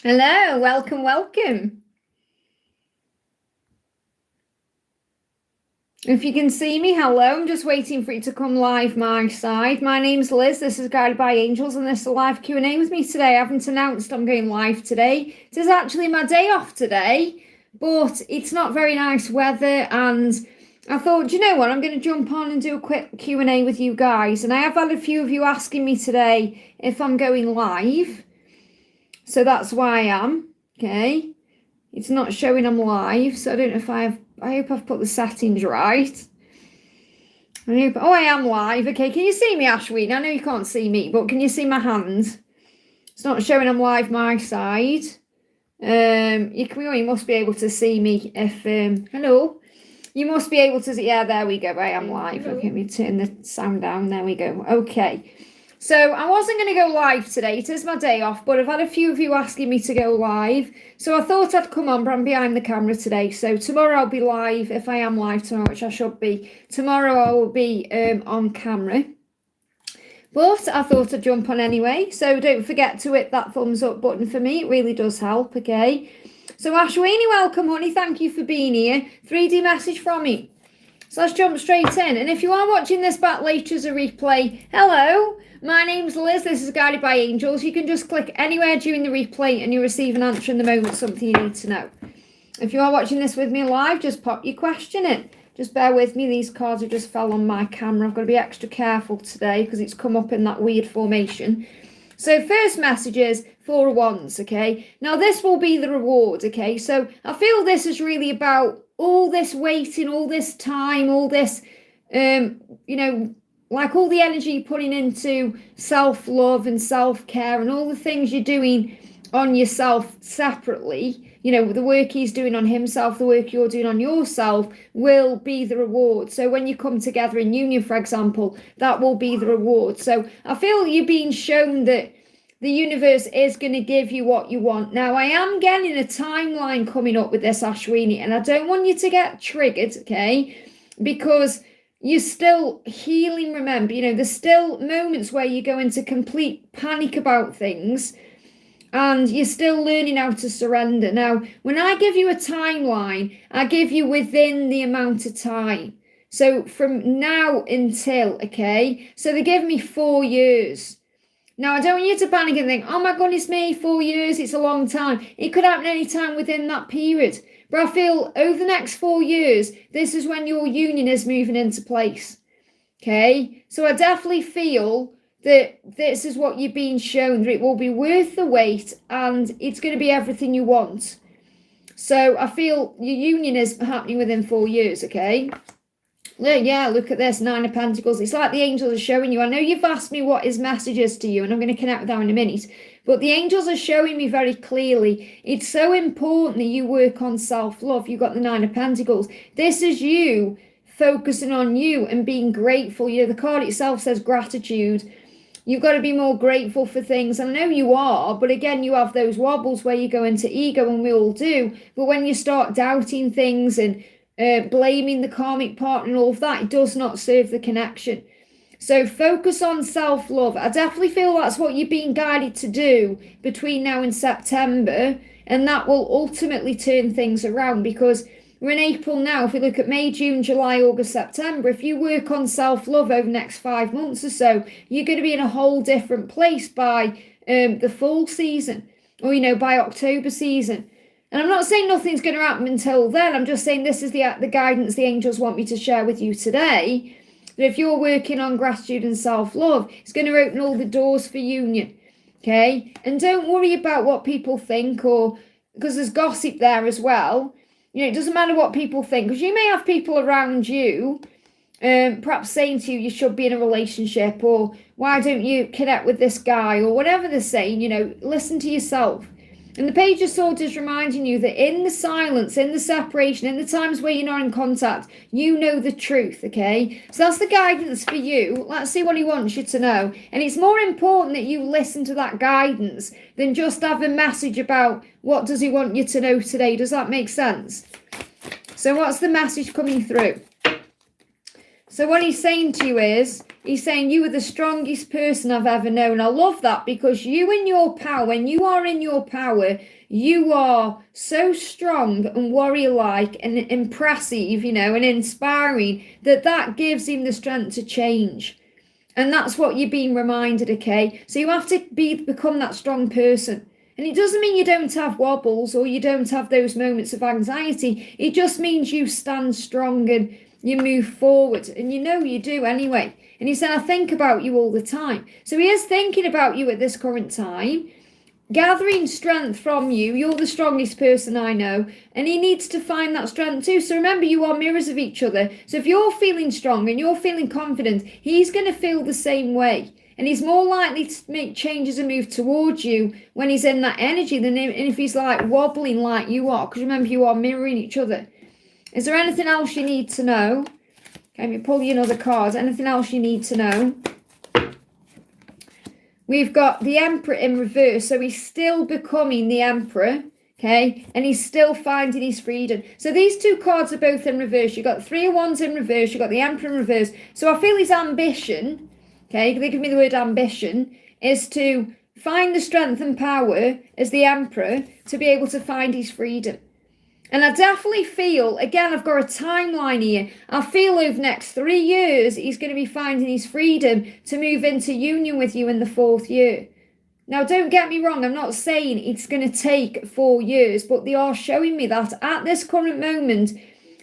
Hello, welcome. If you can see me, hello. I'm just waiting for it to come live my side. My name's Liz. This is Guided by Angels, and this is a live Q&A with me today. I haven't announced I'm going live today. It is actually my day off today, but it's not very nice weather, and I thought, you know what, I'm going to jump on and do a quick Q&A with you guys. And I have had a few of you asking me today if I'm going live, so that's why I am. Okay, it's not showing I'm live, so I don't know if I hope I've put the settings right. I am live. Okay, can you see me, Ashwin? I know you can't see me, but can you see my hand? It's not showing I'm live my side. You must be able to see me if hello. You must be able to see. Yeah, there we go. I am live. Hello. Okay, let me turn the sound down. There we go. Okay. So I wasn't going to go live today. It is my day off, but I've had a few of you asking me to go live. So I thought I'd come on, but I'm behind the camera today. So tomorrow I'll be live, if I am live tomorrow, which I should be. Tomorrow I will be on camera. But I thought I'd jump on anyway. So don't forget to hit that thumbs up button for me. It really does help, okay? So Ashwini, welcome, honey. Thank you for being here. 3D message from me. So let's jump straight in. And if you are watching this back later as a replay, hello. My name's Liz, this is Guided by Angels. You can just click anywhere during the replay and you receive an answer in the moment, something you need to know. If you are watching this with me live, just pop your question in. Just bear with me, these cards have just fell on my camera. I've got to be extra careful today because it's come up in that weird formation. So first message is 4 of Wands, okay? Now this will be the reward, okay? So I feel this is really about all this waiting, all this time, all this, like all the energy you're putting into self-love and self-care and all the things you're doing on yourself separately, the work he's doing on himself, the work you're doing on yourself will be the reward. So when you come together in union, for example, that will be the reward. So I feel you're being shown that the universe is going to give you what you want. Now, I am getting a timeline coming up with this, Ashwini, and I don't want you to get triggered, okay? Because you're still healing, remember, there's still moments where you go into complete panic about things and you're still learning how to surrender. Now, when I give you a timeline, I give you within the amount of time. So from now until, okay? So they give me 4 years. Now, I don't want you to panic and think, oh my goodness me, 4 years, it's a long time. It could happen any time within that period. But I feel over the next 4 years, this is when your union is moving into place. Okay? So I definitely feel that this is what you're being shown, that it will be worth the wait and it's going to be everything you want. So I feel your union is happening within 4 years, okay? Yeah, look at this, 9 of Pentacles. It's like the angels are showing you. I know you've asked me what his message is to you, and I'm going to connect with that in a minute. But the angels are showing me very clearly, it's so important that you work on self-love. You've got the 9 of Pentacles. This is you focusing on you and being grateful. The card itself says gratitude. You've got to be more grateful for things. And I know you are, but again, you have those wobbles where you go into ego, and we all do. But when you start doubting things and blaming the karmic partner and all of that, it does not serve the connection. So focus on self-love. I definitely feel that's what you're being guided to do between now and September, and that will ultimately turn things around, because we're in April now. If we look at May, June, July, August, September, if you work on self-love over the next 5 months or so, you're going to be in a whole different place by the fall season, or by October season. And I'm not saying nothing's going to happen until then. I'm just saying this is the guidance the angels want me to share with you today. That if you're working on gratitude and self-love, it's going to open all the doors for union. Okay? And don't worry about what people think, or because there's gossip there as well. It doesn't matter what people think, because you may have people around you perhaps saying to you, you should be in a relationship, or why don't you connect with this guy, or whatever they're saying. Listen to yourself. And the Page of Swords is reminding you that in the silence, in the separation, in the times where you're not in contact, you know the truth, okay? So that's the guidance for you. Let's see what he wants you to know. And it's more important that you listen to that guidance than just have a message about what does he want you to know today. Does that make sense? So what's the message coming through? So what he's saying to you is, he's saying you are the strongest person I've ever known. I love that, because you in your power, when you are in your power, you are so strong and warrior-like and impressive, you know, and inspiring, that gives him the strength to change. And that's what you're being reminded, okay? So you have to become that strong person. And it doesn't mean you don't have wobbles or you don't have those moments of anxiety. It just means you stand strong and you move forward. And you know you do anyway. And he said, I think about you all the time. So he is thinking about you at this current time, gathering strength from you. You're the strongest person I know. And he needs to find that strength too. So remember, you are mirrors of each other. So if you're feeling strong and you're feeling confident, he's going to feel the same way. And he's more likely to make changes and move towards you when he's in that energy than if he's like wobbling like you are. Because remember, you are mirroring each other. Is there anything else you need to know? Okay, let me pull you another card. Anything else you need to know? We've got the Emperor in reverse. So he's still becoming the Emperor. Okay, and he's still finding his freedom. So these two cards are both in reverse. You've got the Three of Wands in reverse. You've got the Emperor in reverse. So I feel his ambition, okay, they give me the word ambition, is to find the strength and power as the Emperor to be able to find his freedom. And I definitely feel, again, I've got a timeline here. I feel over the next 3 years, he's going to be finding his freedom to move into union with you in the 4th year. Now, don't get me wrong. I'm not saying it's going to take 4 years, but they are showing me that at this current moment,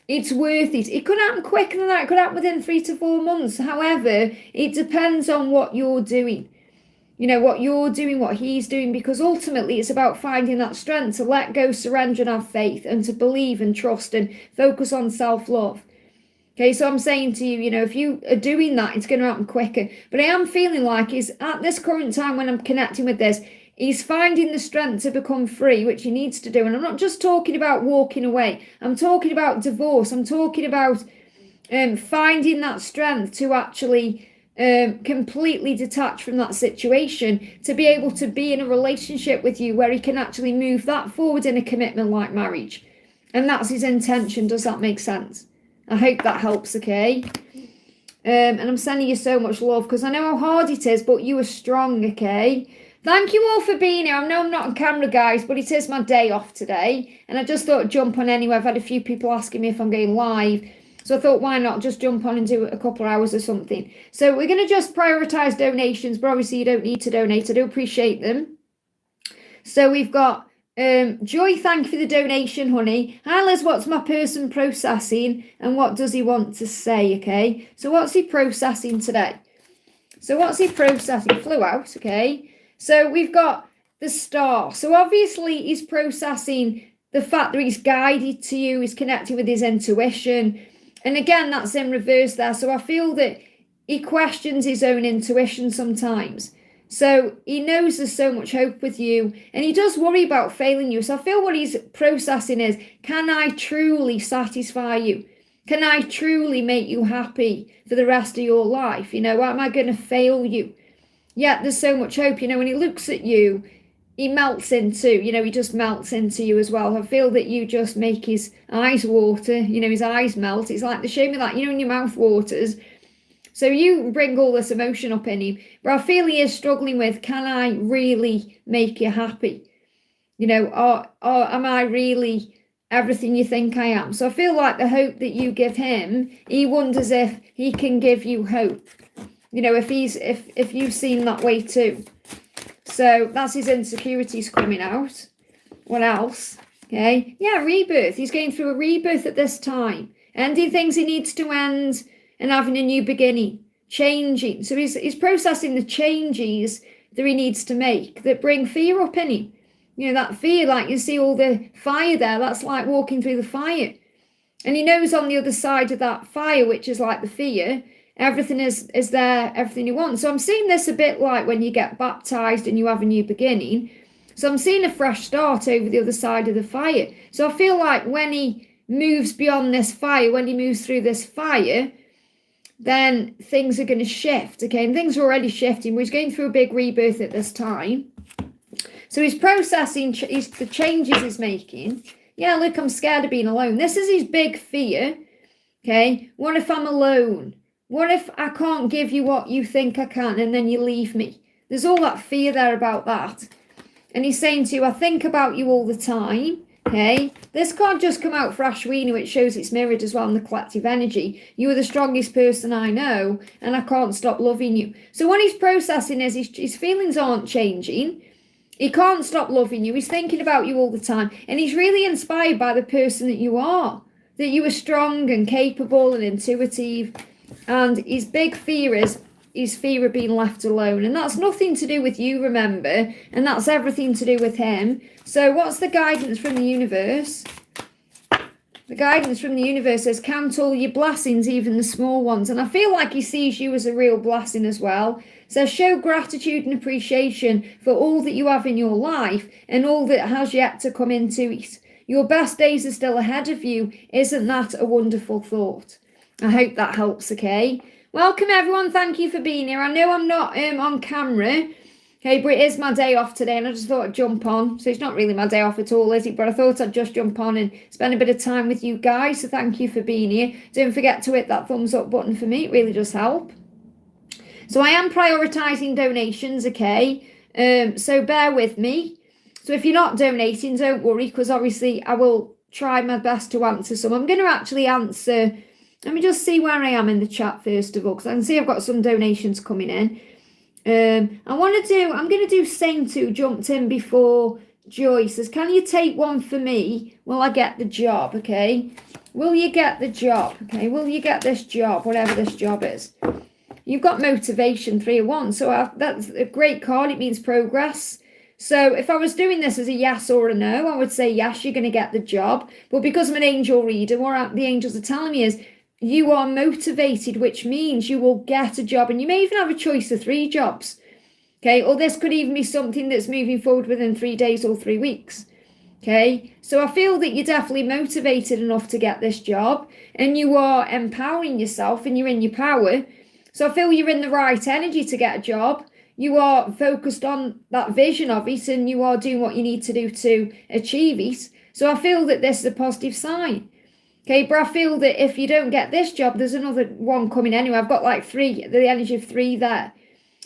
it's worth it. It could happen quicker than that. It could happen within 3 to 4 months. However, it depends on what you're doing. You know, what you're doing, what he's doing, because ultimately it's about finding that strength to let go, surrender and have faith, and to believe and trust and focus on self-love. Okay, so I'm saying to you, you know, if you are doing that, it's going to happen quicker. But I am feeling like he's at this current time when I'm connecting with this, he's finding the strength to become free, which he needs to do. And I'm not just talking about walking away. I'm talking about divorce. I'm talking about finding that strength to actually completely detach from that situation, to be able to be in a relationship with you where he can actually move that forward in a commitment like marriage. And that's his intention. Does that make sense? I hope that helps, okay? And I'm sending you so much love because I know how hard it is, but you are strong, okay? Thank you all for being here. I know I'm not on camera, guys, but it is my day off today. And I just thought I'd jump on anyway. I've had a few people asking me if I'm going live. So I thought, why not just jump on and do a couple of hours or something. So we're going to just prioritise donations, but obviously you don't need to donate. I do appreciate them. So we've got Joy, thank you for the donation, honey. Hi, Liz, what's my person processing and what does he want to say, okay? So what's he processing today? So what's he processing? Flew out, okay? So we've got the Star. So obviously he's processing the fact that he's guided to you, he's connecting with his intuition. And again, that's in reverse there. So I feel that he questions his own intuition sometimes. So he knows there's so much hope with you and he does worry about failing you. So I feel what he's processing is, can I truly satisfy you? Can I truly make you happy for the rest of your life? You know, am I going to fail you? Yeah, there's so much hope. You know, when he looks at you, he melts into, you know, he just melts into you as well. I feel that you just make his eyes water, you know, his eyes melt. It's like, they show me that, you know, when your mouth waters. So you bring all this emotion up in him. But I feel he is struggling with, can I really make you happy? You know, or am I really everything you think I am? So I feel like the hope that you give him, he wonders if he can give you hope. You know, if you've seen that way too. So that's his insecurities coming out. What else? Okay. Yeah, rebirth. He's going through a rebirth at this time. Ending things he needs to end and having a new beginning. Changing. So he's processing the changes that he needs to make that bring fear up in him. You know, that fear, like you see all the fire there, that's like walking through the fire. And he knows on the other side of that fire, which is like the fear, everything is there, everything you want. So I'm seeing this a bit like when you get baptized and you have a new beginning. So I'm seeing a fresh start over the other side of the fire. So I feel like when he moves beyond this fire, when he moves through this fire, then things are going to shift, okay? And things are already shifting. He's going through a big rebirth at this time. So he's processing the changes he's making. Yeah, look, I'm scared of being alone. This is his big fear, okay? What if I'm alone? What if I can't give you what you think I can and then you leave me? There's all that fear there about that. And he's saying to you, I think about you all the time. Okay, this card just come out for Ashwini, which shows it's mirrored as well in the collective energy. You are the strongest person I know, and I can't stop loving you. So what he's processing is his feelings aren't changing. He can't stop loving you. He's thinking about you all the time, and he's really inspired by the person that you are. That you are strong and capable and intuitive. And his big fear is his fear of being left alone. And that's nothing to do with you, remember. And that's everything to do with him. So what's the guidance from the universe? The guidance from the universe says, count all your blessings, even the small ones. And I feel like he sees you as a real blessing as well. So show gratitude and appreciation for all that you have in your life and all that has yet to come into it. Your best days are still ahead of you. Isn't that a wonderful thought? I hope that helps, okay? Welcome, everyone. Thank you for being here. I know I'm not on camera, okay, but it is my day off today, and I just thought I'd jump on. So it's not really my day off at all, is it? But I thought I'd just jump on and spend a bit of time with you guys. So thank you for being here. Don't forget to hit that thumbs up button for me. It really does help. So I am prioritising donations, okay? So bear with me. So if you're not donating, don't worry, because obviously I will try my best to answer some. I'm going to actually answer... Let me just see where I am in the chat first of all, because I can see I've got some donations coming in. I'm going to do Saint who jumped in before Joy. Says, can you take one for me? Will I get the job? Okay. Will you get the job? Okay. Will you get this job? Whatever this job is. You've got motivation 3 of 1. So that's a great card. It means progress. So if I was doing this as a yes or a no, I would say yes, you're going to get the job. But because I'm an angel reader, what the angels are telling me is, you are motivated, which means you will get a job, and you may even have a choice of 3 jobs. Okay, or this could even be something that's moving forward within 3 days or 3 weeks. Okay, so I feel that you're definitely motivated enough to get this job, and you are empowering yourself and you're in your power. So I feel you're in the right energy to get a job. You are focused on that vision of it, and you are doing what you need to do to achieve it. So I feel that this is a positive sign. Okay, but I feel that if you don't get this job, there's another one coming anyway. I've got like 3, the energy of 3 there.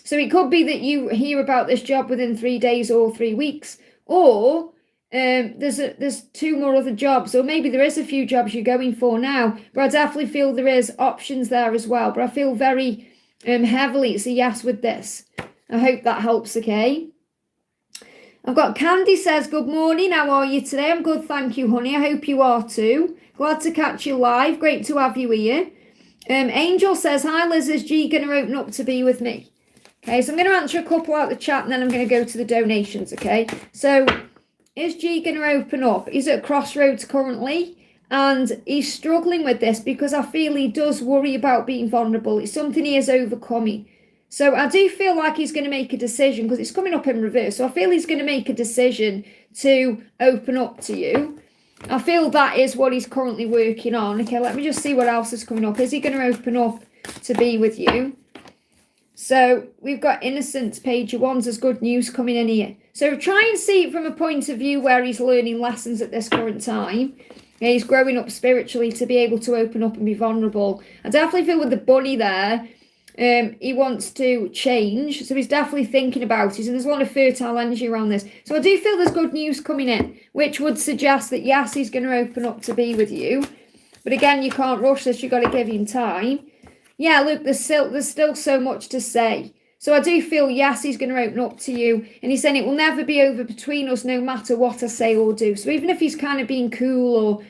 So it could be that you hear about this job within 3 days or 3 weeks. Or there's 2 more other jobs. Or maybe there is a few jobs you're going for now. But I definitely feel there is options there as well. But I feel very heavily it's a yes with this. I hope that helps, okay? I've got Candy says, good morning. How are you today? I'm good, thank you, honey. I hope you are too. Glad to catch you live. Great to have you here. Angel says, hi Liz, is G going to open up to be with me? Okay, so I'm going to answer a couple out of the chat and then I'm going to go to the donations, okay? So, is G going to open up? He's at crossroads currently and he's struggling with this because I feel he does worry about being vulnerable. It's something he is overcoming. So I do feel like he's going to make a decision because it's coming up in reverse. So I feel he's going to make a decision to open up to you. I feel that is what he's currently working on. Okay, let me just see what else is coming up. Is he going to open up to be with you? So we've got Innocence, page 1. There's good news coming in here. So try and see it from a point of view where he's learning lessons at this current time. Okay, he's growing up spiritually to be able to open up and be vulnerable. I definitely feel with the bunny there, he wants to change, so he's definitely thinking about it, and there's a lot of fertile energy around this. So I do feel there's good news coming in, which would suggest that yes, he's going to open up to be with you. But again, you can't rush this, you've got to give him time. Yeah, look, there's still so much to say. So I do feel, yes, he's going to open up to you, and he's saying it will never be over between us no matter what I say or do. So even if he's kind of being cool or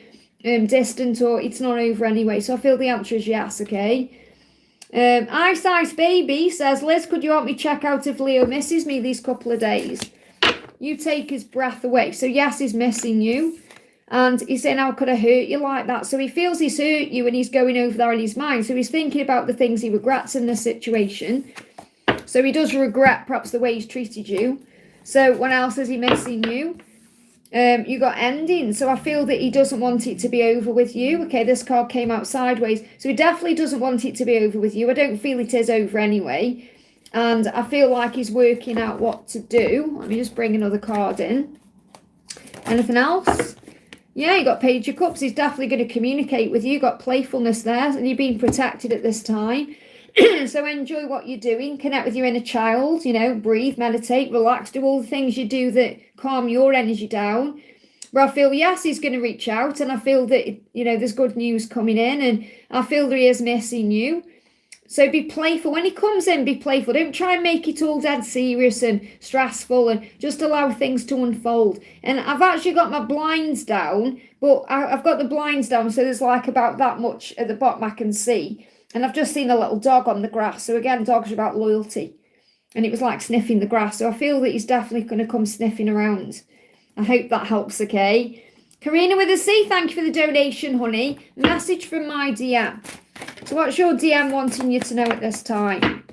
distant, or it's not over anyway. So I feel the answer is yes, okay? Ice Ice Baby says, Liz, could you help me check out if Leo misses me these couple of days? You take his breath away. So yes, he's missing you. And he's saying, how could I hurt you like that? So he feels he's hurt you and he's going over there in his mind. So he's thinking about the things he regrets in this situation. So he does regret perhaps the way he's treated you. So what else is he missing you? You got ending, so I feel that he doesn't want it to be over with you. Okay, this card came out sideways, so he definitely doesn't want it to be over with you. I don't feel it is over anyway, and I feel like he's working out what to do. Let me just bring another card in. Anything else? Yeah, you got Page of Cups. He's definitely going to communicate with you. You got playfulness there, and you're being protected at this time. So enjoy what you're doing, connect with your inner child, you know, breathe, meditate, relax, do all the things you do that calm your energy down. But I feel, yes, he's going to reach out, and I feel that, you know, there's good news coming in, and I feel that he is missing you. So be playful. When he comes in, be playful. Don't try and make it all dead serious and stressful, and just allow things to unfold. And I've actually got my blinds down, but I've got the blinds down, so there's like about that much at the bottom I can see. And I've just seen a little dog on the grass. So again, dogs are about loyalty. And it was like sniffing the grass. So I feel that he's definitely going to come sniffing around. I hope that helps, okay? Karina with a C, thank you for the donation, honey. Message from my DM. So what's your DM wanting you to know at this time?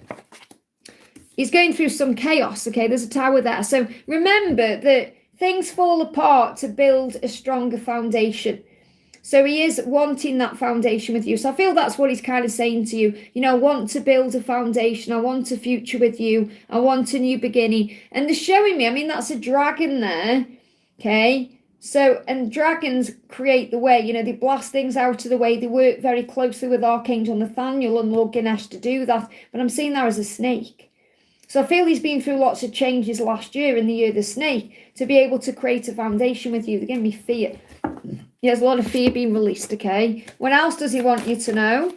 He's going through some chaos, okay? There's a tower there. So remember that things fall apart to build a stronger foundation. So he is wanting that foundation with you. So I feel that's what he's kind of saying to you. You know, I want to build a foundation. I want a future with you. I want a new beginning. And they're showing me, I mean, that's a dragon there, okay? So, and dragons create the way, you know, they blast things out of the way. They work very closely with Archangel Nathaniel and Lord Ganesh to do that. But I'm seeing that as a snake. So I feel he's been through lots of changes last year in the year of the snake to be able to create a foundation with you. They're giving me fear. There's a lot of fear being released, okay? What else does he want you to know?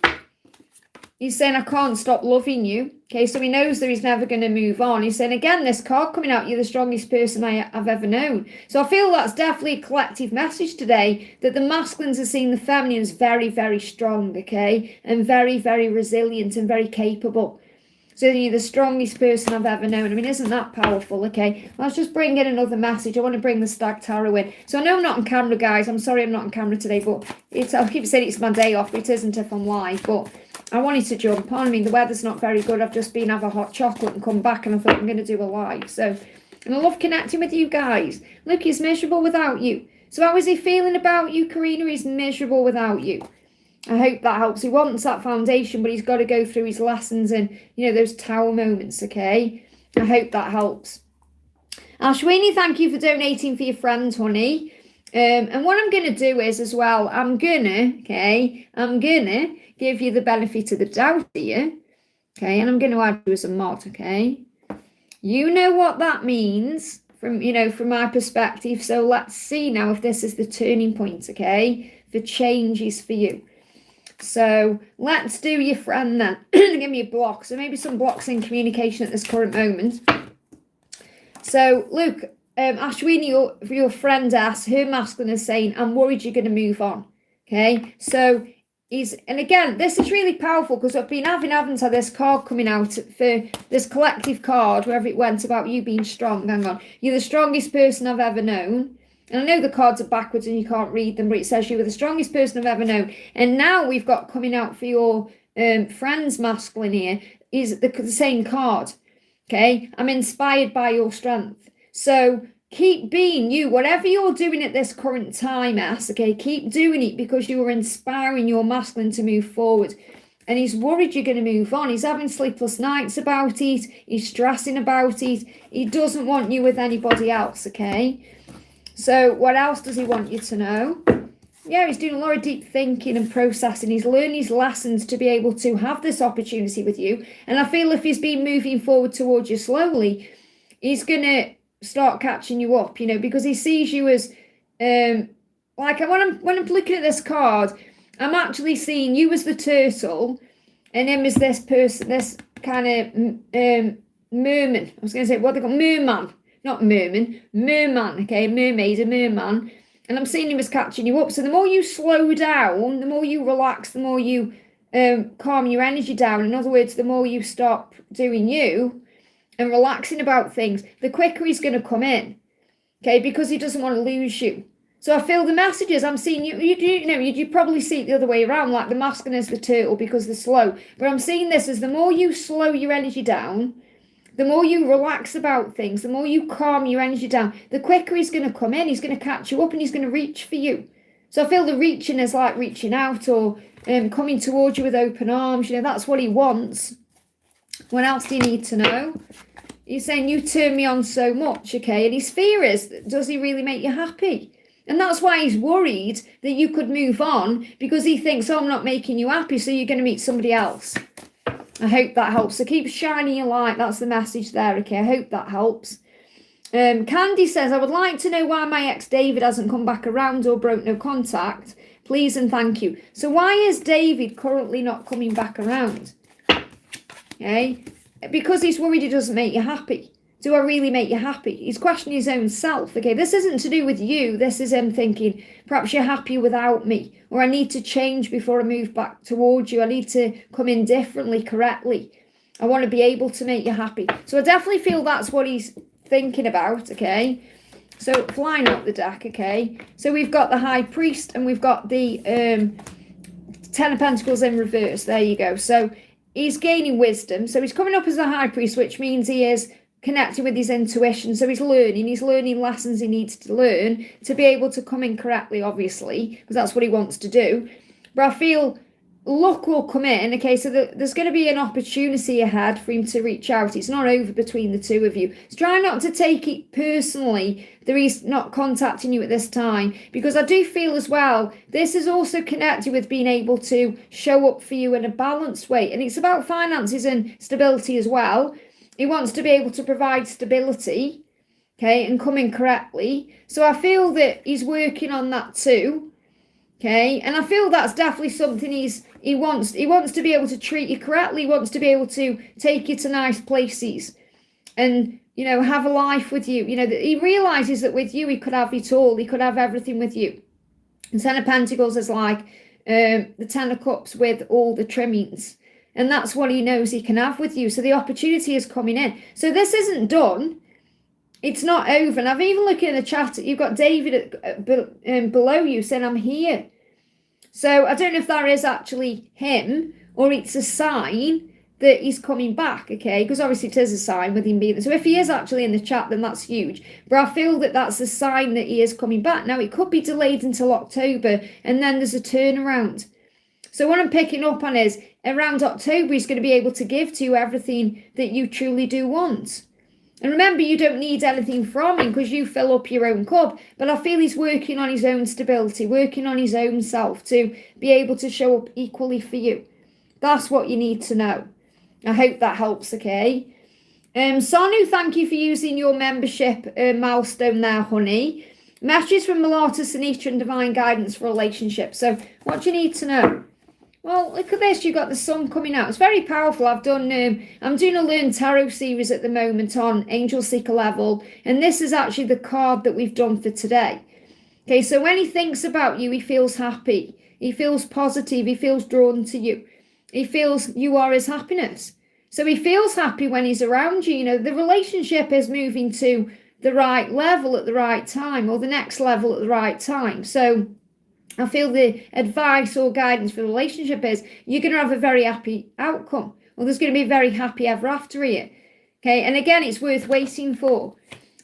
He's saying, I can't stop loving you. Okay, so he knows that he's never going to move on. He's saying, again, this card coming out, you're the strongest person I've ever known. So I feel that's definitely a collective message today, that the masculines are seeing the feminines very, very strong, okay? And very, very resilient and very capable. So you're the strongest person I've ever known. I mean, isn't that powerful? Okay, let's just bring in another message. I want to bring the Stag Tarot in. So I know I'm not on camera, guys. I'm sorry I'm not on camera today, but I'll keep saying it's my day off, but it isn't if I'm live. But I wanted to jump on. I mean, the weather's not very good. I've just been have a hot chocolate and come back, and I thought I'm going to do a live. So, and I love connecting with you guys. Look, he's miserable without you. So how is he feeling about you, Karina? He's miserable without you. I hope that helps. He wants that foundation, but he's got to go through his lessons and, you know, those tower moments, okay? I hope that helps. Ashwini, thank you for donating for your friend, honey. And what I'm going to do is as well, I'm going to give you the benefit of the doubt here, okay? And I'm going to add you as a mod, okay? You know what that means from, you know, from my perspective. So let's see now if this is the turning point, okay? For changes for you. So let's do your friend then. Give me a block. So maybe some blocks in communication at this current moment. So look, Ashwini, your friend asks, her masculine is saying, I'm worried you're going to move on. Okay. So and again, this is really powerful because I've been haven't had this card coming out for this collective card, wherever it went, about you being strong. Hang on. You're the strongest person I've ever known. And I know the cards are backwards and you can't read them, but it says you were the strongest person I've ever known. And now we've got coming out for your friend's masculine here is the same card. Okay, I'm inspired by your strength. So keep being you, whatever you're doing at this current time, okay, keep doing it because you are inspiring your masculine to move forward. And he's worried you're going to move on. He's having sleepless nights about it. He's stressing about it. He doesn't want you with anybody else, okay? So what else does he want you to know? Yeah, he's doing a lot of deep thinking and processing. He's learning his lessons to be able to have this opportunity with you. And I feel if he's been moving forward towards you slowly, he's going to start catching you up, you know, because he sees you as, like when I'm looking at this card, I'm actually seeing you as the turtle and him as this person, this kind of merman. I was going to say, what they call merman. Not merman, merman, okay, mermaid, a merman. And I'm seeing him as catching you up. So the more you slow down, the more you relax, the more you calm your energy down. In other words, the more you stop doing you and relaxing about things, the quicker he's going to come in, okay, because he doesn't want to lose you. So I feel the messages I'm seeing, you probably see it the other way around, like the masculine is the turtle because they're slow. But I'm seeing this as the more you slow your energy down, the more you relax about things, the more you calm your energy down, the quicker he's going to come in. He's going to catch you up and he's going to reach for you. So I feel the reaching is like reaching out or coming towards you with open arms. You know, that's what he wants. What else do you need to know? He's saying, you turn me on so much, okay? And his fear is, does he really make you happy? And that's why he's worried that you could move on because he thinks, oh, I'm not making you happy, so you're going to meet somebody else. I hope that helps. So keep shining your light. That's the message there, okay? I hope that helps. Candy says, I would like to know why my ex David hasn't come back around or broke no contact. Please and thank you. So why is David currently not coming back around? Okay? Because he's worried he doesn't make you happy. Do I really make you happy? He's questioning his own self. Okay, this isn't to do with you. This is him thinking, perhaps you're happy without me, or I need to change before I move back towards you. I need to come in differently, correctly. I want to be able to make you happy. So I definitely feel that's what he's thinking about, okay? So flying up the deck, okay? So we've got the High Priest and we've got the Ten of Pentacles in reverse. There you go. So he's gaining wisdom. So he's coming up as the High Priest, which means he is connected with his intuition. So he's learning lessons he needs to learn to be able to come in correctly, obviously, because that's what he wants to do. But I feel luck will come in, okay? So there's going to be an opportunity ahead for him to reach out. It's not over between the two of you. So try not to take it personally that he's not contacting you at this time, because I do feel as well, this is also connected with being able to show up for you in a balanced way. And it's about finances and stability as well. He wants to be able to provide stability, okay, and come in correctly. So I feel that he's working on that too, okay? And I feel that's definitely something he wants. He wants to be able to treat you correctly. He wants to be able to take you to nice places and, you know, have a life with you. You know, that he realizes that with you, he could have it all. He could have everything with you. And Ten of Pentacles is like the Ten of Cups with all the trimmings. And that's what he knows he can have with you. So the opportunity is coming in. So this isn't done. It's not over. And I've even looked in the chat. You've got David below you saying, I'm here. So I don't know if that is actually him or it's a sign that he's coming back, okay? Because obviously it is a sign with him being there. So if he is actually in the chat, then that's huge. But I feel that that's a sign that he is coming back. Now, it could be delayed until October, and then there's a turnaround. So what I'm picking up on is around October, he's going to be able to give to you everything that you truly do want. And remember, you don't need anything from him because you fill up your own cup. But I feel he's working on his own stability, working on his own self to be able to show up equally for you. That's what you need to know. I hope that helps, okay? Sonu, thank you for using your membership milestone there, honey. Messages from Malata, Sinitra and Divine Guidance for relationships. So what do you need to know? Well, look at this. You've got the sun coming out. It's very powerful. I'm doing a Learn Tarot series at the moment on Angel Seeker level. And this is actually the card that we've done for today. Okay, so when he thinks about you, he feels happy. He feels positive. He feels drawn to you. He feels you are his happiness. So he feels happy when he's around you. You know, the relationship is moving to the right level at the right time, or the next level at the right time. So I feel the advice or guidance for the relationship is you're going to have a very happy outcome. Or there's going to be a very happy ever after here. Okay, and again, it's worth waiting for.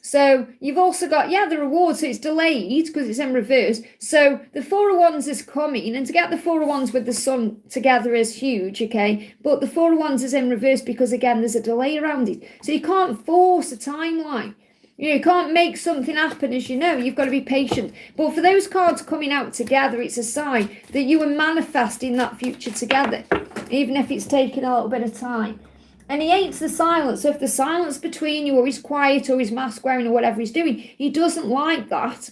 So you've also got, the reward. So it's delayed because it's in reverse. So the Four of Wands is coming. And to get the Four of Wands with the Sun together is huge, okay? But the Four of Wands is in reverse because, again, there's a delay around it. So you can't force a timeline. You know, you can't make something happen, as you know. You've got to be patient. But for those cards coming out together, it's a sign that you are manifesting that future together, even if it's taken a little bit of time. And he hates the silence. So if the silence between you, or he's quiet, or he's mask wearing, or whatever he's doing, he doesn't like that.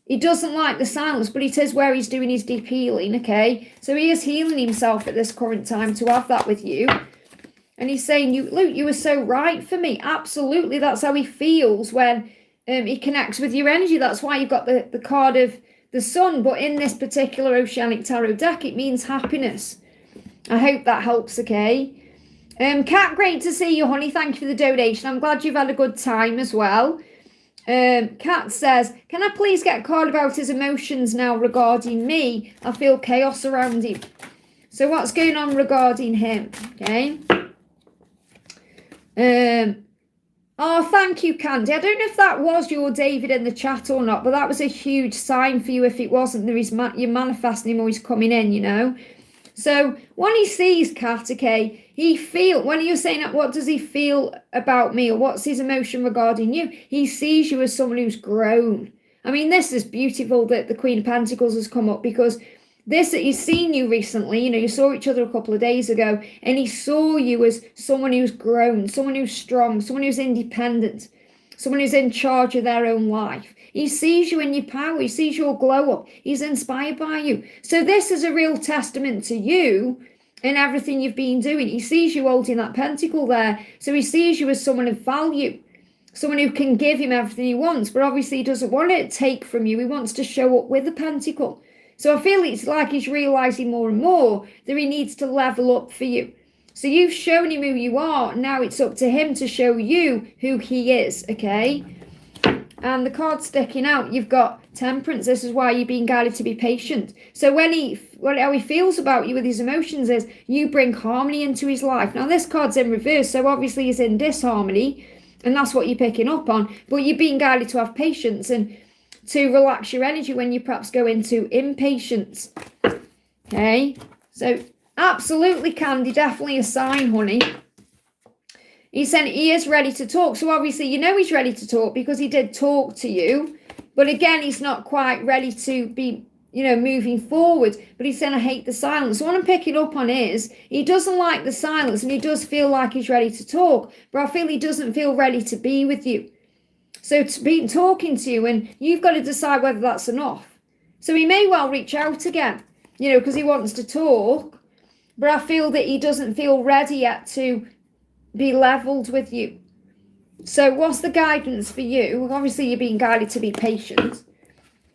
He doesn't like the silence, but it is where he's doing his deep healing, okay? So he is healing himself at this current time to have that with you. And he's saying, Luke, you were so right for me. Absolutely, that's how he feels when he connects with your energy. That's why you've got the card of the sun. But in this particular Oceanic Tarot deck, it means happiness. I hope that helps, okay? Kat, great to see you, honey. Thank you for the donation. I'm glad you've had a good time as well. Kat says, can I please get a card about his emotions now regarding me? I feel chaos around him. So what's going on regarding him? Okay. Oh, thank you, Candy. I don't know if that was your David in the chat or not, but that was a huge sign for you if it wasn't. You're manifesting him or he's coming in, you know. So when he sees Kat, okay, when you're saying that, what does he feel about me, or what's his emotion regarding you? He sees you as someone who's grown. I mean, this is beautiful that the Queen of Pentacles has come up, because This, he's seen you recently, you saw each other a couple of days ago, and he saw you as someone who's grown, someone who's strong, someone who's independent, someone who's in charge of their own life. He sees you in your power. He sees your glow up. He's inspired by you. So this is a real testament to you and everything you've been doing. He sees you holding that pentacle there. So he sees you as someone of value, someone who can give him everything he wants. But obviously he doesn't want to take from you. He wants to show up with the pentacle. So I feel it's like he's realizing more and more that he needs to level up for you. So you've shown him who you are. Now it's up to him to show you who he is, okay? And the card sticking out, you've got temperance. This is why you're being guided to be patient. So how he feels about you with his emotions is you bring harmony into his life. Now this card's in reverse, so obviously he's in disharmony, and that's what you're picking up on. But you're being guided to have patience and to relax your energy when you perhaps go into impatience. Okay, so absolutely, Candy, definitely a sign, honey. He said he is ready to talk. So obviously, he's ready to talk because he did talk to you. But again, he's not quite ready to be, moving forward. But he's saying, I hate the silence. So what I'm picking up on is he doesn't like the silence, and he does feel like he's ready to talk. But I feel he doesn't feel ready to be with you. So to be talking to you, and you've got to decide whether that's enough. So he may well reach out again, because he wants to talk. But I feel that he doesn't feel ready yet to be leveled with you. So what's the guidance for you? Obviously, you're being guided to be patient.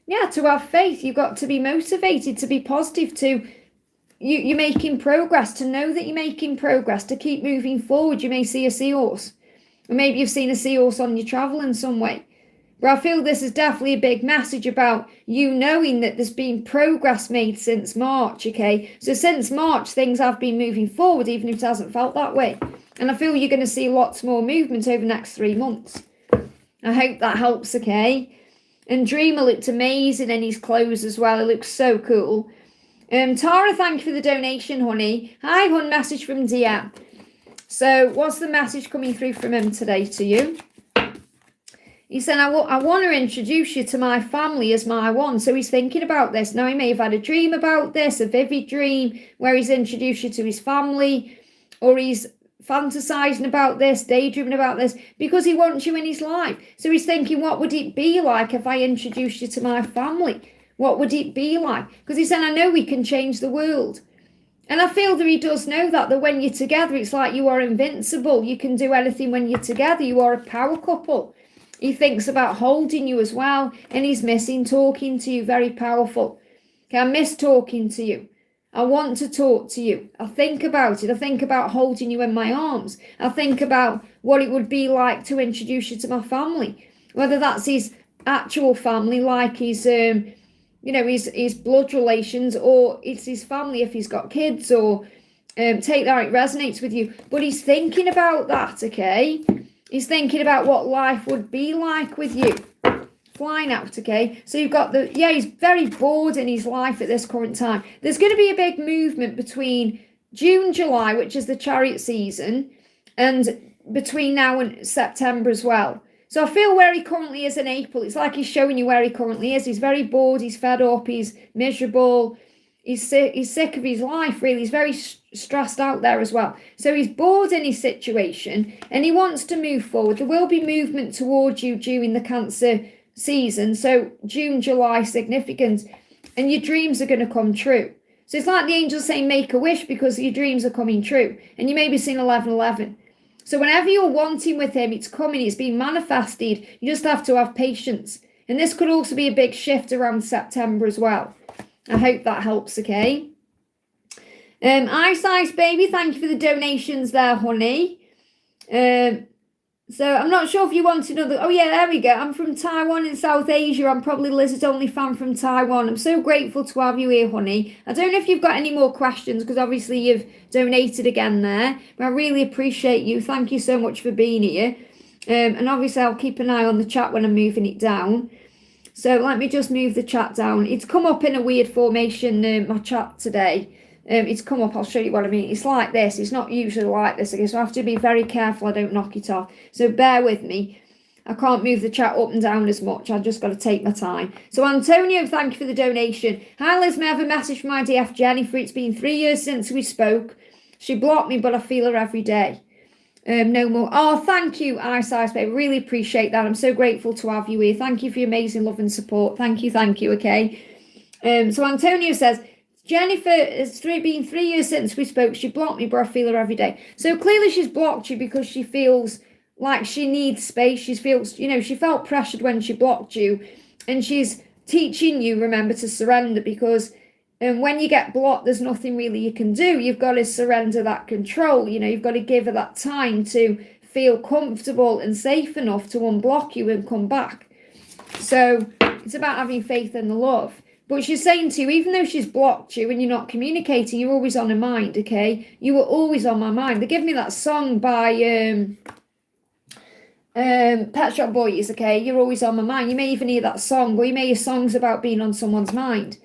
Yeah, to have faith. You've got to be motivated, to be positive, to you're making progress, to know that you're making progress, to keep moving forward. You may see a seahorse. Or maybe you've seen a seahorse on your travel in some way. But I feel this is definitely a big message about you knowing that there's been progress made since March, okay? So since March, things have been moving forward, even if it hasn't felt that way. And I feel you're going to see lots more movement over the next 3 months. I hope that helps, okay? And Dreamer looked amazing in his clothes as well. It looks so cool. Tara, thank you for the donation, honey. Hi, hon, message from DM. So what's the message coming through from him today to you? He said, I want to introduce you to my family as my one. So he's thinking about this. Now, he may have had a dream about this, a vivid dream, where he's introduced you to his family, or he's fantasizing about this, daydreaming about this, because he wants you in his life. So he's thinking, what would it be like if I introduced you to my family? What would it be like? Because he said, I know we can change the world. And I feel that he does know that when you're together, it's like you are invincible. You can do anything when you're together. You are a power couple. He thinks about holding you as well, and he's missing talking to you. Very powerful. Okay, I miss talking to you. I want to talk to you. I think about it. I think about holding you in my arms. I think about what it would be like to introduce you to my family, whether that's his actual family, like his, his blood relations, or it's his family if he's got kids, or take that, it resonates with you. But he's thinking about that, okay? He's thinking about what life would be like with you. Flying out, okay? So you've got he's very bored in his life at this current time. There's going to be a big movement between June, July, which is the chariot season, and between now and September as well. So I feel where he currently is in April, it's like he's showing you where he currently is. He's very bored, he's fed up, he's miserable, he's sick of his life, really. He's very stressed out there as well. So he's bored in his situation, and he wants to move forward. There will be movement towards you during the Cancer season, so June, July, significant, and your dreams are going to come true. So it's like the angels saying make a wish, because your dreams are coming true, and you may be seeing 1111. So whenever you're wanting with him, it's coming, it's being manifested. You just have to have patience. And this could also be a big shift around September as well. I hope that helps, okay? Ice Ice Baby, thank you for the donations there, honey. So I'm not sure if you want another. Oh, yeah, there we go. I'm from Taiwan in South Asia. I'm probably Lizard's only fan from Taiwan. I'm so grateful to have you here, honey. I don't know if you've got any more questions, because obviously you've donated again there. But I really appreciate you. Thank you so much for being here. And obviously I'll keep an eye on the chat when I'm moving it down. So let me just move the chat down. It's come up in a weird formation, my chat today. It's come up, I'll show you what I mean. It's like this. It's not usually like this, I guess. So I have to be very careful I don't knock it off. So bear with me. I can't move the chat up and down as much. I've just got to take my time. So Antonio, thank you for the donation. Hi Liz, may I have a message from my DF Jennifer? It's been 3 years since we spoke. She blocked me, but I feel her every day. No more. Oh, thank you, Ice Babe. Really appreciate that. I'm so grateful to have you here. Thank you for your amazing love and support. Thank you, okay? So Antonio says, Jennifer, it's been 3 years since we spoke. She blocked me, but I feel her every day. So clearly she's blocked you because she feels like she needs space. She feels, she felt pressured when she blocked you. And she's teaching you, remember, to surrender, because when you get blocked, there's nothing really you can do. You've got to surrender that control. You've got to give her that time to feel comfortable and safe enough to unblock you and come back. So it's about having faith in the love. But she's saying to you, even though she's blocked you and you're not communicating, you're always on her mind, okay? You were always on my mind. They give me that song by Pet Shop Boys, okay? You're always on my mind. You may even hear that song, or you may hear songs about being on someone's mind.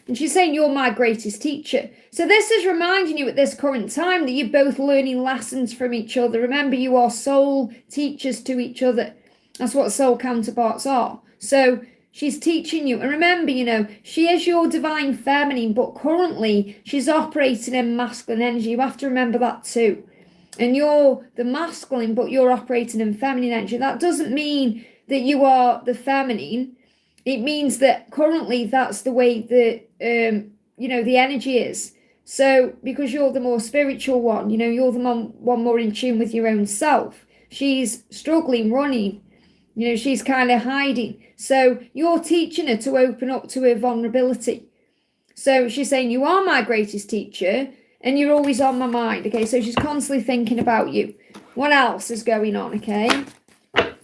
And she's saying, you're my greatest teacher. So this is reminding you at this current time that you're both learning lessons from each other. Remember, you are soul teachers to each other. That's what soul counterparts are. So she's teaching you. And remember, she is your divine feminine, but currently she's operating in masculine energy. You have to remember that too. And you're the masculine, but you're operating in feminine energy. That doesn't mean that you are the feminine. It means that currently that's the way that, the energy is. So because you're the more spiritual one, you're the one more in tune with your own self. She's struggling, running, she's kind of hiding. So you're teaching her to open up to her vulnerability. So she's saying, you are my greatest teacher and you're always on my mind. Okay, so she's constantly thinking about you. What else is going on, okay?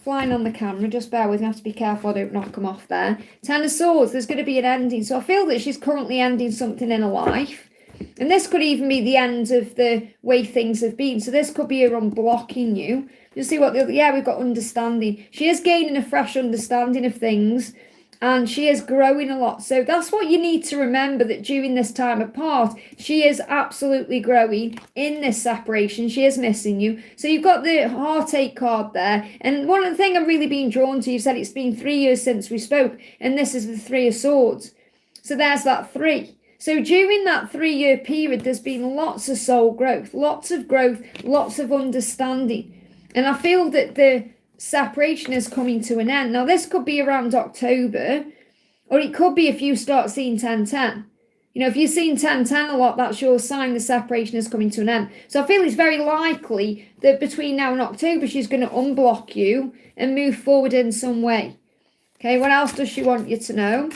Flying on the camera, just bear with me, I have to be careful I don't knock them off there. Ten of Swords, there's going to be an ending. So I feel that she's currently ending something in her life. And this could even be the end of the way things have been. So this could be her unblocking you. Just see what we've got understanding. She is gaining a fresh understanding of things. And she is growing a lot. So that's what you need to remember, that during this time apart, she is absolutely growing in this separation. She is missing you. So you've got the heartache card there. And one of the things I'm really being drawn to, you said it's been 3 years since we spoke. And this is the Three of Swords. So there's that 3. So during that 3-year period, there's been lots of soul growth, lots of understanding. And I feel that the separation is coming to an end. Now, this could be around October, or it could be if you start seeing 1010. If you're seeing 1010 a lot, that's your sign the separation is coming to an end. So I feel it's very likely that between now and October, she's going to unblock you and move forward in some way. Okay, what else does she want you to know?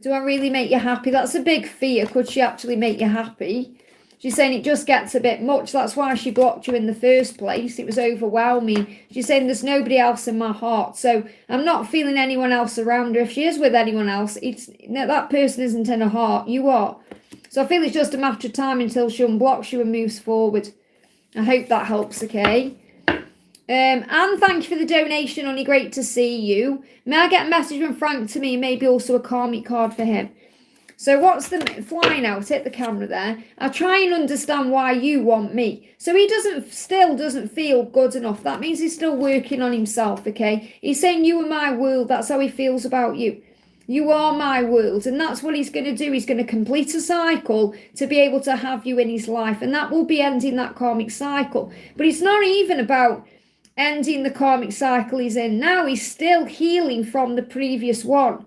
Do I really make you happy? That's a big fear. Could she actually make you happy? She's saying it just gets a bit much. That's why she blocked you in the first place. It was overwhelming. She's saying there's nobody else in my heart. So I'm not feeling anyone else around her. If she is with anyone else, that person isn't in her heart. You are. So I feel it's just a matter of time until she unblocks you and moves forward. I hope that helps, okay? And thank you for the donation, honey. Great to see you. May I get a message from Frank to me? Maybe also a karmic card for him. So what's the flying out? Hit the camera there. I try and understand why you want me. So he still doesn't feel good enough. That means he's still working on himself, okay? He's saying you are my world. That's how he feels about you. You are my world. And that's what he's going to do. He's going to complete a cycle to be able to have you in his life. And that will be ending that karmic cycle. But it's not even about ending the karmic cycle he's in now. He's still healing from the previous one.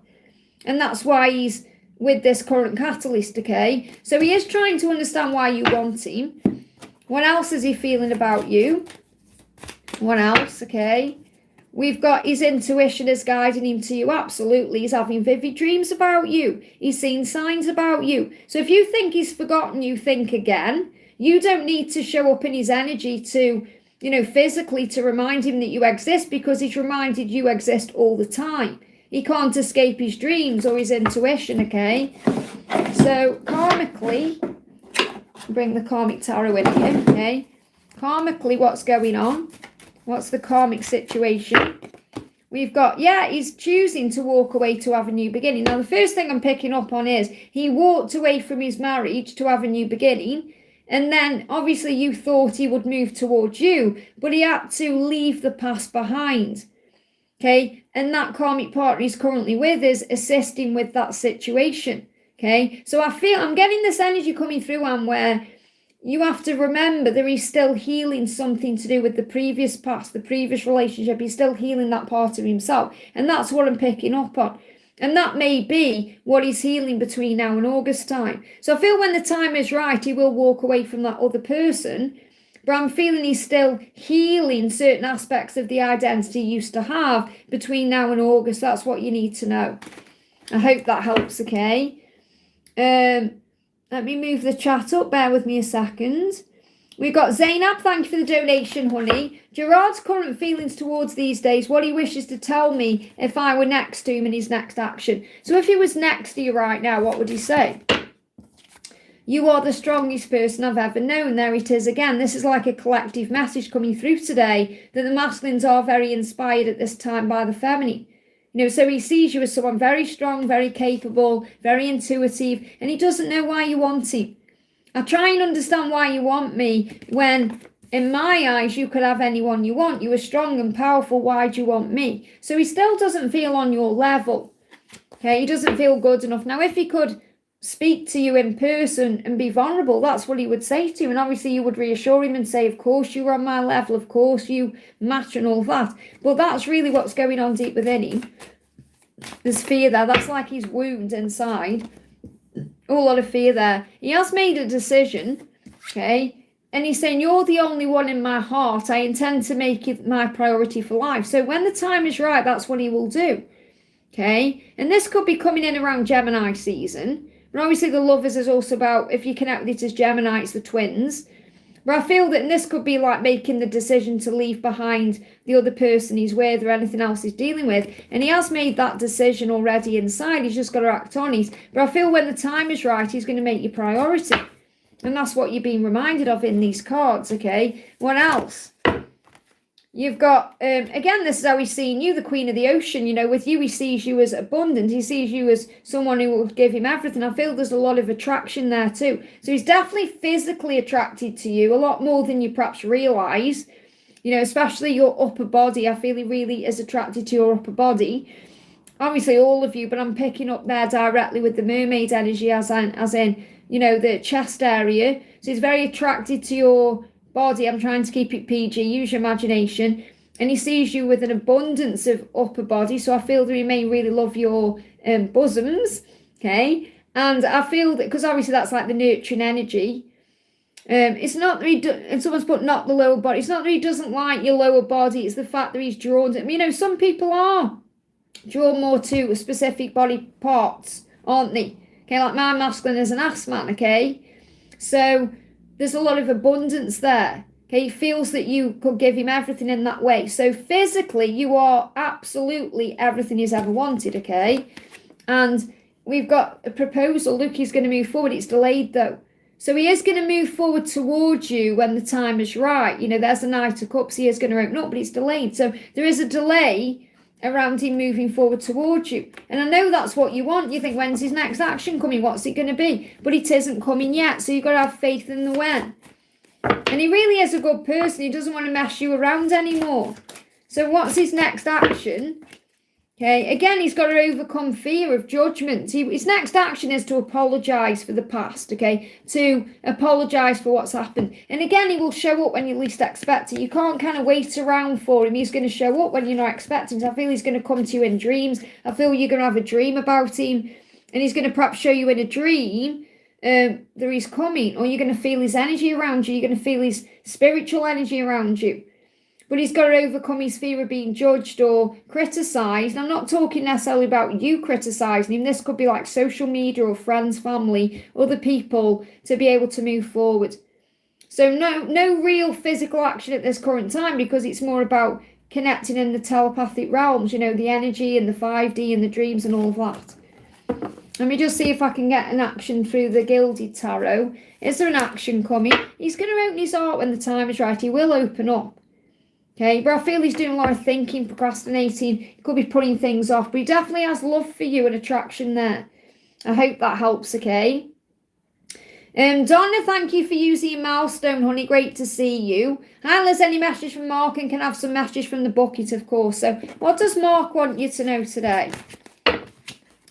And that's why he's with this current catalyst, okay? So he is trying to understand why you want him. What else is he feeling about you? What else, okay? We've got his intuition is guiding him to you. Absolutely. He's having vivid dreams about you. He's seeing signs about you. So if you think he's forgotten you, think again. You don't need to show up in his energy to, physically to remind him that you exist, because he's reminded you exist all the time. He can't escape his dreams or his intuition, okay? So, karmically, bring the karmic tarot in again, okay? Karmically, what's going on? What's the karmic situation? We've got, he's choosing to walk away to have a new beginning. Now, the first thing I'm picking up on is he walked away from his marriage to have a new beginning. And then, obviously, you thought he would move towards you, but he had to leave the past behind. Okay, and that karmic partner he's currently with is assisting with that situation. Okay, so I feel I'm getting this energy coming through, and where you have to remember that he's still healing something to do with the previous past, the previous relationship. He's still healing that part of himself. And that's what I'm picking up on. And that may be what he's healing between now and August time. So I feel when the time is right, he will walk away from that other person. But I'm feeling he's still healing certain aspects of the identity he used to have between now and August. That's what you need to know. I hope that helps, okay? Let me move the chat up. Bear with me a second. We've got Zainab. Thank you for the donation, honey. Gerard's current feelings towards these days, what he wishes to tell me if I were next to him in his next action. So if he was next to you right now, what would he say? You are the strongest person I've ever known. There it is again. This is like a collective message coming through today, that the masculines are very inspired at this time by the feminine. You know, so he sees you as someone very strong, very capable, very intuitive, and he doesn't know why you want him. I try and understand why you want me when, in my eyes, you could have anyone you want. You are strong and powerful. Why do you want me? So he still doesn't feel on your level. Okay, he doesn't feel good enough. Now, if he could speak to you in person and be vulnerable, that's what he would say to you. And obviously you would reassure him and say, of course you're on my level, of course you match and all that. But that's really what's going on deep within him. There's fear there. That's like his wound inside. A lot of fear there. He has made a decision, okay? And he's saying, you're the only one in my heart. I intend to make it my priority for life. So when the time is right, that's what he will do, okay? And this could be coming in around Gemini season. And obviously the lovers is also about, if you connect with it as Gemini, it's the twins. But I feel that this could be like making the decision to leave behind the other person he's with or anything else he's dealing with. And he has made that decision already inside. He's just got to act on it. But I feel when the time is right, he's going to make you priority. And that's what you're being reminded of in these cards, okay? What else? You've got, again, this is how he's seeing you, the Queen of the Ocean. You know, with you, he sees you as abundant. He sees you as someone who will give him everything. I feel there's a lot of attraction there too. So he's definitely physically attracted to you, a lot more than you perhaps realise. You know, especially your upper body. I feel he really is attracted to your upper body. Obviously, all of you, but I'm picking up there directly with the mermaid energy as in, you know, the chest area. So he's very attracted to your body. I'm trying to keep it PG, use your imagination. And he sees you with an abundance of upper body. So I feel that he may really love your bosoms, okay? And I feel that, because obviously that's like the nurturing energy. It's not that he and someone's put not the lower body. It's not that he doesn't like your lower body. It's the fact that he's drawn to, you know, some people are drawn more to specific body parts, aren't they? Okay, like my masculine is an ass man, okay? So there's a lot of abundance there. Okay, he feels that you could give him everything in that way. So physically, you are absolutely everything he's ever wanted, okay? And we've got a proposal. Look, he's going to move forward. It's delayed, though. So he is going to move forward towards you when the time is right. You know, there's the Knight of Cups. He is going to open up, but it's delayed. So there is a delay around him moving forward towards you. And I know that's what you want. You think, when's his next action coming? What's it going to be? But it isn't coming yet. So you've got to have faith in the when. And he really is a good person. He doesn't want to mess you around anymore. So what's his next action? Okay, again, he's got to overcome fear of judgment. His next action is to apologise for the past, okay? To apologise for what's happened. And again, he will show up when you least expect it. You can't kind of wait around for him. He's going to show up when you're not expecting. So I feel he's going to come to you in dreams. I feel you're going to have a dream about him. And he's going to perhaps show you in a dream that he's coming. Or you're going to feel his energy around you. You're going to feel his spiritual energy around you. But he's got to overcome his fear of being judged or criticised. I'm not talking necessarily about you criticising him. This could be like social media or friends, family, other people, to be able to move forward. So no real physical action at this current time, because it's more about connecting in the telepathic realms, you know, the energy and the 5D and the dreams and all of that. Let me just see if I can get an action through the Gilded Tarot. Is there an action coming? He's going to open his heart when the time is right. He will open up. Okay, but I feel he's doing a lot of thinking, procrastinating. He could be putting things off, but he definitely has love for you and attraction there. I hope that helps, okay? Donna, thank you for using your milestone, honey. Great to see you. Hi, Liz, any message from Mark, and can have some message from the bucket, of course. So what does Mark want you to know today?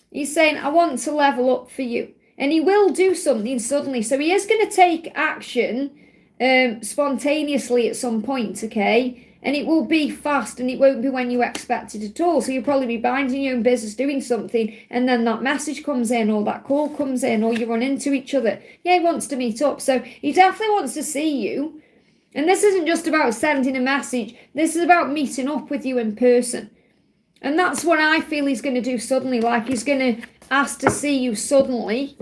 He's saying, I want to level up for you. And he will do something suddenly. So he is going to take action spontaneously at some point, okay? And it will be fast, and it won't be when you expect it at all. So you'll probably be minding your own business, doing something, and then that message comes in, or that call comes in, or you run into each other. Yeah, he wants to meet up. So he definitely wants to see you. And this isn't just about sending a message. This is about meeting up with you in person. And that's what I feel he's going to do suddenly. Like, he's going to ask to see you suddenly.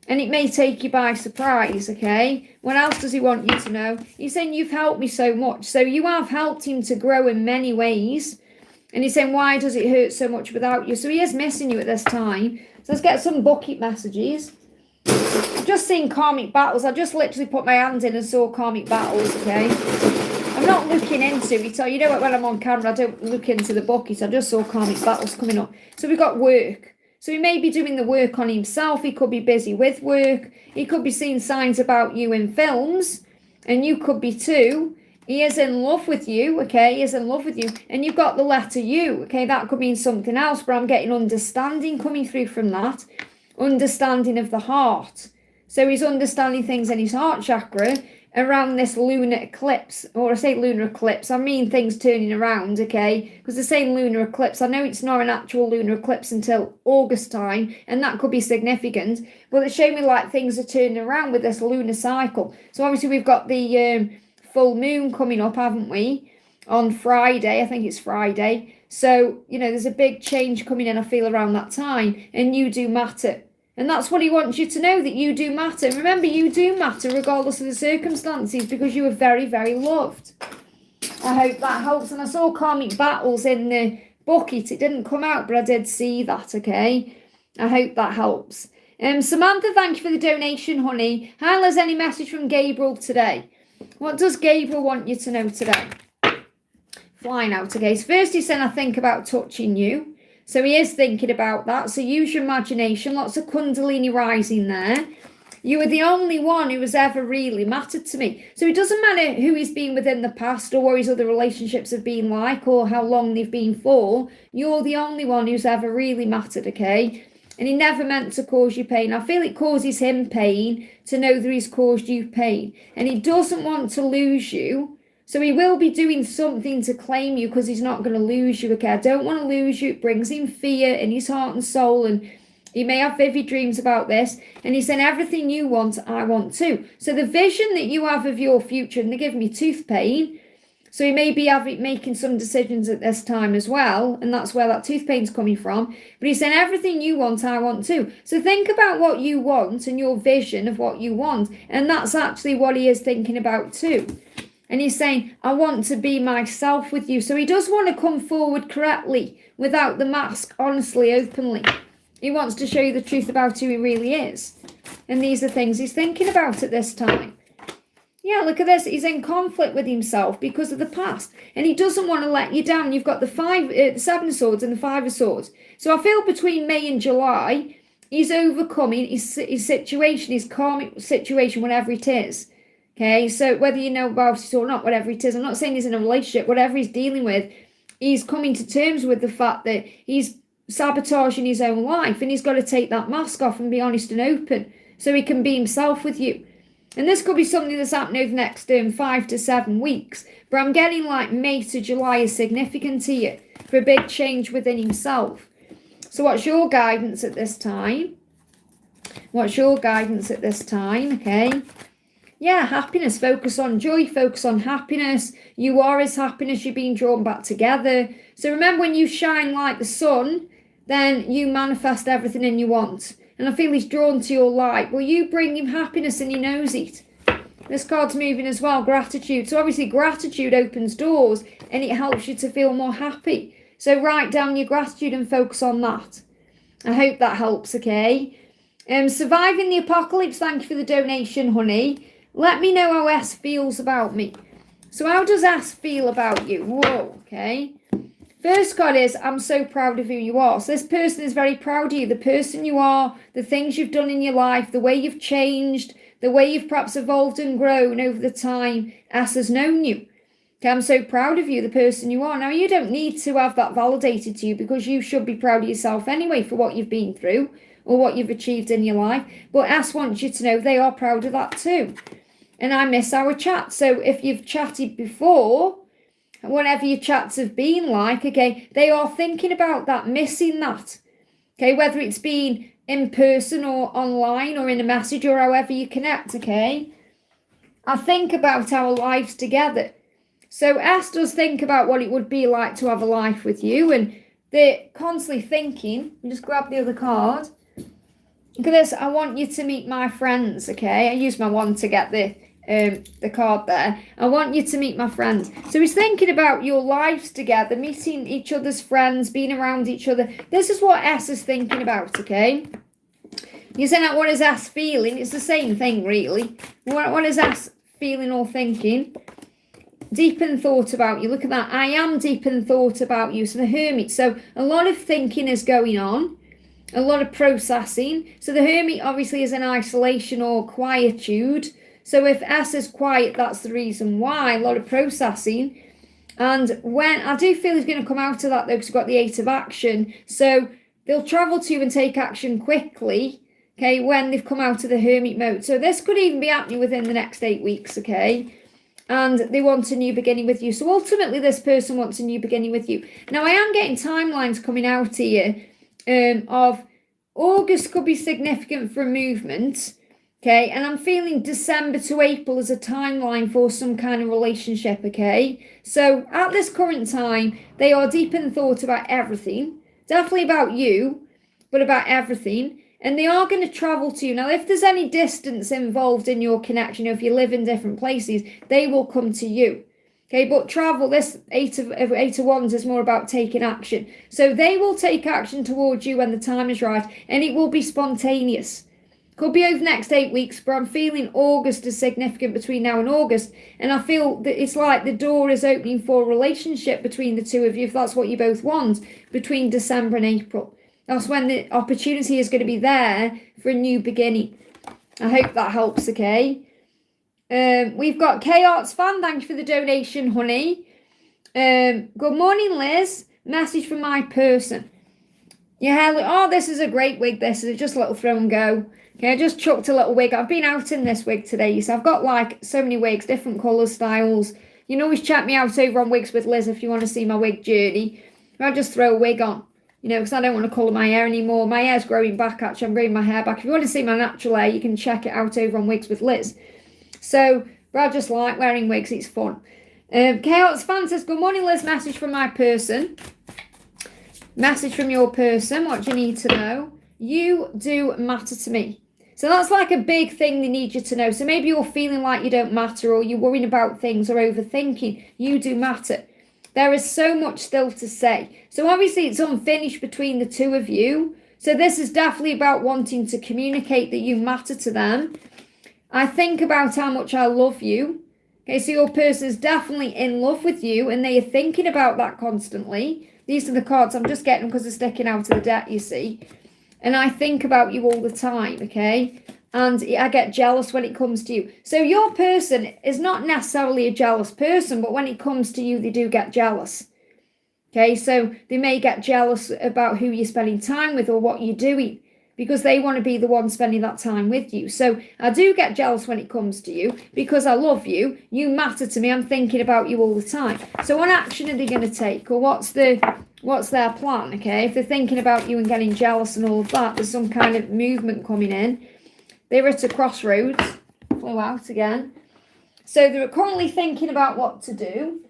And it may take you by surprise, okay? What else does he want you to know? He's saying, you've helped me so much. So you have helped him to grow in many ways. And he's saying, why does it hurt so much without you? So he is missing you at this time. So let's get some bucket messages. I've just seen karmic battles. I just literally put my hand in and saw karmic battles, okay? I'm not looking into it. So you know what, when I'm on camera, I don't look into the bucket. I just saw karmic battles coming up. So we've got work. So he may be doing the work on himself. He could be busy with work. He could be seeing signs about you in films. And you could be too. He is in love with you, okay? He is in love with you. And you've got the letter U, okay? That could mean something else. But I'm getting understanding coming through from that. Understanding of the heart. So he's understanding things in his heart chakra around this lunar eclipse. Or I say lunar eclipse, I mean things turning around, okay? Because they're saying lunar eclipse. I know it's not an actual lunar eclipse until August time, and that could be significant. But it's showing me like things are turning around with this lunar cycle. So obviously we've got the full moon coming up, haven't we? On Friday, I think it's Friday. So, you know, there's a big change coming in, I feel, around that time. And you do matter. And that's what he wants you to know, that you do matter. Remember, you do matter regardless of the circumstances, because you are very, very loved. I hope that helps. And I saw karmic battles in the bucket. It didn't come out, but I did see that, okay? I hope that helps. Samantha, thank you for the donation, honey. Hi, Liz, any message from Gabriel today? What does Gabriel want you to know today? Flying out, okay? So first he said, I think about touching you. So he is thinking about that. So use your imagination. Lots of Kundalini rising there. You are the only one who has ever really mattered to me. So it doesn't matter who he's been with in the past, or what his other relationships have been like, or how long they've been for. You're the only one who's ever really mattered, okay? And he never meant to cause you pain. I feel it causes him pain to know that he's caused you pain. And he doesn't want to lose you. So he will be doing something to claim you, because he's not going to lose you, okay? I don't want to lose you. It brings him fear in his heart and soul, and he may have vivid dreams about this. And he said, everything you want, I want too. So the vision that you have of your future, and they're giving me tooth pain, so he may be making some decisions at this time as well, and that's where that tooth pain's coming from. But he's saying, everything you want, I want too. So think about what you want and your vision of what you want, and that's actually what he is thinking about too. And he's saying, I want to be myself with you. So he does want to come forward correctly, without the mask, honestly, openly. He wants to show you the truth about who he really is. And these are things he's thinking about at this time. Yeah, look at this. He's in conflict with himself because of the past. And he doesn't want to let you down. You've got the Seven of Swords and the Five of Swords. So I feel between May and July, he's overcoming his situation, his karmic situation, whatever it is. Okay, so whether you know about it or not, whatever it is, I'm not saying he's in a relationship, whatever he's dealing with, he's coming to terms with the fact that he's sabotaging his own life, and he's got to take that mask off and be honest and open so he can be himself with you. And this could be something that's happening over the next 5 to 7 weeks, but I'm getting like May to July is significant here for a big change within himself. So what's your guidance at this time? What's your guidance at this time, okay? Yeah, happiness. Focus on joy. Focus on happiness. You are his happiness. You're being drawn back together. So remember, when you shine like the sun, then you manifest everything and you want. And I feel he's drawn to your light. Well, you bring him happiness and he knows it. This card's moving as well. Gratitude. So obviously gratitude opens doors and it helps you to feel more happy. So write down your gratitude and focus on that. I hope that helps, okay? Surviving the apocalypse. Thank you for the donation, honey. Let me know how S feels about me. So how does S feel about you? Whoa, okay. First card is, I'm so proud of who you are. So this person is very proud of you, the person you are, the things you've done in your life, the way you've changed, the way you've perhaps evolved and grown over the time S has known you. Okay, I'm so proud of you, the person you are. Now, you don't need to have that validated to you, because you should be proud of yourself anyway for what you've been through or what you've achieved in your life. But S wants you to know they are proud of that too. And I miss our chat. So if you've chatted before, whatever your chats have been like, okay, they are thinking about that, missing that. Okay, whether it's been in person or online or in a message or however you connect, okay? I think about our lives together. So S does think about what it would be like to have a life with you, and they're constantly thinking. Just grab the other card. Look at this. I want you to meet my friends, okay? I used my wand to get the card there. I want you to meet my friends. So he's thinking about your lives together, meeting each other's friends, being around each other. This is what S is thinking about, okay? You're saying, what is S feeling? It's the same thing, really. What is S feeling or thinking? Deep in thought about you. Look at that. I am deep in thought about you. So the Hermit. So a lot of thinking is going on. A lot of processing. So the Hermit obviously is in isolation or quietude. So if S is quiet, that's the reason why. A lot of processing. And when I do feel he's going to come out of that though, because we've got the 8 of action. So they'll travel to you and take action quickly. Okay, when they've come out of the Hermit mode. So this could even be happening within the next 8 weeks, okay? And they want a new beginning with you. So ultimately, this person wants a new beginning with you. Now, I am getting timelines coming out here of August could be significant for movement, okay? And I'm feeling December to April as a timeline for some kind of relationship, okay? So at this current time, they are deep in thought about everything. Definitely about you, but about everything. And they are going to travel to you. Now, if there's any distance involved in your connection, if you live in different places, they will come to you. Okay, but travel, this eight of wands is more about taking action. So they will take action towards you when the time is right, and it will be spontaneous. Could be over the next 8 weeks, but I'm feeling August is significant between now and August. And I feel that it's like the door is opening for a relationship between the two of you, if that's what you both want, between December and April. That's when the opportunity is going to be there for a new beginning. I hope that helps, okay? We've got K-Arts fan. Thank you for the donation, honey. Good morning, Liz. Message from my person. Your hair, oh, this is a great wig. This is just a little throw and go. Okay, I just chucked a little wig. I've been out in this wig today, so I've got like so many wigs, different colours, styles. You can always check me out over on Wigs with Liz if you want to see my wig journey. I'll just throw a wig on. You know, because I don't want to colour my hair anymore. My hair's growing back, actually. I'm growing my hair back. If you want to see my natural hair, you can check it out over on Wigs with Liz. So, but I just like wearing wigs. It's fun. Chaos Fan says, good morning, Liz. Message from my person. Message from your person. What do you need to know? You do matter to me. So that's like a big thing they need you to know. So maybe you're feeling like you don't matter, or you're worrying about things or overthinking. You do matter. There is so much still to say. So obviously it's unfinished between the two of you. So this is definitely about wanting to communicate that you matter to them. I think about how much I love you. Okay, so your person is definitely in love with you, and they are thinking about that constantly. These are the cards. I'm just getting them because they're sticking out of the deck, you see. And I think about you all the time, okay? And I get jealous when it comes to you. So your person is not necessarily a jealous person, but when it comes to you, they do get jealous. Okay, so they may get jealous about who you're spending time with or what you're doing, because they want to be the one spending that time with you. So I do get jealous when it comes to you, because I love you. You matter to me. I'm thinking about you all the time. So what action are they going to take? Or what's their plan, okay? If they're thinking about you and getting jealous and all of that, there's some kind of movement coming in. They're at a crossroads. Flew out again. So they're currently thinking about what to do,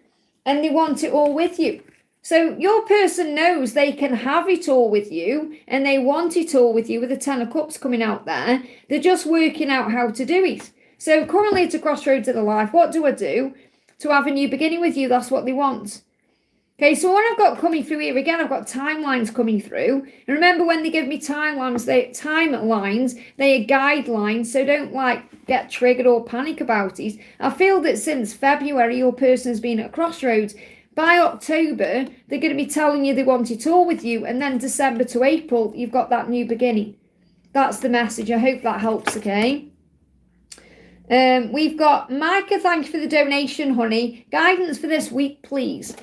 and they want it all with you. So your person knows they can have it all with you, and they want it all with you with the 10 of Cups coming out there. They're just working out how to do it. So currently at a crossroads of their life, what do I do to have a new beginning with you? That's what they want. Okay, so what I've got coming through here, again, I've got timelines coming through. And remember, when they give me timelines, they are guidelines, so don't get triggered or panic about it. I feel that since February, your person has been at crossroads, by October, they're going to be telling you they want it all with you. And then December to April, you've got that new beginning. That's the message. I hope that helps, okay? We've got Micah, thank you for the donation, honey. Guidance for this week, please.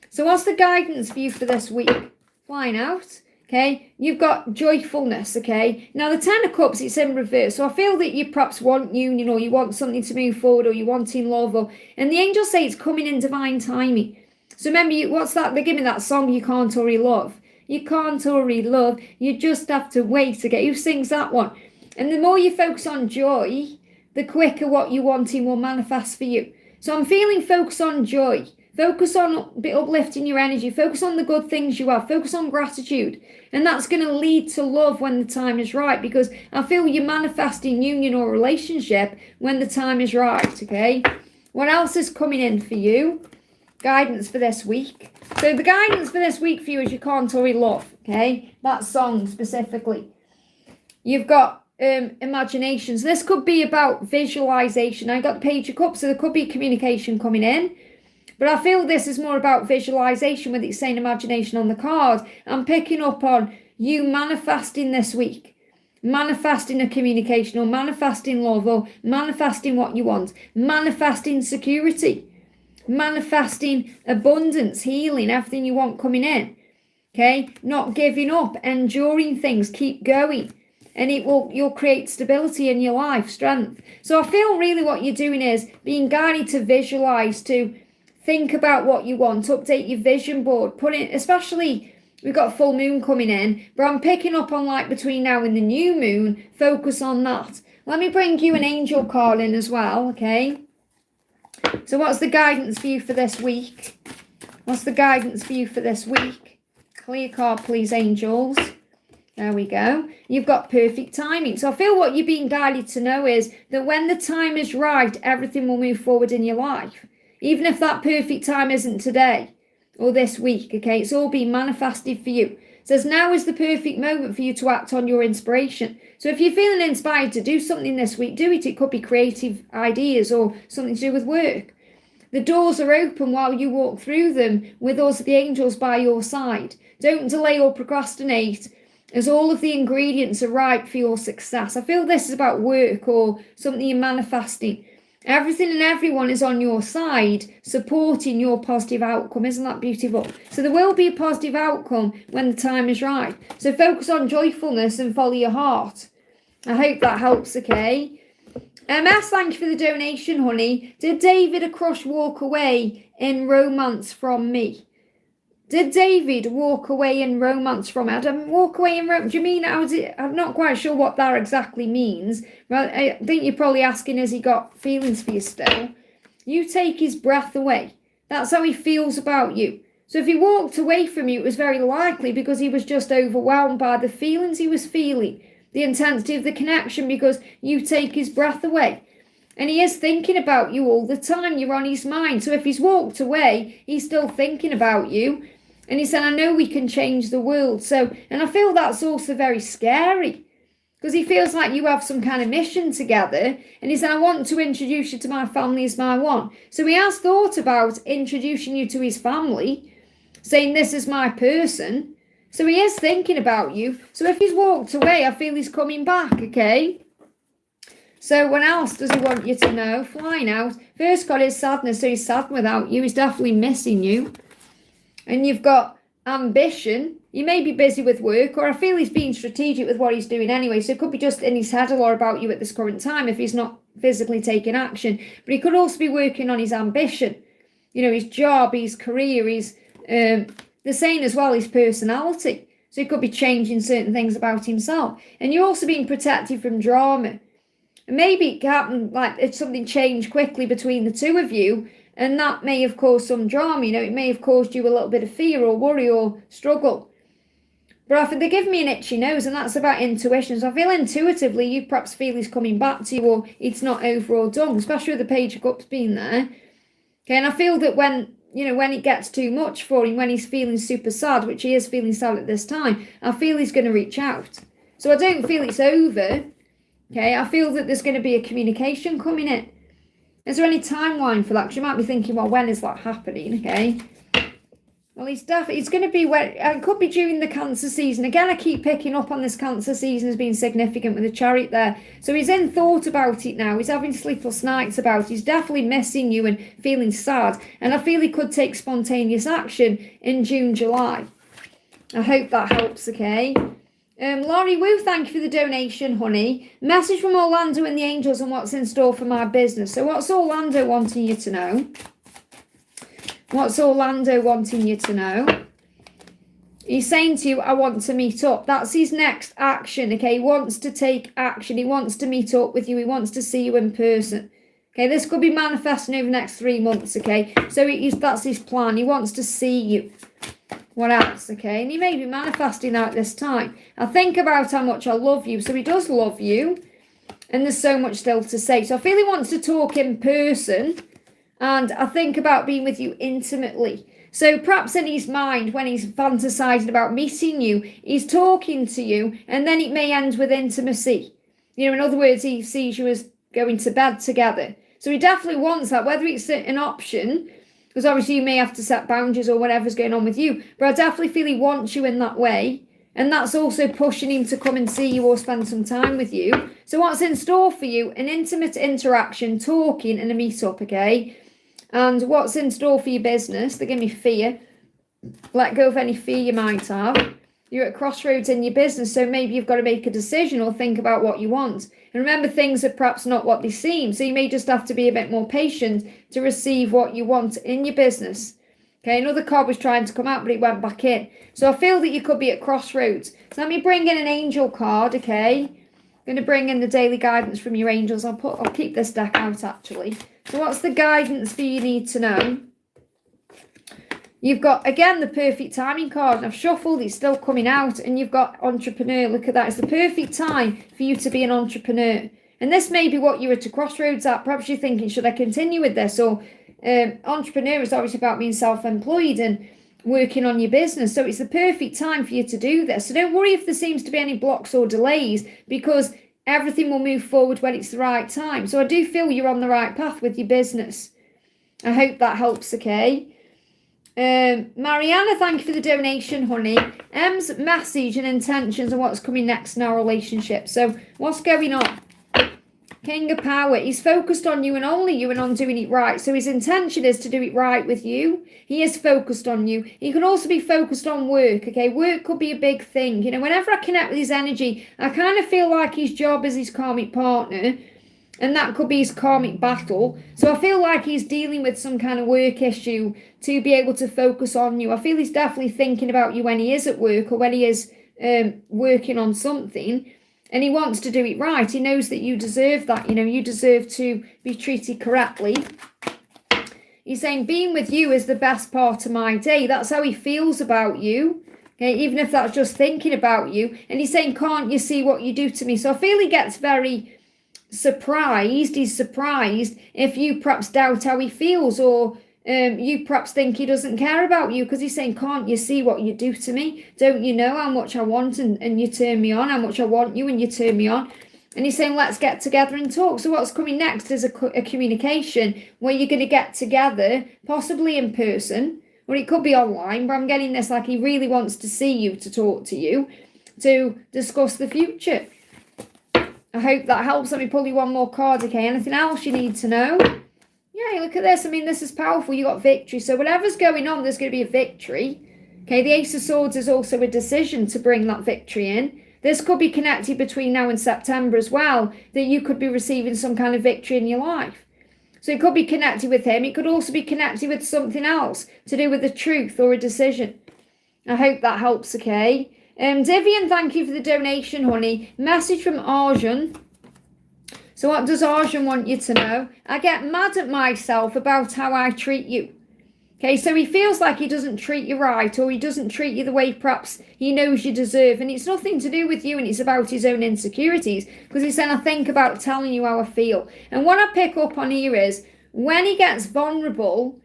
So what's the guidance for you for this week? Flying out, okay? You've got joyfulness, okay? Now, the Ten of Cups, it's in reverse. So I feel that you perhaps want union, or you want something to move forward, or you want in love, and the angels say it's coming in divine timing. So remember, what's that? They give me that song, You Can't Hurry Love. You can't hurry love. You just have to wait to get. Who sings that one? And the more you focus on joy, the quicker what you want in will manifest for you. So I'm feeling focus on joy. Focus on uplifting your energy. Focus on the good things you have. Focus on gratitude. And that's going to lead to love when the time is right, because I feel you're manifesting union or relationship when the time is right, okay? What else is coming in for you? Guidance for this week. So the guidance for this week for you is You Can't Hurry Love, okay? That song specifically. You've got imagination. So this could be about visualization. I got the Page of Cups, so there could be communication coming in. But I feel this is more about visualization, with it saying imagination on the card. I'm picking up on you manifesting this week. Manifesting a communication, or manifesting love, or manifesting what you want. Manifesting security. Manifesting abundance, healing, everything you want coming in. Okay? Not giving up, enduring things, keep going. And you'll create stability in your life, strength. So I feel really what you're doing is being guided to visualize, to think about what you want, update your vision board, put in, especially we've got full moon coming in, but I'm picking up on like between now and the new moon, focus on that. Let me bring you an angel card in as well, okay? So what's the guidance for you for this week? What's the guidance for you for this week? Clear card, please, angels. There we go. You've got perfect timing. So I feel what you're being guided to know is that when the time is right, everything will move forward in your life. Even if that perfect time isn't today or this week, okay? It's all being manifested for you. It says now is the perfect moment for you to act on your inspiration. So if you're feeling inspired to do something this week, do it. It could be creative ideas or something to do with work. The doors are open while you walk through them with us, the angels, by your side. Don't delay or procrastinate, as all of the ingredients are ripe for your success. I feel this is about work or something you're manifesting. Everything and everyone is on your side, supporting your positive outcome. Isn't that beautiful? So there will be a positive outcome when the time is right. So focus on joyfulness and follow your heart. I hope that helps, okay? MS, thank you for the donation, honey. Did David Across walk away in romance from me? Did David walk away in romance from it? Walk away in romance? Do you mean, I'm not quite sure what that exactly means. Well, I think you're probably asking, has he got feelings for you still? You take his breath away. That's how he feels about you. So if he walked away from you, it was very likely because he was just overwhelmed by the feelings he was feeling, the intensity of the connection, because you take his breath away. And he is thinking about you all the time. You're on his mind. So if he's walked away, he's still thinking about you. And he said, I know we can change the world. So, and I feel that's also very scary, because he feels like you have some kind of mission together. And he said, I want to introduce you to my family as my one. So he has thought about introducing you to his family, saying, this is my person. So he is thinking about you. So if he's walked away, I feel he's coming back, okay? So what else does he want you to know? Flying out. First card is sadness. So he's sad without you. He's definitely missing you. And you've got ambition. You may be busy with work, or I feel he's being strategic with what he's doing anyway. So it could be just in his head a lot about you at this current time if he's not physically taking action. But he could also be working on his ambition. You know, his job, his career, the saying as well, his personality. So he could be changing certain things about himself. And you're also being protected from drama. And maybe it happened, like if something changed quickly between the two of you, and that may have caused some drama, you know, it may have caused you a little bit of fear or worry or struggle. But I think they give me an itchy nose, and that's about intuition. So I feel intuitively you perhaps feel he's coming back to you, or it's not over or done, especially with the Page of Cups being there. Okay, and I feel that when it gets too much for him, when he's feeling super sad, which he is feeling sad at this time, I feel he's going to reach out. So I don't feel it's over. Okay, I feel that there's going to be a communication coming in. Is there any timeline for that? Because you might be thinking, well, when is that happening? Okay. Well, he's going to be where it could be during the Cancer season. Again, I keep picking up on this Cancer season as being significant with the Chariot there. So he's in thought about it now. He's having sleepless nights about it. He's definitely missing you and feeling sad. And I feel he could take spontaneous action in June, July. I hope that helps, okay? Laurie Woo, thank you for the donation, honey. Message from Orlando and the angels on what's in store for my business. So what's Orlando wanting you to know? What's Orlando wanting you to know? He's saying to you, I want to meet up. That's his next action, okay? He wants to take action. He wants to meet up with you. He wants to see you in person. Okay, this could be manifesting over the next 3 months, okay? So that's his plan. He wants to see you. What else, okay? And he may be manifesting that at this time. I think about how much I love you. So he does love you. And there's so much still to say. So I feel he wants to talk in person. And I think about being with you intimately. So perhaps in his mind, when he's fantasizing about meeting you, he's talking to you, and then it may end with intimacy. You know, in other words, he sees you as going to bed together. So he definitely wants that, whether it's an option, because obviously you may have to set boundaries or whatever's going on with you, but I definitely feel he wants you in that way. And that's also pushing him to come and see you or spend some time with you. So what's in store for you? An intimate interaction, talking, and a meet-up, okay? And what's in store for your business? They give me fear. Let go of any fear you might have. You're at crossroads in your business, so maybe you've got to make a decision or think about what you want. And remember, things are perhaps not what they seem, so you may just have to be a bit more patient to receive what you want in your business. Okay, another card was trying to come out, but it went back in. So I feel that you could be at crossroads. So let me bring in an angel card, okay? I'm going to bring in the daily guidance from your angels. I'll keep this deck out, actually. So what's the guidance for you need to know? You've got, again, the perfect timing card. And I've shuffled, it's still coming out. And you've got entrepreneur. Look at that. It's the perfect time for you to be an entrepreneur. And this may be what you're at a crossroads at. Perhaps you're thinking, should I continue with this? Or entrepreneur is obviously about being self-employed and working on your business. So it's the perfect time for you to do this. So don't worry if there seems to be any blocks or delays, because everything will move forward when it's the right time. So I do feel you're on the right path with your business. I hope that helps, okay? Mariana, thank you for the donation, honey. M's message and intentions and what's coming next in our relationship. So what's going on? King of Power. He's focused on you and only you and on doing it right. So his intention is to do it right with you. He is focused on you. He can also be focused on work, okay? Work could be a big thing. You know, whenever I connect with his energy, I kind of feel like his job is his karmic partner, and that could be his karmic battle. So I feel like he's dealing with some kind of work issue to be able to focus on you. I feel he's definitely thinking about you when he is at work or when he is working on something. And he wants to do it right. He knows that you deserve that. You know, you deserve to be treated correctly. He's saying being with you is the best part of my day. That's how he feels about you. Okay, even if that's just thinking about you. And he's saying, can't you see what you do to me? So I feel he gets very surprised. He's surprised if you perhaps doubt how he feels, or you perhaps think he doesn't care about you, because he's saying, can't you see what you do to me? Don't you know how much I want and you turn me on? How much I want you and you turn me on? And he's saying, let's get together and talk. So what's coming next is a communication where you're going to get together, possibly in person, or it could be online, but I'm getting this like he really wants to see you, to talk to you, to discuss the future. I hope that helps. Let me pull you one more card, okay? Anything else you need to know? Yeah, look at this. I mean, this is powerful. You got victory. So whatever's going on, there's going to be a victory. Okay, the Ace of Swords is also a decision to bring that victory in. This could be connected between now and September as well, that you could be receiving some kind of victory in your life. So it could be connected with him. It could also be connected with something else to do with the truth or a decision. I hope that helps, okay? Divian, thank you for the donation, honey. Message from Arjun. So what does Arjun want you to know? I get mad at myself about how I treat you. Okay, so he feels like he doesn't treat you right, or he doesn't treat you the way perhaps he knows you deserve. And it's nothing to do with you, and it's about his own insecurities. Because he said, I think about telling you how I feel. And what I pick up on here is, when he gets vulnerable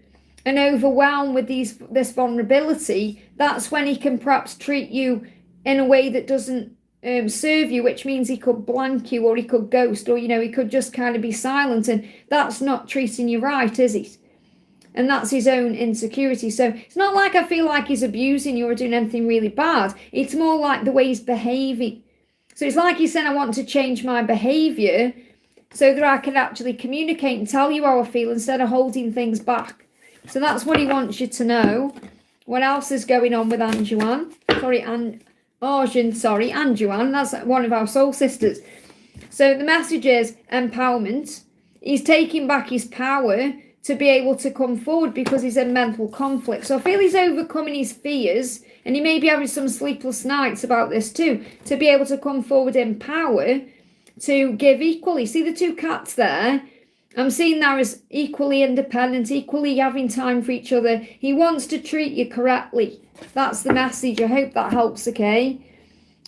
and overwhelmed with this vulnerability, that's when he can perhaps treat you in a way that doesn't serve you, which means he could blank you, or he could ghost, or, you know, he could just kind of be silent, and that's not treating you right, is it? And that's his own insecurity. So it's not like I feel like he's abusing you or doing anything really bad. It's more like the way he's behaving. So it's like he's saying, I want to change my behaviour so that I can actually communicate and tell you how I feel instead of holding things back. So that's what he wants you to know. What else is going on with Anjuan? Anjuan. That's one of our soul sisters. So the message is empowerment. He's taking back his power to be able to come forward because he's in mental conflict. So I feel he's overcoming his fears, and he may be having some sleepless nights about this too, to be able to come forward in power to give equally. See the two cats there? I'm seeing that as equally independent, equally having time for each other. He wants to treat you correctly. That's the message. I hope that helps, okay?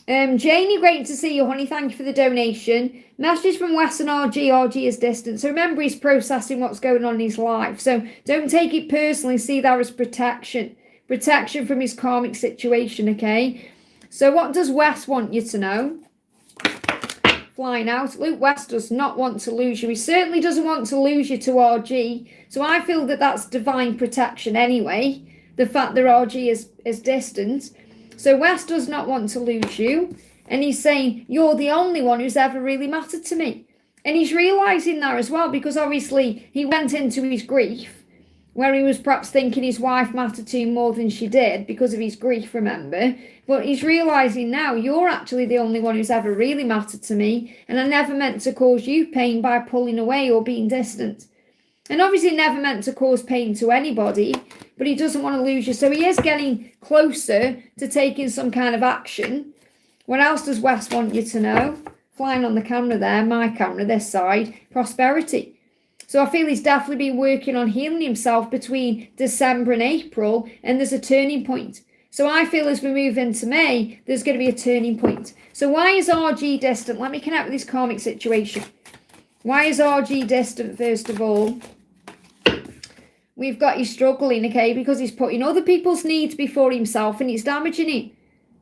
Janie, great to see you, honey. Thank you for the donation. Message from Western RG. RG is distant. So remember, he's processing what's going on in his life. So don't take it personally. See that as protection. Protection from his karmic situation, okay? So what does West want you to know? Flying out. Luke West does not want to lose you. He certainly doesn't want to lose you to RG. So I feel that that's divine protection anyway. The fact that RG is distant. So West does not want to lose you. And he's saying, you're the only one who's ever really mattered to me. And he's realising that as well, because obviously he went into his grief, where he was perhaps thinking his wife mattered to him more than she did because of his grief, remember? But he's realising now, you're actually the only one who's ever really mattered to me, and I never meant to cause you pain by pulling away or being distant. And obviously never meant to cause pain to anybody, but he doesn't want to lose you. So he is getting closer to taking some kind of action. What else does West want you to know? Flying on the camera there, my camera, this side, prosperity. So I feel he's definitely been working on healing himself between December and April, and there's a turning point. So I feel as we move into May, there's going to be a turning point. So why is RG distant? Let me connect with this karmic situation. Why is RG distant, first of all? We've got he's struggling, okay, because he's putting other people's needs before himself and it's damaging him.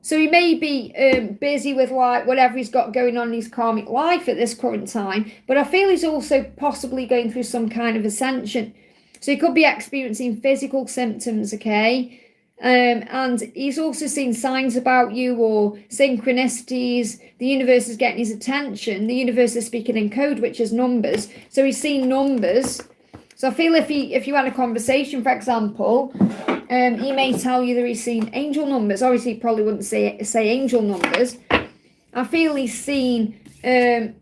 So he may be busy with like whatever he's got going on in his karmic life at this current time, but I feel he's also possibly going through some kind of ascension. So he could be experiencing physical symptoms, okay? And he's also seen signs about you or synchronicities. The universe is getting his attention. The universe is speaking in code, which is numbers. So he's seen numbers. So I feel if you had a conversation, for example, he may tell you that he's seen angel numbers. Obviously, he probably wouldn't say angel numbers. I feel he's seen, so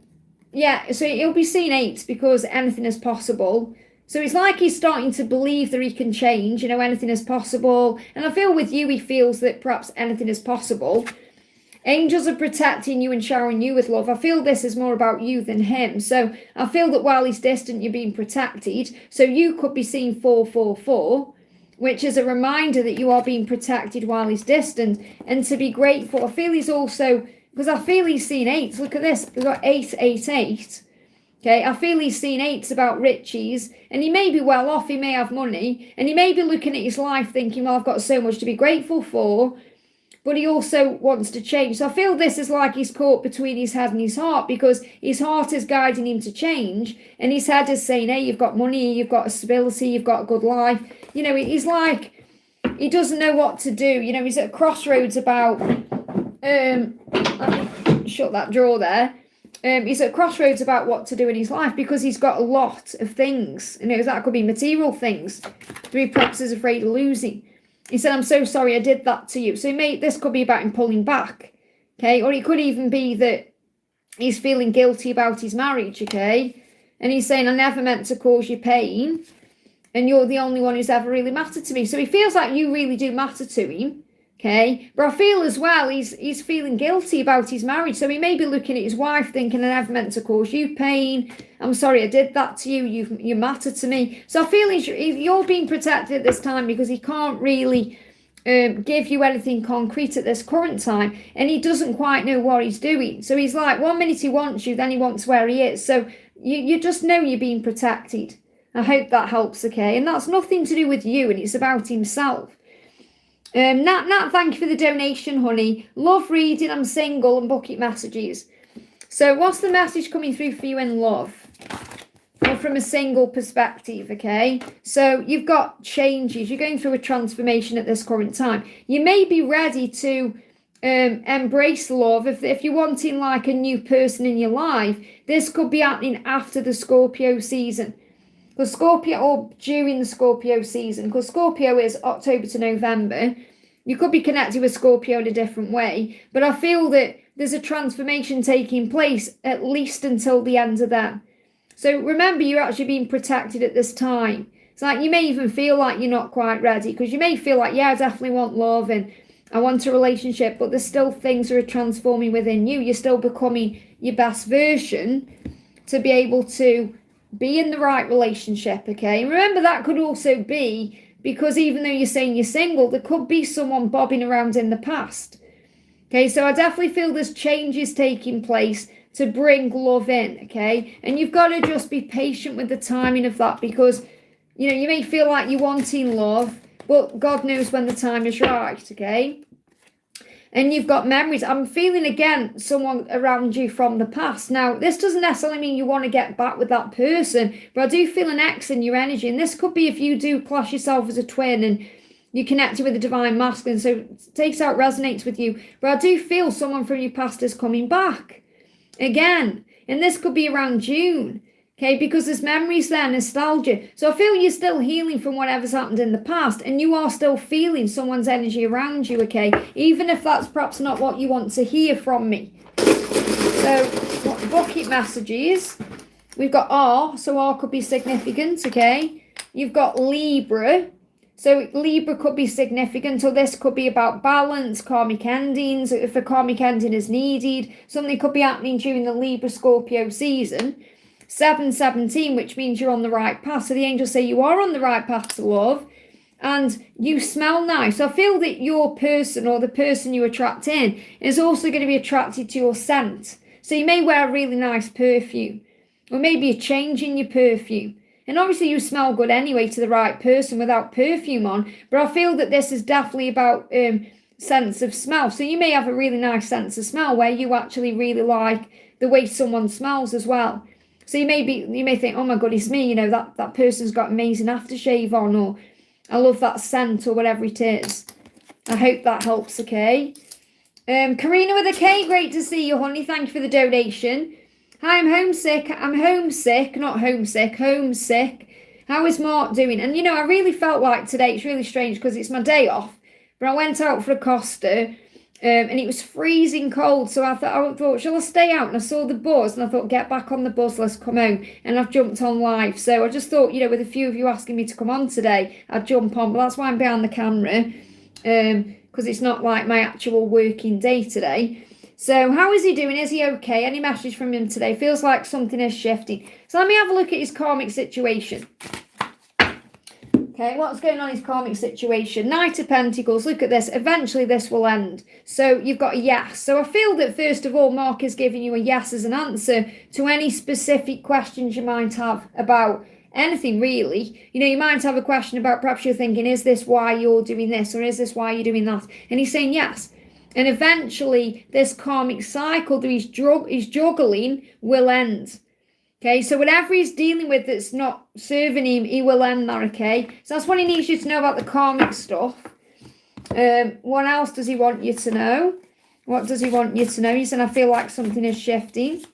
he'll be seeing 8 because anything is possible. So it's like he's starting to believe that he can change, anything is possible. And I feel with you, he feels that perhaps anything is possible. Angels are protecting you and showering you with love. I feel this is more about you than him. So I feel that while he's distant, you're being protected. So you could be seeing 444, which is a reminder that you are being protected while he's distant. And to be grateful. I feel he's also, because I feel he's seen 8. Look at this. We've got 888. Okay, I feel he's seen 8s about riches, and he may be well off, he may have money, and he may be looking at his life thinking, well, I've got so much to be grateful for, but he also wants to change. So I feel this is like he's caught between his head and his heart, because his heart is guiding him to change, and his head is saying, hey, you've got money, you've got stability, you've got a good life. He's like, he doesn't know what to do. He's at a crossroads about, let me shut that drawer there. He's at crossroads about what to do in his life because he's got a lot of things. That could be material things. He perhaps is afraid of losing. He said, I'm so sorry I did that to you. So this could be about him pulling back. Okay. Or it could even be that he's feeling guilty about his marriage. Okay. And he's saying, I never meant to cause you pain. And you're the only one who's ever really mattered to me. So he feels like you really do matter to him. Okay, but I feel as well he's feeling guilty about his marriage. So he may be looking at his wife thinking, I never meant to cause you pain. I'm sorry I did that to you. You matter to me. So I feel you're being protected at this time because he can't really give you anything concrete at this current time. And he doesn't quite know what he's doing. So he's like, 1 minute he wants you, then he wants where he is. So you just know you're being protected. I hope that helps, okay? And that's nothing to do with you, and it's about himself. Nat, thank you for the donation, honey. Love reading, I'm single, and bucket messages. So what's the message coming through for you in love? For from a single perspective, okay? So you've got changes. You're going through a transformation at this current time. You may be ready to embrace love. If you're wanting like a new person in your life, this could be happening after the Scorpio season. Because Scorpio, or during the Scorpio season, because Scorpio is October to November. You could be connected with Scorpio in a different way, but I feel that there's a transformation taking place at least until the end of that. So remember, you're actually being protected at this time. It's like you may even feel like you're not quite ready, because you may feel like, yeah, I definitely want love and I want a relationship, but there's still things that are transforming within you. You're still becoming your best version to be able to be in the right relationship, okay? Remember, that could also be because even though you're saying you're single, there could be someone bobbing around in the past. Okay, so I definitely feel there's changes taking place to bring love in, okay? And you've got to just be patient with the timing of that, because, you know, you may feel like you're wanting love, but God knows when the time is right, okay? And you've got memories. I'm feeling, again, someone around you from the past. Now, this doesn't necessarily mean you want to get back with that person, but I do feel an X in your energy. And this could be if you do class yourself as a twin and you connected with the divine masculine, so it takes out, resonates with you. But I do feel someone from your past is coming back again. And this could be around June. Okay, because there's memories there, nostalgia. So I feel you're still healing from whatever's happened in the past, and you are still feeling someone's energy around you, okay? Even if that's perhaps not what you want to hear from me. So, bucket messages. We've got R, so R could be significant, okay? You've got Libra. So Libra could be significant, or this could be about balance, karmic endings, if a karmic ending is needed. Something could be happening during the Libra-Scorpio season. 717, which means you're on the right path. So the angels say you are on the right path to love, and you smell nice. So I feel that your person, or the person you attract in, is also going to be attracted to your scent. So you may wear a really nice perfume, or maybe a change in your perfume. And obviously you smell good anyway to the right person without perfume on, but I feel that this is definitely about sense of smell. So you may have a really nice sense of smell where you actually really like the way someone smells as well. So you may think, oh my God, it's me, you know, that person's got amazing aftershave on, or I love that scent, or whatever it is. I hope that helps, okay? Karina with a K, great to see you, honey. Thank you for the donation. Hi, I'm homesick. I'm homesick, not homesick, homesick. How is Mark doing? And, you know, I really felt like today, it's really strange because it's my day off, but I went out for a Costa. And it was freezing cold, so I thought, shall I stay out? And I saw the bus, and I thought, get back on the bus, let's come home. And I've jumped on live. So I just thought, you know, with a few of you asking me to come on today, I'd jump on. But that's why I'm behind the camera, because it's not like my actual working day today. So how is he doing? Is he okay? Any message from him today? Feels like something is shifting. So let me have a look at his karmic situation. Okay, what's going on in his karmic situation? Knight of Pentacles, look at this. Eventually this will end. So you've got a yes. So I feel that first of all, Mark is giving you a yes as an answer to any specific questions you might have about anything really. You know, you might have a question about, perhaps you're thinking, is this why you're doing this? Or is this why you're doing that? And he's saying yes. And eventually this karmic cycle that he's juggling will end. Okay, so whatever he's dealing with that's not serving him, he will end that, okay? So that's what he needs you to know about the karmic stuff. What else does he want you to know? What does he want you to know? He said, I feel like something is shifting.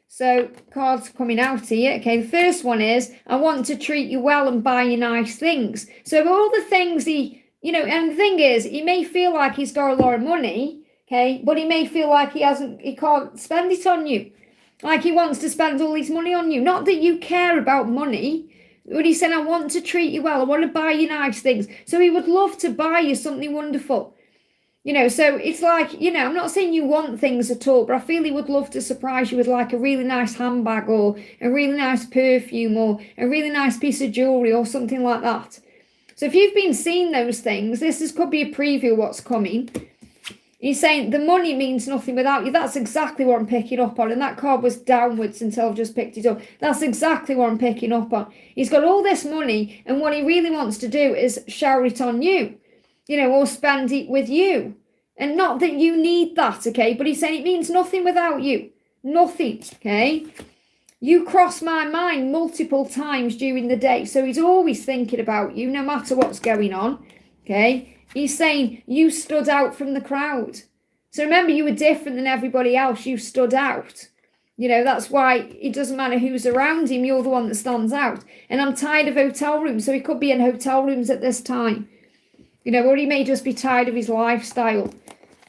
So cards coming out here. Okay, the first one is, I want to treat you well and buy you nice things. So all the things he, you know, and the thing is, he may feel like he's got a lot of money, okay? But he may feel like he can't spend it on you. Like he wants to spend all his money on you. Not that you care about money, but he said, I want to treat you well. I want to buy you nice things. So he would love to buy you something wonderful. You know, so it's like, you know, I'm not saying you want things at all, but I feel he would love to surprise you with like a really nice handbag, or a really nice perfume, or a really nice piece of jewellery, or something like that. So if you've been seeing those things, could be a preview of what's coming. He's saying the money means nothing without you. That's exactly what I'm picking up on. And that card was downwards until I've just picked it up. That's exactly what I'm picking up on. He's got all this money, and what he really wants to do is shower it on you, you know, or spend it with you. And not that you need that, okay? But he's saying it means nothing without you. Nothing, okay? You cross my mind multiple times during the day. So he's always thinking about you, no matter what's going on. Okay. He's saying you stood out from the crowd. So remember, you were different than everybody else. You stood out. You know, that's why it doesn't matter who's around him. You're the one that stands out. And I'm tired of hotel rooms. So he could be in hotel rooms at this time. You know, or he may just be tired of his lifestyle.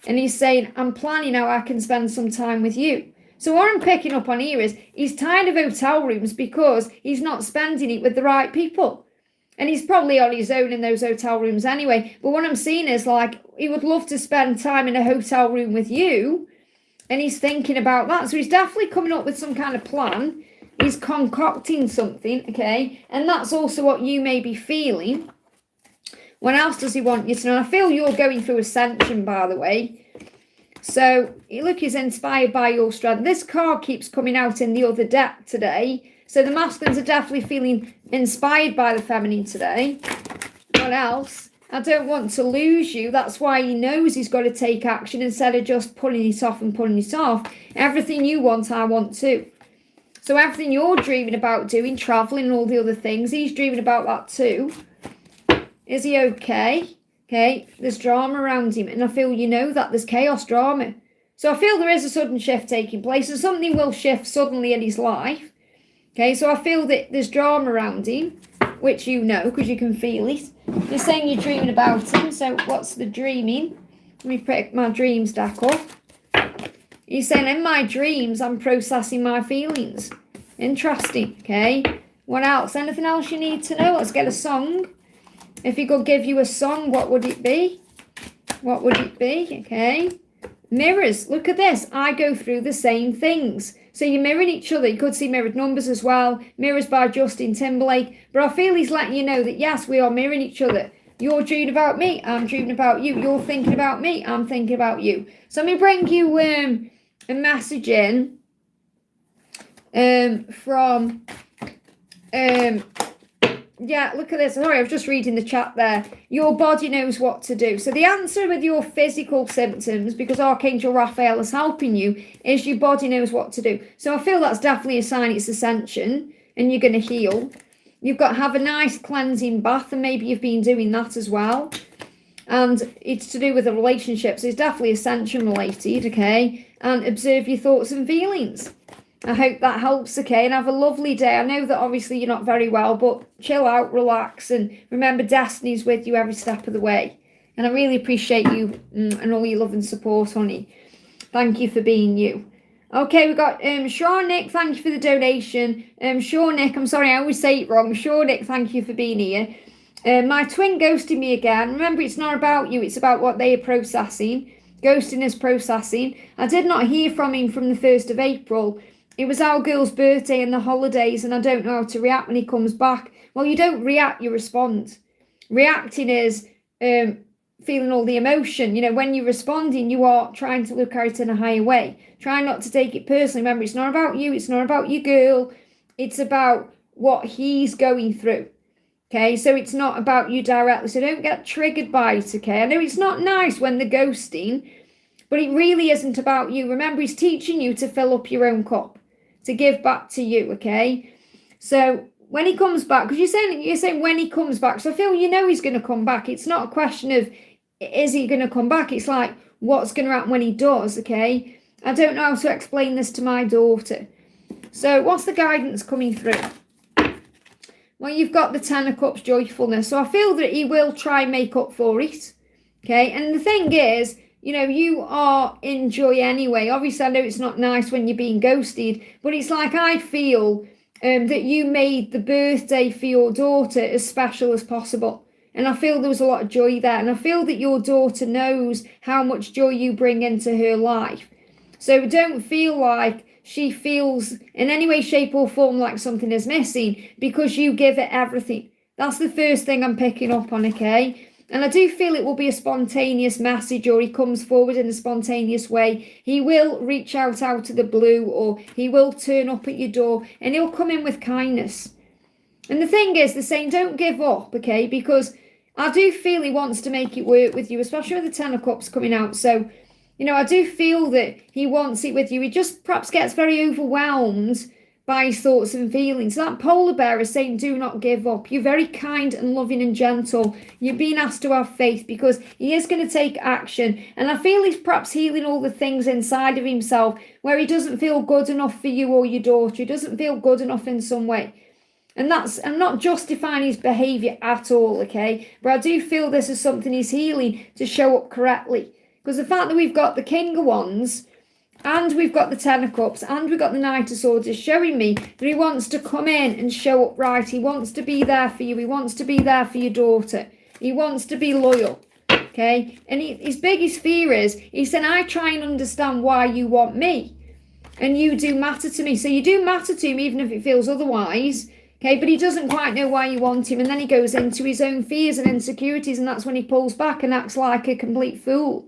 And he's saying, I'm planning how I can spend some time with you. So what I'm picking up on here is he's tired of hotel rooms because he's not spending it with the right people. And he's probably on his own in those hotel rooms anyway. But what I'm seeing is like he would love to spend time in a hotel room with you. And he's thinking about that. So he's definitely coming up with some kind of plan. He's concocting something, okay? And that's also what you may be feeling. What else does he want you to know? I feel you're going through ascension, by the way. So, look, he's inspired by your strength. This card keeps coming out in the other deck today. So the masculines are definitely feeling inspired by the feminine today. What else? I don't want to lose you. That's why he knows he's got to take action instead of just pulling it off and pulling it off. Everything you want, I want too. So everything you're dreaming about doing, traveling and all the other things, he's dreaming about that too. Is he okay? Okay, there's drama around him, and I feel you know that there's chaos drama. So I feel there is a sudden shift taking place, and something will shift suddenly in his life. Okay, so I feel that there's drama around him, which you know, because you can feel it. You're saying you're dreaming about him, so what's the dreaming? Let me pick my dreams deck up. You're saying, in my dreams, I'm processing my feelings. Interesting, okay? What else? Anything else you need to know? Let's get a song. If he could give you a song, what would it be? What would it be? Okay. Mirrors. Look at this. I go through the same things. So you're mirroring each other. You could see mirrored numbers as well. Mirrors by Justin Timberlake. But I feel he's letting you know that, yes, we are mirroring each other. You're dreaming about me. I'm dreaming about you. You're thinking about me. I'm thinking about you. So let me bring you a message in from... Yeah, look at this. Sorry, I was just reading the chat there. Your body knows what to do. So the answer with your physical symptoms, because Archangel Raphael is helping you, is your body knows what to do. So I feel that's definitely a sign it's ascension and you're going to heal. You've got to have a nice cleansing bath, and maybe you've been doing that as well. And it's to do with the relationships. It's definitely ascension related, okay? And observe your thoughts and feelings. I hope that helps, okay? And have a lovely day. I know that obviously you're not very well, but chill out, relax, and remember Destiny's with you every step of the way. And I really appreciate you and all your love and support, honey. Thank you for being you. Okay, we've got Sean Nick, thank you for the donation. Sean Nick, I'm sorry, I always say it wrong. Sean Nick, thank you for being here. My twin ghosted me again. Remember, it's not about you, it's about what they are processing. Ghosting is processing. I did not hear from him from the 1st of April. It was our girl's birthday and the holidays, and I don't know how to react when he comes back. Well, you don't react, you respond. Reacting is feeling all the emotion. You know, when you're responding, you are trying to look at it in a higher way. Try not to take it personally. Remember, it's not about you. It's not about your girl. It's about what he's going through. Okay, so it's not about you directly. So don't get triggered by it, okay? I know it's not nice when they're ghosting, but it really isn't about you. Remember, he's teaching you to fill up your own cup, to give back to you, okay? So when he comes back, because you're saying when he comes back, so I feel you know he's going to come back. It's not a question of is he going to come back? It's like what's going to happen when he does, okay? I don't know how to explain this to my daughter. So what's the guidance coming through? Well, you've got the 10 of Cups, joyfulness. So I feel that he will try and make up for it, okay? And the thing is, you know, you are in joy anyway. Obviously, I know it's not nice when you're being ghosted, but it's like I feel that you made the birthday for your daughter as special as possible. And I feel there was a lot of joy there. And I feel that your daughter knows how much joy you bring into her life. So don't feel like she feels in any way, shape or form like something is missing because you give it everything. That's the first thing I'm picking up on, okay? And I do feel it will be a spontaneous message, or he comes forward in a spontaneous way. He will reach out of the blue, or he will turn up at your door and he'll come in with kindness. And the thing is, they're saying don't give up, okay? Because I do feel he wants to make it work with you, especially with the 10 of Cups coming out. So, you know, I do feel that he wants it with you. He just perhaps gets very overwhelmed by his thoughts and feelings. That polar bear is saying, do not give up. You're very kind and loving and gentle. You're being asked to have faith because he is going to take action. And I feel he's perhaps healing all the things inside of himself where he doesn't feel good enough for you or your daughter. He doesn't feel good enough in some way. And I'm not justifying his behaviour at all, okay? But I do feel this is something he's healing to show up correctly. Because the fact that we've got the King of Wands, and we've got the Ten of Cups, and we've got the Knight of Swords is showing me that he wants to come in and show up right. He wants to be there for you. He wants to be there for your daughter. He wants to be loyal, okay? And his biggest fear is, he said, I try and understand why you want me. And you do matter to me. So you do matter to him even if it feels otherwise, okay? But he doesn't quite know why you want him. And then he goes into his own fears and insecurities, and that's when he pulls back and acts like a complete fool.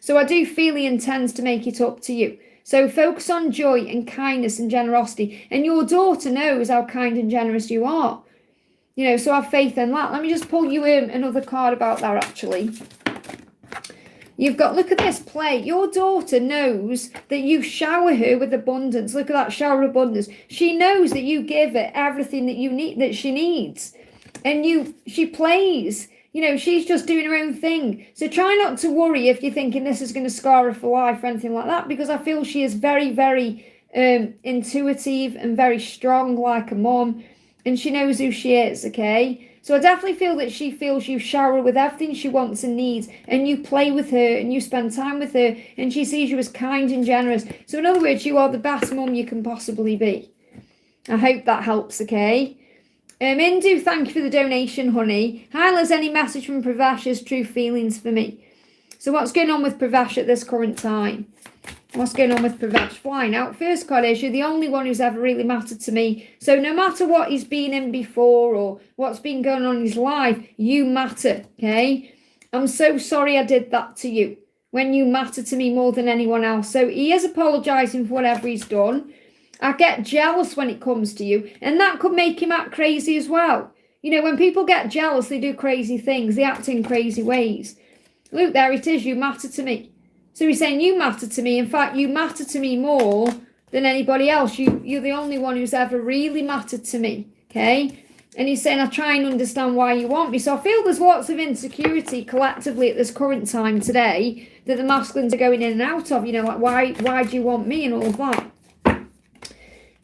So I do feel he intends to make it up to you. So focus on joy and kindness and generosity. And your daughter knows how kind and generous you are. You know, so have faith in that. Let me just pull you in another card about that, actually. You've got, look at this play. Your daughter knows that you shower her with abundance. Look at that shower of abundance. She knows that you give her everything that you need, that she needs. And she plays. You know, she's just doing her own thing. So try not to worry if you're thinking this is going to scar her for life or anything like that, because I feel she is very, very intuitive and very strong like a mom, and she knows who she is, okay? So I definitely feel that she feels you shower her with everything she wants and needs, and you play with her and you spend time with her, and she sees you as kind and generous. So in other words, you are the best mum you can possibly be. I hope that helps, okay? Indu, thank you for the donation, honey. Hi, Liz, any message from Pravash's true feelings for me? So what's going on with Pravash at this current time? What's going on with Pravash? Flying out. First card is, you're the only one who's ever really mattered to me. So no matter what he's been in before or what's been going on in his life, you matter, okay? I'm so sorry I did that to you when you matter to me more than anyone else. So he is apologising for whatever he's done. I get jealous when it comes to you, and that could make him act crazy as well. You know, when people get jealous, they do crazy things. They act in crazy ways. Look, there it is. You matter to me. So he's saying you matter to me. In fact, you matter to me more than anybody else. You're the only one who's ever really mattered to me, okay? And he's saying, I try and understand why you want me. So I feel there's lots of insecurity collectively at this current time today that the masculines are going in and out of. You know, like, why do you want me and all of that?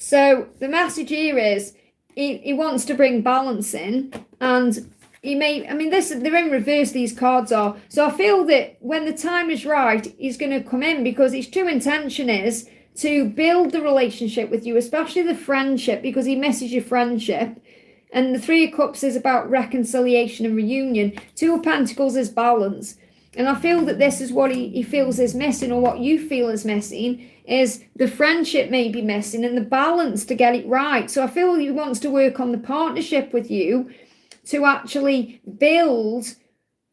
So the message here is he wants to bring balance in, and he may, I mean, they're in reverse, these cards are. So I feel that when the time is right, he's going to come in, because his true intention is to build the relationship with you, especially the friendship, because he misses your friendship. And the Three of Cups is about reconciliation and reunion. Two of Pentacles is balance. And I feel that this is what he feels is missing, or what you feel is missing, is the friendship may be missing and the balance to get it right. So I feel he wants to work on the partnership with you to actually build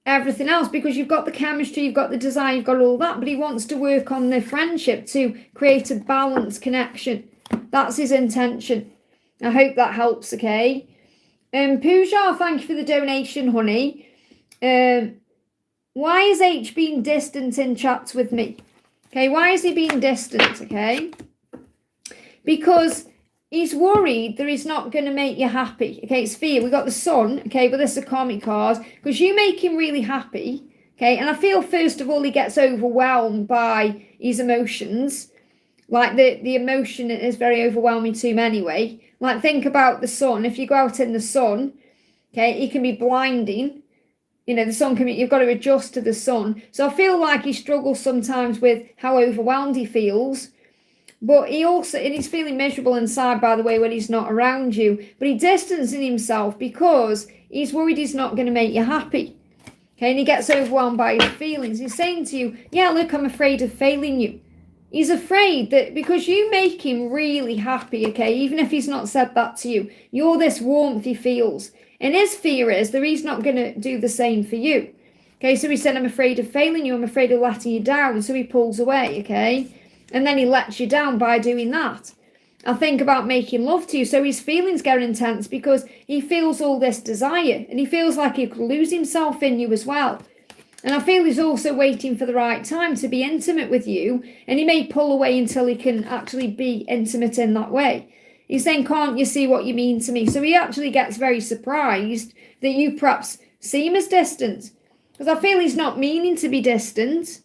everything else, because you've got the chemistry, you've got the desire, you've got all that, but he wants to work on the friendship to create a balanced connection. That's his intention. I hope that helps, okay? Pooja, thank you for the donation, honey. Why is H being distant in chats with me? Okay, why is he being distant, okay? Because he's worried that he's not going to make you happy. Okay, it's fear. We've got the Sun, okay, but this is a karmic card. Because you make him really happy, okay? And I feel, first of all, he gets overwhelmed by his emotions. Like, the emotion is very overwhelming to him anyway. Like, think about the sun. If you go out in the sun, okay, it can be blinding. You know, the sun can be, you've got to adjust to the sun. So I feel like he struggles sometimes with how overwhelmed he feels. But he also, and he's feeling miserable inside, by the way, when he's not around you. But he's distancing himself because he's worried he's not going to make you happy. Okay, and he gets overwhelmed by his feelings. He's saying to you, yeah, look, I'm afraid of failing you. He's afraid that because you make him really happy, okay, even if he's not said that to you, you're this warmth he feels. And his fear is that he's not going to do the same for you. Okay, so he said, I'm afraid of failing you, I'm afraid of letting you down. So he pulls away, okay? And then he lets you down by doing that. I think about making love to you. So his feelings get intense because he feels all this desire. And he feels like he could lose himself in you as well. And I feel he's also waiting for the right time to be intimate with you. And he may pull away until he can actually be intimate in that way. He's saying, can't you see what you mean to me? So he actually gets very surprised that you perhaps see him as distant. Because I feel he's not meaning to be distant.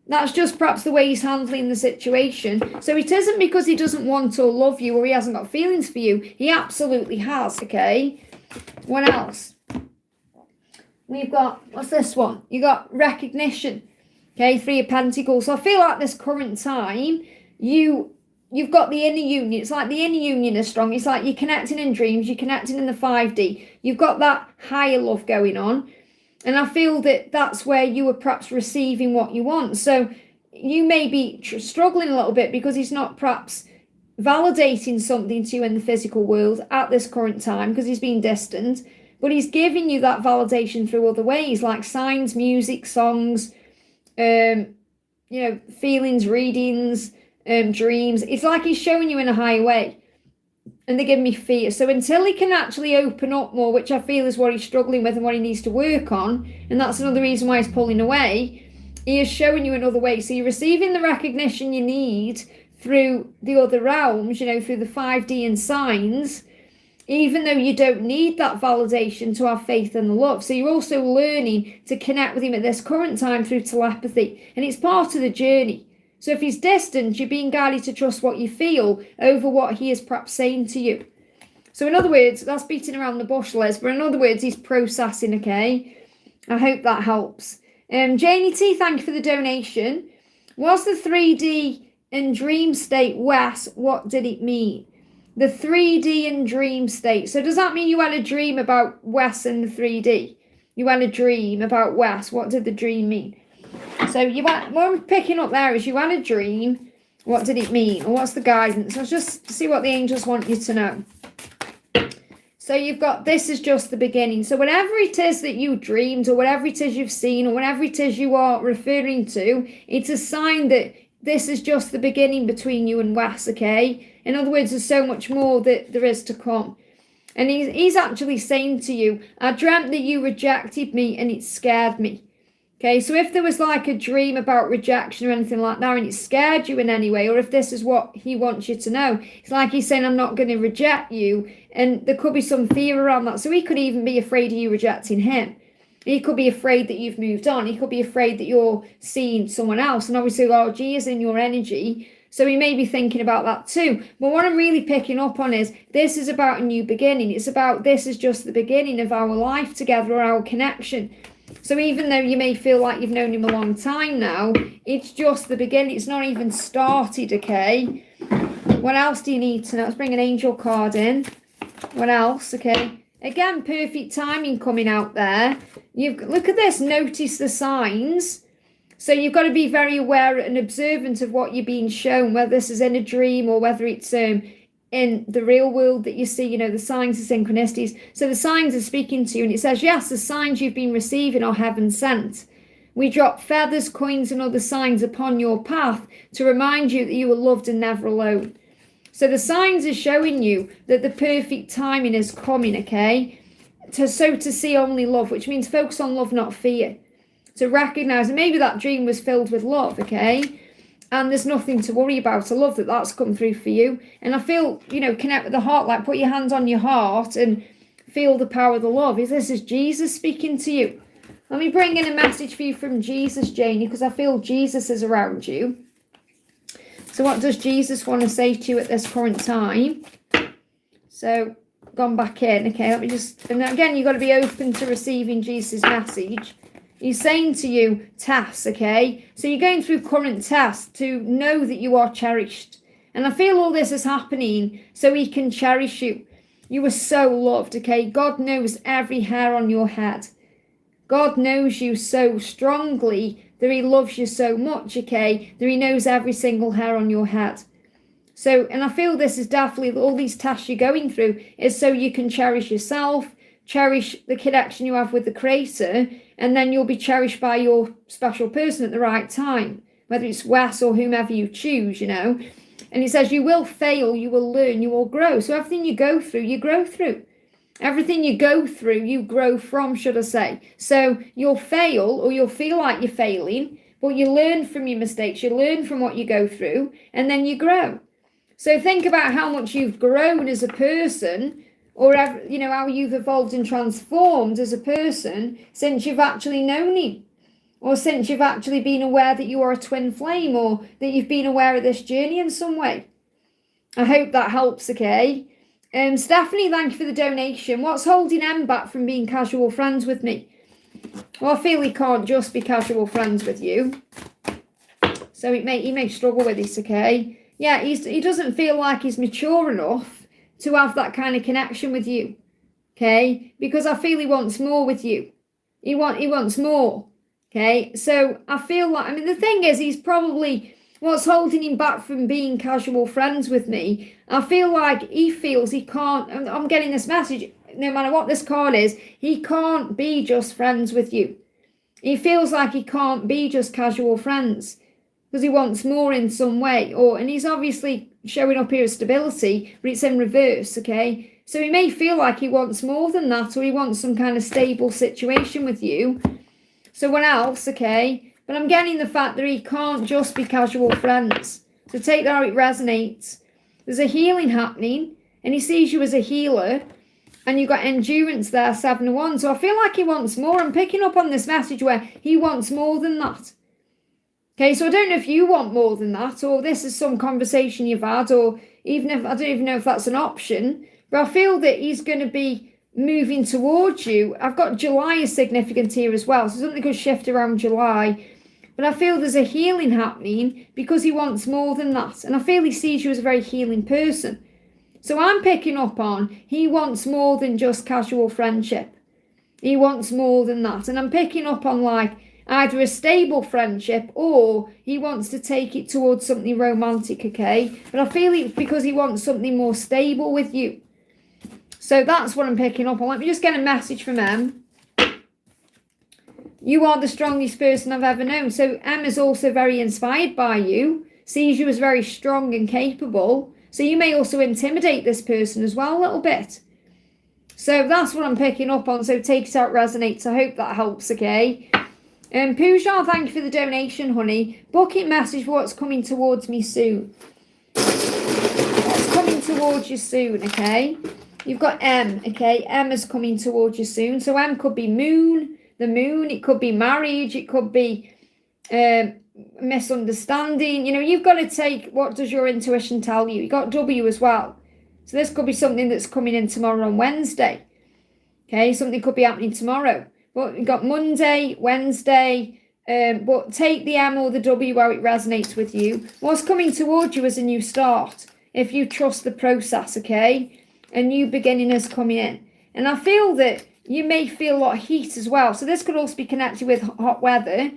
That's just perhaps the way he's handling the situation. So it isn't because he doesn't want or love you or he hasn't got feelings for you. He absolutely has, okay? What else? We've got, what's this one? You got recognition. Okay, 3 of Pentacles. So I feel like this current time, you've got the inner union. It's like the inner union is strong. It's like you're connecting in dreams. You're connecting in the 5D. You've got that higher love going on. And I feel that that's where you are perhaps receiving what you want. So you may be struggling a little bit because he's not perhaps validating something to you in the physical world at this current time because he's being distant. But he's giving you that validation through other ways, like signs, music, songs, feelings, readings, dreams. It's like he's showing you in a higher way. And they give me fear. So until he can actually open up more, which I feel is what he's struggling with and what he needs to work on, and that's another reason why he's pulling away, he is showing you another way. So you're receiving the recognition you need through the other realms, through the 5D and signs, even though you don't need that validation to have faith and love. So you're also learning to connect with him at this current time through telepathy. And it's part of the journey. So if he's distant, you're being guided to trust what you feel over what he is perhaps saying to you. So in other words, that's beating around the bush, Les, but in other words, he's processing, okay? I hope that helps. Janie T, thank you for the donation. Was the 3D and dream state Wes? What did it mean? The 3D and dream state. So does that mean you had a dream about Wes and the 3D? You had a dream about Wes. What did the dream mean? So what I'm picking up there is you had a dream. What did it mean? Or what's the guidance? Let's just see what the angels want you to know. So you've got, this is just the beginning. So whatever it is that you dreamed or whatever it is you've seen or whatever it is you are referring to, it's a sign that this is just the beginning between you and Wes, okay? In other words, there's so much more that there is to come. And he's actually saying to you, I dreamt that you rejected me and it scared me. Okay, so if there was like a dream about rejection or anything like that and it scared you in any way, or if this is what he wants you to know, it's like he's saying, I'm not going to reject you. And there could be some fear around that. So he could even be afraid of you rejecting him. He could be afraid that you've moved on. He could be afraid that you're seeing someone else. And obviously, G is in your energy. So he may be thinking about that too. But what I'm really picking up on is this is about a new beginning. It's about this is just the beginning of our life together or our connection. So even though you may feel like you've known him a long time now, it's just the beginning. It's not even started, okay? What else do you need to know? Let's bring an angel card in. What else? Okay. Again, perfect timing coming out there. Look at this. Notice the signs. So you've got to be very aware and observant of what you're being shown, whether this is in a dream or whether it's in the real world that you see, the signs of synchronicities. So the signs are speaking to you, and it says, yes, the signs you've been receiving are heaven sent. We drop feathers, coins, and other signs upon your path to remind you that you are loved and never alone. So the signs are showing you that the perfect timing is coming, okay? To see only love, which means focus on love, not fear. To recognize, and maybe that dream was filled with love, okay? And there's nothing to worry about. I love that that's come through for you. And I feel, connect with the heart, like put your hands on your heart and feel the power of the love. This is Jesus speaking to you. Let me bring in a message for you from Jesus, Janie, because I feel Jesus is around you. So what does Jesus want to say to you at this current time? So, gone back in. Okay, let me just, and again, you've got to be open to receiving Jesus' message. He's saying to you, tasks, okay? So you're going through current tasks to know that you are cherished. And I feel all this is happening so he can cherish you. You are so loved, okay? God knows every hair on your head. God knows you so strongly that he loves you so much, okay? That he knows every single hair on your head. So, and I feel this is definitely, all these tasks you're going through is so you can cherish yourself, cherish the connection you have with the Creator, and then you'll be cherished by your special person at the right time, whether it's Wes or whomever you choose, And it says you will fail, you will learn, you will grow. So everything you go through, you grow through. Everything you go through, you grow from, should I say. So you'll fail or you'll feel like you're failing, but you learn from your mistakes, you learn from what you go through, and then you grow. So think about how much you've grown as a person, or how you've evolved and transformed as a person since you've actually known him, or since you've actually been aware that you are a twin flame, or that you've been aware of this journey in some way. I hope that helps, okay? Stephanie, thank you for the donation. What's holding Em back from being casual friends with me? Well, I feel he can't just be casual friends with you. So he may struggle with this, okay? Yeah, he doesn't feel like he's mature enough to have that kind of connection with you, okay? Because I feel he wants more with you. He wants more, okay? So I feel like, the thing is, he's probably, what's holding him back from being casual friends with me, I feel like he feels he can't, I'm getting this message, no matter what this card is, he can't be just friends with you. He feels like he can't be just casual friends because he wants more in some way. And he's obviously showing up here as stability, but it's in reverse, okay? So he may feel like he wants more than that, or he wants some kind of stable situation with you. So what else, okay? But I'm getting the fact that he can't just be casual friends. So take that how it resonates. There's a healing happening, and he sees you as a healer, and you've got endurance there, 7 of Wands. So I feel like he wants more. I'm picking up on this message where he wants more than that. Okay, so I don't know if you want more than that, or this is some conversation you've had, or even if, I don't even know if that's an option, but I feel that he's going to be moving towards you. I've got July is significant here as well, so something could shift around July. But I feel there's a healing happening because he wants more than that. And I feel he sees you as a very healing person. So I'm picking up on he wants more than just casual friendship. He wants more than that. And I'm picking up on like either a stable friendship, or he wants to take it towards something romantic, okay? But I feel it's because he wants something more stable with you. So that's what I'm picking up on. Let me just get a message from Em. You are the strongest person I've ever known. So Em is also very inspired by you, sees you as very strong and capable. So you may also intimidate this person as well a little bit. So that's what I'm picking up on. So take it out, resonates. I hope that helps, okay? Pooja, thank you for the donation, honey. Booking message for what's coming towards me soon. What's coming towards you soon, okay? You've got M, okay? M is coming towards you soon. So M could be moon, the moon. It could be marriage. It could be misunderstanding. You've got to take what does your intuition tell you. You got W as well. So this could be something that's coming in tomorrow on Wednesday. Okay, something could be happening tomorrow. But you've got Monday, Wednesday, but take the M or the W where it resonates with you. What's coming towards you is a new start. If you trust the process, okay? A new beginning is coming in. And I feel that you may feel a lot of heat as well. So this could also be connected with hot weather.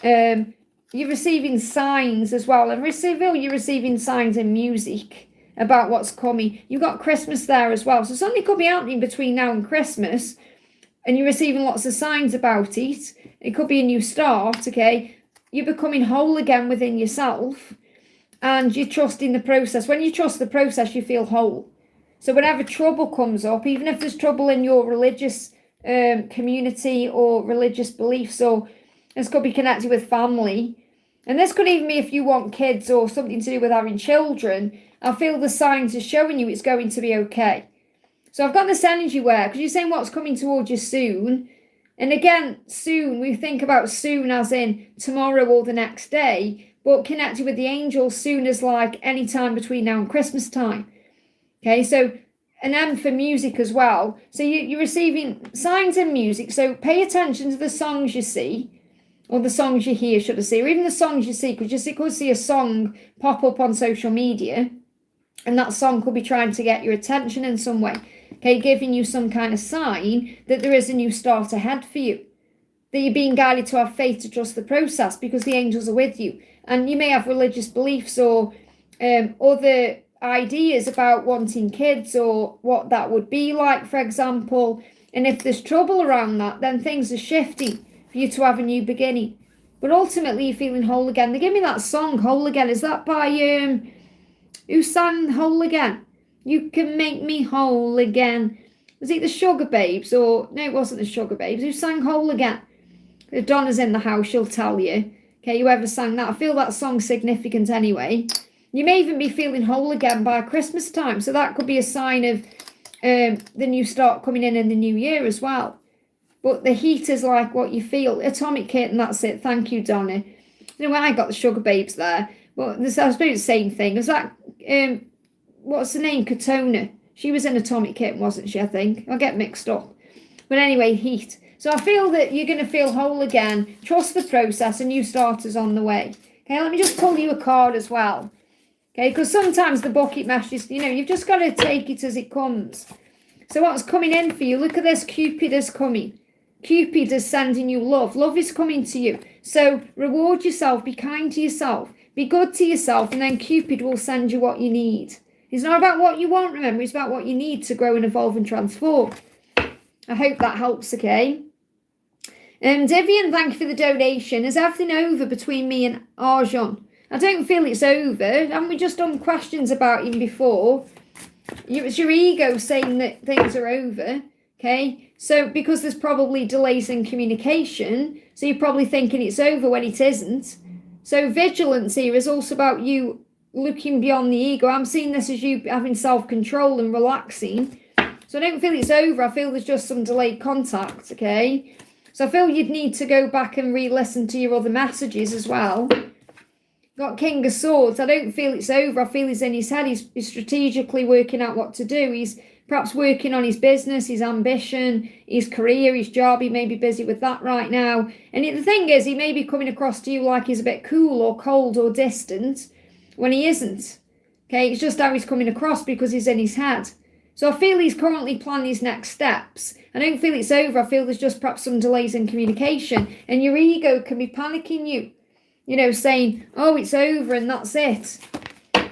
You're receiving signs as well. And you're receiving signs in music about what's coming. You've got Christmas there as well. So something could be happening between now and Christmas. And you're receiving lots of signs about it. It could be a new start, okay? You're becoming whole again within yourself. And you're trusting the process. When you trust the process, you feel whole. So whenever trouble comes up, even if there's trouble in your religious community or religious beliefs, or this could be connected with family. And this could even be if you want kids or something to do with having children. I feel the signs are showing you it's going to be okay. So I've got this energy where, because you're saying what's coming towards you soon. And again, soon, we think about soon as in tomorrow or the next day. But connected with the angels, soon as like any time between now and Christmas time. Okay, so an M for music as well. So you're receiving signs in music. So pay attention to the songs you see. Or the songs you hear, should I say. Or even the songs you see. Because you could see a song pop up on social media. And that song could be trying to get your attention in some way. Okay, giving you some kind of sign that there is a new start ahead for you. That you're being guided to have faith to trust the process because the angels are with you. And you may have religious beliefs or other ideas about wanting kids or what that would be like, for example. And if there's trouble around that, then things are shifting for you to have a new beginning. But ultimately, you're feeling whole again. They give me that song, Whole Again. Is that by, who sang Whole Again? You can make me whole again. Was it the Sugar Babes? Or, no, it wasn't the Sugar Babes. Who sang Whole Again? If Donna's in the house, she'll tell you. Okay, whoever sang that. I feel that song's significant anyway. You may even be feeling whole again by Christmas time. So that could be a sign of the new start coming in the new year as well. But the heat is like what you feel. Atomic hit, and that's it. Thank you, Donna. You know, I got the sugar babes there. Well, I suppose the same thing. Was that, what's the name? Katona. She was in Atomic Hit, wasn't she, I think? I'll get mixed up. But anyway, heat. So I feel that you're going to feel whole again. Trust the process. A new start is on the way. Okay, let me just pull you a card as well. Okay, because sometimes the bucket messages, you know, you've just got to take it as it comes. So what's coming in for you? Look at this. Cupid is coming. Cupid is sending you love. Love is coming to you. So reward yourself. Be kind to yourself. Be good to yourself. And then Cupid will send you what you need. It's not about what you want, remember. It's about what you need to grow and evolve and transform. I hope that helps, okay? Vivian, thank you for the donation. Is everything over between me and Arjun? I don't feel it's over. Haven't we just done questions about him before? It's your ego saying that things are over, okay? So because there's probably delays in communication, so you're probably thinking it's over when it isn't. So vigilance here is also about you looking beyond the ego. I'm seeing this as you having self-control and relaxing. So I don't feel it's over. I feel there's just some delayed contact, okay? So I feel you'd need to go back and re-listen to your other messages as well. Got King of Swords. I don't feel it's over. I feel he's in his head. He's strategically working out what to do. He's perhaps working on his business, his ambition, his career, his job. He may be busy with that right now. And the thing is, he may be coming across to you like he's a bit cool or cold or distant when he isn't. Okay, it's just how he's coming across because he's in his head. So I feel he's currently planning his next steps. I don't feel it's over. I feel there's just perhaps some delays in communication. And your ego can be panicking you. You know, saying, oh, it's over and that's it.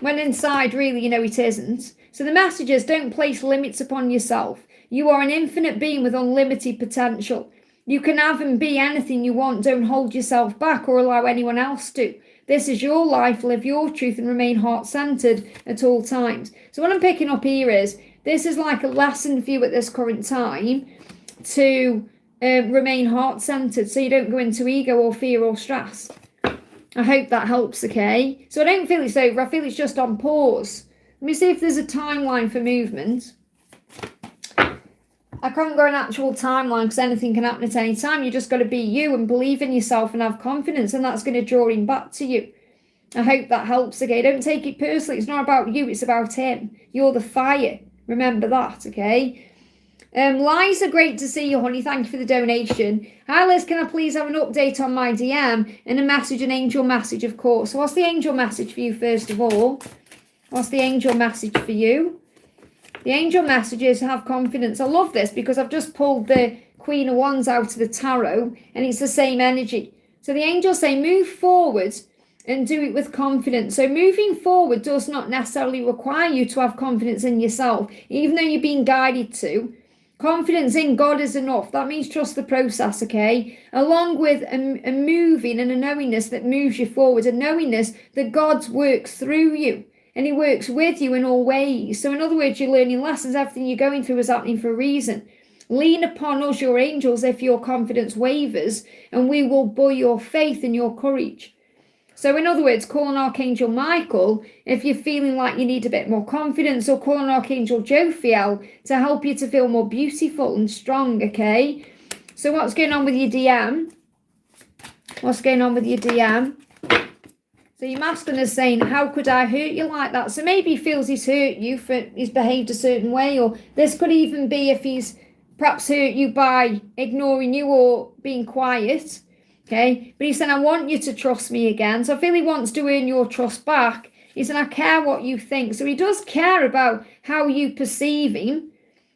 When inside, really, you know, it isn't. So the message is, don't place limits upon yourself. You are an infinite being with unlimited potential. You can have and be anything you want. Don't hold yourself back or allow anyone else to. This is your life. Live your truth and remain heart-centered at all times. So what I'm picking up here is, this is like a lesson for you at this current time to remain heart-centered so you don't go into ego or fear or stress. I hope that helps, okay? So I don't feel it's over. I feel it's just on pause. Let me see if there's a timeline for movement. I can't go an actual timeline because anything can happen at any time. You just got to be you and believe in yourself and have confidence, and that's going to draw him back to you. I hope that helps, okay? Don't take it personally. It's not about you. It's about him. You're the fire. Remember that, okay? Liza, great to see you, honey. Thank you for the donation. Hi, Liz. Can I please have an update on my DM and a message, an angel message, of course. So what's the angel message for you, first of all? What's the angel message for you? The angel message is have confidence. I love this because I've just pulled the Queen of Wands out of the tarot and it's the same energy. So the angels say move forward and do it with confidence. So moving forward does not necessarily require you to have confidence in yourself, even though you're being guided to. Confidence in God is enough. That means trust the process, okay? Along with a moving and a knowingness that moves you forward, a knowingness that God works through you and he works with you in all ways. So in other words, you're learning lessons. Everything you're going through is happening for a reason. Lean upon us, your angels, if your confidence wavers, and we will buoy your faith and your courage. So in other words, call on Archangel Michael if you're feeling like you need a bit more confidence, or call on Archangel Jophiel to help you to feel more beautiful and strong, okay? So what's going on with your DM? What's going on with your DM? So your masculine is saying, how could I hurt you like that? So maybe he feels he's hurt you for he's behaved a certain way, or this could even be if he's perhaps hurt you by ignoring you or being quiet. Okay, but he said, I want you to trust me again. So I feel he wants to earn your trust back. He said, I care what you think. So he does care about how you perceive him.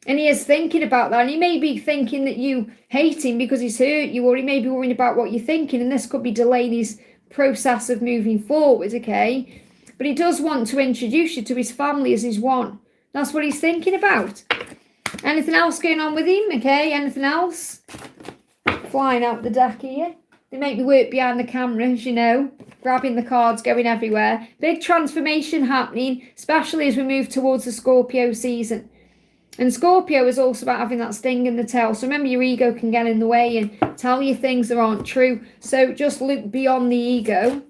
And he is thinking about that. And he may be thinking that you hate him because he's hurt you, or he may be worrying about what you're thinking. And this could be delaying his process of moving forward, okay? But he does want to introduce you to his family as his one. That's what he's thinking about. Anything else going on with him, okay? Anything else? Flying out the deck here. They make me work behind the cameras, you know, grabbing the cards, going everywhere. Big transformation happening, especially as we move towards the Scorpio season. And Scorpio is also about having that sting in the tail. So remember, your ego can get in the way and tell you things that aren't true. So just look beyond the ego.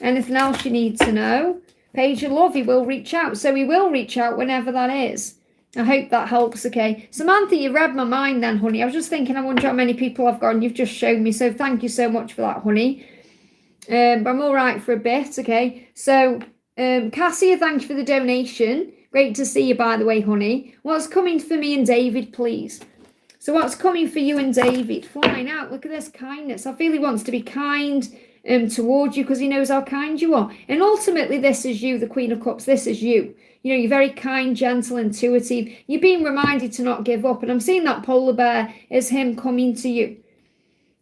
Anything else you need to know? page of love, he will reach out. So he will reach out whenever that is. I hope that helps, okay? Samantha, you read my mind then, honey. I was just thinking, I wonder how many people I've got, and you've just shown me. So thank you so much for that, honey. But I'm all right for a bit, okay? So, Cassia, thank you for the donation. Great to see you, by the way, honey. What's coming for me and David, please? So what's coming for you and David? Flying out. Look at this kindness. I feel he wants to be kind towards you because he knows how kind you are. And ultimately, this is you, the Queen of Cups. This is you. You know, you're very kind, gentle, intuitive. You're being reminded to not give up. And I'm seeing that polar bear as him coming to you.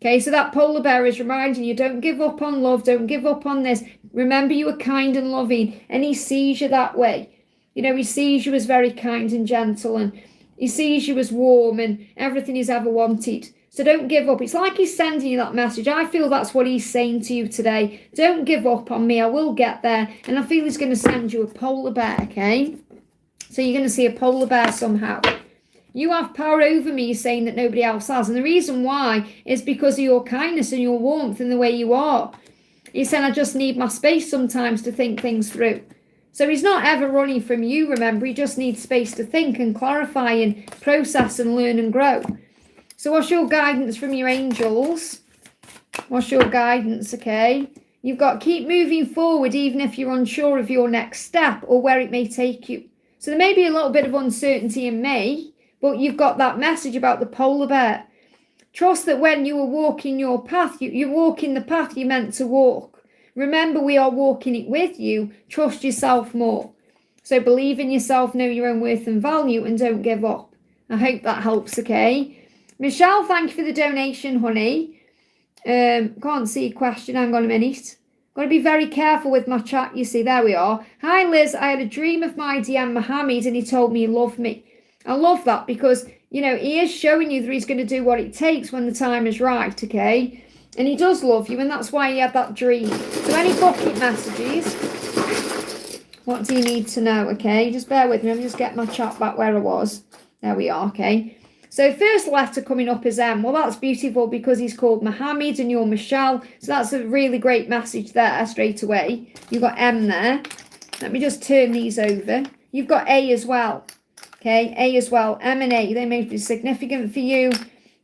Okay, so that polar bear is reminding you, don't give up on love. Don't give up on this. Remember, you are kind and loving. And he sees you that way. You know, he sees you as very kind and gentle. And he sees you as warm and everything he's ever wanted. So don't give up. It's like he's sending you that message. I feel that's what he's saying to you today. Don't give up on me. I will get there. And I feel he's going to send you a polar bear, okay? So you're going to see a polar bear somehow. You have power over me, saying that nobody else has. And the reason why is because of your kindness and your warmth and the way you are. He's saying, I just need my space sometimes to think things through. So he's not ever running from you, remember. He just needs space to think and clarify and process and learn and grow. So what's your guidance from your angels? What's your guidance, okay? You've got keep moving forward even if you're unsure of your next step or where it may take you. So there may be a little bit of uncertainty in May, but you've got that message about the polar bear. Trust that when you are walking your path, you're walking the path you're meant to walk. Remember, we are walking it with you. Trust yourself more. So believe in yourself, know your own worth and value, and don't give up. I hope that helps, okay? Michelle, thank you for the donation, honey. Can't see a question. Hang on a minute. Got to be very careful with my chat, you see. There we are. Hi, Liz. I had a dream of my DM Mohammed, and he told me he loved me. I love that because, you know, he is showing you that he's going to do what it takes when the time is right, okay? And he does love you, and that's why he had that dream. So any bucket messages, what do you need to know, okay? Just bear with me. Let me just get my chat back where I was. There we are, okay? So first letter coming up is M. Well, that's beautiful because he's called Mohammed and you're Michelle. So that's a really great message there straight away. You've got M there. Let me just turn these over. You've got A as well. Okay, A as well. M and A, they may be significant for you.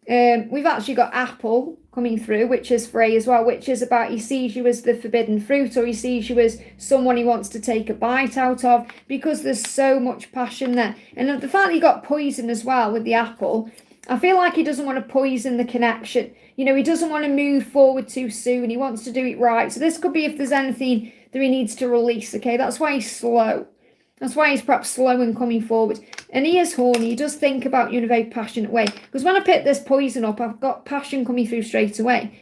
We've actually got Apple coming through, which is for A as well, which is about he sees you as the forbidden fruit, or he sees you as someone he wants to take a bite out of, because there's so much passion there. And the fact that you got poison as well with the apple, I feel like he doesn't want to poison the connection. You know, he doesn't want to move forward too soon. He wants to do it right. So this could be if there's anything that he needs to release, okay? That's why he's slow. That's why he's perhaps slow in coming forward. And he is horny. He does think about you in a very passionate way. Because when I pick this poison up, I've got passion coming through straight away.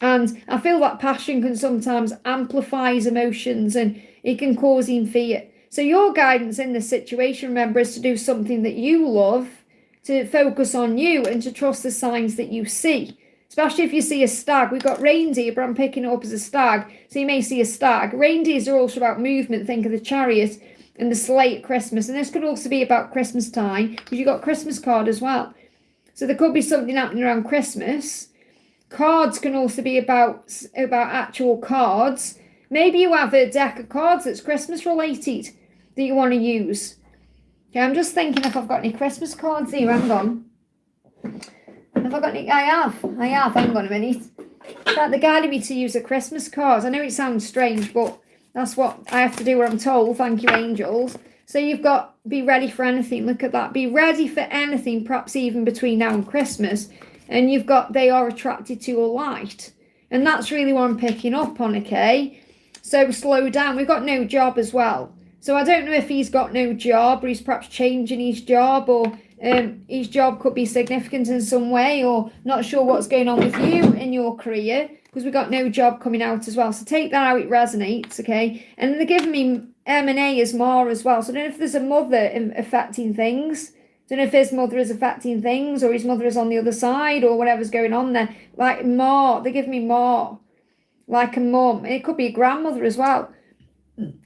And I feel that passion can sometimes amplify his emotions and it can cause him fear. So your guidance in this situation, remember, is to do something that you love, to focus on you and to trust the signs that you see. Especially if you see a stag. We've got reindeer, but I'm picking it up as a stag. So you may see a stag. Reindeers are also about movement. Think of the chariot and the sleigh at Christmas. And this could also be about Christmas time, because you've got Christmas card as well. So there could be something happening around Christmas. Cards can also be about actual cards. Maybe you have a deck of cards that's Christmas related that you want to use. Okay, I'm just thinking if I've got any Christmas cards here. Hang on. Have I got any? I have. Hang on a minute. In fact, they guided me to use a Christmas card. I know it sounds strange, but that's what I have to do what I'm told. Thank you, angels. So you've got be ready for anything. Look at that. Be ready for anything, perhaps even between now and Christmas. And you've got they are attracted to a light. And that's really what I'm picking up on, okay? So slow down. We've got no job as well. So I don't know if he's got no job or he's perhaps changing his job, or his job could be significant in some way, or not sure what's going on with you in your career, because we've got no job coming out as well. So take that how it resonates, okay? And they're giving me M&A as Ma as well. So I don't know if there's a mother affecting things. I don't know if his mother is affecting things or his mother is on the other side or whatever's going on there. Like Ma, they give me Ma, like a mum. It could be a grandmother as well.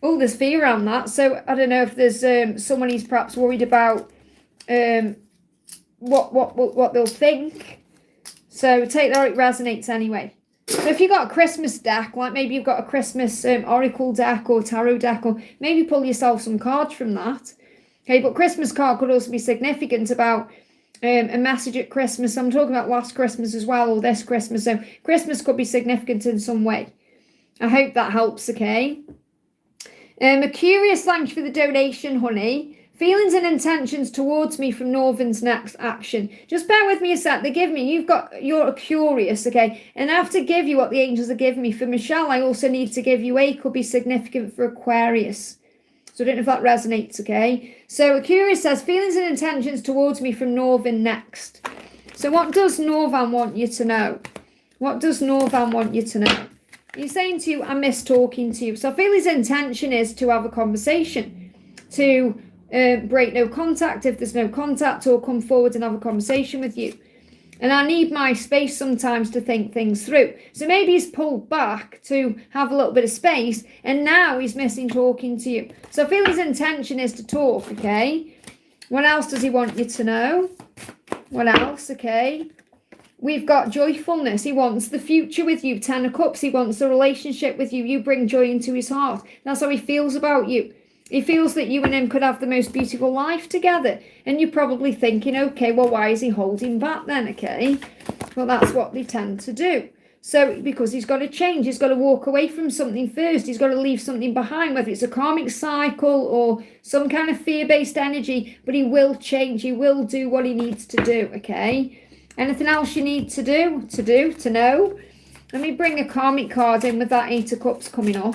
Oh, there's fear around that. So I don't know if there's someone he's perhaps worried about what they'll think. So take that how it resonates anyway. So if you've got a Christmas deck, like maybe you've got a Christmas oracle deck or tarot deck, or maybe pull yourself some cards from that. Okay, but Christmas card could also be significant about a message at Christmas. I'm talking about last Christmas as well, or this Christmas. So Christmas could be significant in some way. I hope that helps, okay? A curious, thank you for the donation, honey. Feelings and intentions towards me from Northern's next action. Just bear with me a sec. They give me, you're curious, okay? And I have to give you what the angels are giving me. For Michelle, I also need to give you could be significant for Aquarius. So I don't know if that resonates, okay? So Curious says, feelings and intentions towards me from Northern next. So what does Northern want you to know? What does Northern want you to know? He's saying to you, I miss talking to you. So I feel his intention is to have a conversation, to break no contact if there's no contact, or come forward and have a conversation with you. And I need my space sometimes to think things through. So maybe he's pulled back to have a little bit of space, and now he's missing talking to you. So I feel his intention is to talk, okay? What else does he want you to know? What else, okay? We've got joyfulness. He wants the future with you. 10 of Cups. He wants the relationship with you. You bring joy into his heart. That's how he feels about you. He feels that you and him could have the most beautiful life together. And you're probably thinking, okay, well, why is he holding back then, okay? Well, that's what they tend to do. So, because he's got to change, he's got to walk away from something first. He's got to leave something behind, whether it's a karmic cycle or some kind of fear-based energy. But he will change. He will do what he needs to do, okay? Anything else you need to know? Let me bring a karmic card in with that 8 of Cups coming up.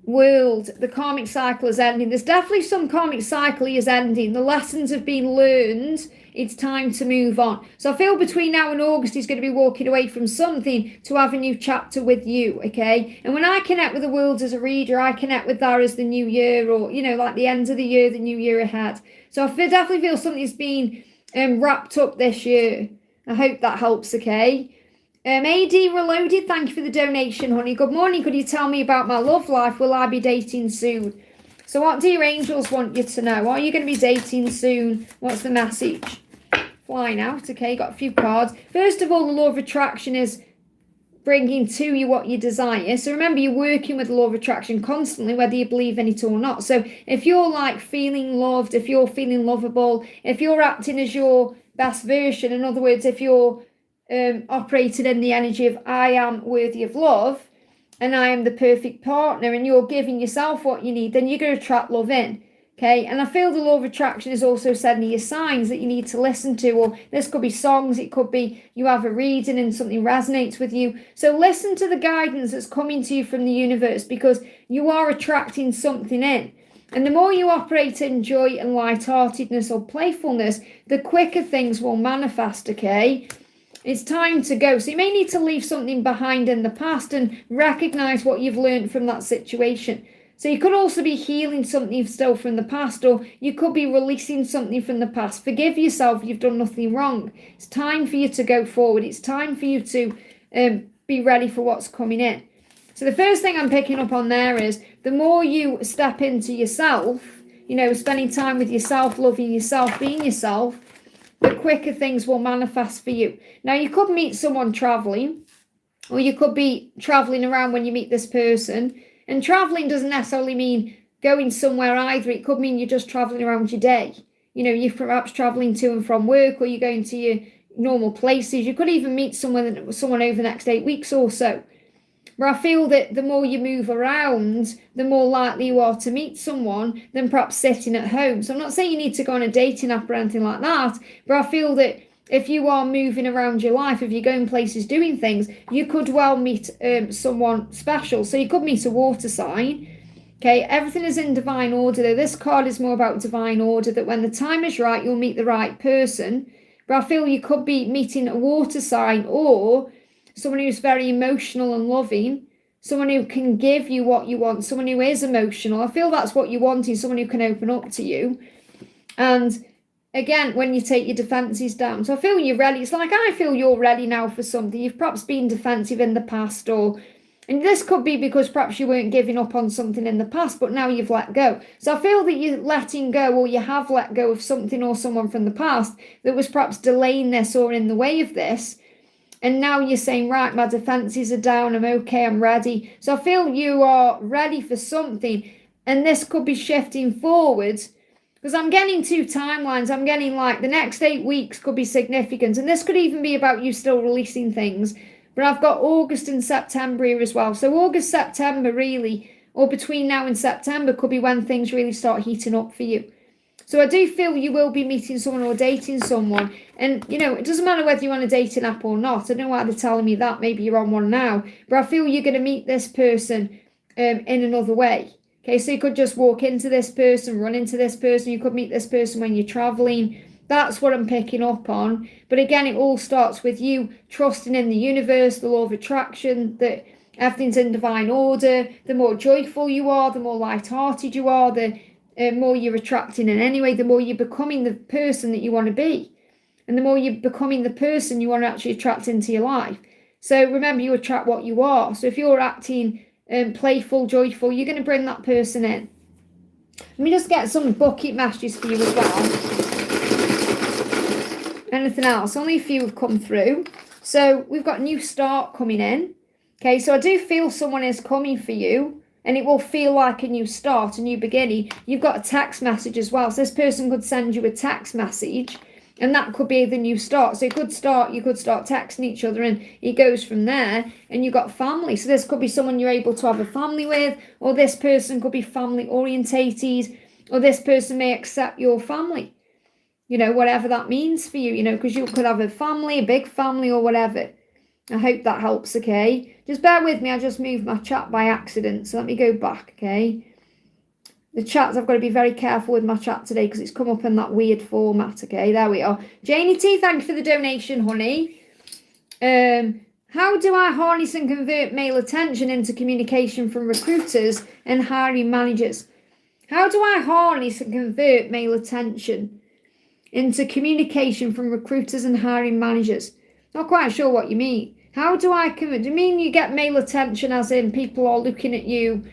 World, the karmic cycle is ending. There's definitely some karmic cycle is ending. The lessons have been learned. It's time to move on. So I feel between now and August, he's going to be walking away from something to have a new chapter with you, okay? And when I connect with the world as a reader, I connect with that as the new year, or, like the end of the year, the new year ahead. So I definitely feel something's been wrapped up this year. I hope that helps, okay? AD Reloaded, thank you for the donation, honey. Good morning. Could you tell me about my love life? Will I be dating soon? So what do your angels want you to know? Are you going to be dating soon? What's the message? Flying out, okay? Got a few cards. First of all, the law of attraction is bringing to you what you desire. So remember, you're working with the law of attraction constantly, whether you believe in it or not. So if you're like feeling loved, if you're feeling lovable, if you're acting as your best version, in other words, if you're operating in the energy of I am worthy of love and I am the perfect partner, and you're giving yourself what you need, then you're going to attract love in, okay? And I feel the law of attraction is also sending you signs that you need to listen to, or this could be songs, it could be you have a reading and something resonates with you. So listen to the guidance that's coming to you from the universe, because you are attracting something in. And the more you operate in joy and lightheartedness or playfulness, the quicker things will manifest, okay? It's time to go. So you may need to leave something behind in the past and recognize what you've learned from that situation. So you could also be healing something still from the past, or you could be releasing something from the past. Forgive yourself, you've done nothing wrong. It's time for you to go forward. It's time for you to be ready for what's coming in. So the first thing I'm picking up on there is the more you step into yourself, spending time with yourself, loving yourself, being yourself, the quicker things will manifest for you. Now, you could meet someone traveling, or you could be traveling around when you meet this person. And traveling doesn't necessarily mean going somewhere either. It could mean you're just traveling around your day. You're perhaps traveling to and from work, or you're going to your normal places. You could even meet someone over the next 8 weeks or so. But I feel that the more you move around, the more likely you are to meet someone than perhaps sitting at home. So I'm not saying you need to go on a dating app or anything like that, but I feel that if you are moving around your life, if you're going places doing things, you could well meet someone special. So you could meet a water sign. Okay, everything is in divine order, though. This card is more about divine order, that when the time is right, you'll meet the right person. But I feel you could be meeting a water sign, or someone who's very emotional and loving, someone who can give you what you want, someone who is emotional. I feel that's what you're wanting, someone who can open up to you. And again, when you take your defenses down. So I feel you're ready. It's like I feel you're ready now for something. You've perhaps been defensive in the past, and this could be because perhaps you weren't giving up on something in the past, but now you've let go. So I feel that you're letting go, or you have let go of something or someone from the past that was perhaps delaying this or in the way of this. And now you're saying, right, my defenses are down, I'm okay, I'm ready. So I feel you are ready for something. And this could be shifting forward, because I'm getting 2 timelines. I'm getting like the next 8 weeks could be significant. And this could even be about you still releasing things. But I've got August and September here as well. So August, September really, or between now and September, could be when things really start heating up for you. So I do feel you will be meeting someone or dating someone. And, you know, it doesn't matter whether you're on a dating app or not. I don't know why they're telling me that. Maybe you're on one now. But I feel you're going to meet this person in another way. Okay, so you could just walk into this person, run into this person. You could meet this person when you're traveling. That's what I'm picking up on. But again, it all starts with you trusting in the universe, the law of attraction, that everything's in divine order. The more joyful you are, the more light-hearted you are, the more you're attracting in any way, the more you're becoming the person that you want to be. And the more you're becoming the person you want to actually attract into your life. So remember, you attract what you are. So if you're acting playful, joyful, you're going to bring that person in. Let me just get some bucket messages for you as well. Anything else? Only a few have come through. So we've got new start coming in. Okay, so I do feel someone is coming for you, and it will feel like a new start, a new beginning. You've got a text message as well. So this person could send you a text message, and that could be the new start. So you could start texting each other, and it goes from there. And you've got family. So this could be someone you're able to have a family with, or this person could be family orientated, or this person may accept your family. You know, whatever that means for you, you know, because you could have a family, a big family, or whatever. I hope that helps, okay? Just bear with me. I just moved my chat by accident, so let me go back, okay? The chats, I've got to be very careful with my chat today because it's come up in that weird format, okay? There we are. Janie T, thank you for the donation, honey. How do I harness and convert male attention into communication from recruiters and hiring managers? How do I harness and convert male attention into communication from recruiters and hiring managers? Not quite sure what you mean. How do I convert? Do you mean you get male attention as in people are looking at you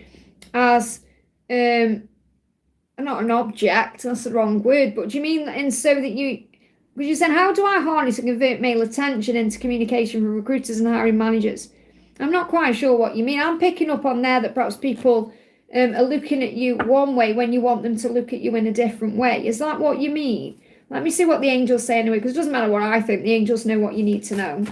as not an object, that's the wrong word, but do you mean in so that you, because you said, how do I harness and convert male attention into communication from recruiters and hiring managers? I'm not quite sure what you mean. I'm picking up on there that perhaps people are looking at you one way when you want them to look at you in a different way. Is that what you mean? Let me see what the angels say anyway, because it doesn't matter what I think. The angels know what you need to know.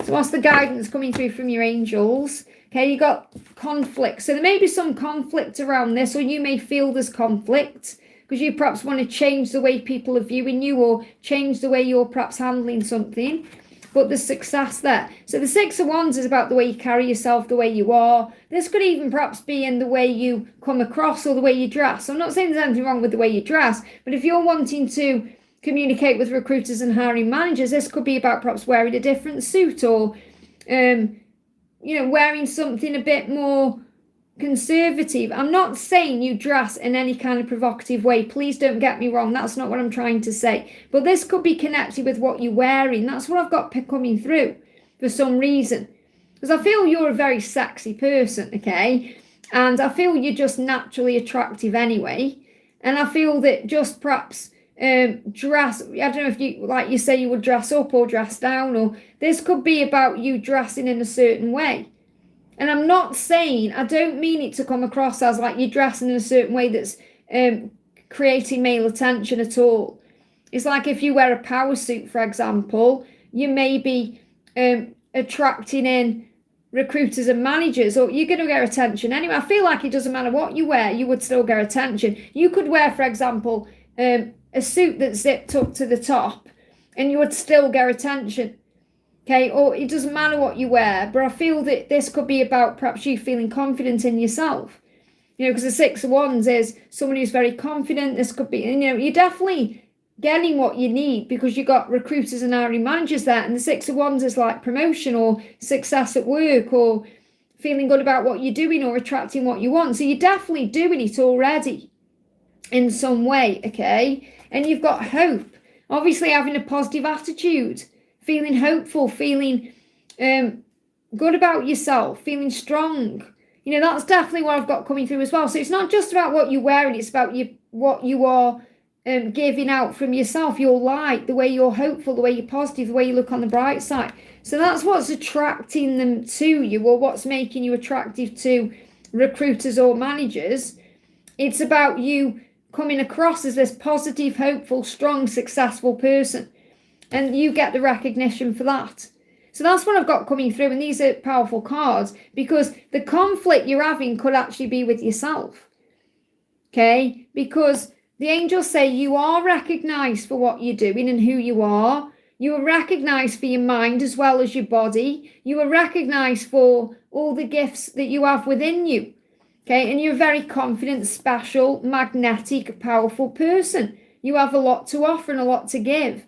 So what's the guidance coming through from your angels? Okay, you got conflict. So there may be some conflict around this, or you may feel there's conflict because you perhaps want to change the way people are viewing you or change the way you're perhaps handling something. But there's success there. So the Six of Wands is about the way you carry yourself, the way you are. This could even perhaps be in the way you come across or the way you dress. So I'm not saying there's anything wrong with the way you dress, but if you're wanting to communicate with recruiters and hiring managers, this could be about perhaps wearing a different suit or, wearing something a bit more conservative. I'm not saying you dress in any kind of provocative way. Please don't get me wrong. That's not what I'm trying to say. But this could be connected with what you're wearing. That's what I've got coming through for some reason. Because I feel you're a very sexy person, okay? And I feel you're just naturally attractive anyway. And I feel that just perhaps dress, I don't know if you, like you say, you would dress up or dress down, or this could be about you dressing in a certain way. And I'm not saying, I don't mean it to come across as like you're dressing in a certain way that's creating male attention at all. It's like if you wear a power suit, for example, you may be attracting in recruiters and managers, or you're going to get attention anyway. I feel like it doesn't matter what you wear, you would still get attention. You could wear, for example, a suit that's zipped up to the top and you would still get attention. Okay, or it doesn't matter what you wear, but I feel that this could be about perhaps you feeling confident in yourself. You know, because the Six of Wands is someone who's very confident. This could be, you're definitely getting what you need because you got recruiters and hiring managers there. And the Six of Wands is like promotion or success at work or feeling good about what you're doing or attracting what you want. So you're definitely doing it already in some way, okay? And you've got hope. Obviously having a positive attitude. Feeling hopeful, feeling good about yourself, feeling strong. That's definitely what I've got coming through as well. So it's not just about what you're wearing, it's about what you are giving out from yourself, your light, the way you're hopeful, the way you're positive, the way you look on the bright side. So that's what's attracting them to you, or what's making you attractive to recruiters or managers. It's about you coming across as this positive, hopeful, strong, successful person, and you get the recognition for that. So that's what I've got coming through, and these are powerful cards, because the conflict you're having could actually be with yourself. Okay, because the angels say you are recognized for what you're doing and who you are. You are recognized for your mind as well as your body. You are recognized for all the gifts that you have within you. Okay, and you're a very confident, special, magnetic, powerful person. You have a lot to offer and a lot to give.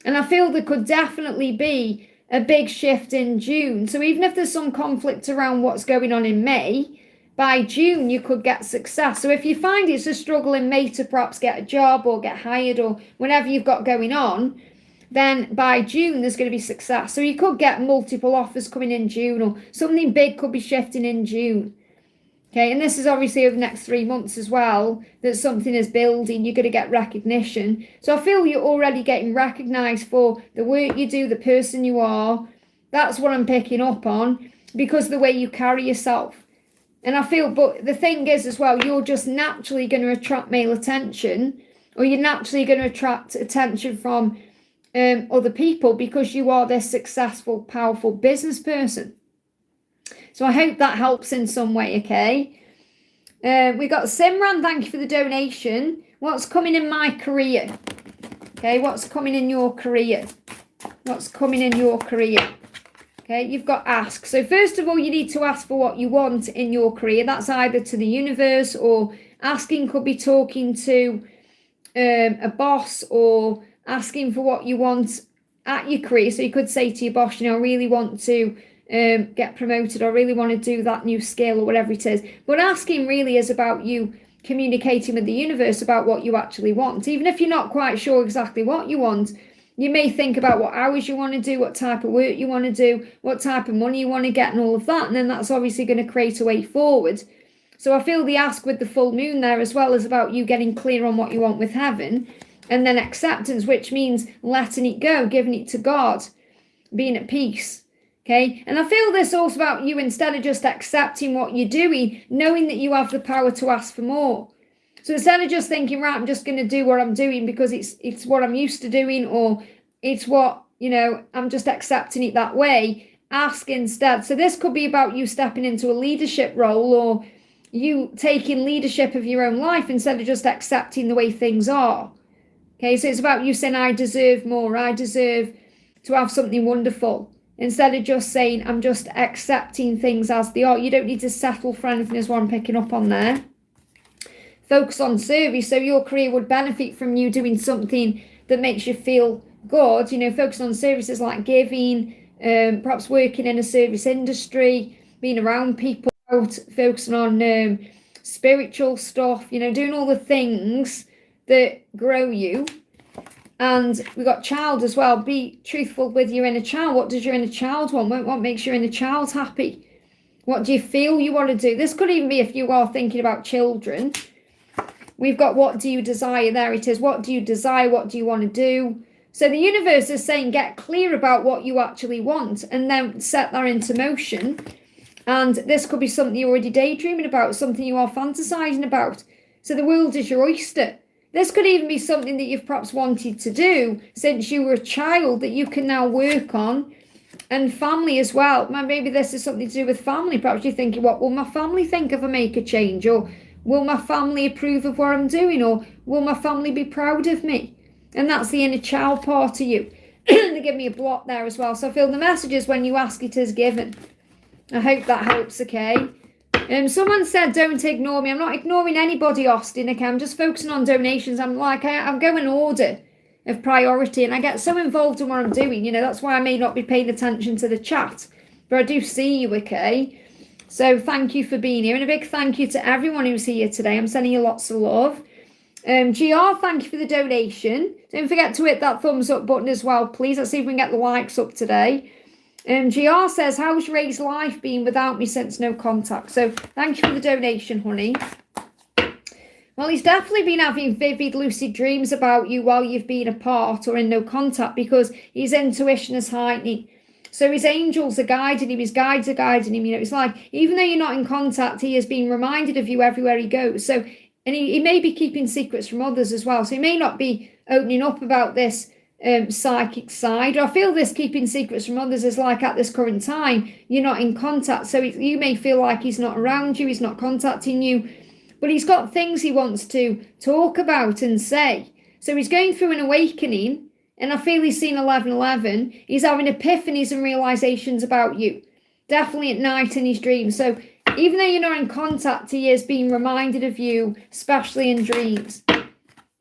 And I feel there could definitely be a big shift in June. So even if there's some conflict around what's going on in May, by June you could get success. So if you find it's a struggle in May to perhaps get a job or get hired or whatever you've got going on, then by June there's going to be success. So you could get multiple offers coming in June, or something big could be shifting in June. Okay, and this is obviously over the next 3 months as well, that something is building, you're going to get recognition. So I feel you're already getting recognised for the work you do, the person you are. That's what I'm picking up on, because of the way you carry yourself. And I feel, but the thing is as well, you're just naturally going to attract male attention, or you're naturally going to attract attention from other people, because you are this successful, powerful business person. So I hope that helps in some way, okay? We got Simran, thank you for the donation. What's coming in my career? Okay, what's coming in your career? What's coming in your career? Okay, you've got ask. So first of all, you need to ask for what you want in your career. That's either to the universe, or asking could be talking to a boss, or asking for what you want at your career. So you could say to your boss, I really want to get promoted, or really want to do that new skill, or whatever it is. But asking really is about you communicating with the universe about what you actually want. Even if you're not quite sure exactly what you want, you may think about what hours you want to do, what type of work you want to do, what type of money you want to get, and all of that. And then that's obviously going to create a way forward. So I feel the ask with the full moon there as well is about you getting clear on what you want with heaven, and then acceptance, which means letting it go, giving it to God, being at peace. Okay, and I feel this also about you, instead of just accepting what you're doing, knowing that you have the power to ask for more. So instead of just thinking, right, I'm just going to do what I'm doing because it's what I'm used to doing, or it's what, I'm just accepting it that way, ask instead. So this could be about you stepping into a leadership role, or you taking leadership of your own life instead of just accepting the way things are. Okay, so it's about you saying, I deserve more, I deserve to have something wonderful. Instead of just saying, I'm just accepting things as they are. You don't need to settle for anything, is what I'm picking up on there. Focus on service. So your career would benefit from you doing something that makes you feel good. Focus on services like giving, perhaps working in a service industry, being around people, focusing on spiritual stuff, doing all the things that grow you. And we got child as well. Be truthful with your inner child. What does your inner child want? What makes your inner child happy? What do you feel you want to do? This could even be if you are thinking about children. We've got what do you desire? There it is. What do you desire? What do you want to do? So the universe is saying get clear about what you actually want, and then set that into motion. And this could be something you're already daydreaming about, something you are fantasizing about. So the world is your oyster. This could even be something that you've perhaps wanted to do since you were a child that you can now work on. And family as well. Maybe this is something to do with family. Perhaps you're thinking, what will my family think if I make a change? Or will my family approve of what I'm doing? Or will my family be proud of me? And that's the inner child part of you. They give me a block there as well. So I feel the messages when you ask it is given. I hope that helps, okay? Someone said, don't ignore me. I'm not ignoring anybody, Austin. Okay, I'm just focusing on donations. I'm going in order of priority, and I get so involved in what I'm doing. That's why I may not be paying attention to the chat, but I do see you, okay? So thank you for being here, and a big thank you to everyone who's here today. I'm sending you lots of love. GR, thank you for the donation. Don't forget to hit that thumbs up button as well, please. Let's see if we can get the likes up today. GR says, how's Ray's life been without me since no contact? So thank you for the donation, honey. Well, he's definitely been having vivid, lucid dreams about you while you've been apart or in no contact, because his intuition is heightening. So his angels are guiding him, his guides are guiding him. It's like, even though you're not in contact, he is being reminded of you everywhere he goes. So, and he may be keeping secrets from others as well. So he may not be opening up about this psychic side. Or I feel this keeping secrets from others is like, at this current time, you're not in contact. So you may feel like he's not around you, he's not contacting you. But he's got things he wants to talk about and say. So he's going through an awakening, and I feel he's seen 1111. He's having epiphanies and realizations about you. Definitely at night in his dreams. So even though you're not in contact, he is being reminded of you, especially in dreams.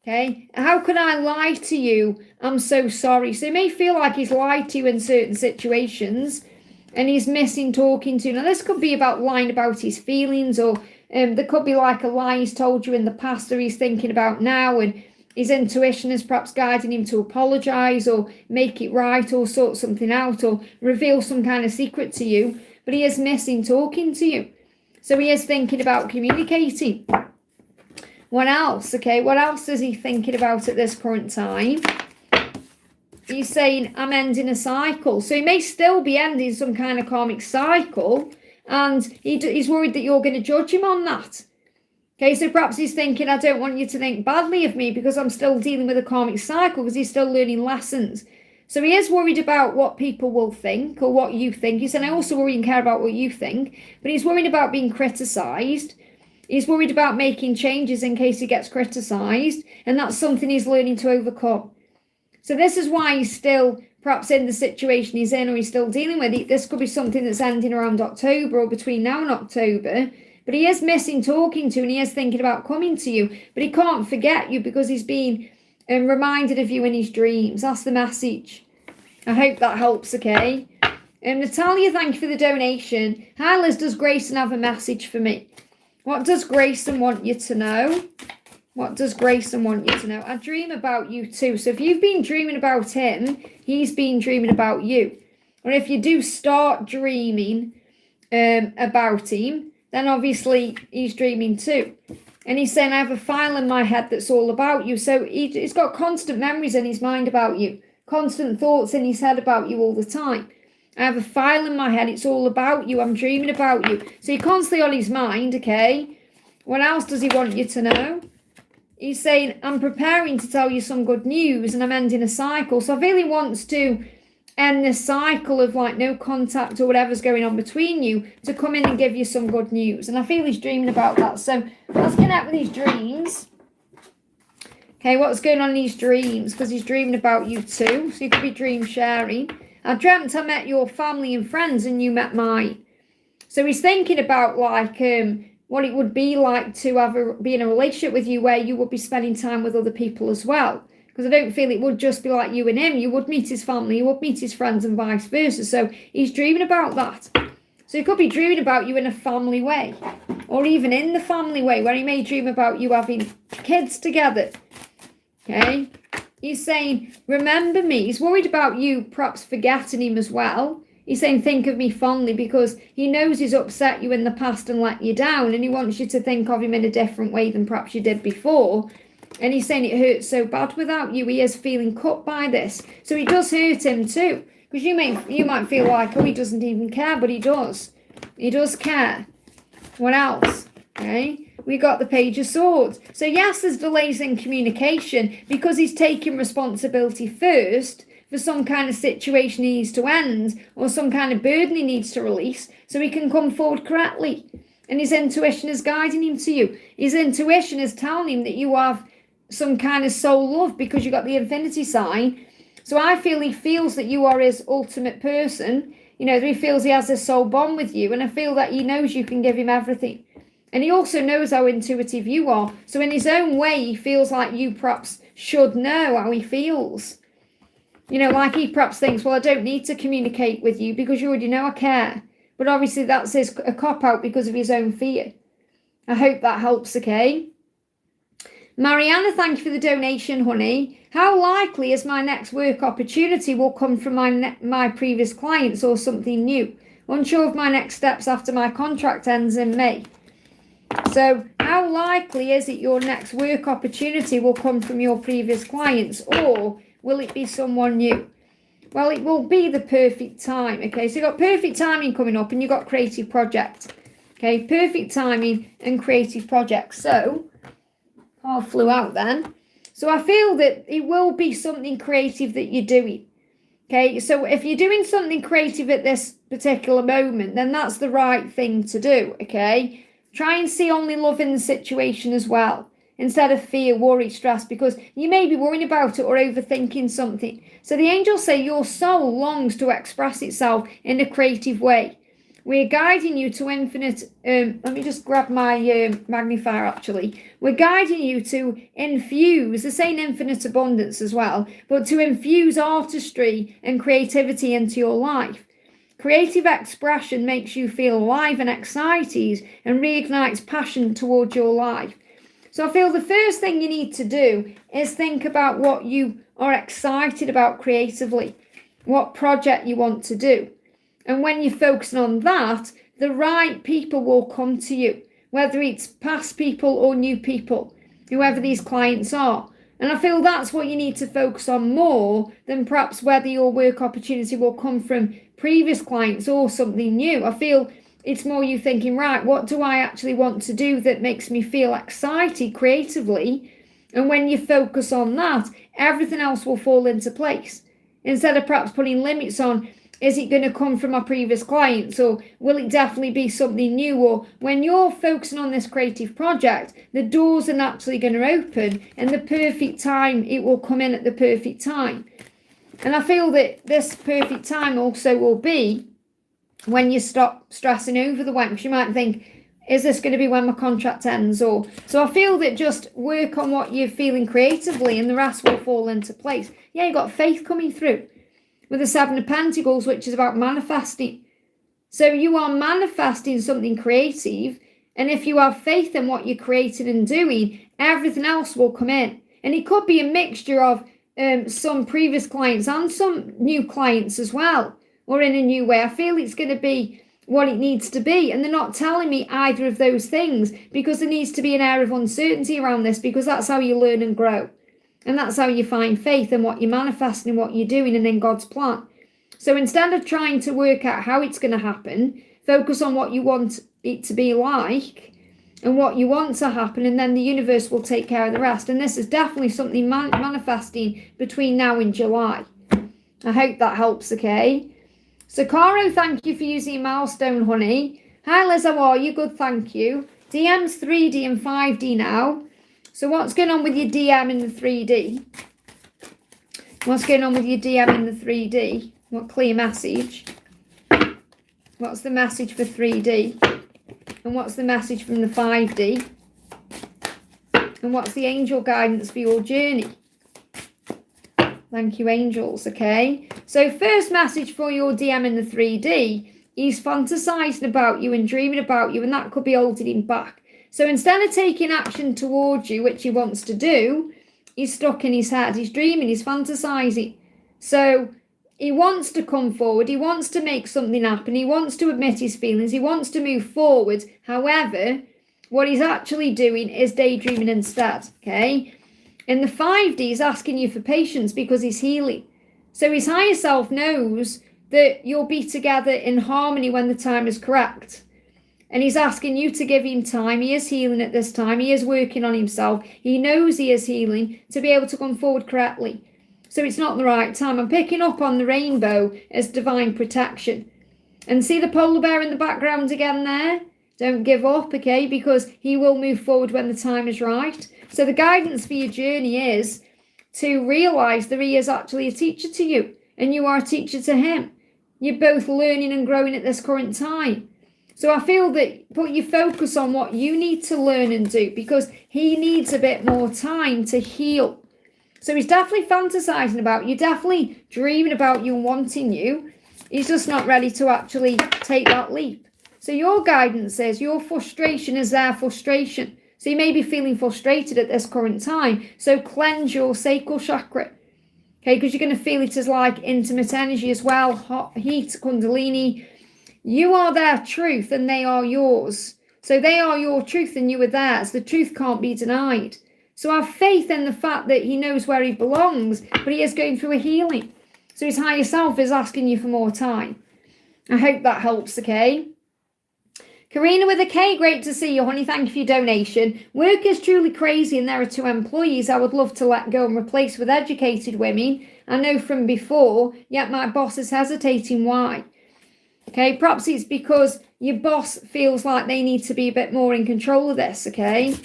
Okay? How could I lie to you? I'm so sorry. So he may feel like he's lied to you in certain situations, and he's missing talking to you. Now, this could be about lying about his feelings, or there could be like a lie he's told you in the past or he's thinking about now, and his intuition is perhaps guiding him to apologise or make it right or sort something out or reveal some kind of secret to you, but he is missing talking to you. So he is thinking about communicating. What else? Okay, what else is he thinking about at this current time? He's saying, I'm ending a cycle. So he may still be ending some kind of karmic cycle, and he's worried that you're going to judge him on that. Okay, so perhaps he's thinking, I don't want you to think badly of me because I'm still dealing with a karmic cycle, because he's still learning lessons. So he is worried about what people will think or what you think. He said, I also worry and care about what you think, but he's worried about being criticised. He's worried about making changes in case he gets criticised, and that's something he's learning to overcome. So this is why he's still perhaps in the situation he's in, or he's still dealing with it. This could be something that's ending around October or between now and October, but he is missing talking to, and he is thinking about coming to you, but he can't forget you because he's been reminded of you in his dreams. That's the message. I hope that helps, okay? Natalia, thank you for the donation. Hi Liz, does Grayson have a message for me? What does Grayson want you to know? What does Grayson want you to know? I dream about you too. So if you've been dreaming about him, he's been dreaming about you. Or if you do start dreaming about him, then obviously he's dreaming too. And he's saying, I have a file in my head that's all about you. So he's got constant memories in his mind about you. Constant thoughts in his head about you all the time. I have a file in my head. It's all about you. I'm dreaming about you. So you're constantly on his mind, okay? What else does he want you to know? He's saying, I'm preparing to tell you some good news and I'm ending a cycle. So I really wants to end this cycle of like no contact or whatever's going on between you to come in and give you some good news. And I feel he's dreaming about that. So let's connect with his dreams. Okay, what's going on in his dreams? Because he's dreaming about you too. So you could be dream sharing. I dreamt I met your family and friends and you met mine. So he's thinking about like what it would be like to be in a relationship with you where you would be spending time with other people as well. Because I don't feel it would just be like you and him. You would meet his family, you would meet his friends and vice versa. So he's dreaming about that. So he could be dreaming about you in a family way. Or even in the family way where he may dream about you having kids together. Okay? He's saying, remember me. He's worried about you perhaps forgetting him as well. He's saying, think of me fondly, because he knows he's upset you in the past and let you down, and he wants you to think of him in a different way than perhaps you did before. And he's saying it hurts so bad without you. He is feeling cut by this. So it does hurt him too. Because you might feel like, oh, he doesn't even care, but he does. He does care. What else? Okay. We got the Page of Swords. So yes, there's delays in communication because he's taking responsibility first for some kind of situation he needs to end or some kind of burden he needs to release so he can come forward correctly. And his intuition is guiding him to you. His intuition is telling him that you have some kind of soul love because you got the infinity sign. So I feel he feels that you are his ultimate person. You know, he feels he has a soul bond with you, and I feel that he knows you can give him everything. And he also knows how intuitive you are. So in his own way, he feels like you perhaps should know how he feels. You know, like he perhaps thinks, well, I don't need to communicate with you because you already know I care. But obviously that's a cop-out because of his own fear. I hope that helps, okay? Mariana, thank you for the donation, honey. How likely is my next work opportunity will come from my previous clients or something new? Unsure of my next steps after my contract ends in May. So how likely is it your next work opportunity will come from your previous clients, or will it be someone new? Well, it will be the perfect time. Okay, so you've got perfect timing coming up, and you've got creative project. Okay, perfect timing and creative projects. So I flew out then. So I feel that it will be something creative that you're doing. Okay, so if you're doing something creative at this particular moment, then that's the right thing to do. Okay, try and see only love in the situation as well, instead of fear, worry, stress, because you may be worrying about it or overthinking something. So the angels say your soul longs to express itself in a creative way. We're guiding you to infinite, let me just grab my magnifier actually. We're guiding you to infuse, they're saying infinite abundance as well, but to infuse artistry and creativity into your life. Creative expression makes you feel alive and excited and reignites passion towards your life. So I feel the first thing you need to do is think about what you are excited about creatively, what project you want to do. And when you're focusing on that, the right people will come to you, whether it's past people or new people, whoever these clients are. And I feel that's what you need to focus on more than perhaps whether your work opportunity will come from previous clients or something new. I feel it's more you thinking, right, what do I actually want to do that makes me feel excited creatively? And when you focus on that, everything else will fall into place. Instead of perhaps putting limits on, is it going to come from my previous clients, or will it definitely be something new? Or when you're focusing on this creative project, the doors are naturally going to open, and the perfect time, it will come in at the perfect time. And I feel that this perfect time also will be when you stop stressing over the when, because you might think, is this going to be when my contract ends? Or so I feel that just work on what you're feeling creatively, and the rest will fall into place. Yeah, you've got faith coming through with the Seven of Pentacles, which is about manifesting. So you are manifesting something creative, and if you have faith in what you're creating and doing, everything else will come in. And it could be a mixture of some previous clients and some new clients as well, or in a new way. I feel it's going to be what it needs to be, and they're not telling me either of those things, because there needs to be an air of uncertainty around this, because that's how you learn and grow. And that's how you find faith in what you're manifesting and what you're doing and in God's plan. So instead of trying to work out how it's going to happen, focus on what you want it to be like and what you want to happen, and then the universe will take care of the rest. And this is definitely something manifesting between now and July. I hope that helps, okay? So Caro, thank you for using your milestone, honey. Hi Liz, how are you? Good, thank you. DM's 3D and 5D now. So what's going on with your DM in the 3D? What's going on with your DM in the 3D? What clear message? What's the message for 3D? And what's the message from the 5D? And what's the angel guidance for your journey? Thank you, angels, okay? So first message for your DM in the 3D, he's fantasizing about you and dreaming about you, and that could be holding him back. So instead of taking action towards you, which he wants to do, he's stuck in his head. He's dreaming, he's fantasizing. So he wants to come forward. He wants to make something happen. He wants to admit his feelings. He wants to move forward. However, what he's actually doing is daydreaming instead, okay? And the 5D is asking you for patience because he's healing. So his higher self knows that you'll be together in harmony when the time is correct. And he's asking you to give him time. He is healing at this time. He is working on himself. He knows he is healing to be able to come forward correctly. So it's not the right time. I'm picking up on the rainbow as divine protection. And see the polar bear in the background again there? Don't give up, okay? Because he will move forward when the time is right. So the guidance for your journey is to realise that he is actually a teacher to you. And you are a teacher to him. You're both learning and growing at this current time. So I feel that put your focus on what you need to learn and do, because he needs a bit more time to heal. So he's definitely fantasizing about you, definitely dreaming about you and wanting you. He's just not ready to actually take that leap. So your guidance is your frustration is their frustration. So you may be feeling frustrated at this current time. So cleanse your sacral chakra. Okay, because you're going to feel it as like intimate energy as well, hot heat, kundalini. You are their truth and they are yours. So they are your truth and you are theirs. The truth can't be denied. So have faith in the fact that he knows where he belongs, but he is going through a healing. So his higher self is asking you for more time. I hope that helps, okay? Karina with a K, great to see you, honey. Thank you for your donation. Work is truly crazy and there are 2 employees I would love to let go and replace with educated women. I know from before, yet my boss is hesitating. Why? Okay, perhaps it's because your boss feels like they need to be a bit more in control of this, okay?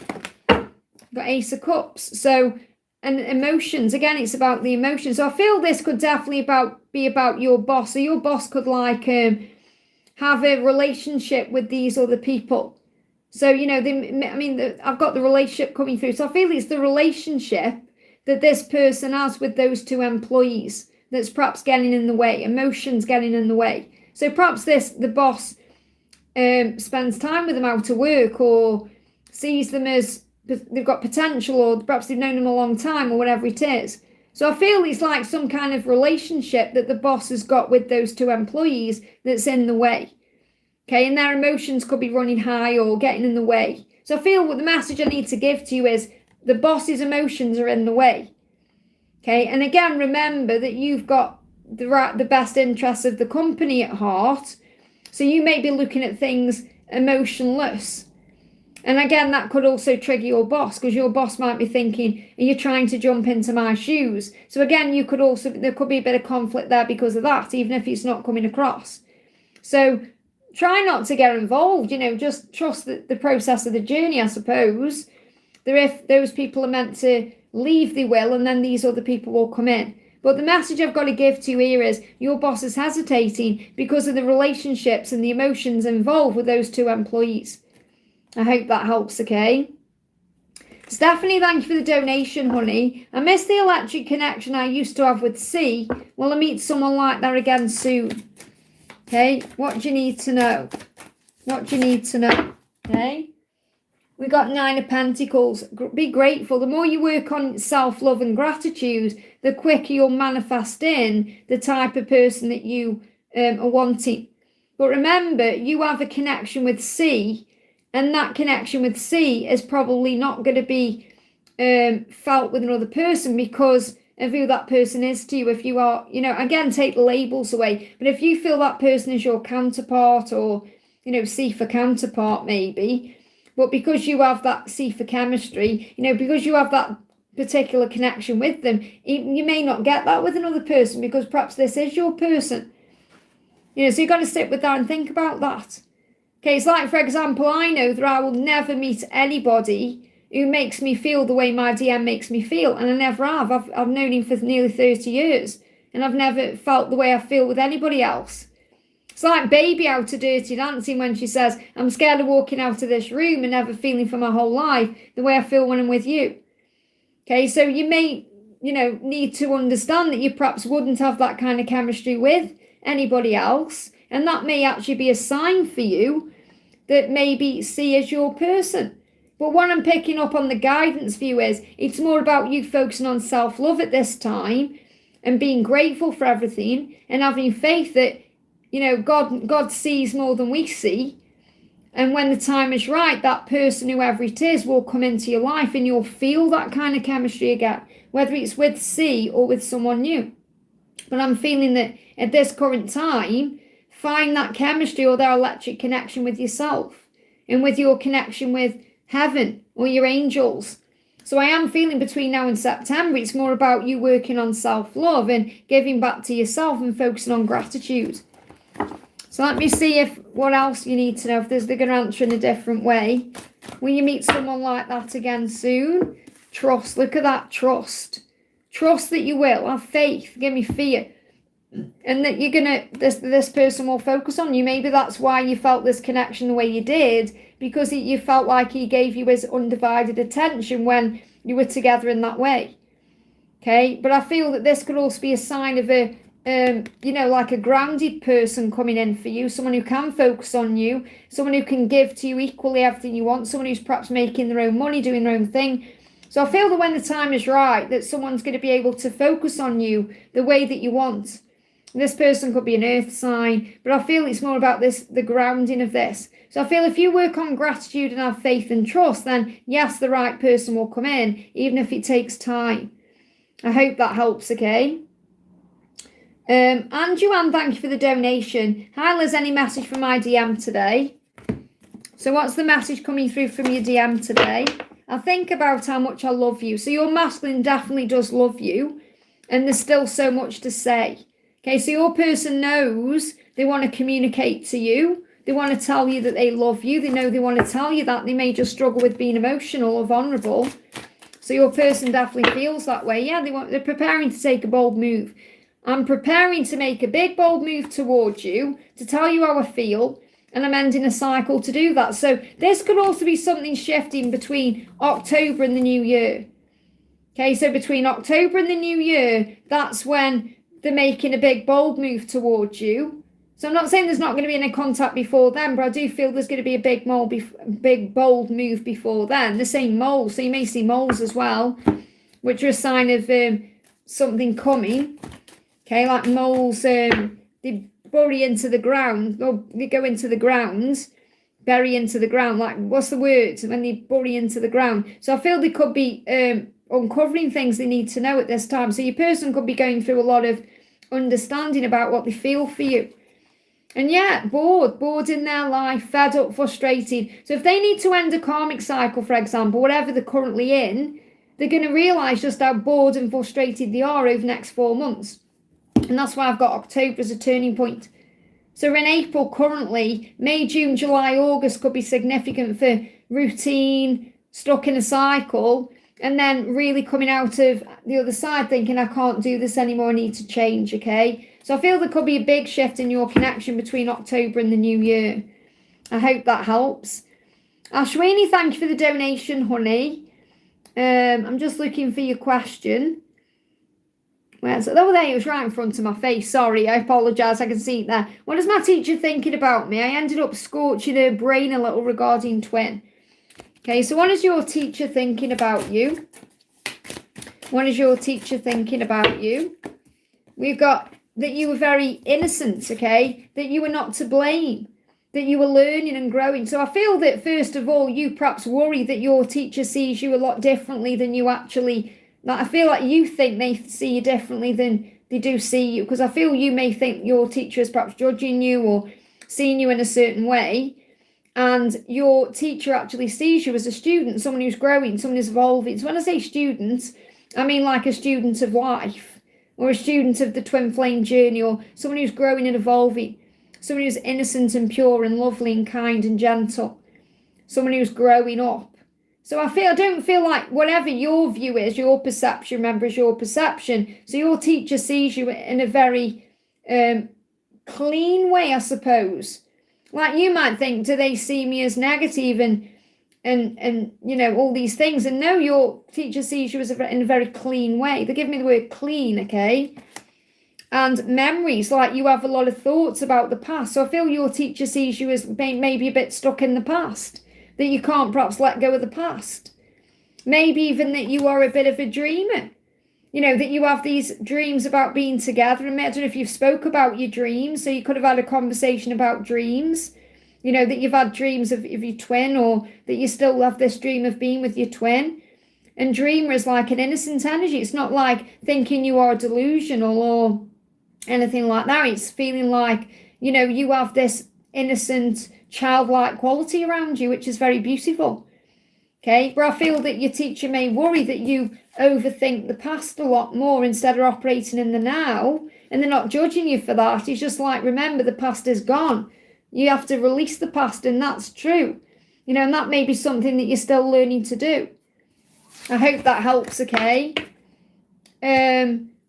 Got Ace of Cups. So, and emotions. Again, it's about the emotions. So I feel this could definitely be about your boss. So your boss could like have a relationship with these other people. So, you know, I've got the relationship coming through. So I feel it's the relationship that this person has with those 2 employees that's perhaps getting in the way. Emotions getting in the way. So perhaps the boss spends time with them out of work or sees them as they've got potential, or perhaps they've known them a long time, or whatever it is. So I feel it's like some kind of relationship that the boss has got with those 2 employees that's in the way. Okay, and their emotions could be running high or getting in the way. So I feel what the message I need to give to you is the boss's emotions are in the way. Okay, and again, remember that you've got the best interests of the company at heart. So you may be looking at things emotionless. And again, that could also trigger your boss, because your boss might be thinking, are you trying to jump into my shoes? So again, there could be a bit of conflict there because of that, even if it's not coming across. So try not to get involved, you know, just trust the process of the journey, I suppose. If those people are meant to leave, they will, and then these other people will come in. But the message I've got to give to you here is your boss is hesitating because of the relationships and the emotions involved with those 2 employees. I hope that helps, okay? Stephanie, thank you for the donation, honey. I miss the electric connection I used to have with C. Will I meet someone like that again soon? Okay, what do you need to know? What do you need to know? Okay? We got 9 of Pentacles. Be grateful. The more you work on self-love and gratitude, the quicker you'll manifest in the type of person that you are wanting. But remember, you have a connection with C, and that connection with C is probably not going to be felt with another person because of who that person is to you. If you are, you know, again, take the labels away. But if you feel that person is your counterpart, or, you know, C for counterpart maybe, but because you have that C for chemistry, you know, because you have that particular connection with them, you may not get that with another person because perhaps this is your person. You know, so you've got to sit with that and think about that. Okay, it's like, for example, I know that I will never meet anybody who makes me feel the way my DM makes me feel, and I never have. I've known him for nearly 30 years, and I've never felt the way I feel with anybody else. It's like Baby out of Dirty Dancing when she says, I'm scared of walking out of this room and never feeling for my whole life the way I feel when I'm with you. Okay, so you may, you know, need to understand that you perhaps wouldn't have that kind of chemistry with anybody else, and that may actually be a sign for you that maybe C as your person. But what I'm picking up on the guidance for you is it's more about you focusing on self-love at this time and being grateful for everything and having faith that, you know, God sees more than we see. And when the time is right, that person, whoever it is, will come into your life and you'll feel that kind of chemistry again, whether it's with C or with someone new. But I'm feeling that at this current time, find that chemistry or that electric connection with yourself and with your connection with heaven or your angels. So I am feeling between now and September, it's more about you working on self-love and giving back to yourself and focusing on gratitude. So let me see if what else you need to know, if they're going to answer in a different way. Will you meet someone like that again soon? Trust. Look at that. Trust. Trust that you will. Have faith. Give me fear. And that you're going to, this person will focus on you. Maybe that's why you felt this connection the way you did, because you felt like he gave you his undivided attention when you were together in that way. Okay. But I feel that this could also be a sign of a, you know, like a grounded person coming in for you, someone who can focus on you, someone who can give to you equally everything you want, someone who's perhaps making their own money, doing their own thing. So I feel that when the time is right, that someone's going to be able to focus on you the way that you want. This person could be an earth sign, but I feel it's more about the grounding of this. So I feel if you work on gratitude and have faith and trust, then yes, the right person will come in, even if it takes time. I hope that helps, okay? And Joanne, thank you for the donation. Hi Liz, any message from my DM today? So what's the message coming through from your DM today? I think about how much I love you. So your masculine definitely does love you, and there's still so much to say. Okay, so your person knows they want to communicate to you. They want to tell you that they love you. They know they want to tell you that. They may just struggle with being emotional or vulnerable. So your person definitely feels that way. Yeah, they're preparing to take a bold move. I'm preparing to make a big, bold move towards you to tell you how I feel, and I'm ending a cycle to do that. So this could also be something shifting between October and the new year. Okay, so between October and the new year, that's when they're making a big, bold move towards you. So I'm not saying there's not going to be any contact before then, but I do feel there's going to be a big, bold move before then. The same moles, so you may see moles as well, which are a sign of something coming. Okay, like moles, they bury into the ground, or they go into the ground, bury into the ground. Like, what's the word when they bury into the ground? So I feel they could be uncovering things they need to know at this time. So your person could be going through a lot of understanding about what they feel for you. And yeah, bored in their life, fed up, frustrated. So if they need to end a karmic cycle, for example, whatever they're currently in, they're going to realise just how bored and frustrated they are over the next 4 months. And that's why I've got October as a turning point. So we're in April currently. May, June, July, August could be significant for routine, stuck in a cycle, and then really coming out of the other side thinking, I can't do this anymore, I need to change, okay? So I feel there could be a big shift in your connection between October and the new year. I hope that helps. Ashwini, thank you for the donation, honey. I'm just looking for your question. Where's it? Oh, there, it was right in front of my face. Sorry, I apologise. I can see it there. What is my teacher thinking about me? I ended up scorching her brain a little regarding twin. Okay, so what is your teacher thinking about you? What is your teacher thinking about you? We've got that you were very innocent, okay? That you were not to blame. That you were learning and growing. So I feel that, first of all, you perhaps worry that your teacher sees you a lot differently than you actually... I feel like you think they see you differently than they do see you, because I feel you may think your teacher is perhaps judging you or seeing you in a certain way, and your teacher actually sees you as a student, someone who's growing, someone who's evolving. So when I say student, I mean like a student of life, or a student of the twin flame journey, or someone who's growing and evolving, someone who's innocent and pure and lovely and kind and gentle, someone who's growing up. So I don't feel like whatever your view is, your perception, remember, is your perception. So your teacher sees you in a very clean way, I suppose. Like you might think, do they see me as negative and you know, all these things? And no, your teacher sees you as in a very clean way. They give me the word clean, okay? And memories, like you have a lot of thoughts about the past. So I feel your teacher sees you as maybe a bit stuck in the past, that you can't perhaps let go of the past. Maybe even that you are a bit of a dreamer. You know, that you have these dreams about being together. And I don't know if you've spoke about your dreams, so you could have had a conversation about dreams. You know, that you've had dreams of your twin, or that you still have this dream of being with your twin. And dreamer is like an innocent energy. It's not like thinking you are delusional or anything like that. It's feeling like, you know, you have this innocent, childlike quality around you, which is very beautiful. Okay, but I feel that your teacher may worry that you overthink the past a lot more instead of operating in the now, and they're not judging you for that. It's just like, remember, the past is gone. You have to release the past, and that's true. You know, and that may be something that you're still learning to do. I hope that helps, okay?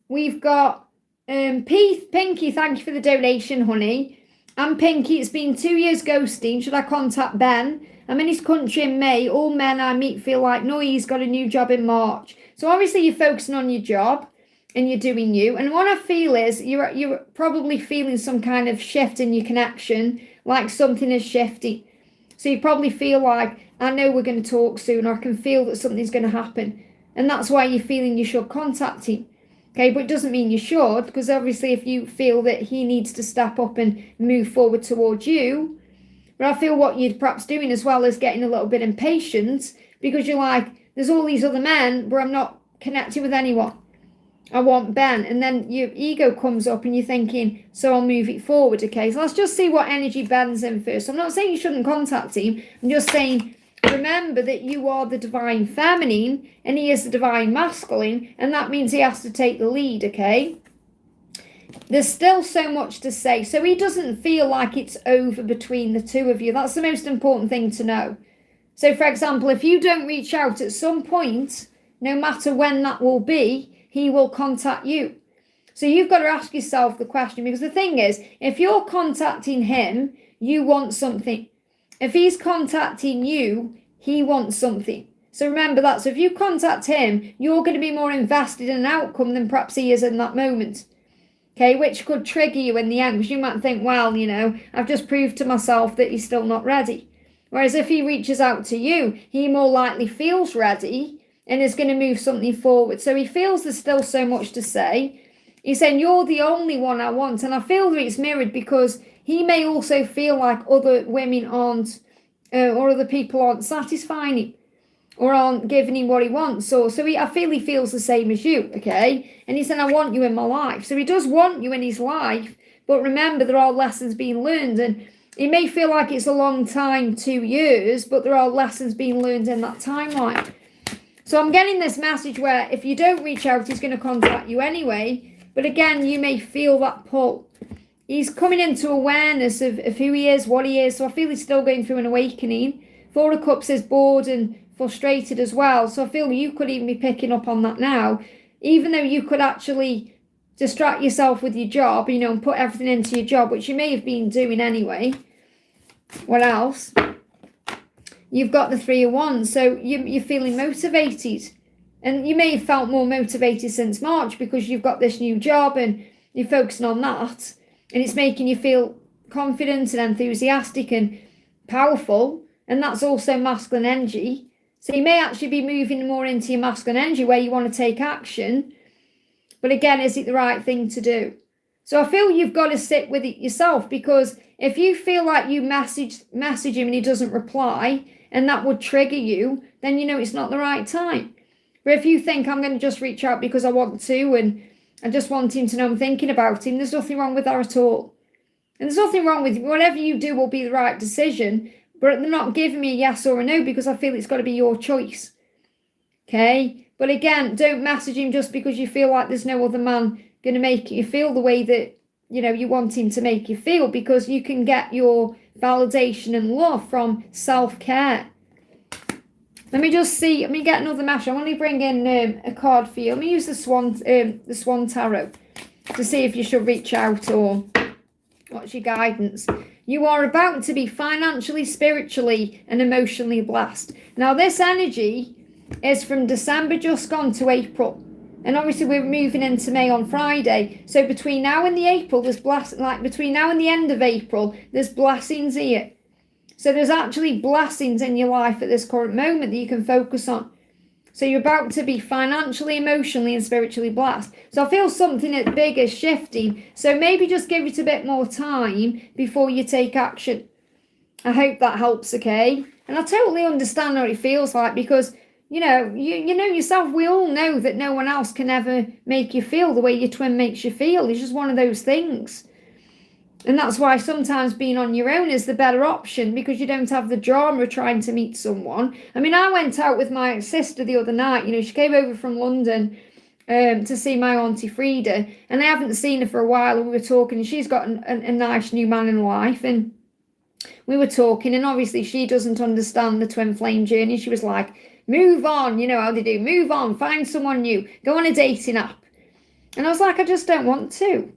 We've got Pinky, thank you for the donation, honey. I'm Pinky, it's been 2 years ghosting. Should I contact Ben? I'm in his country in May. All men I meet feel like, no, he's got a new job in March. So obviously you're focusing on your job and you're doing you. And what I feel is you're probably feeling some kind of shift in your connection, like something is shifting. So you probably feel like, I know we're going to talk soon, or I can feel that something's going to happen. And that's why you're feeling you should contact him. Okay, but it doesn't mean you should, because obviously if you feel that he needs to step up and move forward towards you, but I feel what you're perhaps doing as well is getting a little bit impatient, because you're like, there's all these other men, but I'm not connecting with anyone. I want Ben. And then your ego comes up and you're thinking, so I'll move it forward. Okay, so let's just see what energy Ben's in first. I'm not saying you shouldn't contact him. I'm just saying, remember that you are the divine feminine and he is the divine masculine, and that means he has to take the lead. Okay, there's still so much to say, so he doesn't feel like it's over between the two of you. That's the most important thing to know. So for example, if you don't reach out at some point, no matter when that will be, he will contact you. So you've got to ask yourself the question, because the thing is, if you're contacting him, you want something. If he's contacting you, he wants something. So remember that. So if you contact him, you're going to be more invested in an outcome than perhaps he is in that moment. Okay, which could trigger you in the end, because you might think, well, I've just proved to myself that he's still not ready. Whereas if he reaches out to you, he more likely feels ready and is going to move something forward. So he feels there's still so much to say. He's saying, you're the only one I want. And I feel that it's mirrored, because he may also feel like other women aren't, or other people aren't satisfying him, or aren't giving him what he wants. I feel he feels the same as you, okay? And he's saying, I want you in my life. So he does want you in his life, but remember, there are lessons being learned. And it may feel like it's a long time, 2 years, but there are lessons being learned in that timeline. So I'm getting this message where if you don't reach out, he's going to contact you anyway. But again, you may feel that pull. He's coming into awareness of who he is, what he is. So I feel he's still going through an awakening. 4 of Cups is bored and frustrated as well. So I feel you could even be picking up on that now. Even though you could actually distract yourself with your job, and put everything into your job, which you may have been doing anyway. What else? You've got the 3 of Wands, so you're feeling motivated. And you may have felt more motivated since March, because you've got this new job and you're focusing on that. And it's making you feel confident and enthusiastic and powerful. And that's also masculine energy. So you may actually be moving more into your masculine energy, where you want to take action. But again, is it the right thing to do? So I feel you've got to sit with it yourself, because if you feel like you message him and he doesn't reply, and that would trigger you, then it's not the right time. But if you think, I'm going to just reach out because I want to, and I just want him to know I'm thinking about him, there's nothing wrong with that at all. And there's nothing wrong with whatever you do will be the right decision, but they're not giving me a yes or a no, because I feel it's got to be your choice. Okay? But again, don't message him just because you feel like there's no other man going to make you feel the way that you want him to make you feel, because you can get your validation and love from self-care. Let me just see. Let me get another message. I want to bring in a card for you. Let me use the Swan Tarot to see if you should reach out, or what's your guidance. You are about to be financially, spiritually, and emotionally blessed. Now, this energy is from December just gone to April. And obviously we're moving into May on Friday. So between now and the April, between now and the end of April, there's blessings here. So there's actually blessings in your life at this current moment that you can focus on. So you're about to be financially, emotionally, and spiritually blessed. So I feel something big is shifting. So maybe just give it a bit more time before you take action. I hope that helps, okay? And I totally understand what it feels like, because you know yourself, we all know that no one else can ever make you feel the way your twin makes you feel. It's just one of those things. And that's why sometimes being on your own is the better option, because you don't have the drama of trying to meet someone. I mean, I went out with my sister the other night. She came over from London to see my Auntie Frida, and I haven't seen her for a while, and we were talking, and she's got a nice new man in life, and we were talking, and obviously she doesn't understand the twin flame journey. She was like, move on, how they do, move on, find someone new, go on a dating app. And I was like, I just don't want to.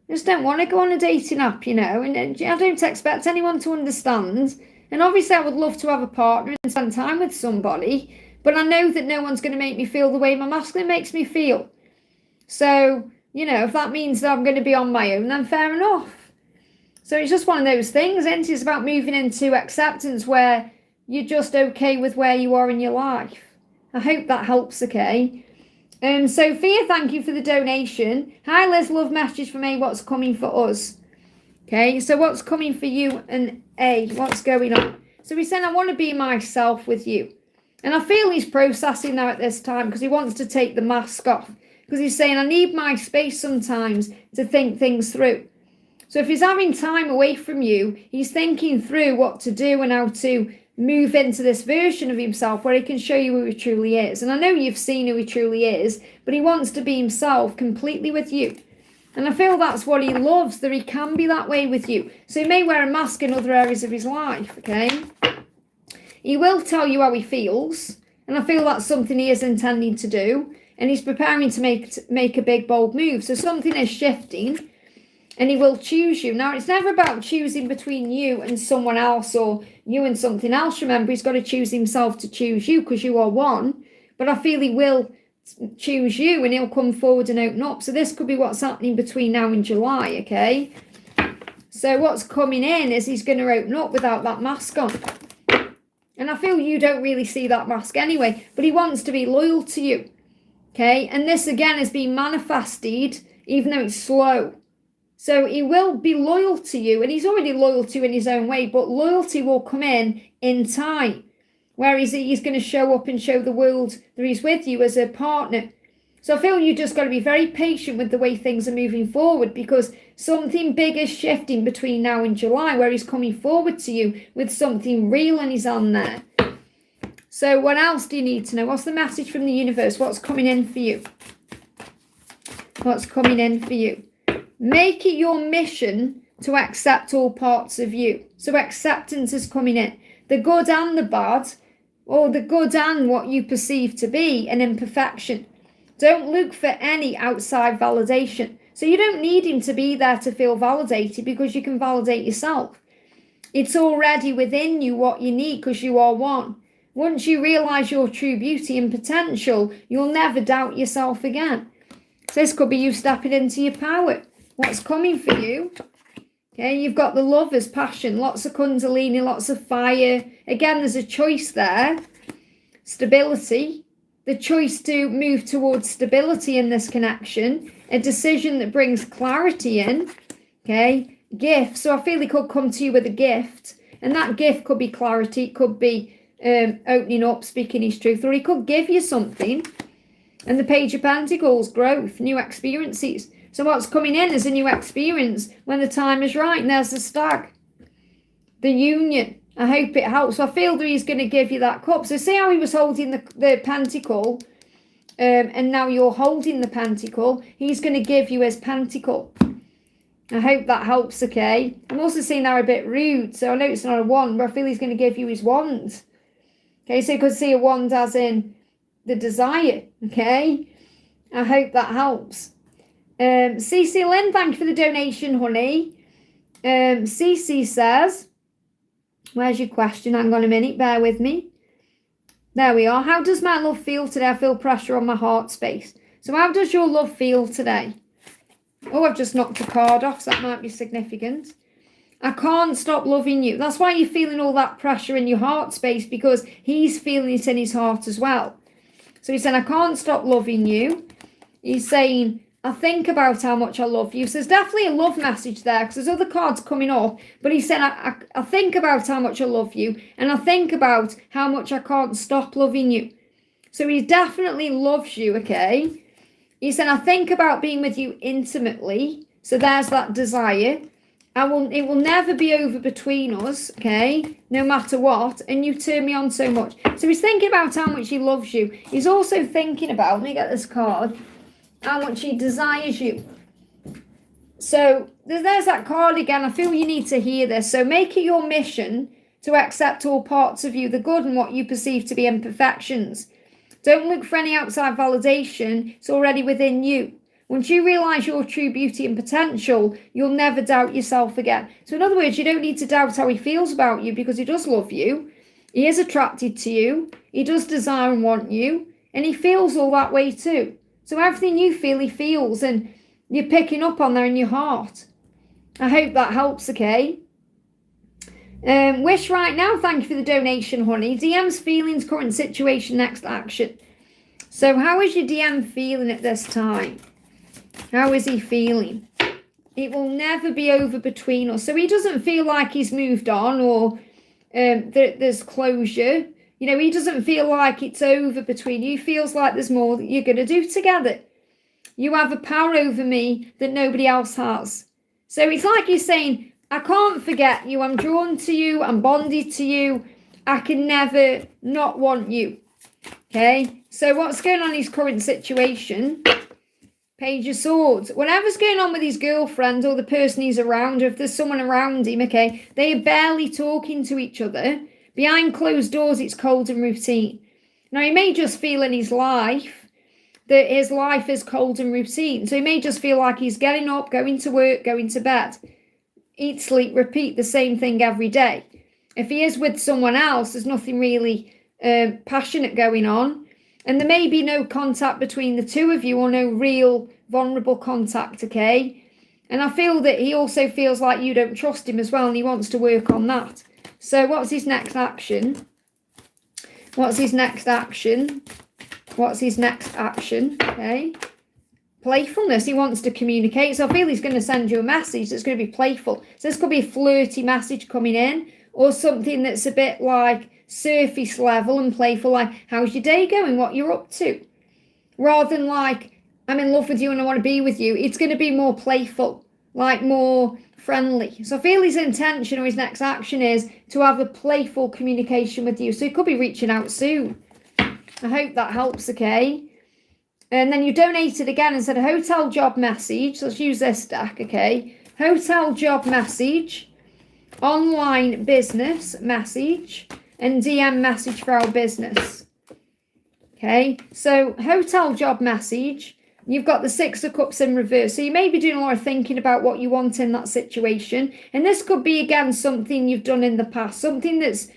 I just don't want to go on a dating app, and I don't expect anyone to understand. And obviously I would love to have a partner and spend time with somebody, but I know that no one's going to make me feel the way my masculine makes me feel. So, if that means that I'm going to be on my own, then fair enough. So it's just one of those things, isn't it? It's about moving into acceptance where you're just okay with where you are in your life. I hope that helps, okay? Sophia, thank you for the donation. Hi Liz, love message from A. What's coming for us? Okay, so what's coming for you and A? What's going on? So he's saying, I want to be myself with you. And I feel he's processing now at this time because he wants to take the mask off. Because he's saying, I need my space sometimes to think things through. So if he's having time away from you, he's thinking through what to do and how to move into this version of himself where he can show you who he truly is. And I know you've seen who he truly is, but he wants to be himself completely with you. And I feel that's what he loves, that he can be that way with you. So he may wear a mask in other areas of his life, okay? He will tell you how he feels, and I feel that's something he is intending to do, and he's preparing to make a big, bold move. So something is shifting, and he will choose you. Now, it's never about choosing between you and someone else or you and something else. Remember, he's got to choose himself to choose you because you are one. But I feel he will choose you and he'll come forward and open up. So this could be what's happening between now and July, okay? So what's coming in is he's going to open up without that mask on. And I feel you don't really see that mask anyway, but he wants to be loyal to you, okay? And this again is being manifested, even though it's slow. So he will be loyal to you, and he's already loyal to you in his own way, but loyalty will come in time, where he's going to show up and show the world that he's with you as a partner. So I feel you just got to be very patient with the way things are moving forward, because something big is shifting between now and July, where he's coming forward to you with something real and he's on there. So what else do you need to know? What's the message from the universe? What's coming in for you? What's coming in for you? Make it your mission to accept all parts of you. So acceptance is coming in. The good and the bad, or the good and what you perceive to be an imperfection. Don't look for any outside validation. So you don't need him to be there to feel validated, because you can validate yourself. It's already within you what you need, because you are one. Once you realize your true beauty and potential, you'll never doubt yourself again. So this could be you stepping into your power. What's coming for you? Okay, you've got the lover's passion, lots of kundalini, lots of fire. Again, there's a choice there. Stability, the choice to move towards stability in this connection, a decision that brings clarity in. Okay, gift. So I feel he could come to you with a gift, and that gift could be clarity, it could be opening up, speaking his truth, or he could give you something. And the Page of Pentacles, growth, new experiences. So what's coming in is a new experience when the time is right. And there's the stag, the union. I hope it helps. So I feel that he's going to give you that cup. So see how he was holding the pentacle, and now you're holding the pentacle. He's going to give you his pentacle. I hope that helps, okay? I'm also seeing they're a bit rude. So I know it's not a wand, but I feel he's going to give you his wand. Okay, so you could see a wand as in the desire, okay? I hope that helps. Cece Lynn, thank you for the donation, honey. Cece says, where's your question? Hang on a minute, bear with me. There we are. How does my love feel today? I feel pressure on my heart space. So how does your love feel today? Oh, I've just knocked a card off, so that might be significant. I can't stop loving you. That's why you're feeling all that pressure in your heart space, because he's feeling it in his heart as well. So he's saying, I can't stop loving you. He's saying, I think about how much I love you. So there's definitely a love message there, because there's other cards coming up. But he said, I think about how much I love you. And I think about how much I can't stop loving you. So he definitely loves you, okay? He said, I think about being with you intimately. So there's that desire. It will never be over between us, okay? No matter what. And you turn me on so much. So he's thinking about how much he loves you. He's also thinking about, let me get this card, how much he desires you. So there's that card again. I feel you need to hear this. So make it your mission to accept all parts of you, the good and what you perceive to be imperfections. Don't look for any outside validation. It's already within you. Once you realize your true beauty and potential, you'll never doubt yourself again. So in other words, you don't need to doubt how he feels about you, because he does love you. He is attracted to you. He does desire and want you. And he feels all that way too. So everything you feel, he feels, and you're picking up on there in your heart. I hope that helps, okay? Wish right now, thank you for the donation, honey. DM's feelings, current situation, next action. So how is your DM feeling at this time? How is he feeling? It will never be over between us. So he doesn't feel like he's moved on or there's closure. You know, he doesn't feel like it's over between you. He feels like there's more that you're going to do together. You have a power over me that nobody else has. So it's like he's saying, I can't forget you. I'm drawn to you. I'm bonded to you. I can never not want you. Okay, so what's going on in his current situation? Page of Swords. Whatever's going on with his girlfriend or the person he's around, or if there's someone around him, okay, they are barely talking to each other. Behind closed doors, it's cold and routine. Now, he may just feel in his life that his life is cold and routine. So he may just feel like he's getting up, going to work, going to bed, eat, sleep, repeat the same thing every day. If he is with someone else, there's nothing really passionate going on. And there may be no contact between the two of you or no real vulnerable contact, okay? And I feel that he also feels like you don't trust him as well and he wants to work on that. So what's his next action? What's his next action? What's his next action? Okay. Playfulness. He wants to communicate. So I feel he's going to send you a message that's going to be playful. So this could be a flirty message coming in or something that's a bit like surface level and playful, like, how's your day going? What you're up to? Rather than like, I'm in love with you and I want to be with you. It's going to be more playful, like more friendly. So I feel his intention or his next action is to have a playful communication with you. So he could be reaching out soon. I hope that helps, okay? And then you donated again and said a hotel job message. So let's use this stack, okay? Hotel job message, online business message, and DM message for our business. Okay, so hotel job message, you've got the Six of Cups in reverse. So you may be doing a lot of thinking about what you want in that situation. And this could be, again, something you've done in the past. Something that's,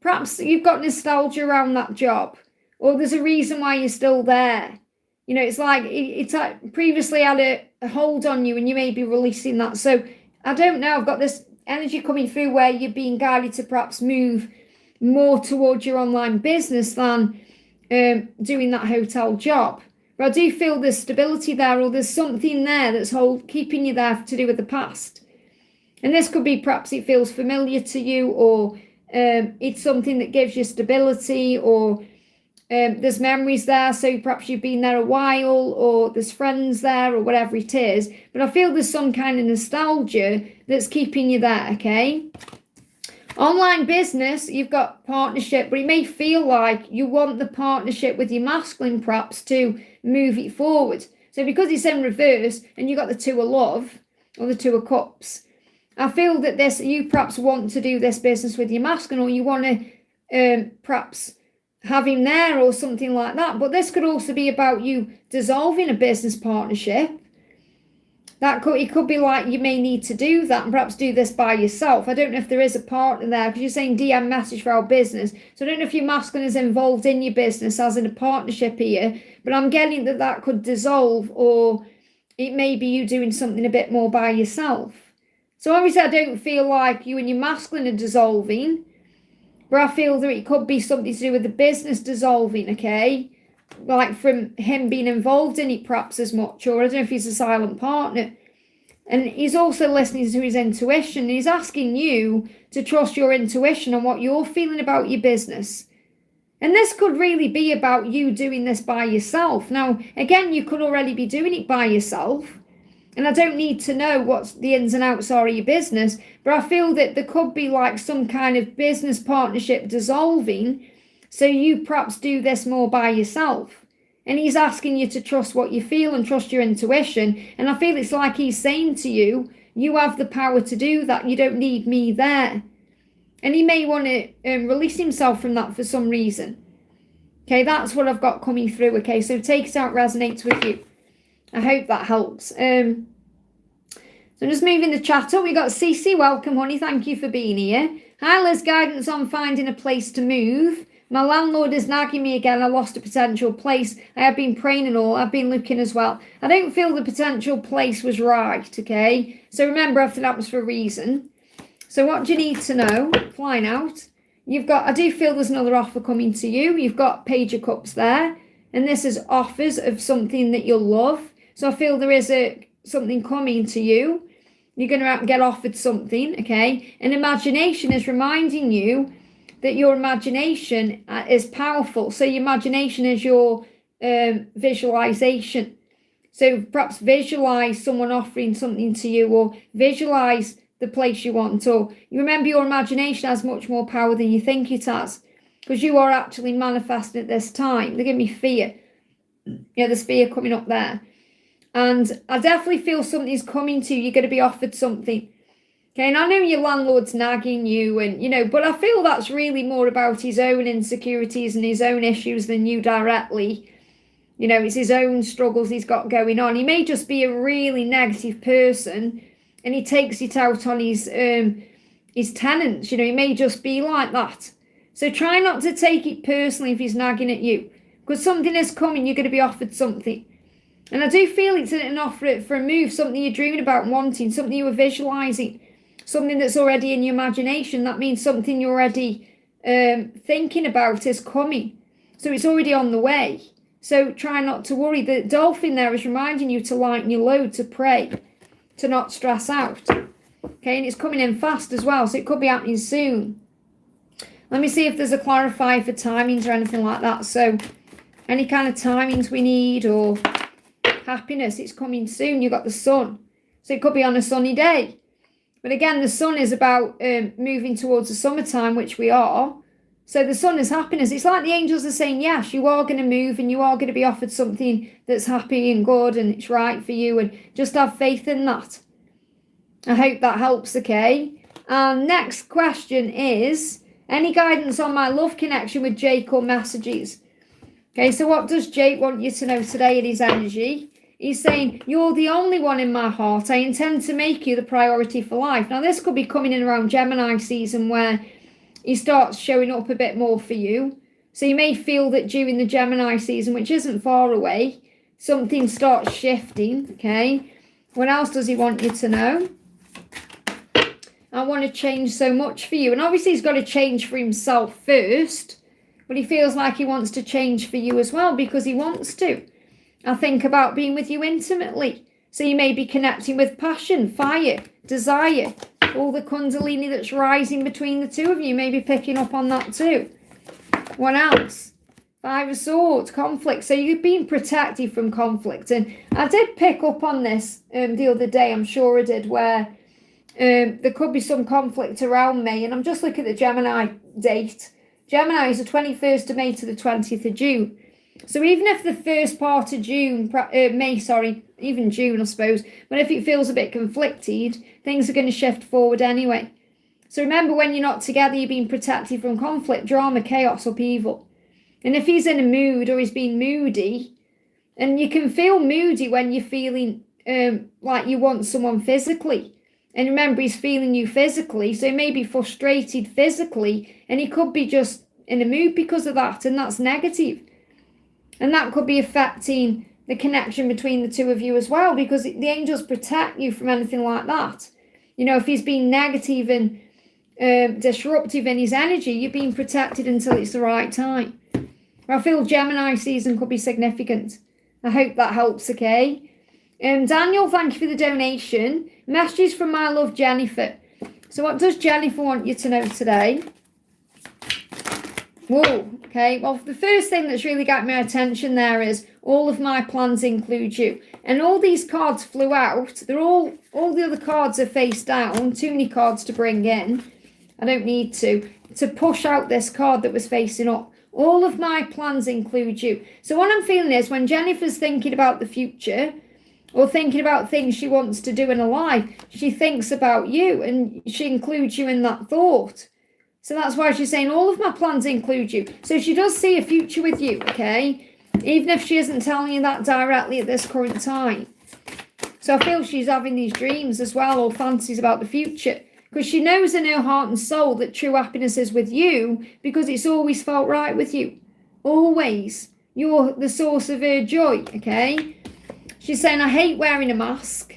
perhaps you've got nostalgia around that job. Or there's a reason why you're still there. You know, it's like previously had a hold on you and you may be releasing that. So I don't know, I've got this energy coming through where you're being guided to perhaps move more towards your online business than doing that hotel job. But I do feel there's stability there, or there's something there that's keeping you there to do with the past. And this could be perhaps it feels familiar to you, or it's something that gives you stability, or there's memories there, so perhaps you've been there a while, or there's friends there, or whatever it is. But I feel there's some kind of nostalgia that's keeping you there, okay? Online business, you've got partnership, but it may feel like you want the partnership with your masculine perhaps to move it forward. So because it's in reverse and you've got the Two of Love, or the Two of Cups, I feel that you perhaps want to do this business with your masculine, or you want to perhaps have him there or something like that. But this could also be about you dissolving a business partnership. It could be like you may need to do that and perhaps do this by yourself. I don't know if there is a partner there, because you're saying DM message for our business. So I don't know if your masculine is involved in your business as in a partnership here, but I'm getting that could dissolve, or it may be you doing something a bit more by yourself. So obviously I don't feel like you and your masculine are dissolving, but I feel that it could be something to do with the business dissolving, okay? Like from him being involved in it perhaps as much, or I don't know if he's a silent partner. And he's also listening to his intuition. He's asking you to trust your intuition on what you're feeling about your business. And this could really be about you doing this by yourself. Now, again, you could already be doing it by yourself. And I don't need to know what the ins and outs are of your business, but I feel that there could be like some kind of business partnership dissolving, so you perhaps do this more by yourself. And he's asking you to trust what you feel and trust your intuition. And I feel it's like he's saying to you, you have the power to do that. You don't need me there. And he may want to release himself from that for some reason. Okay, that's what I've got coming through. Okay, so take it out, resonates with you. I hope that helps. So I'm just moving the chat up. We got Cece. Welcome, honey. Thank you for being here. Hi, Liz. Guidance on finding a place to move. My landlord is nagging me again. I lost a potential place. I have been praying and all. I've been looking as well. I don't feel the potential place was right, okay? So remember, everything happens for a reason. So what do you need to know? Flying out. I do feel there's another offer coming to you. You've got Page of Cups there, and this is offers of something that you'll love. So I feel there is something coming to you. You're going to get offered something, okay? And imagination is reminding you that your imagination is powerful. So your imagination is your visualization. So perhaps visualize someone offering something to you, or visualize the place you want, or you remember your imagination has much more power than you think it has, because you are actually manifesting at this time. They give me fear. Yeah, there's fear coming up there. And I definitely feel something's coming to you. You're going to be offered something. Okay, and I know your landlord's nagging you, and but I feel that's really more about his own insecurities and his own issues than you directly. It's his own struggles he's got going on. He may just be a really negative person, and he takes it out on his tenants. He may just be like that. So try not to take it personally if he's nagging at you, because something is coming. You're going to be offered something. And I do feel it's an offer for a move, something you're dreaming about and wanting, something you were visualizing, something that's already in your imagination. That means something you're already thinking about is coming. So it's already on the way. So try not to worry. The dolphin there is reminding you to lighten your load, to pray, to not stress out. Okay, and it's coming in fast as well, so it could be happening soon. Let me see if there's a clarifier for timings or anything like that. So any kind of timings we need, or happiness, it's coming soon. You've got the sun, so it could be on a sunny day. But again, the sun is about moving towards the summertime, which we are. So the sun is happiness. It's like the angels are saying, yes, you are going to move, and you are going to be offered something that's happy and good and it's right for you, and just have faith in that. I hope that helps, okay? Next question is, any guidance on my love connection with Jake or messages? Okay, so what does Jake want you to know today in his energy? He's saying, you're the only one in my heart. I intend to make you the priority for life. Now, this could be coming in around Gemini season, where he starts showing up a bit more for you. So you may feel that during the Gemini season, which isn't far away, something starts shifting, okay? What else does he want you to know? I want to change so much for you. And obviously he's got to change for himself first, but he feels like he wants to change for you as well, because he wants to. I think about being with you intimately. So you may be connecting with passion, fire, desire, all the kundalini that's rising between the two of you. May be picking up on that too. What else? Five of Swords, conflict. So you're being protected from conflict. And I did pick up on this the other day, I'm sure I did, where there could be some conflict around May. And I'm just looking at the Gemini date. Gemini is the 21st of May to the 20th of June. So even if the first part of June, even June, I suppose, but if it feels a bit conflicted, things are going to shift forward anyway. So remember, when you're not together, you're being protected from conflict, drama, chaos, upheaval. And if he's in a mood, or he's being moody, and you can feel moody when you're feeling like you want someone physically. And remember, he's feeling you physically, so he may be frustrated physically, and he could be just in a mood because of that, and that's negative. And that could be affecting the connection between the two of you as well, because the angels protect you from anything like that. If he's being negative and disruptive in his energy, you're being protected until it's the right time. I feel Gemini season could be significant. I hope that helps, okay? Daniel, thank you for the donation. Messages from my love, Jennifer. So what does Jennifer want you to know today? Whoa, okay. Well, the first thing that's really got my attention there is all of my plans include you. And all these cards flew out. They're all the other cards are face down. Too many cards to bring in. I don't need to push out this card that was facing up. All of my plans include you. So what I'm feeling is, when Jennifer's thinking about the future, or thinking about things she wants to do in her life, she thinks about you, and she includes you in that thought. So that's why she's saying all of my plans include you. So she does see a future with you, okay? Even if she isn't telling you that directly at this current time. So I feel she's having these dreams as well, or fantasies about the future. Because she knows in her heart and soul that true happiness is with you, because it's always felt right with you. Always. You're the source of her joy, okay? She's saying, I hate wearing a mask.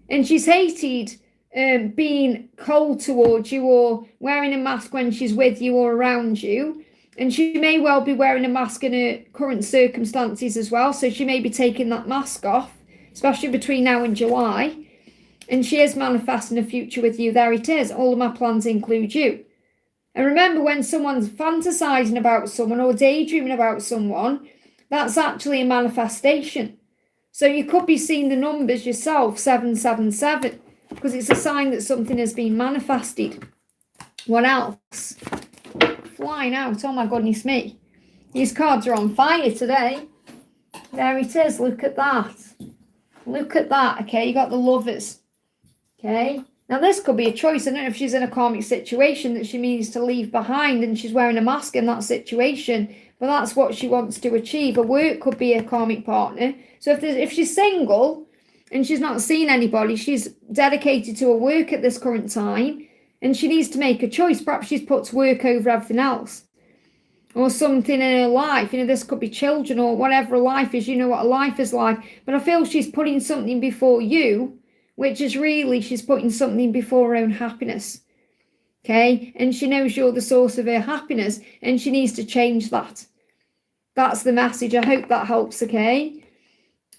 And she's hated being cold towards you or wearing a mask when she's with you or around you. And she may well be wearing a mask in her current circumstances as well. So she may be taking that mask off, especially between now and July. And she is manifesting a future with you. There it is. All of my plans include you. And remember, when someone's fantasizing about someone or daydreaming about someone, that's actually a manifestation. So you could be seeing the numbers yourself, 777, because it's a sign that something has been manifested. What else? Flying out. Oh my goodness me. These cards are on fire today. There it is. Look at that. Look at that. Okay, you got the Lovers. Okay. Now, this could be a choice. I don't know if she's in a karmic situation that she needs to leave behind and she's wearing a mask in that situation, but that's what she wants to achieve. A work could be a karmic partner. So if she's single and she's not seeing anybody, she's dedicated to her work at this current time and she needs to make a choice. Perhaps she's put work over everything else or something in her life. This could be children or whatever a life is. You know what a life is like. But I feel she's putting something before you, which is really, she's putting something before her own happiness. Okay? And she knows you're the source of her happiness and she needs to change that. That's the message. I hope that helps, okay?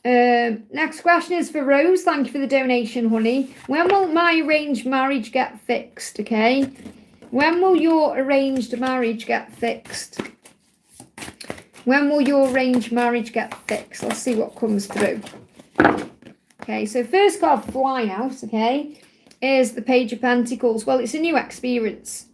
Next question is for Rose. Thank you for the donation, honey. When will my arranged marriage get fixed, okay? When will your arranged marriage get fixed? When will your arranged marriage get fixed? Let's see what comes through. Okay, so first card flying out, okay, is the Page of Pentacles. Well, it's a new experience.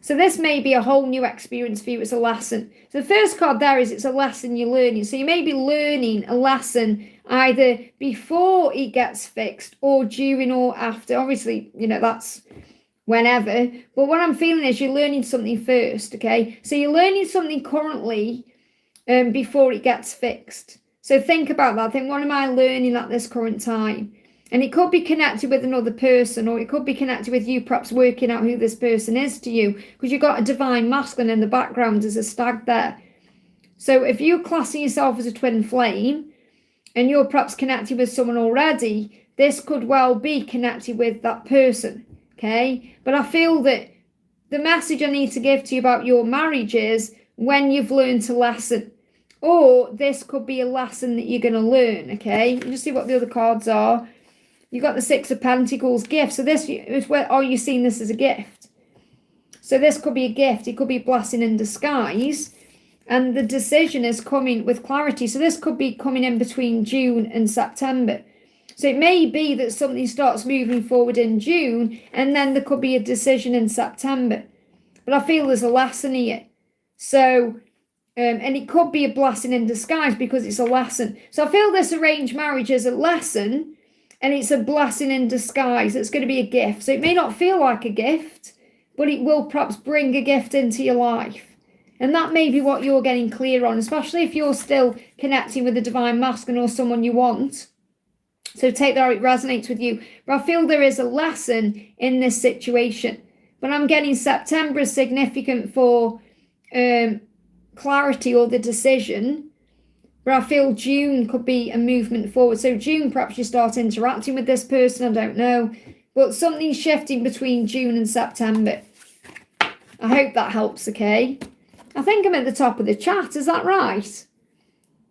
So this may be a whole new experience for you. It's a lesson. So the first card there is it's a lesson you're learning. So you may be learning a lesson either before it gets fixed or during or after. Obviously, that's whenever. But what I'm feeling is you're learning something first, okay? So you're learning something currently before it gets fixed. So think about that. Think, what am I learning at this current time? And it could be connected with another person, or it could be connected with you perhaps working out who this person is to you, because you've got a divine masculine in the background. There's a stag there. So if you're classing yourself as a twin flame and you're perhaps connected with someone already, this could well be connected with that person, okay? But I feel that the message I need to give to you about your marriage is when you've learned a lesson. Or this could be a lesson that you're going to learn, okay? Just see what the other cards are. You've got the Six of Pentacles, gift. So this is where, are you seeing this as a gift? So this could be a gift. It could be a blessing in disguise. And the decision is coming with clarity. So this could be coming in between June and September. So it may be that something starts moving forward in June and then there could be a decision in September. But I feel there's a lesson here. So... and it could be a blessing in disguise because it's a lesson. So I feel this arranged marriage is a lesson and it's a blessing in disguise. It's going to be a gift. So it may not feel like a gift, but it will perhaps bring a gift into your life. And that may be what you're getting clear on, especially if you're still connecting with the divine masculine or someone you want. So take that how it resonates with you. But I feel there is a lesson in this situation. But I'm getting September is significant for... clarity or the decision, but I feel June could be a movement forward. So June, perhaps you start interacting with this person, I don't know, but something's shifting between June and September. I hope that helps, okay? I think I'm at the top of the chat, is that right?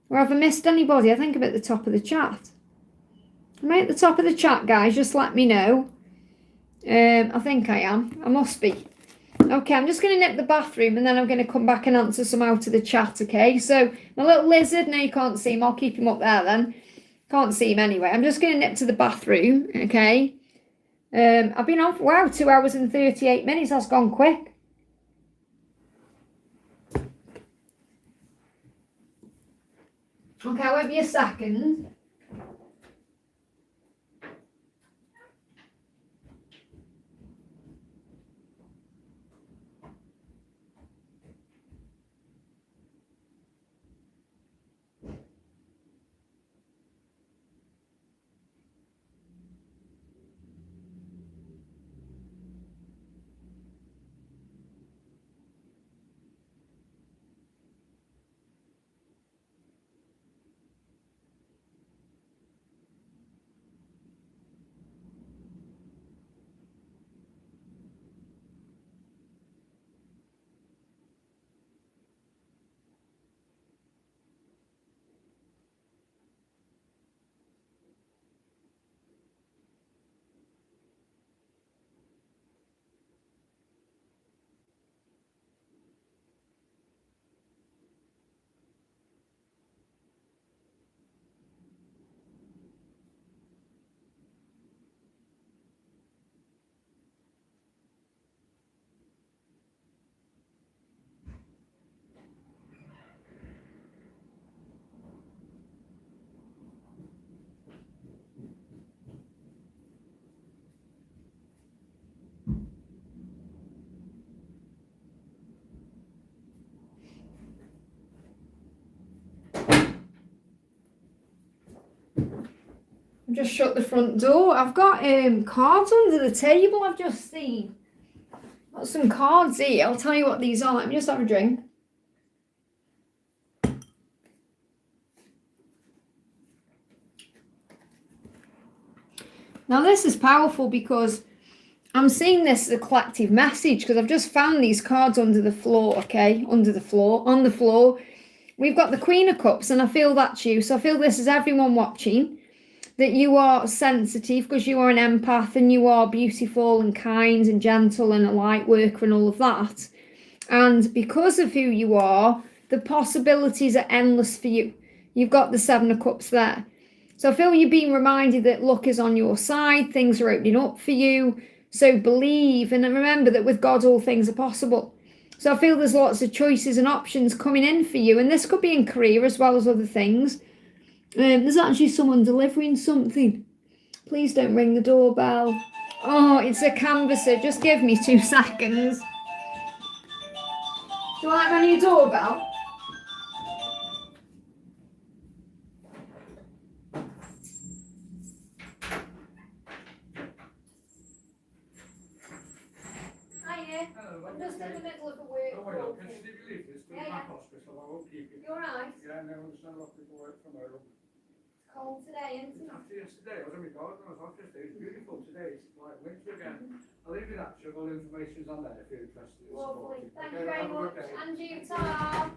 Or have I missed anybody? I think I'm at the top of the chat. Am I at the top of the chat, guys? Just let me know. I think I am. I must be. Okay, I'm just going to nip the bathroom and then I'm going to come back and answer some out of the chat, okay? So, my little lizard, no, you can't see him. I'll keep him up there then. Can't see him anyway. I'm just going to nip to the bathroom, okay? I've been on for, wow, 2 hours and 38 minutes. That's gone quick. Okay, I won't be a second. just shut the front door. I've got cards under the table I've just seen. Got some cards here. I'll tell you what these are. Let me just have a drink. Now this is powerful because I'm seeing this as a collective message because I've just found these cards under the floor, okay? On the floor. We've got the Queen of Cups and I feel that's you. So I feel this is everyone watching, that you are sensitive because you are an empath and you are beautiful and kind and gentle and a light worker and all of that. And because of who you are, the possibilities are endless for you. You've got the Seven of Cups there. So I feel you're being reminded that luck is on your side, things are opening up for you. So believe and remember that with God all things are possible. So I feel there's lots of choices and options coming in for you. And this could be in career as well as other things. There's actually someone delivering something. Please don't ring the doorbell. Oh, it's a canvasser. Just give me 2 seconds. Do I ring your doorbell? I'm just in the middle of a work. Oh, well, can you leave your leaflets to the back hospital? I won't keep it. You're right. Yeah, and then we'll send off people work from home. It's cold today, isn't it? After yesterday, I was in my garden, I was off yesterday. It's beautiful today. It's like winter again. I'll leave you that, so all the information's on there if you're interested. Lovely. Thank you very much. And you, ta.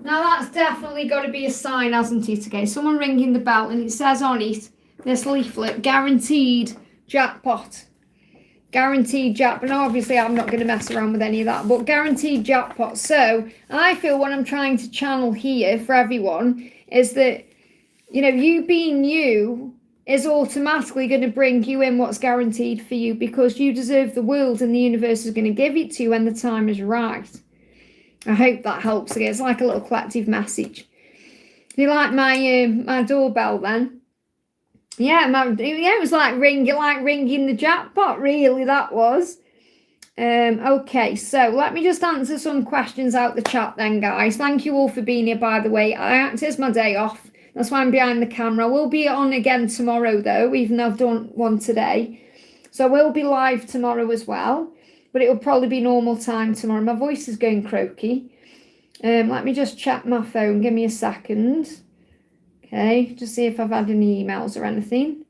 Now that's definitely got to be a sign, hasn't it? Okay, someone ringing the bell and it says on it, this leaflet, guaranteed jackpot. Guaranteed jackpot. Now obviously I'm not going to mess around with any of that, but guaranteed jackpot. So I feel what I'm trying to channel here for everyone is that, you know, you being you is automatically going to bring you in what's guaranteed for you because you deserve the world and the universe is going to give it to you when the time is right. I hope that helps. Again, it's like a little collective message. Do you like my doorbell then? Yeah, it was like ringing the jackpot. Really, that was. Okay, so let me just answer some questions out the chat then, guys. Thank you all for being here. By the way, it is my day off. That's why I'm behind the camera. I will be on again tomorrow though, even though I've done one today. So I will be live tomorrow as well. But it will probably be normal time tomorrow. My voice is going croaky. Let me just check my phone. Give me a second. Okay, just see if I've had any emails or anything.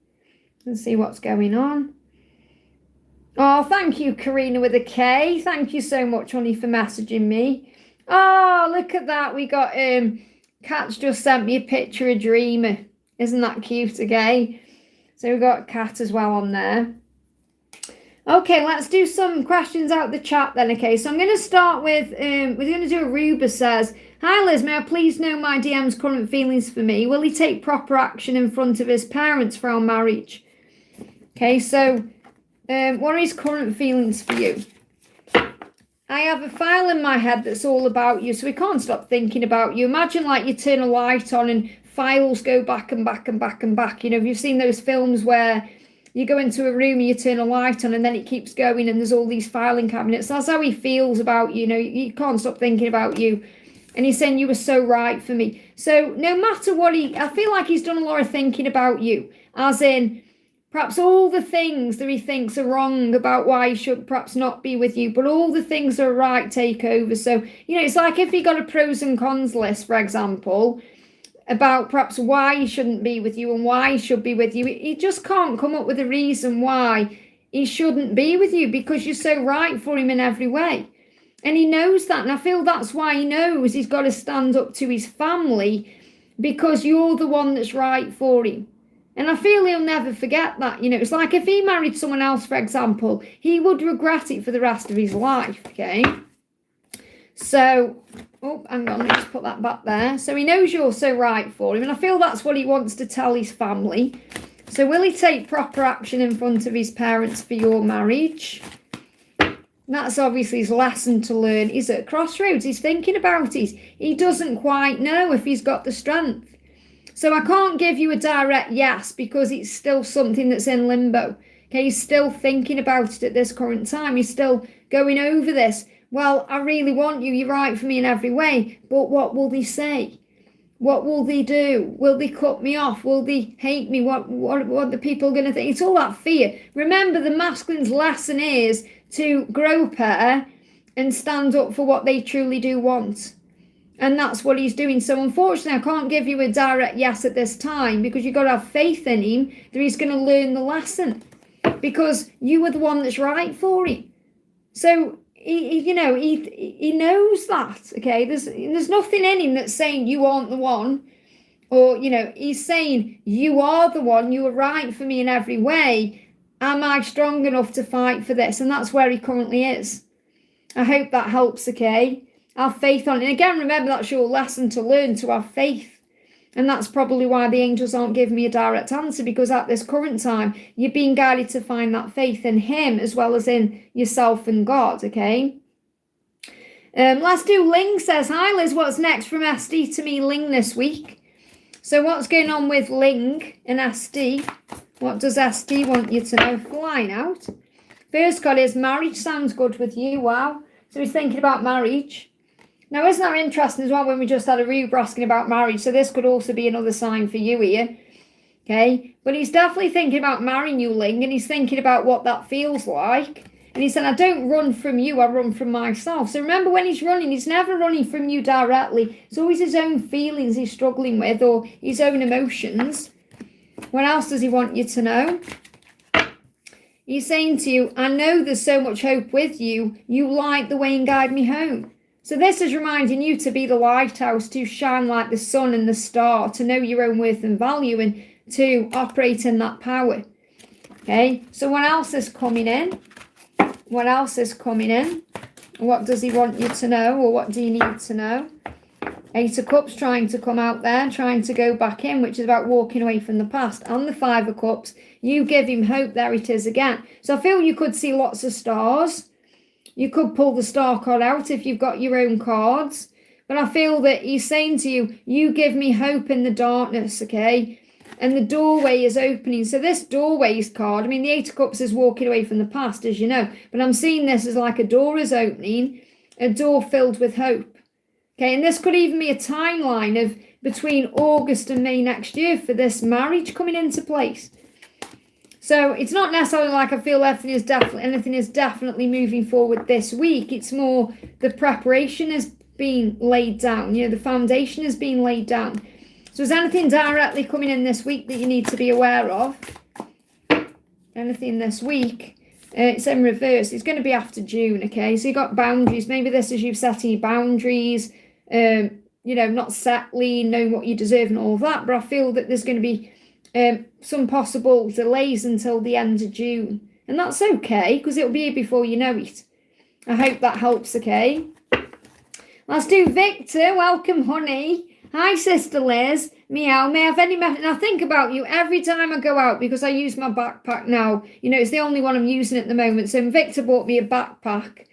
And see what's going on. Oh, thank you, Karina with a K. Thank you so much, honey, for messaging me. Oh, look at that. We got Kat's just sent me a picture of Dreamer. Isn't that cute, okay? So we've got Kat as well on there. Okay, let's do some questions out the chat then, okay? So I'm going to start with, we're going to do a Ruba says, hi Liz, may I please know my DM's current feelings for me? Will he take proper action in front of his parents for our marriage? Okay, so what are his current feelings for you? I have a file in my head that's all about you, so we can't stop thinking about you. Imagine like you turn a light on and files go back and back and back and back. You know, you've seen those films where you go into a room and you turn a light on and then it keeps going and there's all these filing cabinets. That's how he feels about you. You know, you can't stop thinking about you. And he's saying you were so right for me. So no matter what I feel like he's done a lot of thinking about you. As in, perhaps all the things that he thinks are wrong about why he should perhaps not be with you, but all the things that are right take over. So, you know, it's like if he got a pros and cons list, for example, about perhaps why he shouldn't be with you and why he should be with you. He just can't come up with a reason why he shouldn't be with you because you're so right for him in every way. And he knows that. And I feel that's why he knows he's got to stand up to his family because you're the one that's right for him. And I feel he'll never forget that. You know, it's like if he married someone else, for example, he would regret it for the rest of his life, okay? So, oh, hang on, let's put that back there. So he knows you're so right for him, and I feel that's what he wants to tell his family. So will he take proper action in front of his parents for your marriage? That's obviously his lesson to learn. He's at a crossroads. He's thinking about it. He doesn't quite know if he's got the strength. So I can't give you a direct yes because it's still something that's in limbo. Okay, he's still thinking about it at this current time. He's still going over this. Well, I really want you. You're right for me in every way. But what will they say? What will they do? Will they cut me off? Will they hate me? What are the people going to think? It's all that fear. Remember, the masculine's lesson is to grow pair and stand up for what they truly do want. And that's what he's doing. So unfortunately, I can't give you a direct yes at this time, because you've got to have faith in him that he's going to learn the lesson, because you are the one that's right for him. So he knows that. Okay, there's nothing in him that's saying you aren't the one, or he's saying you are the one. You are right for me in every way. Am I strong enough to fight for this? And that's where he currently is. I hope that helps. Okay. Have faith on it. And again, remember, that's your lesson to learn, to have faith. And that's probably why the angels aren't giving me a direct answer, because at this current time, you're being guided to find that faith in him as well as in yourself and God, okay? Let's do Ling says, hi Liz, what's next from SD to me, Ling, this week? So what's going on with Ling and SD? What does SD want you to know? Flying out. First card is marriage sounds good with you. Wow. So he's thinking about marriage. Now, isn't that interesting as well, when we just had a Rube asking about marriage? So this could also be another sign for you here. Okay. But he's definitely thinking about marrying you, Ling, and he's thinking about what that feels like. And he said, I don't run from you, I run from myself. So remember, when he's running, he's never running from you directly. It's always his own feelings he's struggling with, or his own emotions. What else does he want you to know? He's saying to you, I know there's so much hope with you. You light the way and guide me home. So this is reminding you to be the lighthouse, to shine like the sun and the star, to know your own worth and value, and to operate in that power. Okay, so what else is coming in? What else is coming in? What does he want you to know, or what do you need to know? Eight of Cups trying to come out there, trying to go back in, which is about walking away from the past. And the Five of Cups, you give him hope. There it is again. So I feel you could see lots of stars. You could pull the star card out if you've got your own cards. But I feel that he's saying to you, you give me hope in the darkness, okay? And the doorway is opening. So this doorways card, I mean, the Eight of Cups is walking away from the past, as you know. But I'm seeing this as like a door is opening, a door filled with hope. Okay, and this could even be a timeline of between August and May next year for this marriage coming into place. So it's not necessarily like I feel anything is definitely moving forward this week. It's more the preparation is being laid down. The foundation is being laid down. So is anything directly coming in this week that you need to be aware of? Anything this week? It's in reverse. It's going to be after June, okay? So you got boundaries. Maybe this is you setting boundaries, not settling, knowing what you deserve and all of that. But I feel that there's going to be some possible delays until the end of June. And that's okay, because it'll be here before you know it. I hope that helps, okay? Let's do Victor. Welcome, honey. Hi, Sister Liz. Meow. May I have any message? And I think about you every time I go out, because I use my backpack now. It's the only one I'm using at the moment. So Victor bought me a backpack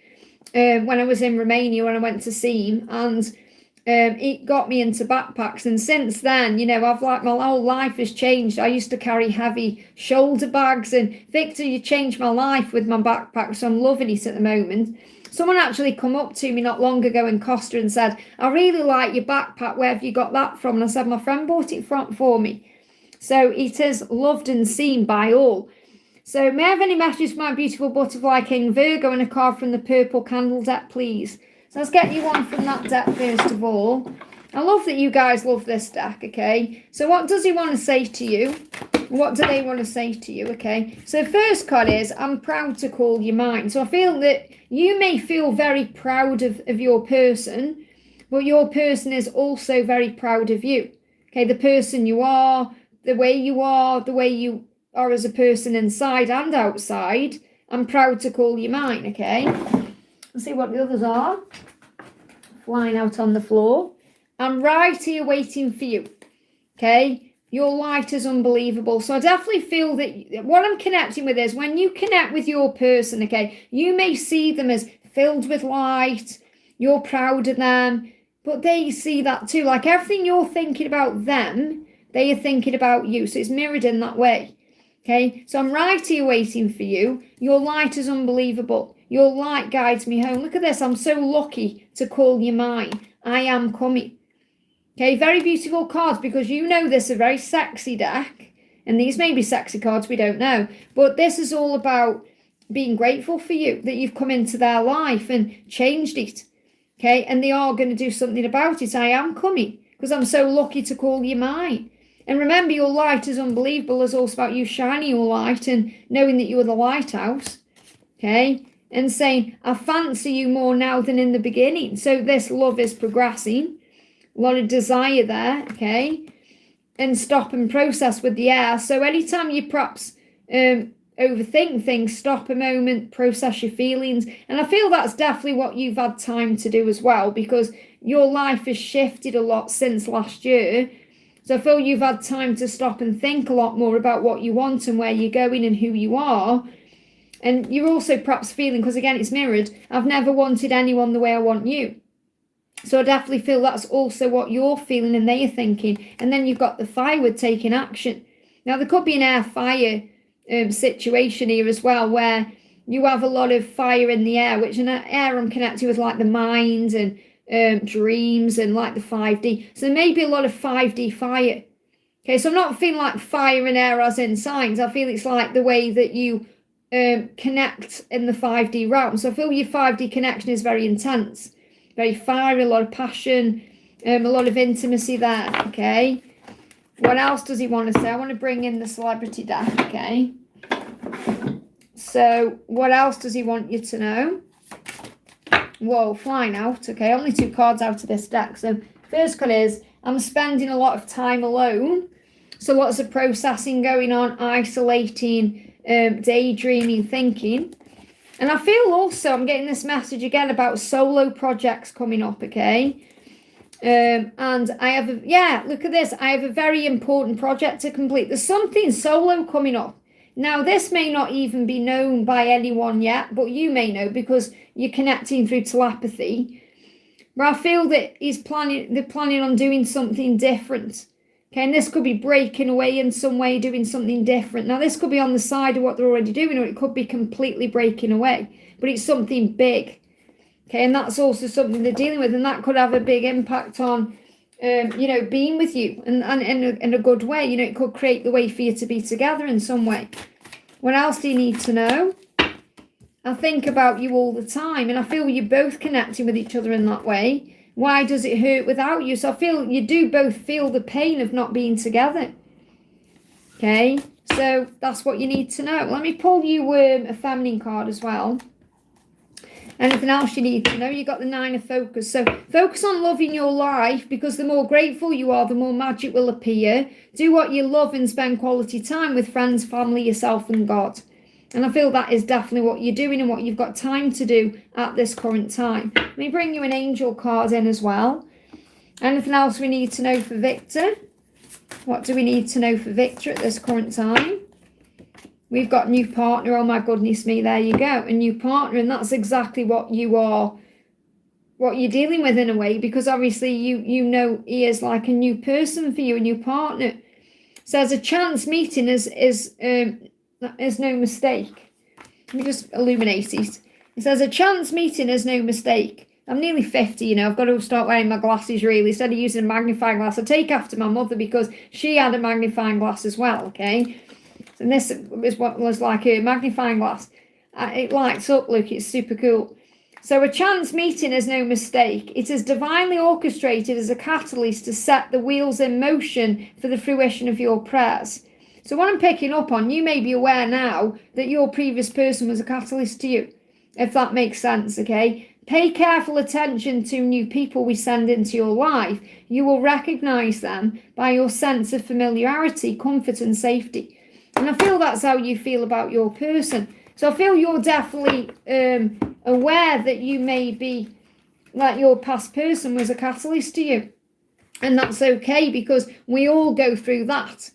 when I was in Romania, when I went to see him. And it got me into backpacks. And since then, I've my whole life has changed. I used to carry heavy shoulder bags. And Victor, you changed my life with my backpack. So I'm loving it at the moment. Someone actually come up to me not long ago in Costa and said, I really like your backpack. Where have you got that from? And I said, my friend bought it for me. So it is loved and seen by all. So may I have any messages for my beautiful butterfly king Virgo and a card from the purple candle deck, please? So let's get you one from that deck first of all. I love that you guys love this deck, okay? So what does he want to say to you? What do they want to say to you, okay? So first card is, I'm proud to call you mine. So I feel that you may feel very proud of your person, but your person is also very proud of you. Okay, the person you are, the way you are as a person inside and outside. I'm proud to call you mine, okay? Let's see what the others are. Flying out on the floor. I'm right here waiting for you, okay? Your light is unbelievable. So I definitely feel that what I'm connecting with is when you connect with your person, okay, you may see them as filled with light. You're proud of them, but they see that too. Like everything you're thinking about them, they are thinking about you. So it's mirrored in that way. Okay, so I'm right here waiting for you. Your light is unbelievable. Your light guides me home. Look at this. I'm so lucky to call you mine. I am coming. Okay, very beautiful cards, because you know this is a very sexy deck. And these may be sexy cards, we don't know. But this is all about being grateful for you, that you've come into their life and changed it. Okay, and they are going to do something about it. I am coming, because I'm so lucky to call you mine. And remember, your light is unbelievable. It's also about you shining your light and knowing that you are the lighthouse. Okay, and saying, I fancy you more now than in the beginning. So this love is progressing. A lot of desire there, okay? And stop and process with the air. So anytime you perhaps overthink things, stop a moment, process your feelings. And I feel that's definitely what you've had time to do as well, because your life has shifted a lot since last year. So I feel you've had time to stop and think a lot more about what you want and where you're going and who you are. And you're also perhaps feeling, because again, it's mirrored, I've never wanted anyone the way I want you. So I definitely feel that's also what you're feeling and they're thinking. And then you've got the firewood taking action. Now, there could be an air-fire situation here as well, where you have a lot of fire in the air, which in air I'm connected with like the mind and dreams and like the 5D. So there may be a lot of 5D fire. Okay, so I'm not feeling like fire and air as in signs. I feel it's like the way that you connect in the 5D realm. So I feel your 5D connection is very intense, very fiery, a lot of passion, a lot of intimacy there, okay? What else does he want to say? I want to bring in the celebrity deck, okay? So what else does he want you to know? Whoa, flying out, okay? Only 2 cards out of this deck. So first card is, I'm spending a lot of time alone. So lots of processing going on, isolating, daydreaming, thinking. And I feel also, I'm getting this message again about solo projects coming up, okay? And I have, look at this. I have a very important project to complete. There's something solo coming up. Now, this may not even be known by anyone yet, but you may know because you're connecting through telepathy. But I feel that they're planning on doing something different. Okay, and this could be breaking away in some way, doing something different. Now, this could be on the side of what they're already doing, or it could be completely breaking away. But it's something big. Okay, and that's also something they're dealing with, and that could have a big impact on, being with you, and in a good way. You know, it could create the way for you to be together in some way. What else do you need to know? I think about you all the time, and I feel you're both connecting with each other in that way. Why does it hurt without you? So I feel you do both feel the pain of not being together. Okay, so that's what you need to know. Let me pull you a feminine card as well. Anything else you need to know? You got the 9 of focus. So focus on loving your life, because the more grateful you are, the more magic will appear. Do what you love and spend quality time with friends, family, yourself and God. And I feel that is definitely what you're doing and what you've got time to do at this current time. Let me bring you an angel card in as well. Anything else we need to know for Victor? What do we need to know for Victor at this current time? We've got new partner. Oh my goodness me, there you go. A new partner, and that's exactly what you are, what you're dealing with in a way, because obviously you know he is like a new person for you, a new partner. So as a chance meeting is no mistake. Let me just illuminate it. It says a chance meeting is no mistake. I'm nearly 50, you know, I've got to start wearing my glasses really. Instead of using a magnifying glass, I take after my mother because she had a magnifying glass as well, okay? And this is what was like a magnifying glass. It lights up, look, it's super cool. So a chance meeting is no mistake. It is divinely orchestrated as a catalyst to set the wheels in motion for the fruition of your prayers. So what I'm picking up on, you may be aware now that your previous person was a catalyst to you, if that makes sense, okay? Pay careful attention to new people we send into your life. You will recognize them by your sense of familiarity, comfort and safety. And I feel that's how you feel about your person. So I feel you're definitely aware that you may be, like your past person was a catalyst to you. And that's okay, because we all go through that.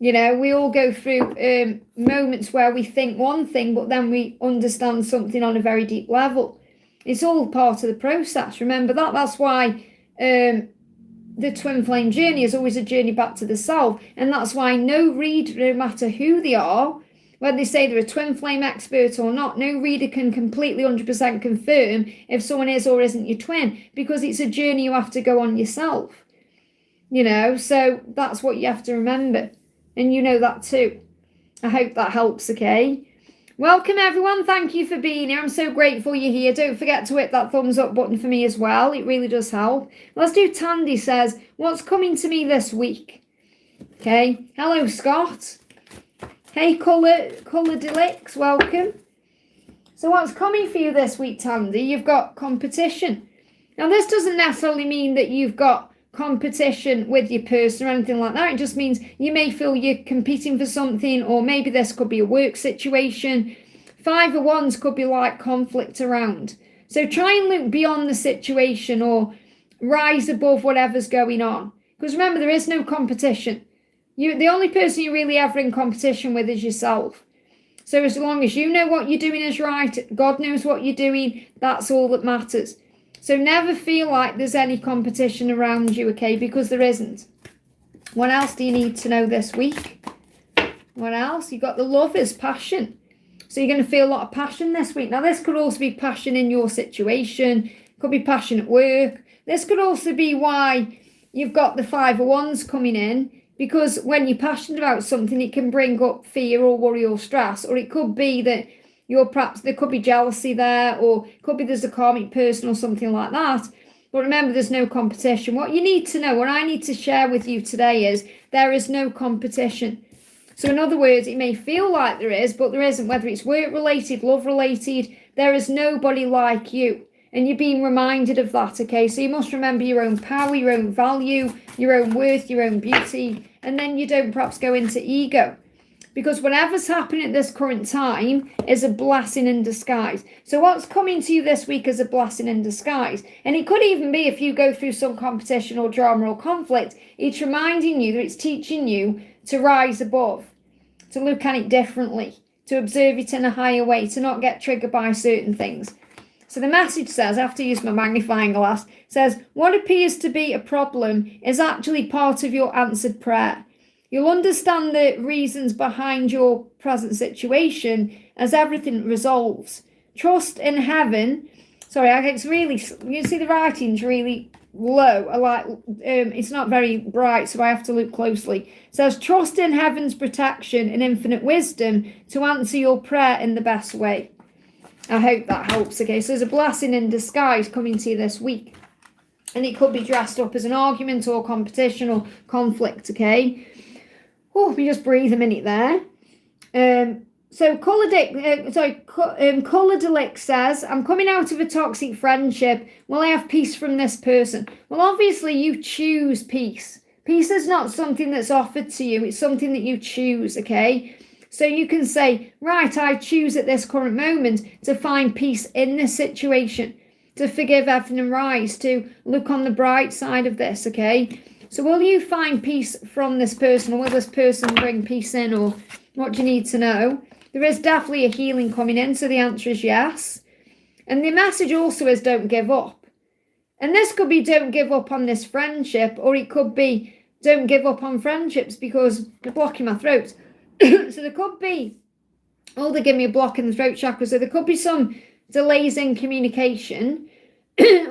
You know, we all go through moments where we think one thing, but then we understand something on a very deep level. It's all part of the process. Remember that. That's why the twin flame journey is always a journey back to the self. And that's why no reader, no matter who they are, whether they say they're a twin flame expert or not, no reader can completely 100% confirm if someone is or isn't your twin, because it's a journey you have to go on yourself. So that's what you have to remember. And you know that too. I hope that helps, okay? Welcome, everyone. Thank you for being here. I'm so grateful you're here. Don't forget to hit that thumbs up button for me as well. It really does help. Let's do Tandy says, what's coming to me this week? Okay. Hello, Scott. Hey, Colour Deluxe. Welcome. So what's coming for you this week, Tandy? You've got competition. Now, this doesn't necessarily mean that you've got competition with your person or anything like that. It just means you may feel you're competing for something, or maybe this could be a work situation. 5 of Wands could be like conflict around. So try and look beyond the situation or rise above whatever's going on. Because remember, there is no competition. The only person you're really ever in competition with is yourself. So as long as you know what you're doing is right, God knows what you're doing, that's all that matters. So never feel like there's any competition around you, okay? Because there isn't. What else do you need to know this week? What else? You've got the Lovers, passion. So you're going to feel a lot of passion this week. Now, this could also be passion in your situation. Could be passion at work. This could also be why you've got the 5 of Wands coming in. Because when you're passionate about something, it can bring up fear or worry or stress. Or it could be that there could be jealousy there, or it could be there's a karmic person or something like that. But remember, there's no competition. What you need to know, what I need to share with you today is there is no competition. So in other words, it may feel like there is, but there isn't. Whether it's work-related, love-related, there is nobody like you. And you're being reminded of that, okay? So you must remember your own power, your own value, your own worth, your own beauty. And then you don't perhaps go into ego. Because whatever's happening at this current time is a blessing in disguise. So what's coming to you this week is a blessing in disguise. And it could even be if you go through some competition or drama or conflict, it's reminding you that it's teaching you to rise above, to look at it differently, to observe it in a higher way, to not get triggered by certain things. So the message says, I have to use my magnifying glass, says, what appears to be a problem is actually part of your answered prayer. You'll understand the reasons behind your present situation as everything resolves. Trust in heaven. Sorry, it's really, you see the writing's really low. It's not very bright, so I have to look closely. It says, trust in heaven's protection and infinite wisdom to answer your prayer in the best way. I hope that helps. Okay, so there's a blessing in disguise coming to you this week. And it could be dressed up as an argument or competition or conflict, okay? Oh, we just breathe a minute there. So Colour Delic says, I'm coming out of a toxic friendship. Will I have peace from this person? Well, obviously you choose peace. Peace is not something that's offered to you. It's something that you choose, okay? So you can say, right, I choose at this current moment to find peace in this situation, to forgive everything and rise, to look on the bright side of this, okay? So will you find peace from this person, or will this person bring peace in, or what do you need to know? There is definitely a healing coming in, so the answer is yes. And the message also is don't give up. And this could be don't give up on this friendship, or it could be don't give up on friendships because you're blocking my throat. So there could be, they give me a block in the throat chakra, so there could be some delays in communication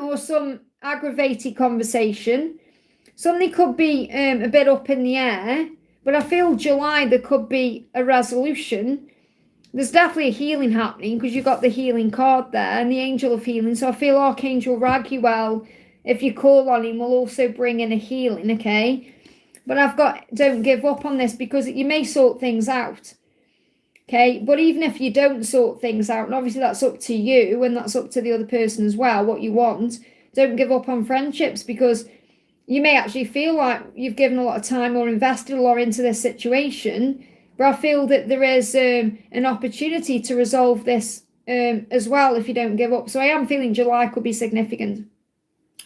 or some aggravated conversation. Something could be a bit up in the air, but I feel July there could be a resolution. There's definitely a healing happening because you've got the healing card there and the angel of healing. So I feel Archangel Raguel, if you call on him, will also bring in a healing, okay? But I've got don't give up on this because you may sort things out, okay? But even if you don't sort things out, and obviously that's up to you and that's up to the other person as well, what you want, don't give up on friendships because you may actually feel like you've given a lot of time or invested a lot into this situation, but I feel that there is an opportunity to resolve this as well if you don't give up. So I am feeling July could be significant.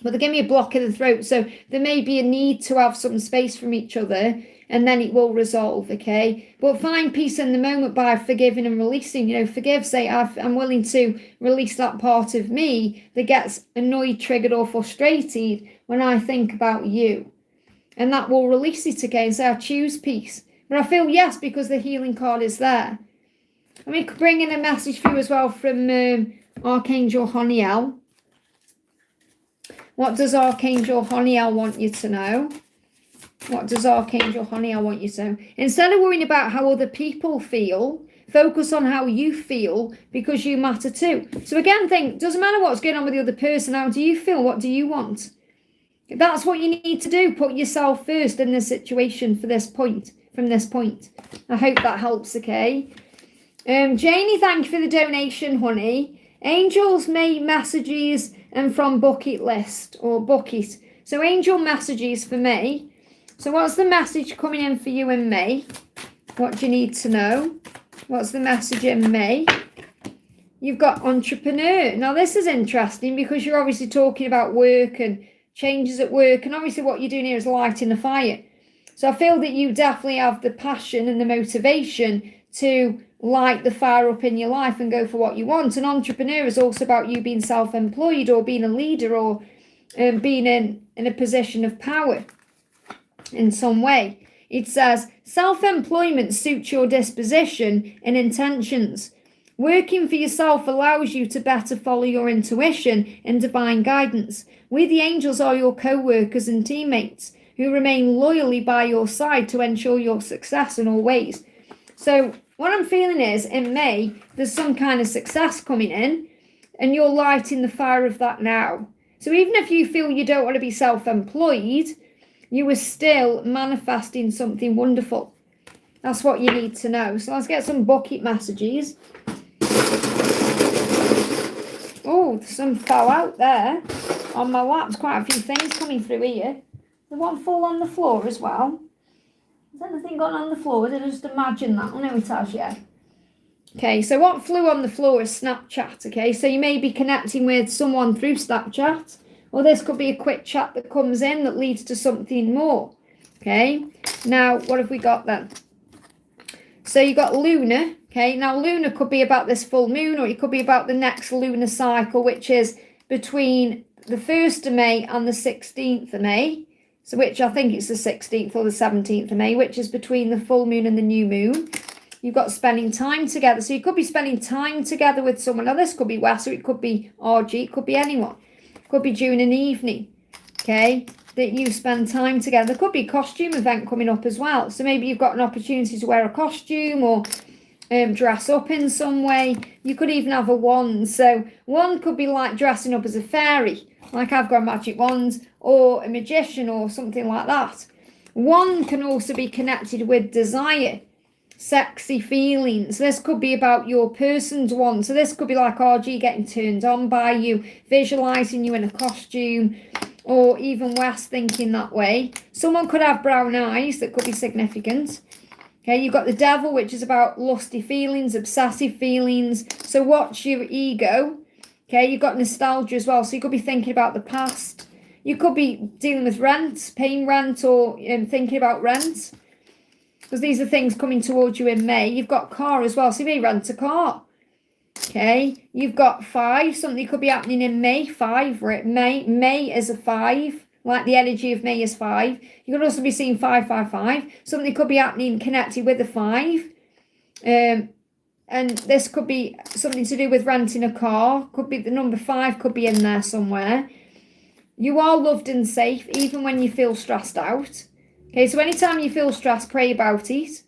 But they give me a block in the throat, so there may be a need to have some space from each other and then it will resolve, okay? But find peace in the moment by forgiving and releasing. You know, forgive, say, I'm willing to release that part of me that gets annoyed, triggered, or frustrated when I think about you. And that will release it again. So I choose peace. But I feel yes, because the healing card is there. Let me bring in a message for you as well from Archangel Honiel. What does Archangel Honiel want you to know? What does Archangel Honiel want you to know? Instead of worrying about how other people feel, focus on how you feel, because you matter too. So again, think, doesn't matter what's going on with the other person. How do you feel? What do you want? That's what you need to do. Put yourself first in this situation from this point. I hope that helps, okay? Janie, thank you for the donation, honey. Angels make messages and from bucket list or bucket. So angel messages for me. So what's the message coming in for you in May? What do you need to know? What's the message in May? You've got entrepreneur. Now this is interesting because you're obviously talking about work and changes at work. And obviously what you're doing here is lighting the fire. So I feel that you definitely have the passion and the motivation to light the fire up in your life and go for what you want. An entrepreneur is also about you being self-employed or being a leader or being in a position of power in some way. It says, self-employment suits your disposition and intentions. Working for yourself allows you to better follow your intuition and divine guidance. We, the angels, are your co-workers and teammates who remain loyally by your side to ensure your success in all ways. So what I'm feeling is in May, there's some kind of success coming in and you're lighting the fire of that now. So even if you feel you don't want to be self-employed, you are still manifesting something wonderful. That's what you need to know. So let's get some bucket messages. Oh, some fell out there on my lap. There's quite a few things coming through here. The one fall on the floor as well. Has anything gone on the floor? Did I just imagine that? Oh, no, it has, yeah. Okay, so what flew on the floor is Snapchat, okay? So you may be connecting with someone through Snapchat, or this could be a quick chat that comes in that leads to something more, okay? Now, what have we got then? So you got lunar, okay? Now, lunar could be about this full moon, or it could be about the next lunar cycle, which is between the 1st of May and the 16th of May. So which I think it's the 16th or the 17th of May, which is between the full moon and the new moon. You've got spending time together. So you could be spending time together with someone. Now this could be Wes, or it could be RG, it could be anyone. It could be during an evening, okay, that you spend time together. There could be a costume event coming up as well. So maybe you've got an opportunity to wear a costume or dress up in some way. You could even have a wand. So one could be like dressing up as a fairy, like I've got a magic wand, or a magician or something like that. One can also be connected with desire, sexy feelings. This could be about your person's one. So this could be like RG getting turned on by you, visualizing you in a costume, or even Wes thinking that way. Someone could have brown eyes that could be significant. Okay, you've got the devil, which is about lusty feelings, obsessive feelings. So watch your ego. Okay, you've got nostalgia as well. So you could be thinking about the past. You could be dealing with rent, paying rent, or thinking about rent. Because these are things coming towards you in May. You've got car as well. So you may rent a car. Okay, you've got 5. Something could be happening in May. 5, right? May is a 5. Like the energy of May is 5. You could also be seeing 555. Something could be happening connected with a 5. And this could be something to do with renting a car. Could be the number 5 could be in there somewhere. You are loved and safe even when you feel stressed out. Okay, so anytime you feel stressed, pray about it.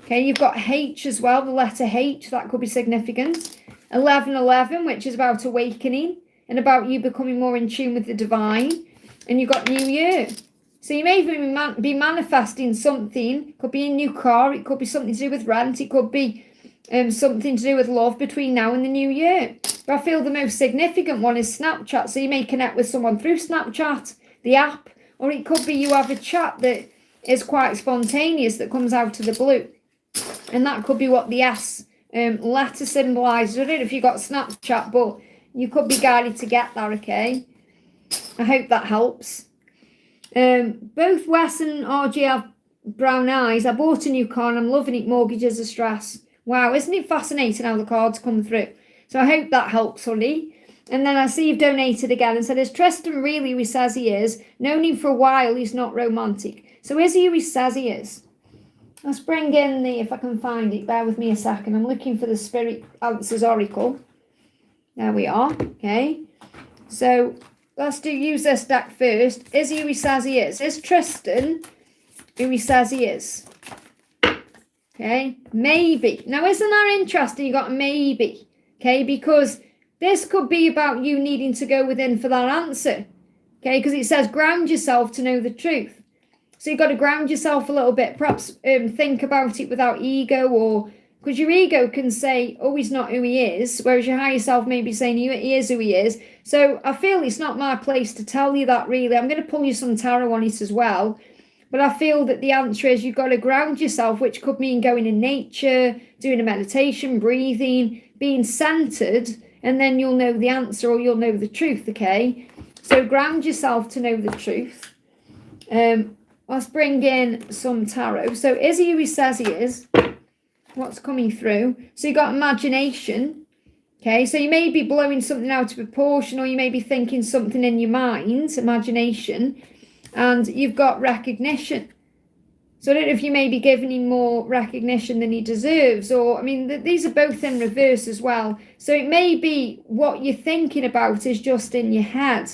Okay, you've got H as well, the letter H, that could be significant. 1111, which is about awakening and about you becoming more in tune with the divine. And you've got New Year. So you may even be manifesting something. It could be a new car. It could be something to do with rent. It could be something to do with love between now and the new year. But I feel the most significant one is Snapchat. So you may connect with someone through Snapchat, the app, or it could be you have a chat that is quite spontaneous that comes out of the blue. And that could be what the S letter symbolises. I don't know if you got Snapchat, but you could be guided to get that, okay? I hope that helps. Both Wes and RG have brown eyes. I bought a new car and I'm loving it. Mortgages are stress. Wow, isn't it fascinating how the cards come through? So I hope that helps, honey. And then I see you've donated again and said, is Tristan really who he says he is? Known him for a while, he's not romantic. So is he who he says he is? Let's bring in the, if I can find it, bear with me a second. I'm looking for the Spirit Answers Oracle. There we are, okay. So let's use this deck first. Is he who he says he is? Is Tristan who he says he is? Okay, maybe. Now, isn't that interesting? You got a maybe, okay, because this could be about you needing to go within for that answer, okay, because it says ground yourself to know the truth. So you've got to ground yourself a little bit, perhaps think about it without ego, or because your ego can say, oh, he's not who he is, whereas your higher self may be saying he is who he is. So I feel it's not my place to tell you that, really. I'm going to pull you some tarot on it as well. But I feel that the answer is you've got to ground yourself, which could mean going in nature, doing a meditation, breathing, being centered, and then you'll know the answer or you'll know the truth, okay? So ground yourself to know the truth. Let's bring in some tarot. So is he who he says he is? What's coming through? So you got imagination, okay? So you may be blowing something out of proportion, or you may be thinking something in your mind, imagination. And you've got recognition. So I don't know if you may be giving him more recognition than he deserves, or, I mean, these are both in reverse as well. So it may be what you're thinking about is just in your head.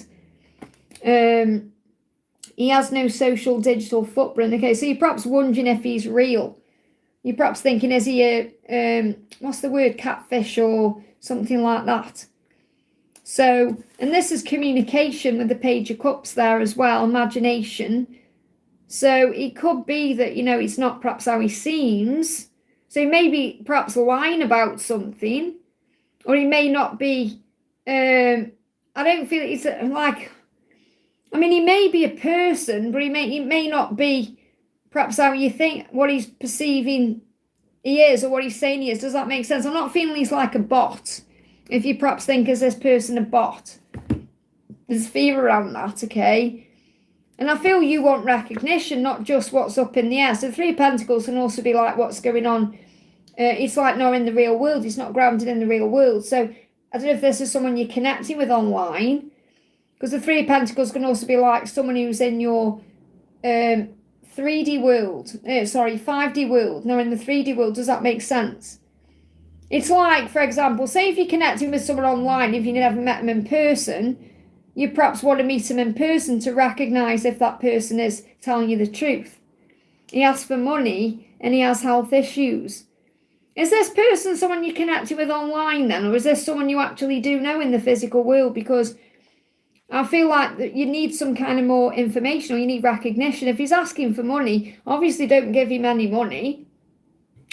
He has no social digital footprint. Okay, so you're perhaps wondering if he's real. You're perhaps thinking, is he a, what's the word, catfish or something like that? So, and this is communication with the Page of Cups there as well, imagination. So it could be that, you know, it's not perhaps how he seems. So he may be perhaps lying about something, or he may not be, I don't feel it's like, I mean, he may be a person, but he may not be perhaps how you think, what he's perceiving he is, or what he's saying he is. Does that make sense? I'm not feeling he's like a bot. If you perhaps think, is this person a bot? There's fear around that, okay? And I feel you want recognition, not just what's up in the air. So 3 of Pentacles can also be like what's going on. It's like not in the real world. It's not grounded in the real world. So I don't know if this is someone you're connecting with online. Because the 3 of Pentacles can also be like someone who's in your 3D world. 5D world. No, in the 3D world. Does that make sense? It's like, for example, say if you're connecting with someone online, if you never met them in person, you perhaps want to meet them in person to recognise if that person is telling you the truth. He asks for money and he has health issues. Is this person someone you're connecting with online then? Or is this someone you actually do know in the physical world? Because I feel like that you need some kind of more information, or you need recognition. If he's asking for money, obviously don't give him any money.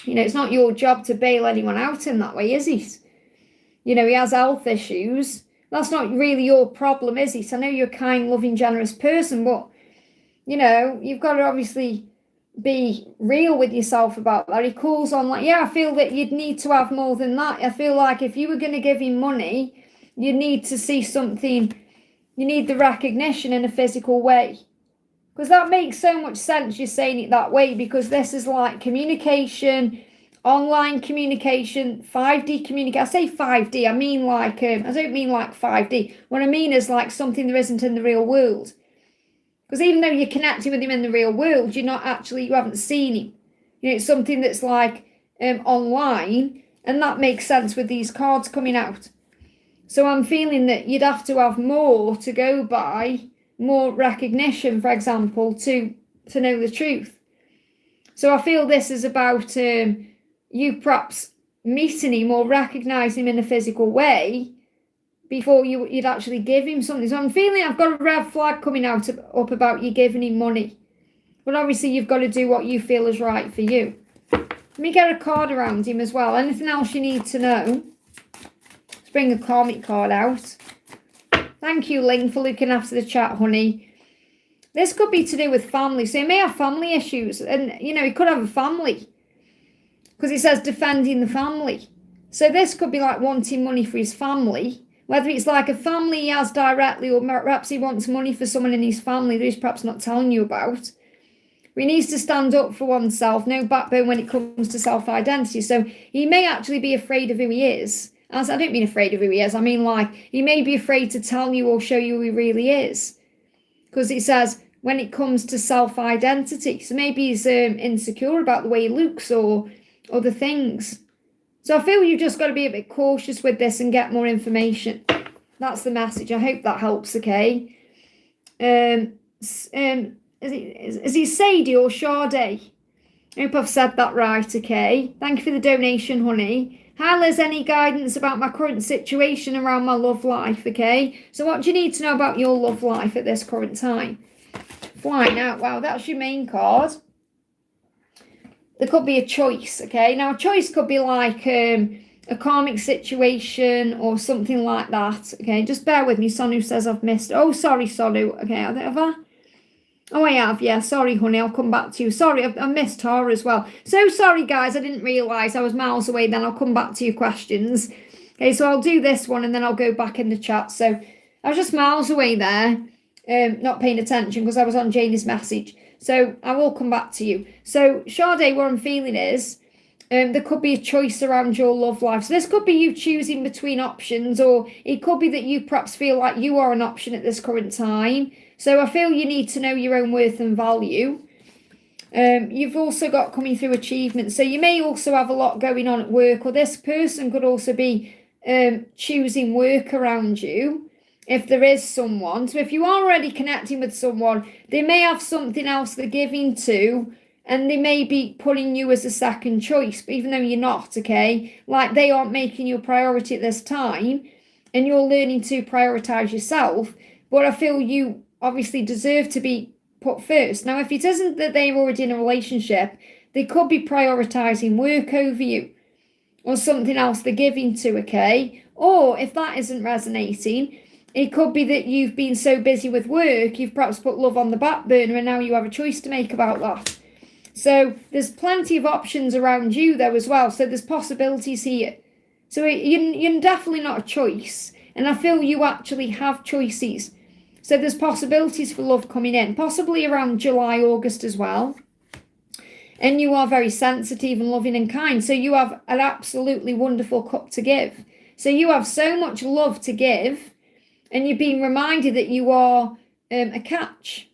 You know, it's not your job to bail anyone out in that way, is it? You know, he has health issues. That's not really your problem, is it? I know you're a kind, loving, generous person, but, you know, you've got to obviously be real with yourself about that. He calls on, like, yeah, I feel that you'd need to have more than that. I feel like if you were going to give him money, you need to see something, you need the recognition in a physical way. Because that makes so much sense, you're saying it that way, because this is like communication, online communication, 5D communication. I say 5D, I mean like, I don't mean like 5D. What I mean is like something there isn't in the real world. Because even though you're connecting with him in the real world, you haven't seen him. You know, it's something that's like online, and that makes sense with these cards coming out. So I'm feeling that you'd have to have more to go by, more recognition, for example, to know the truth. So I feel this is about you perhaps meeting him or recognising him in a physical way before you'd actually give him something. So I'm feeling I've got a red flag coming up about you giving him money. But obviously you've got to do what you feel is right for you. Let me get a card around him as well. Anything else you need to know? Let's bring a karmic card out. Thank you, Ling, for looking after the chat, honey. This could be to do with family. So he may have family issues. And, you know, he could have a family. Because it says defending the family. So this could be like wanting money for his family. Whether it's like a family he has directly, or perhaps he wants money for someone in his family that he's perhaps not telling you about. He needs to stand up for oneself, no backbone when it comes to self-identity. So he may actually be afraid of who he is. As I don't mean afraid of who he is, I mean like he may be afraid to tell you or show you who he really is. Because it says when it comes to self-identity. So maybe he's insecure about the way he looks or other things. So I feel you've just got to be a bit cautious with this and get more information. That's the message. I hope that helps, okay? Is it Sadie or Sade? I hope I've said that right, okay? Thank you for the donation, honey. Hi, Liz, any guidance about my current situation around my love life, okay? So what do you need to know about your love life at this current time? Flying out. Wow, that's your main card. There could be a choice, okay? Now, a choice could be like a karmic situation or something like that, okay? Just bear with me. Sonu says I've missed. Oh, sorry, Sonu. Okay, have I? Oh, I have. Yeah, sorry, honey. I'll come back to you. Sorry, I missed her as well. So sorry, guys. I didn't realise I was miles away. Then I'll come back to your questions. Okay, so I'll do this one and then I'll go back in the chat. So I was just miles away there, not paying attention because I was on Janie's message. So I will come back to you. So Sade, what I'm feeling is there could be a choice around your love life. So this could be you choosing between options, or it could be that you perhaps feel like you are an option at this current time. So I feel you need to know your own worth and value. You've also got coming through achievements. So you may also have a lot going on at work, or this person could also be choosing work around you. If there is someone, so if you are already connecting with someone, they may have something else they're giving to, and they may be putting you as a second choice, but even though you're not, okay, like they aren't making you a priority at this time, and you're learning to prioritize yourself. But I feel you obviously deserve to be put first. Now, if it isn't that they're already in a relationship, they could be prioritizing work over you, or something else they're giving to, okay? Or if that isn't resonating, it could be that you've been so busy with work, you've perhaps put love on the back burner, and now you have a choice to make about that. So there's plenty of options around you, though, as well. So there's possibilities here. So you're definitely not a choice. And I feel you actually have choices. So there's possibilities for love coming in, possibly around July, August as well. And you are very sensitive and loving and kind. So you have an absolutely wonderful cup to give. So you have so much love to give. And you're being reminded that you are a catch.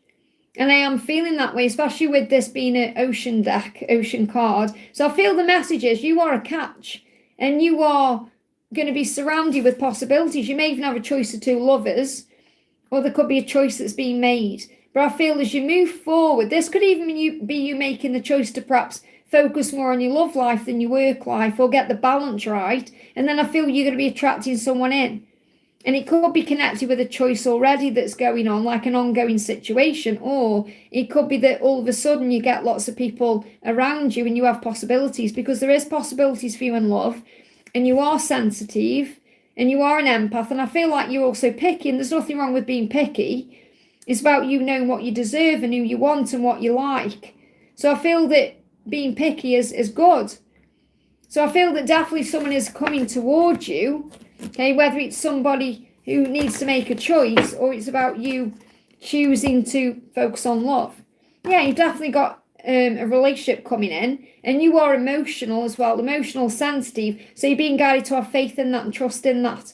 And I am feeling that way, especially with this being an ocean deck, ocean card. So I feel the message is you are a catch. And you are going to be surrounded with possibilities. You may even have a choice of two lovers. Or there could be a choice that's being made. But I feel as you move forward, this could even be you making the choice to perhaps focus more on your love life than your work life. Or get the balance right. And then I feel you're going to be attracting someone in. And it could be connected with a choice already that's going on, like an ongoing situation. Or it could be that all of a sudden you get lots of people around you and you have possibilities, because there is possibilities for you in love. And you are sensitive and you are an empath. And I feel like you're also picky. And there's nothing wrong with being picky. It's about you knowing what you deserve and who you want and what you like. So I feel that being picky is good. So I feel that definitely someone is coming towards you. Okay, whether it's somebody who needs to make a choice or it's about you choosing to focus on love. Yeah, you've definitely got a relationship coming in, and you are emotional as well, emotional, sensitive. So you're being guided to have faith in that and trust in that.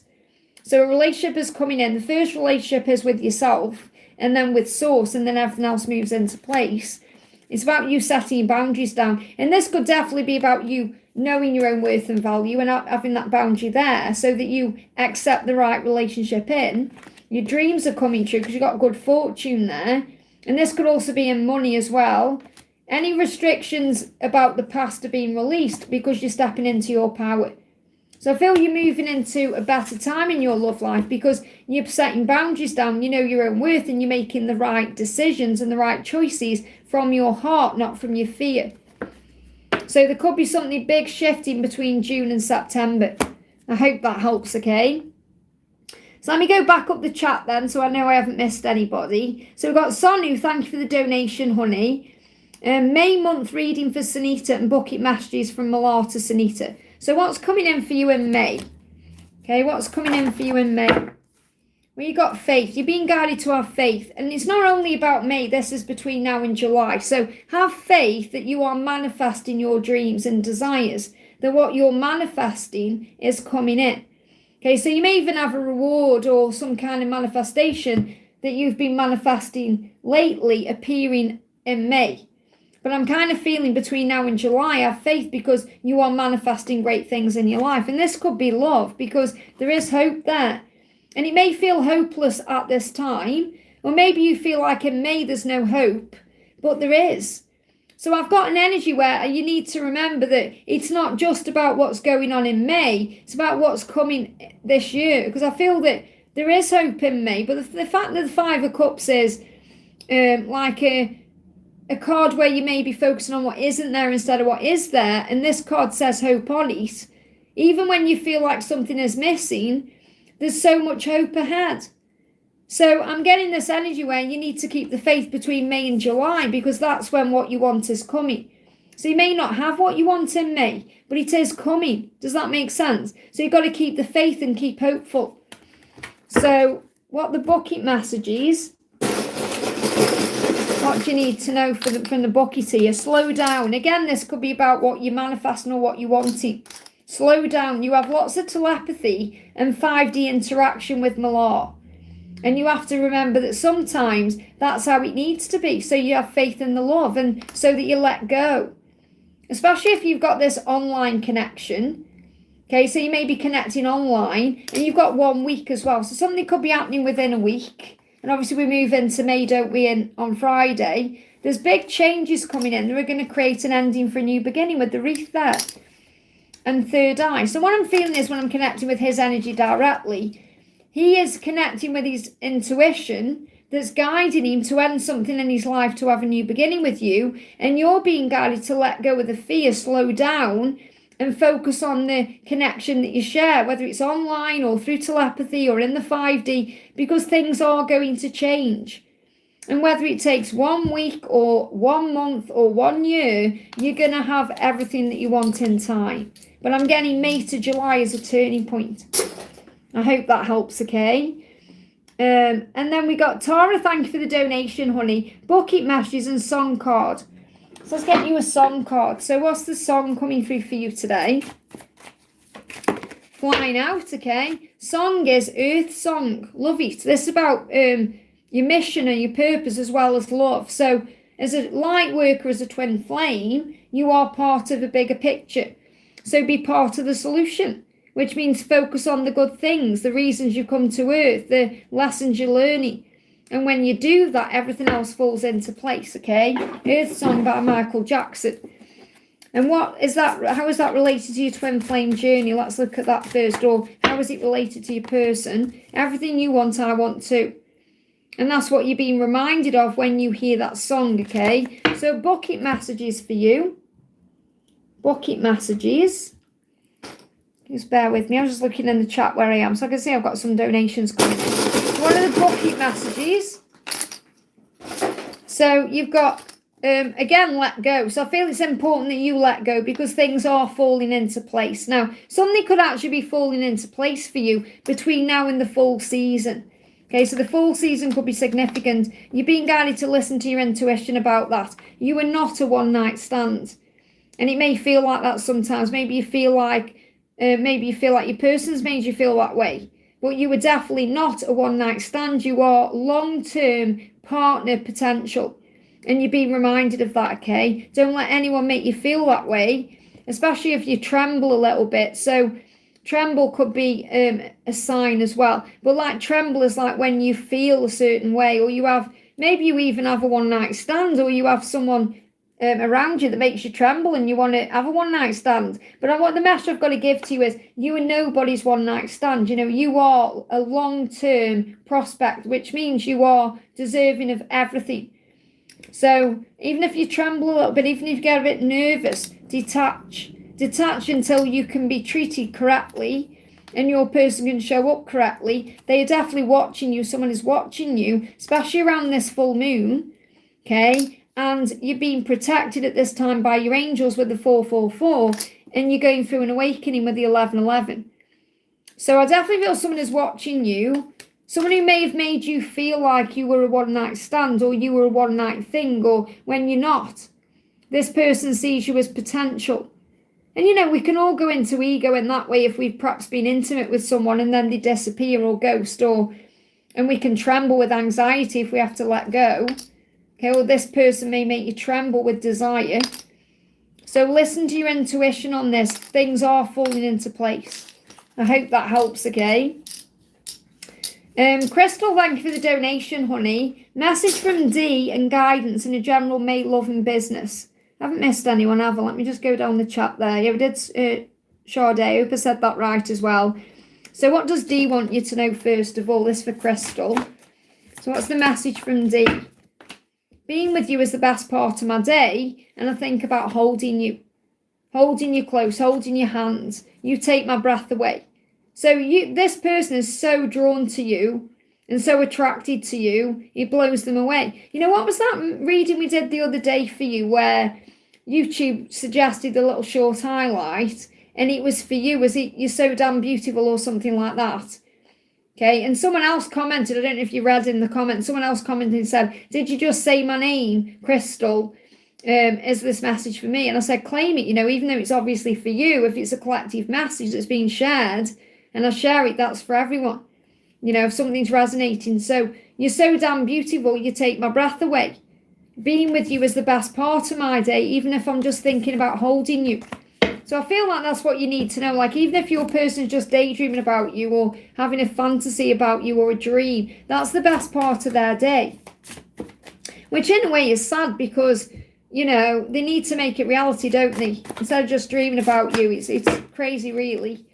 So a relationship is coming in. The first relationship is with yourself and then with source, and then everything else moves into place. It's about you setting boundaries down. And this could definitely be about you knowing your own worth and value and having that boundary there so that you accept the right relationship in. Your dreams are coming true because you've got good fortune there. And this could also be in money as well. Any restrictions about the past are being released because you're stepping into your power. So I feel you're moving into a better time in your love life because you're setting boundaries down. You know your own worth and you're making the right decisions and the right choices from your heart, not from your fear. So there could be something big shifting between June and September. I hope that helps, okay? So let me go back up the chat then so I know I haven't missed anybody. So we've got Sonu, thank you for the donation, honey. May month reading for Sunita and bucket messages from Malata Sunita. So what's coming in for you in May? Okay, what's coming in for you in May? Well, you got faith. You're being guided to have faith. And it's not only about May, this is between now and July. So have faith that you are manifesting your dreams and desires, that what you're manifesting is coming in. Okay, so you may even have a reward or some kind of manifestation that you've been manifesting lately appearing in May. But I'm kind of feeling between now and July, have faith because you are manifesting great things in your life. And this could be love because there is hope there. And it may feel hopeless at this time, or maybe you feel like in May there's no hope, but there is. So I've got an energy where you need to remember that it's not just about what's going on in May, it's about what's coming this year. Because I feel that there is hope in May, but the fact that the Five of Cups is like a card where you may be focusing on what isn't there instead of what is there, and this card says hope on it, even when you feel like something is missing, there's so much hope ahead. So I'm getting this energy where you need to keep the faith between May and July because that's when what you want is coming. So you may not have what you want in May, but it is coming. Does that make sense? So you've got to keep the faith and keep hopeful. So what the bucket message is, what do you need to know from the bucket here? Slow down. Again, this could be about what you're manifesting or what you're wanting. Slow down. You have lots of telepathy and 5D interaction with Malar. And you have to remember that sometimes that's how it needs to be. So you have faith in the love and so that you let go. Especially if you've got this online connection. Okay, so you may be connecting online and you've got 1 week as well. So something could be happening within a week. And obviously we move into May, don't we, on Friday. There's big changes coming in. They're going to create an ending for a new beginning with the wreath there. And third eye. So what I'm feeling is when I'm connecting with his energy directly, he is connecting with his intuition that's guiding him to end something in his life to have a new beginning with you. And you're being guided to let go of the fear, slow down and focus on the connection that you share, whether it's online or through telepathy or in the 5D, because things are going to change. And whether it takes 1 week or 1 month or 1 year, you're going to have everything that you want in time. But I'm getting May to July as a turning point. I hope that helps, okay? And then we got Tara, thank you for the donation, honey. Bucket messages and song card. So let's get you a song card. So what's the song coming through for you today? Flying out, okay? Song is Earth Song. Love it. This is about your mission and your purpose as well as love. So as a light worker, as a twin flame, you are part of a bigger picture. So be part of the solution, which means focus on the good things, the reasons you come to Earth, the lessons you're learning. And when you do that, everything else falls into place, okay? Earth Song by Michael Jackson. And what is that? How is that related to your twin flame journey? Let's look at that first. Or how is it related to your person? Everything you want, I want too. And that's what you're being reminded of when you hear that song, okay? So bucket messages for you. Bucket messages. Just bear with me. I'm just looking in the chat where I am. So I can see I've got some donations coming in. What are the bucket messages? So you've got, again, let go. So I feel it's important that you let go because things are falling into place. Now, something could actually be falling into place for you between now and the full season. Okay, so the full season could be significant. You're being guided to listen to your intuition about that. You are not a one-night stand. And it may feel like that sometimes. Maybe you feel like your person's made you feel that way. But you are definitely not a one-night stand. You are long-term partner potential. And you're being reminded of that, okay? Don't let anyone make you feel that way, especially if you tremble a little bit. So tremble could be a sign as well. But like tremble is like when you feel a certain way, or maybe you even have a one-night stand, or you have someone around you that makes you tremble and you want to have a one-night stand. But what the message I've got to give to you is you are nobody's one-night stand. You know, you are a long-term prospect, which means you are deserving of everything. So even if you tremble a little bit, even if you get a bit nervous, detach until you can be treated correctly and your person can show up correctly. They are definitely watching you. Someone is watching you, especially around this full moon, okay? And you're being protected at this time by your angels with the 444, and you're going through an awakening with the 1111. So I definitely feel someone is watching you, Someone who may have made you feel like you were a one-night stand or you were a one-night thing, or when you're not. This person sees you as potential. And, we can all go into ego in that way if we've perhaps been intimate with someone and then they disappear or ghost, and we can tremble with anxiety if we have to let go. Okay, well, this person may make you tremble with desire. So listen to your intuition on this. Things are falling into place. I hope that helps, okay? Crystal, thank you for the donation, honey. Message from D and guidance in a general May love and business. I haven't missed anyone, have I? Let me just go down the chat there. Yeah, we did Sade. I hope I said that right as well. So what does D want you to know first of all? This for Crystal. So what's the message from D? Being with you is the best part of my day, and I think about holding you close, holding your hands. You take my breath away. So this person is so drawn to you and so attracted to you, it blows them away. What was that reading we did the other day for you where YouTube suggested a little short highlight and it was for you? Was it "You're so damn beautiful" or something like that? Okay, and someone else commented, I don't know if you read in the comments, someone else commented and said, "Did you just say my name, Crystal? Is this message for me?" And I said, claim it, even though it's obviously for you. If it's a collective message that's being shared and I share it, that's for everyone. If something's resonating. So you're so damn beautiful, you take my breath away. Being with you is the best part of my day, even if I'm just thinking about holding you. So I feel like that's what you need to know. Like, even if your person's just daydreaming about you or having a fantasy about you or a dream, that's the best part of their day. Which in a way is sad because, they need to make it reality, don't they? Instead of just dreaming about you. It's crazy, really.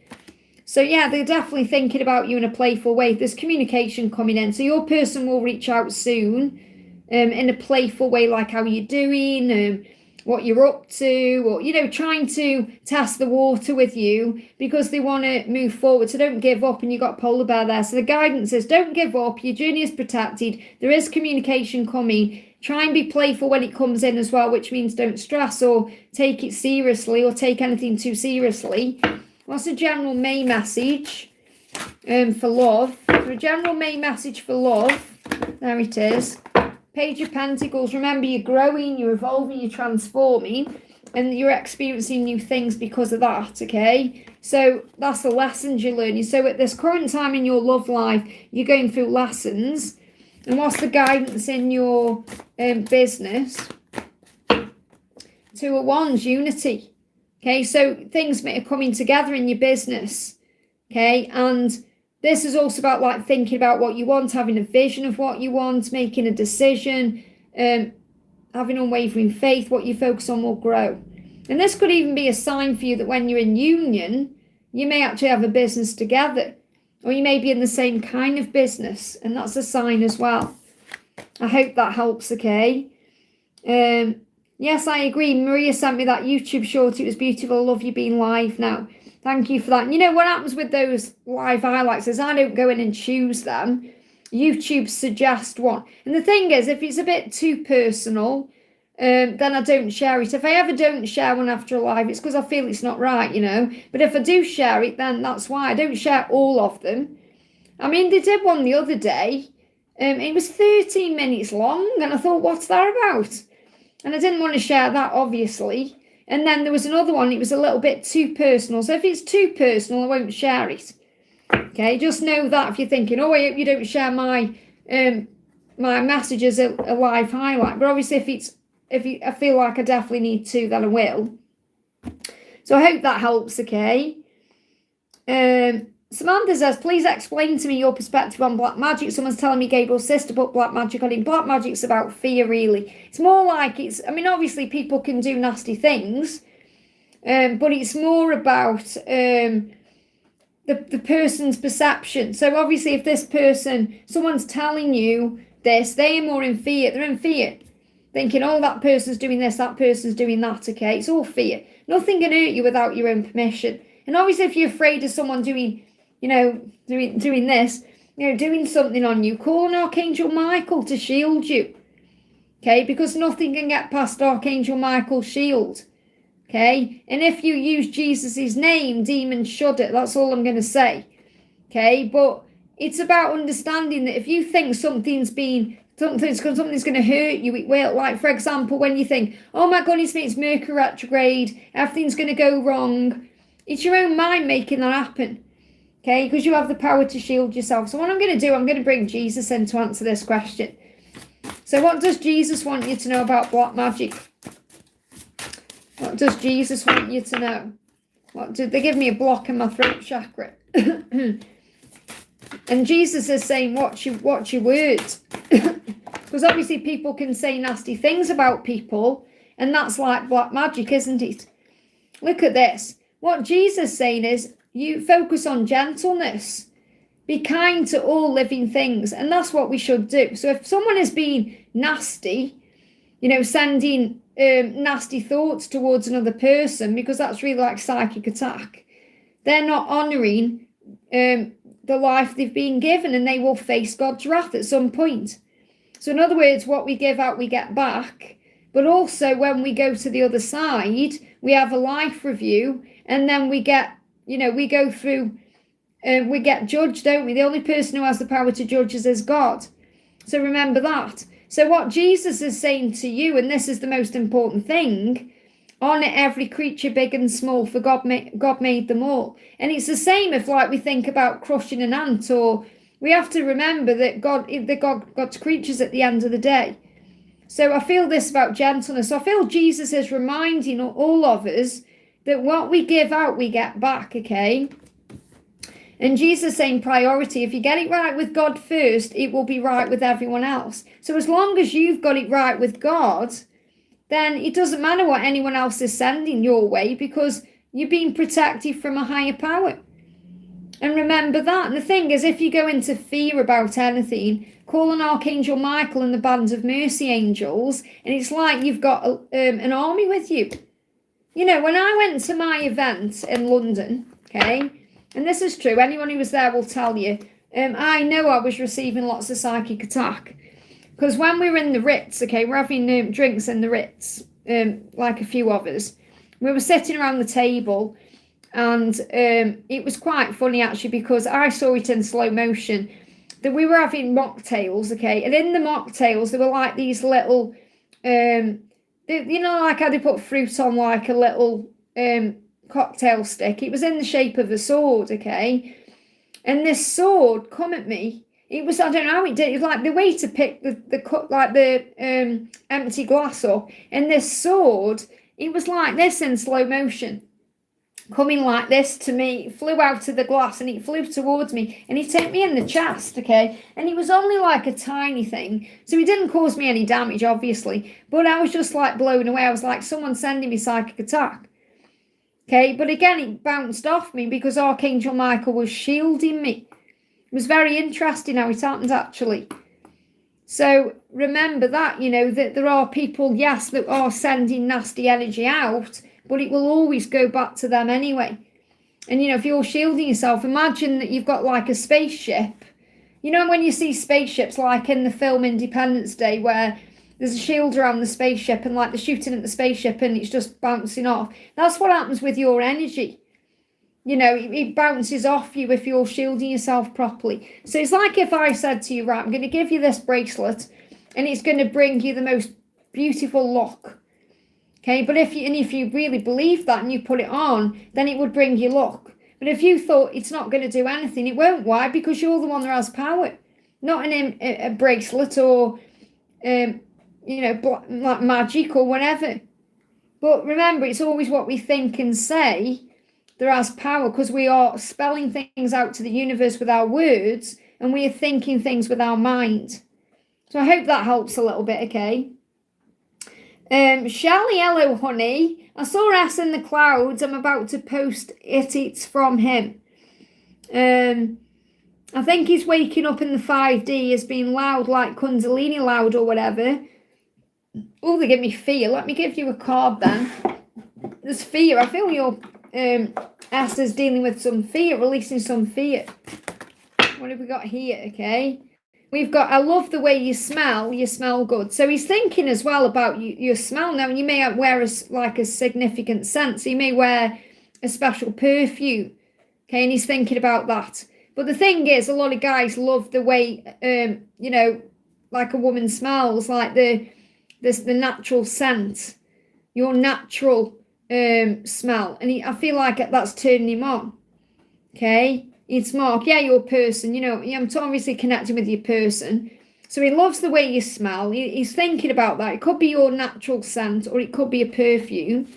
So yeah, they're definitely thinking about you in a playful way. There's communication coming in. So your person will reach out soon in a playful way, like how you're doing, what you're up to, or, trying to test the water with you because they want to move forward. So don't give up. And you've got polar bear there. So the guidance is don't give up. Your journey is protected. There is communication coming. Try and be playful when it comes in as well, which means don't stress or take it seriously or take anything too seriously. What's a general May message for love? So a general May message for love. There it is. Page of Pentacles. Remember, you're growing, you're evolving, you're transforming, and you're experiencing new things because of that, okay? So that's the lessons you're learning. So at this current time in your love life, you're going through lessons. And what's the guidance in your business? Two of Wands, unity. Okay, so things are coming together in your business. Okay, and this is also about like thinking about what you want, having a vision of what you want, making a decision, having unwavering faith. What you focus on will grow. And this could even be a sign for you that when you're in union, you may actually have a business together. Or you may be in the same kind of business. And that's a sign as well. I hope that helps, okay? Yes, I agree. Maria sent me that YouTube short. It was beautiful. I love you being live now. Thank you for that. And what happens with those live highlights is I don't go in and choose them. YouTube suggests one. And the thing is, if it's a bit too personal, then I don't share it. If I ever don't share one after a live, it's because I feel it's not right, But if I do share it, then that's why. I don't share all of them. I mean, they did one the other day. It was 13 minutes long, and I thought, what's that about? And I didn't want to share that, obviously. And then there was another one. It was a little bit too personal. So if it's too personal, I won't share it. Okay, just know that if you're thinking, oh, I hope you don't share my message as a live highlight. But obviously, if I feel like I definitely need to, then I will. So I hope that helps, okay? Samantha says, please explain to me your perspective on black magic. Someone's telling me Gabriel's sister put black magic on him. Black magic's about fear, really. It's more like obviously people can do nasty things, but it's more about the person's perception. So obviously if this person, someone's telling you this, they're more in fear. They're in fear. Thinking, oh, that person's doing this, that person's doing that, okay? It's all fear. Nothing can hurt you without your own permission. And obviously if you're afraid of someone doing this, doing something on you, call on Archangel Michael to shield you. Okay, because nothing can get past Archangel Michael's shield. Okay, and if you use Jesus' name, demons shudder. That's all I'm going to say. Okay, but It's about understanding that if you think something's going to hurt you, it will. Like, for example, when you think, oh my goodness me, it's Mercury retrograde, everything's going to go wrong. It's your own mind making that happen. Okay, because you have the power to shield yourself. So what I'm going to do, I'm going to bring Jesus in to answer this question. So what does Jesus want you to know about black magic? What does Jesus want you to know? What did they give me a block in my throat chakra? And Jesus is saying, watch your words. Because obviously people can say nasty things about people, and that's like black magic, isn't it? Look at this. What Jesus is saying is, you focus on gentleness. Be kind to all living things. And that's what we should do. So if someone is being nasty, sending nasty thoughts towards another person, because that's really like psychic attack, they're not honouring the life they've been given, and they will face God's wrath at some point. So in other words, what we give out, we get back. But also when we go to the other side, we have a life review, and then we get, we go through, we get judged, don't we? The only person who has the power to judge us is God. So remember that. So what Jesus is saying to you, and this is the most important thing, honour every creature, big and small, for God made them all. And it's the same if, like, we think about crushing an ant, or we have to remember that God's creatures at the end of the day. So I feel this about gentleness. I feel Jesus is reminding all of us that what we give out, we get back, okay? And Jesus saying priority, if you get it right with God first, it will be right with everyone else. So as long as you've got it right with God, then it doesn't matter what anyone else is sending your way, because you're being protected from a higher power. And remember that. And the thing is, if you go into fear about anything, call on Archangel Michael and the bands of mercy angels, and it's like you've got an army with you. When I went to my event in London, okay, and this is true, anyone who was there will tell you, I know I was receiving lots of psychic attack. Because when we were in the Ritz, okay, we're having drinks in the Ritz, like a few of us, we were sitting around the table, and it was quite funny actually, because I saw it in slow motion, that we were having mocktails, okay, and in the mocktails there were like these little, like how they put fruit on like a little cocktail stick. It was in the shape of a sword, okay, and this sword come at me. It was, I don't know how it did. It was like the way to pick the cup, like the empty glass up. And this sword, it was like this in slow motion, coming like this to me. It flew out of the glass and it flew towards me, and it hit me in the chest, okay? And it was only like a tiny thing, so it didn't cause me any damage, obviously. But I was just like blown away. I was like, someone's sending me psychic attack. Okay, but again, it bounced off me because Archangel Michael was shielding me. It was very interesting how it happened, actually. So remember that, that there are people, yes, that are sending nasty energy out, but it will always go back to them anyway. And, if you're shielding yourself, imagine that you've got like a spaceship. When you see spaceships, like in the film Independence Day, where there's a shield around the spaceship and like they're shooting at the spaceship and it's just bouncing off. That's what happens with your energy. It bounces off you if you're shielding yourself properly. So it's like if I said to you, right, I'm going to give you this bracelet and it's going to bring you the most beautiful luck. Okay, but if you really believe that and you put it on, then it would bring you luck. But if you thought it's not going to do anything, it won't. Why? Because you're the one that has power, not a bracelet or, like magic or whatever. But remember, it's always what we think and say that has power, because we are spelling things out to the universe with our words, and we are thinking things with our mind. So I hope that helps a little bit, okay? Shelley, hello, honey. I saw S in the clouds. I'm about to post it. It's from him. I think he's waking up in the 5D as being loud, like Kundalini loud or whatever. Oh, they give me fear. Let me give you a card then. There's fear. I feel your S is dealing with some fear, releasing some fear. What have we got here, okay? We've got, I love the way you smell good. So he's thinking as well about your smell now, and you may wear a significant scent. So you may wear a special perfume, okay? And he's thinking about that. But the thing is, a lot of guys love the way, you know, like a woman smells, like the natural scent, your natural smell. And I feel like that's turning him on. Okay? It's Mark, yeah, your person, you know, I'm obviously connecting with your person. So he loves the way you smell. He's thinking about that. It could be your natural scent or it could be a perfume.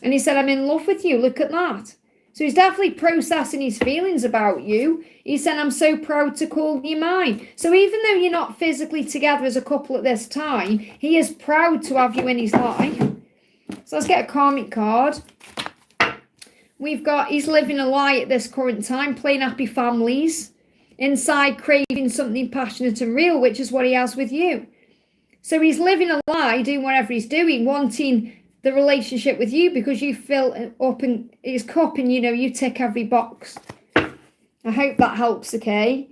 And he said, I'm in love with you. Look at that. So he's definitely processing his feelings about you. He said, I'm so proud to call you mine. So even though you're not physically together as a couple at this time, he is proud to have you in his life. So let's get a karmic card. We've got, he's living a lie at this current time, playing happy families. Inside, craving something passionate and real, which is what he has with you. So he's living a lie, doing whatever he's doing, wanting the relationship with you because you fill up in his cup and, you know, you tick every box. I hope that helps, okay?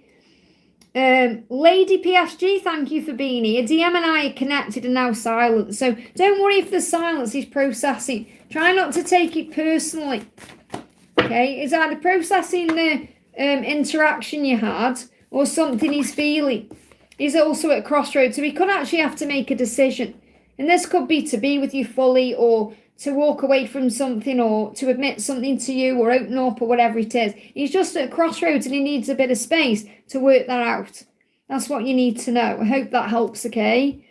Lady PSG, thank you for being here. DM and I are connected and now silent. So don't worry if the silence is processing. Try not to take it personally. Okay? It's either processing the interaction you had or something he's feeling. He's also at crossroads, so he could actually have to make a decision. And this could be to be with you fully or to walk away from something or to admit something to you or open up or whatever it is. He's just at crossroads and he needs a bit of space to work that out. That's what you need to know. I hope that helps, okay?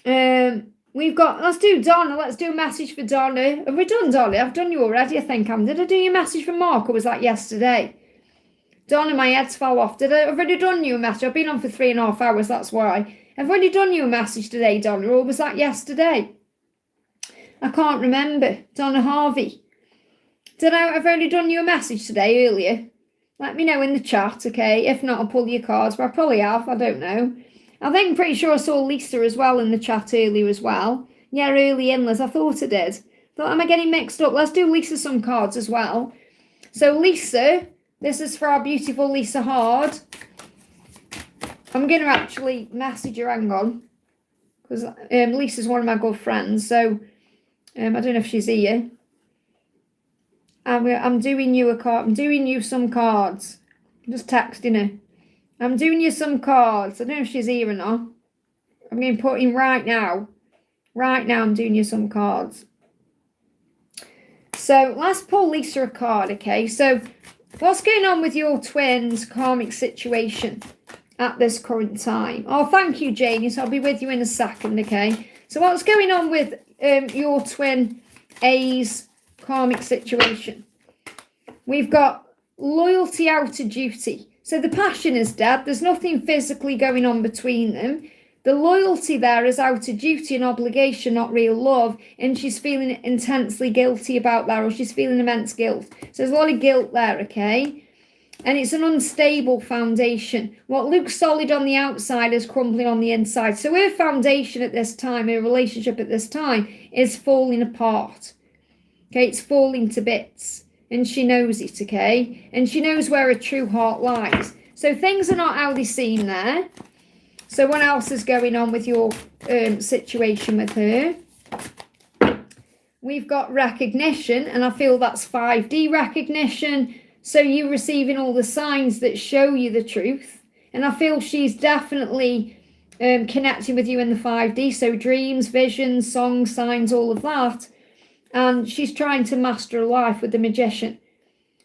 We've got, let's do Donna. Let's do a message for Donna. Have we done Donna? I've done you already, I think. Did I do your message for Mark or was that yesterday? Donna, my head's fell off. I've already done you a message. I've been on for 3.5 hours, that's why. I've already done you a message today, Donna, or was that yesterday? I can't remember. Donna Harvey. I've already done you a message today, earlier. Let me know in the chat, okay? If not, I'll pull your cards, but I probably have. I don't know. I think I'm pretty sure I saw Lisa as well in the chat earlier as well. Yeah, early in, Liz. I thought I did. Thought, am I getting mixed up? Let's do Lisa some cards as well. So, Lisa, this is for our beautiful Lisa Hard. I'm going to actually message her, hang on. Because Lisa's one of my good friends, so I don't know if she's here. I'm doing you a card. I'm doing you some cards. I'm just texting her. I'm doing you some cards. I don't know if she's here or not. I'm going to put in right now. Right now, I'm doing you some cards. So let's pull Lisa a card, okay? So what's going on with your twins' karmic situation at this current time? Oh, thank you, Janie. So I'll be with you in a second, okay? So what's going on with your twin A's karmic situation? We've got loyalty out of duty. So the passion is dead. There's nothing physically going on between them. The loyalty there is out of duty and obligation, not real love. And she's feeling intensely guilty about that, or she's feeling immense guilt. So there's a lot of guilt there, okay? And it's an unstable foundation. What looks solid on the outside is crumbling on the inside. So her foundation at this time, her relationship at this time, is falling apart. Okay, it's falling to bits. And she knows it, okay? And she knows where her true heart lies. So things are not how they seem there. So what else is going on with your situation with her? We've got recognition, and I feel that's 5D recognition. So you're receiving all the signs that show you the truth. And I feel she's definitely connecting with you in the 5D. So dreams, visions, songs, signs, all of that. And she's trying to master her life with the magician.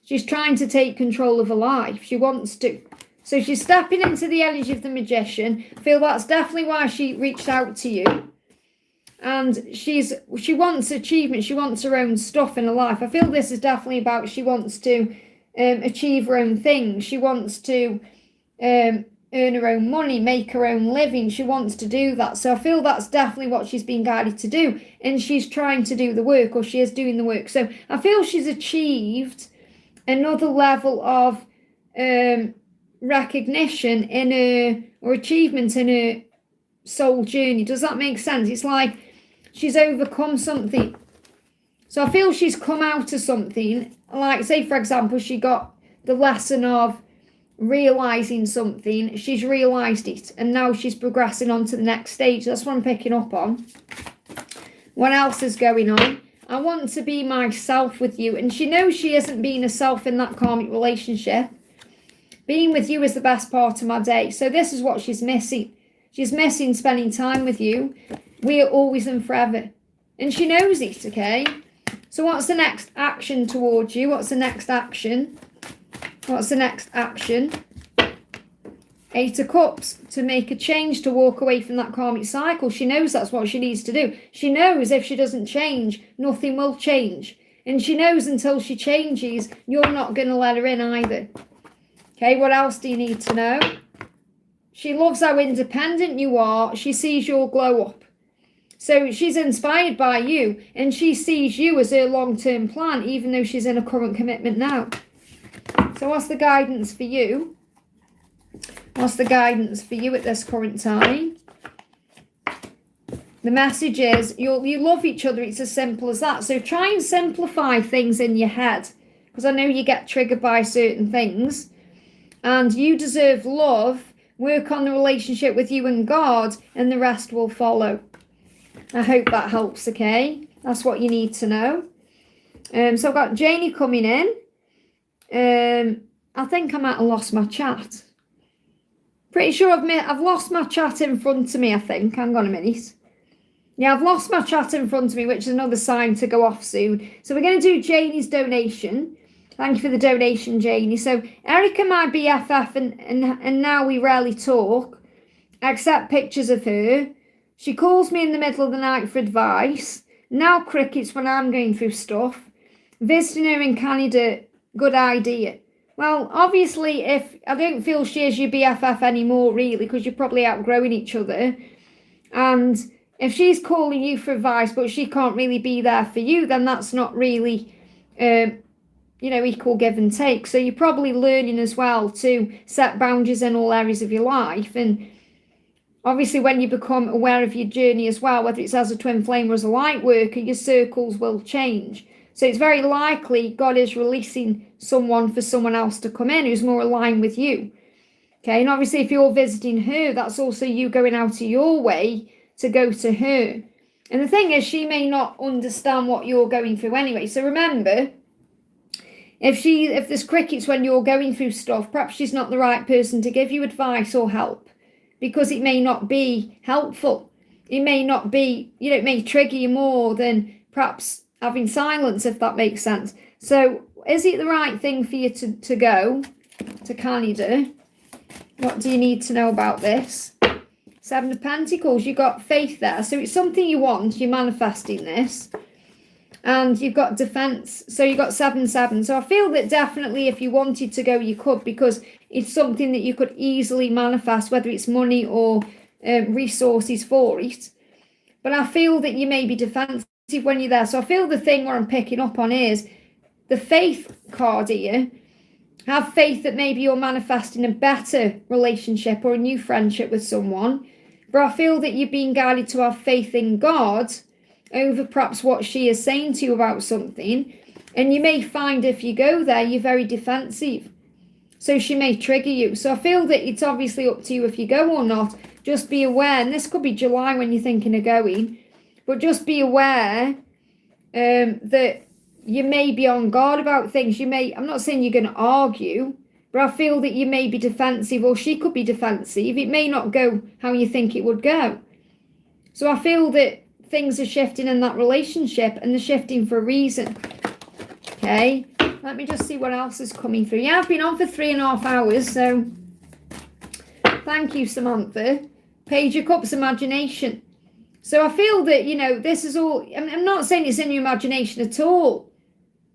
She's trying to take control of her life. She wants to. So she's stepping into the energy of the magician. I feel that's definitely why she reached out to you. And she wants achievement. She wants her own stuff in her life. I feel this is definitely about she wants to achieve her own things. She wants to earn her own money, make her own living. She wants to do that. So I feel that's definitely what she's been guided to do. And she's trying to do the work, or she is doing the work. So I feel she's achieved another level of recognition in her, or achievement in her soul journey. Does that make sense? It's like she's overcome something. So I feel she's come out of something. Like, say, for example, she got the lesson of realizing something. She's realized it, and now she's progressing on to the next stage. That's what I'm picking up on. What else is going on? I want to be myself with you, and she knows she isn't being herself in that karmic relationship. Being with you is the best part of my day. So this is what she's missing. She's missing spending time with you. We are always and forever. And she knows it, okay? So what's the next action towards you? What's the next action? What's the next action? 8 of Cups, to make a change, to walk away from that karmic cycle. She knows that's what she needs to do. She knows if she doesn't change, nothing will change. And she knows until she changes, you're not going to let her in either. Okay, what else do you need to know? She loves how independent you are. She sees your glow up. So she's inspired by you, and she sees you as her long-term plan, even though she's in a current commitment now. So what's the guidance for you? What's the guidance for you at this current time? The message is you love each other. It's as simple as that. So try and simplify things in your head, because I know you get triggered by certain things. And you deserve love. Work on the relationship with you and God, and the rest will follow. I hope that helps, okay? That's what you need to know. So I've got Janie coming in. I think I might have lost my chat. Pretty sure I've lost my chat in front of me, I think. Hang on a minute. Yeah, I've lost my chat in front of me, which is another sign to go off soon. So we're going to do Janie's donation. Thank you for the donation, Janie. So Erica, my BFF, and now we rarely talk. I accept pictures of her. She calls me in the middle of the night for advice. Now crickets when I'm going through stuff. Visiting her in Canada, good idea. Well, obviously, if I don't feel she is your BFF anymore, really, because you're probably outgrowing each other. And if she's calling you for advice, but she can't really be there for you, then that's not really, equal give and take. So you're probably learning as well to set boundaries in all areas of your life. And obviously, when you become aware of your journey as well, whether it's as a twin flame or as a light worker, your circles will change. So it's very likely God is releasing someone for someone else to come in who's more aligned with you. Okay, and obviously if you're visiting her, that's also you going out of your way to go to her. And the thing is, she may not understand what you're going through anyway. So remember, if there's crickets when you're going through stuff, perhaps she's not the right person to give you advice or help, because it may not be helpful. It may not be, it may trigger you more than perhaps having silence, if that makes sense. So is it the right thing for you to go to Canada? What do you need to know about this? 7 of Pentacles, you've got faith there. So it's something you want, you're manifesting this. And you've got defense, so you've got 7-7. So I feel that definitely if you wanted to go, you could, because it's something that you could easily manifest, whether it's money or resources for it. But I feel that you may be defensive when you're there. So I feel the thing where I'm picking up on is the faith card here. Have faith that maybe you're manifesting a better relationship or a new friendship with someone. But I feel that you're being guided to have faith in God over perhaps what she is saying to you about something. And you may find if you go there, you're very defensive. So she may trigger you. So I feel that it's obviously up to you if you go or not. Just be aware, and this could be July when you're thinking of going, but just be aware that you may be on guard about things. I'm not saying you're going to argue, but I feel that you may be defensive, or she could be defensive. It may not go how you think it would go. So I feel that things are shifting in that relationship, and they're shifting for a reason. Okay, let me just see what else is coming through. Yeah, I've been on for 3.5 hours, so thank you, Samantha. Page of Cups, imagination. So I feel that, this is all, I'm not saying it's in your imagination at all,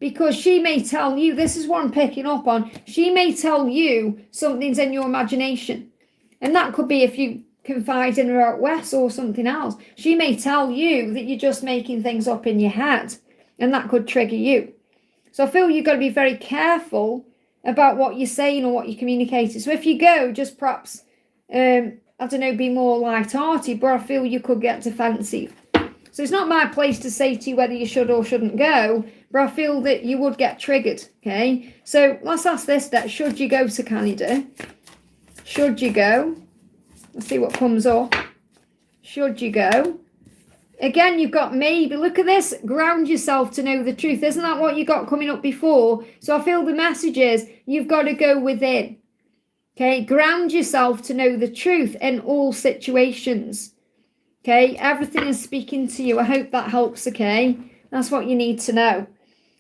because she may tell you, this is what I'm picking up on, she may tell you something's in your imagination. And that could be if you confide in her out west or something else. She may tell you that you're just making things up in your head, and that could trigger you. So I feel you've got to be very careful about what you're saying or what you're communicating. So if you go, just perhaps, be more light-hearted, but I feel you could get defensive. So it's not my place to say to you whether you should or shouldn't go, but I feel that you would get triggered, okay? So let's ask this, that should you go to Canada? Should you go? Let's see what comes up. Should you go? Again, you've got maybe. Look at this. Ground yourself to know the truth. Isn't that what you got coming up before? So I feel the message is you've got to go within. Okay, ground yourself to know the truth in all situations. Okay, everything is speaking to you. I hope that helps, okay? That's what you need to know.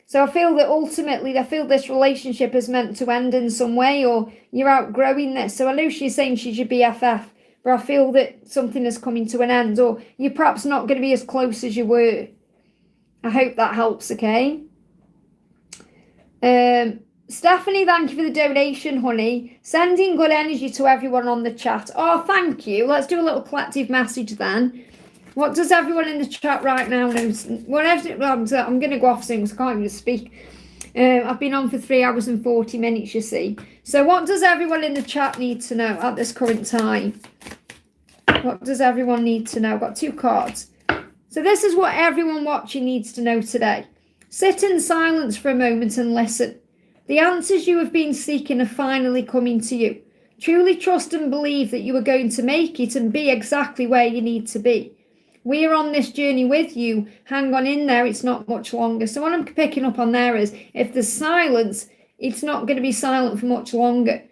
So I feel that ultimately, I feel this relationship is meant to end in some way, or you're outgrowing this. So I know she's saying she's your BFF, but I feel that something is coming to an end, or you're perhaps not going to be as close as you were. I hope that helps, okay? Stephanie, thank you for the donation, honey. Sending good energy to everyone on the chat. Oh, thank you. Let's do a little collective message then. What does everyone in the chat right now know? Whatever, I'm going to go off soon because I can't even speak. I've been on for 3 hours and 40 minutes, you see. So what does everyone in the chat need to know at this current time? What does everyone need to know? I've got 2 cards. So this is what everyone watching needs to know today. Sit in silence for a moment and listen. The answers you have been seeking are finally coming to you. Truly trust and believe that you are going to make it and be exactly where you need to be. We are on this journey with you. Hang on in there. It's not much longer. So what I'm picking up on there is if there's silence, it's not going to be silent for much longer.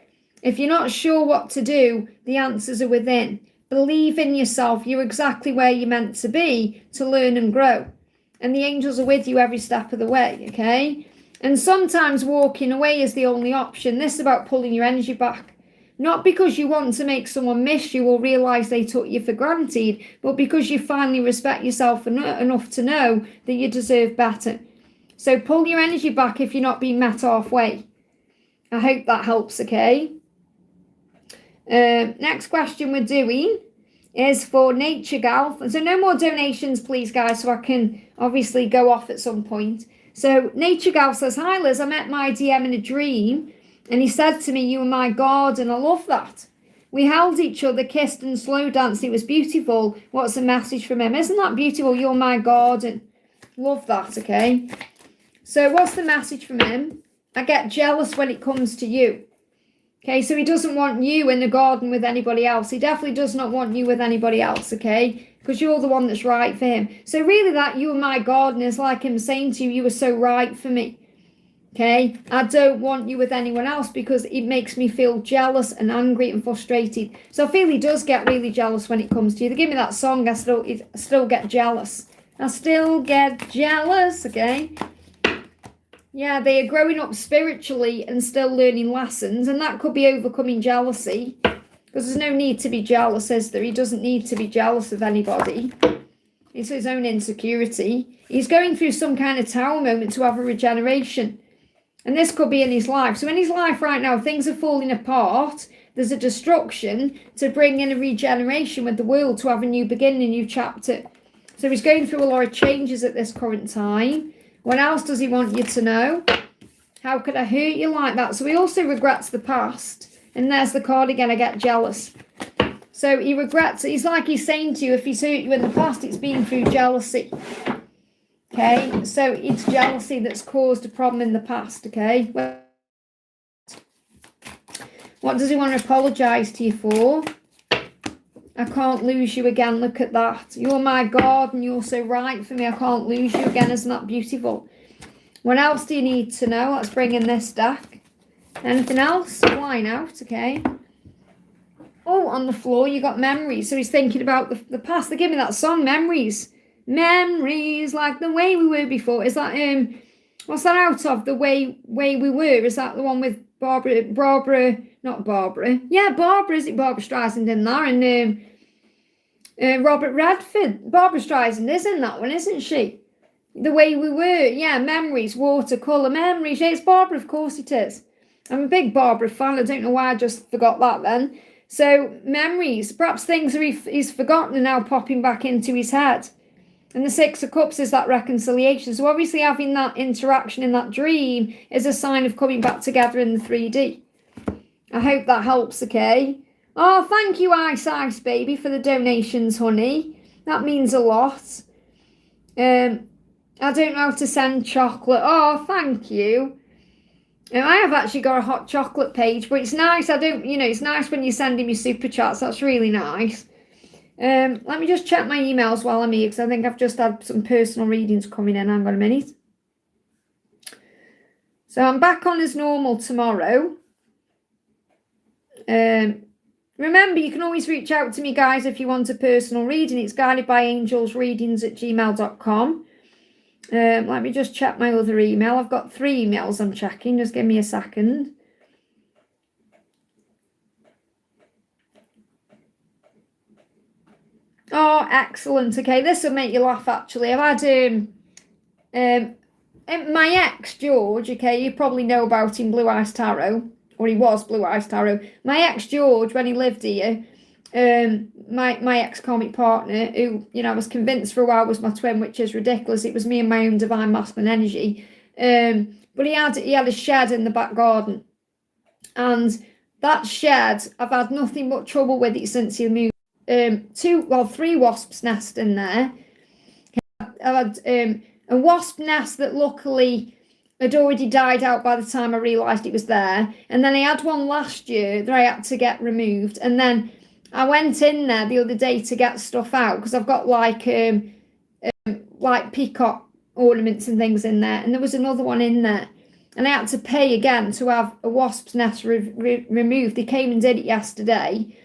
If you're not sure what to do, the answers are within. Believe in yourself. You're exactly where you're meant to be to learn and grow. And the angels are with you every step of the way, okay? And sometimes walking away is the only option. This is about pulling your energy back. Not because you want to make someone miss you or realise they took you for granted, but because you finally respect yourself enough to know that you deserve better. So pull your energy back if you're not being met halfway. I hope that helps, okay? Next question we're doing is for Nature Gal. So no more donations, please, guys, so I can obviously go off at some point. So Nature Gal says, hi, Liz, I met my DM in a dream. And he said to me, you are my God, and I love that. We held each other, kissed and slow danced. It was beautiful. What's the message from him? Isn't that beautiful? You're my God, and love that, okay? So what's the message from him? I get jealous when it comes to you. Okay, so he doesn't want you in the garden with anybody else. He definitely does not want you with anybody else, okay? Because you're the one that's right for him. So really that you are my garden is like him saying to you, you were so right for me. Okay, I don't want you with anyone else because it makes me feel jealous and angry and frustrated. So I feel he does get really jealous when it comes to you. They give me that song, I still get jealous. I still get jealous, okay? Yeah, they are growing up spiritually and still learning lessons, and that could be overcoming jealousy. Because there's no need to be jealous, is there? He doesn't need to be jealous of anybody. It's his own insecurity. He's going through some kind of tower moment to have a regeneration. And this could be in his life. So in his life right now, things are falling apart. There's a destruction to bring in a regeneration with the world to have a new beginning, a new chapter. So he's going through a lot of changes at this current time. What else does he want you to know? How could I hurt you like that? So he also regrets the past. And there's the card again, I get jealous. So he regrets it. It's like he's saying to you, if he's hurt you in the past, it's been through jealousy. Okay, so it's jealousy that's caused a problem in the past, okay? What does he want to apologise to you for? I can't lose you again, look at that. You're my God and you're so right for me, I can't lose you again, isn't that beautiful? What else do you need to know? Let's bring in this deck. Anything else? Flying out, okay. Oh, on the floor, you got memories. So he's thinking about the past. They give me that song, Memories. Memories, like the way we were before. Is that what's that out of? The way we were? Is that the one with Barbara? Not Barbara. Yeah, Barbara. Is it Barbara Streisand in there? And Robert Redford. Barbara Streisand is in that one, isn't she? The way we were. Yeah, Memories, watercolor memories. Yeah, it's Barbara. Of course it is. I'm a big Barbara fan. I don't know why I just forgot that then. So memories. Perhaps things he's forgotten are now popping back into his head. And the Six of Cups is that reconciliation. So obviously having that interaction in that dream is a sign of coming back together in the 3D. I hope that helps, okay? Oh, thank you, Ice Baby, for the donations, honey. That means a lot. I don't know how to send chocolate. Oh, thank you. I have actually got a hot chocolate page, but it's nice. It's nice when you're sending me super chats. That's really nice. Let me just check my emails while I'm here because I think I've just had some personal readings coming in. Hang on a minute. So I'm back on as normal tomorrow. Remember, you can always reach out to me, guys, if you want a personal reading. It's guidedbyangelsreadings@gmail.com. Let me just check my other email. I've got 3 emails I'm checking. Just give me a second. Oh, excellent. Okay, this will make you laugh, actually. I've had my ex, George, okay, you probably know about him, Blue Eyes Tarot, or he was Blue Eyes Tarot. My ex, George, when he lived here, my ex-karmic partner, who, you know, I was convinced for a while was my twin, which is ridiculous. It was me and my own divine masculine energy. But he had a shed in the back garden. And that shed, I've had nothing but trouble with it since he moved. 3 wasps' nest in there. I've had a wasp nest that luckily had already died out by the time I realised it was there. And then I had one last year that I had to get removed. And then I went in there the other day to get stuff out because I've got like peacock ornaments and things in there. And there was another one in there. And I had to pay again to have a wasp's nest removed. They came and did it yesterday.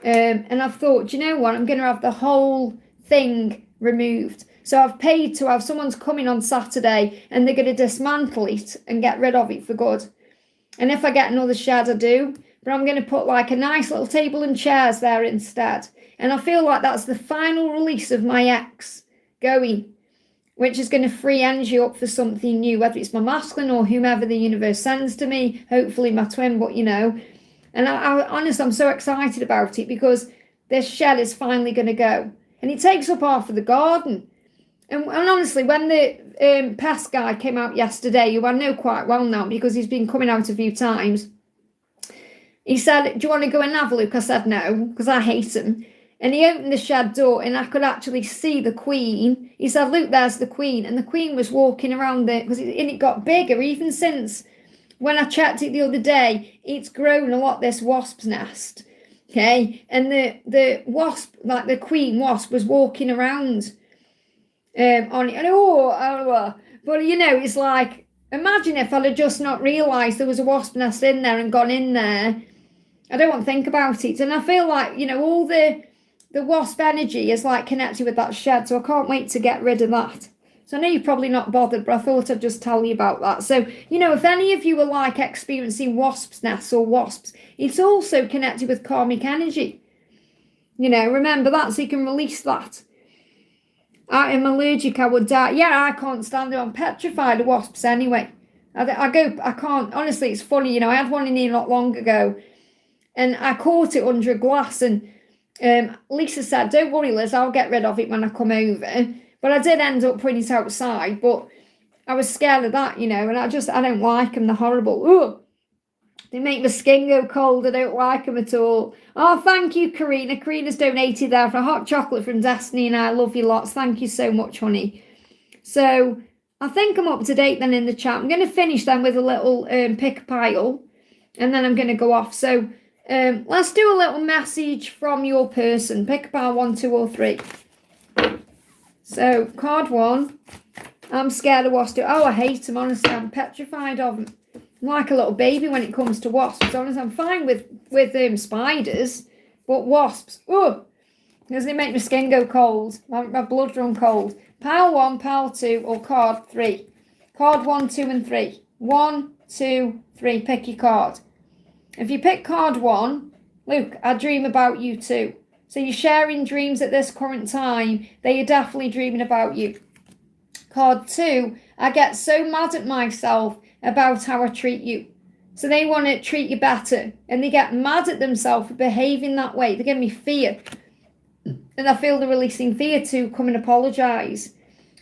And I've thought, you know what, I'm going to have the whole thing removed. So I've paid to have someone's coming on Saturday and they're going to dismantle it and get rid of it for good. And if I get another shed, I do. But I'm going to put like a nice little table and chairs there instead. And I feel like that's the final release of my ex going, which is going to free energy up for something new, whether it's my masculine or whomever the universe sends to me, hopefully my twin, but you know. And I honestly, I'm so excited about it because this shed is finally going to go. And it takes up half of the garden. And honestly, when the pest guy came out yesterday, who I know quite well now because he's been coming out a few times, he said, do you want to go and have a look? I said no, because I hate him. And he opened the shed door and I could actually see the queen. He said, look, there's the queen. And the queen was walking around there because it got bigger even since when I checked it the other day. It's grown a lot, this wasp's nest. Okay. And the wasp, like the queen wasp, was walking around on it. And but you know, it's like, imagine if I'd have just not realised there was a wasp nest in there and gone in there. I don't want to think about it. And I feel like, you know, all the wasp energy is like connected with that shed. So I can't wait to get rid of that. So I know you're probably not bothered, but I thought I'd just tell you about that. So, you know, if any of you are like experiencing wasp's nests or wasps, it's also connected with karmic energy. You know, remember that so you can release that. I am allergic, I would die. Yeah, I can't stand them. I'm petrified of wasps anyway. I can't, honestly, it's funny, you know, I had one in here not long ago and I caught it under a glass and Lisa said, don't worry, Liz, I'll get rid of it when I come over. But I did end up putting it outside, but I was scared of that, you know, and I don't like them. They're horrible. Ugh. They make my skin go cold. I don't like them at all. Oh, thank you, Karina. Karina's donated there for a hot chocolate from Destiny, and I love you lots. Thank you so much, honey. So I think I'm up to date then in the chat. I'm going to finish then with a little pick a pile, and then I'm going to go off. So let's do a little message from your person. Pick a pile 1, 2, or 3. So, card 1, I'm scared of wasps. Oh, I hate them, honestly. I'm petrified of them. I'm like a little baby when it comes to wasps. Honestly, I'm fine with spiders, but wasps, because they make my skin go cold. My blood run cold. Pile 1, pile 2, or card 3. Card 1, 2, and 3. 1, 2, 3. Pick your card. If you pick card 1, Luke, I dream about you too. So you're sharing dreams at this current time. They are definitely dreaming about you. Card 2, I get so mad at myself about how I treat you. So they want to treat you better. And they get mad at themselves for behaving that way. They give me fear. And I feel they're releasing fear to come and apologise.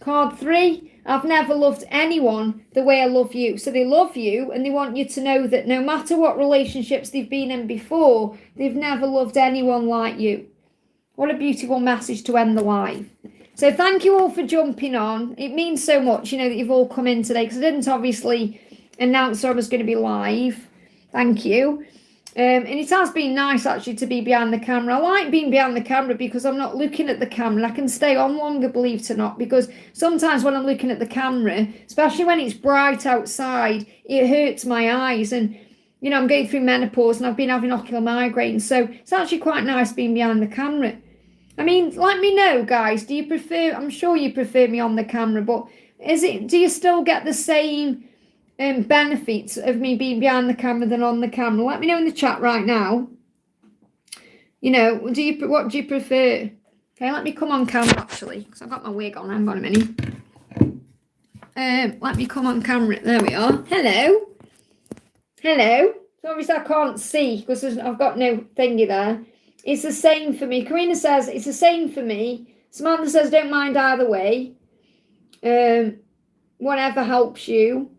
Card 3, I've never loved anyone the way I love you. So they love you and they want you to know that no matter what relationships they've been in before, they've never loved anyone like you. What a beautiful message to end the live. So thank you all for jumping on. It means so much, you know, that you've all come in today because I didn't obviously announce I was going to be live. Thank you. And it has been nice actually to be behind the camera. I like being behind the camera because I'm not looking at the camera and I can stay on longer, believe it or not, because sometimes when I'm looking at the camera, especially when it's bright outside, it hurts my eyes. And you know, I'm going through menopause and I've been having ocular migraines. So it's actually quite nice being behind the camera. I mean, let me know, guys. Do you prefer, I'm sure you prefer me on the camera, but do you still get the same benefits of me being behind the camera than on the camera? Let me know in the chat right now. You know, what do you prefer? Okay, let me come on camera actually, because I've got my wig on. Hang on a minute. Let me come on camera. There we are. Hello. Hello. So obviously I can't see because I've got no thingy there. It's the same for me. Karina says it's the same for me. Samantha says don't mind either way. Whatever helps you.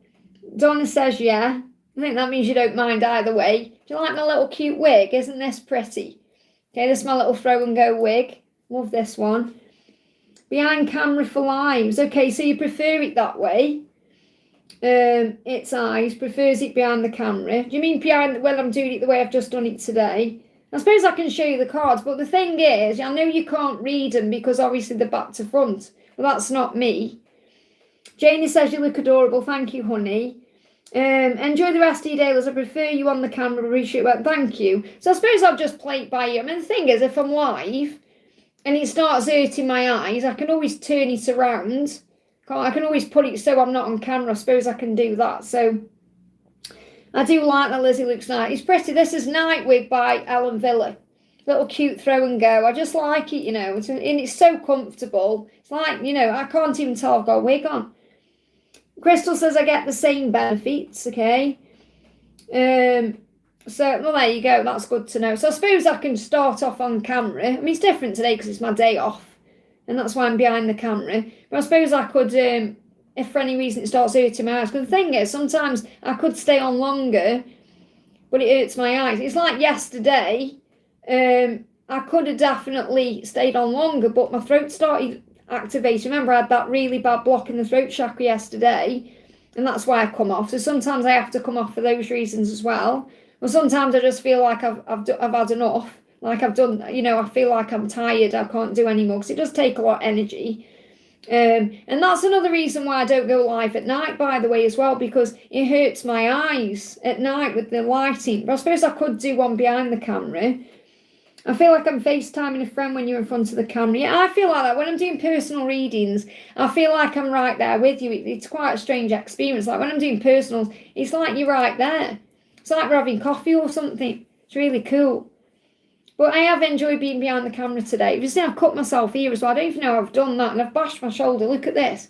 Donna says yeah. I think that means you don't mind either way. Do you like my little cute wig? Isn't this pretty? Okay, this is my little throw and go wig. Love this one. Behind camera for lives. Okay, so you prefer it that way. It's eyes, prefers it behind the camera. Do you mean behind when I'm doing it the way I've just done it today? I suppose I can show you the cards, but the thing is, I know you can't read them because obviously they're back to front. Well, that's not me. Janie says you look adorable. Thank you, honey. Enjoy the rest of your day, as I prefer you on the camera. Appreciate it. Thank you. So I suppose I'll just play it by you. I mean, the thing is, if I'm live and it starts hurting my eyes, I can always turn it around. I can always put it so I'm not on camera. I suppose I can do that. So I do like that Lizzie looks nice. It's pretty. This is Night Wig by Ellen Villa. Little cute throw and go. I just like it, you know. And it's so comfortable. It's like, you know, I can't even tell I've got a wig on. Crystal says I get the same benefits, okay. So, well, there you go. That's good to know. So I suppose I can start off on camera. I mean, it's different today because it's my day off. And that's why I'm behind the camera. But I suppose I could, if for any reason it starts hurting my eyes. Because the thing is, sometimes I could stay on longer, but it hurts my eyes. It's like yesterday. I could have definitely stayed on longer, but my throat started activating. Remember, I had that really bad block in the throat chakra yesterday. And that's why I come off. So sometimes I have to come off for those reasons as well. Or sometimes I just feel like I've had enough. Like I've done, you know, I feel like I'm tired. I can't do any more because it does take a lot of energy. And that's another reason why I don't go live at night, by the way, as well, because it hurts my eyes at night with the lighting. But I suppose I could do one behind the camera. I feel like I'm FaceTiming a friend when you're in front of the camera. Yeah, I feel like that. When I'm doing personal readings, I feel like I'm right there with you. It's quite a strange experience. Like when I'm doing personals, it's like you're right there. It's like we're having coffee or something. It's really cool. But I have enjoyed being behind the camera today. You see, I've cut myself here as well. I don't even know I've done that. And I've bashed my shoulder. Look at this.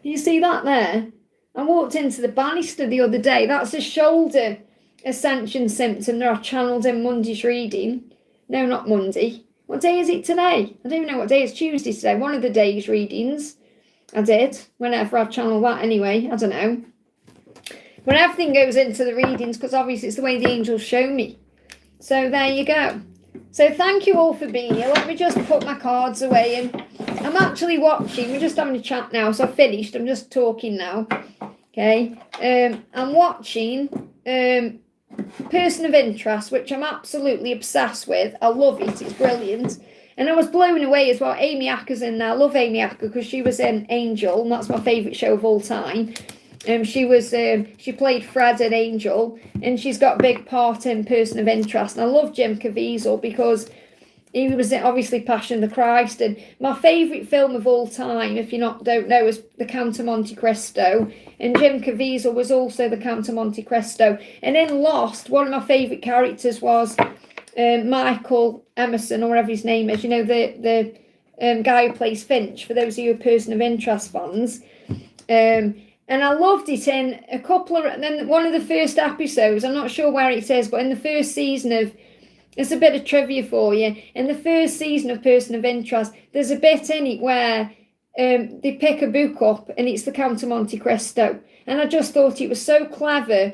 Can you see that there? I walked into the banister the other day. That's a shoulder ascension symptom that I channeled in Monday's reading. No, not Monday. What day is it today? I don't even know what day. It's Tuesday today. One of the days readings I did. Whenever I channel that anyway. I don't know. But everything goes into the readings because obviously it's the way the angels show me. So there you go. So thank you all for being here. Let me just put my cards away. And I'm actually watching. We're just having a chat now. So I've finished. I'm just talking now. Okay. I'm watching Person of Interest, which I'm absolutely obsessed with. I love it. It's brilliant. And I was blown away as well. Amy Acker's in there. I love Amy Acker because she was in Angel. And that's my favourite show of all time. She played Fred in Angel, and she's got a big part in Person of Interest. And I love Jim Caviezel because he was obviously Passion of the Christ. And my favourite film of all time, if you don't know, is The Count of Monte Cristo. And Jim Caviezel was also the Count of Monte Cristo. And in Lost, one of my favourite characters was Michael Emerson, or whatever his name is. You know, the guy who plays Finch, for those of you who are Person of Interest fans. And I loved it in a couple of... And then one of the first episodes, I'm not sure where it is, but in the first season of... It's a bit of trivia for you. In the first season of Person of Interest, there's a bit in it where they pick a book up and it's The Count of Monte Cristo. And I just thought it was so clever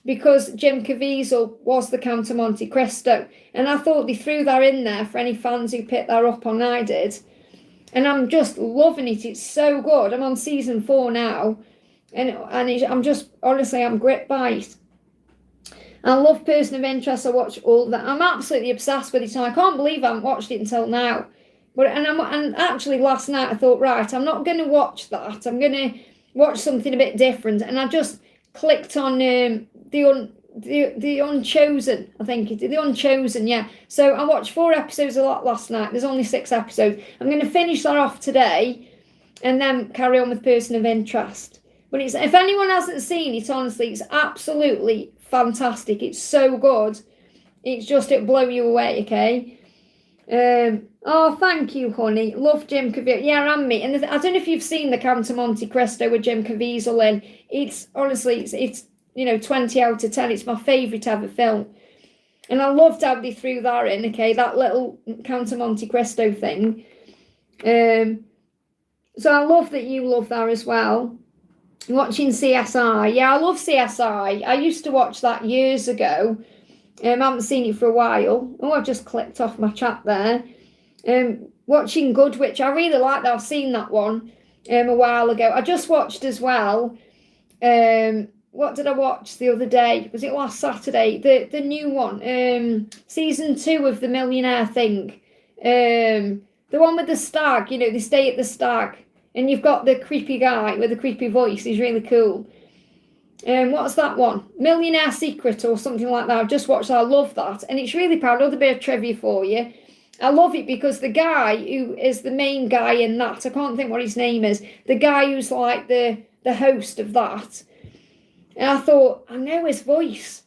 because Jim Caviezel was the Count of Monte Cristo. And I thought they threw that in there for any fans who picked that up on I did. And I'm just loving it. It's so good. I'm on season 4 now. And I'm just, honestly, I'm gripped by it. I love Person of Interest. I watch all that. I'm absolutely obsessed with it. And I can't believe I haven't watched it until now. And actually last night I thought, right, I'm not going to watch that. I'm going to watch something a bit different. And I just clicked on The Unchosen, I think it is. The Unchosen, yeah. So I watched 4 episodes of that last night. There's only 6 episodes. I'm going to finish that off today and then carry on with Person of Interest. But it's, if anyone hasn't seen it, honestly, it's absolutely fantastic. It's so good. It's just, it'll blow you away, okay? Oh, thank you, honey. Love Jim Caviezel. Yeah, and me. And I don't know if you've seen the Count of Monte Cristo with Jim Caviezel in. It's, honestly, it's 20 out of 10. It's my favourite ever film. And I loved how they threw that in, okay? That little Count of Monte Cristo thing. So I love that you love that as well. Watching CSI. Yeah, I love CSI. I used to watch that years ago. I haven't seen it for a while. Oh, I've just clicked off my chat there. Watching Good Witch. I really like that. I've seen that one a while ago. I just watched as well. What did I watch the other day? Was it last Saturday? The new one. Season 2 of The Millionaire thing. The one with the stag. They stay at the stag. And you've got the creepy guy with the creepy voice. He's really cool. What's that one? Millionaire Secret or something like that. I've just watched that. I love that. And it's really proud. Another bit of trivia for you. I love it because the guy who is the main guy in that, I can't think what his name is, the guy who's like the host of that. And I thought, I know his voice.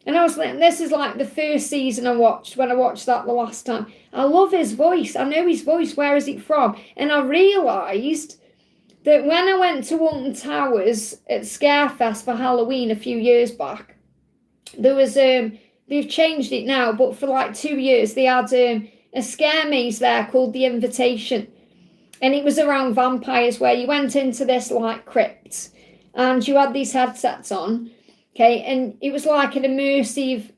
And I was like, this is like the first season I watched when I watched that the last time. I love his voice. I know his voice. Where is it from? And I realised that when I went to Alton Towers at Scarefest for Halloween a few years back, there was, they've changed it now, but for like 2 years, they had a scare maze there called The Invitation. And it was around vampires where you went into this like crypt and you had these headsets on. Okay, and it was like an immersive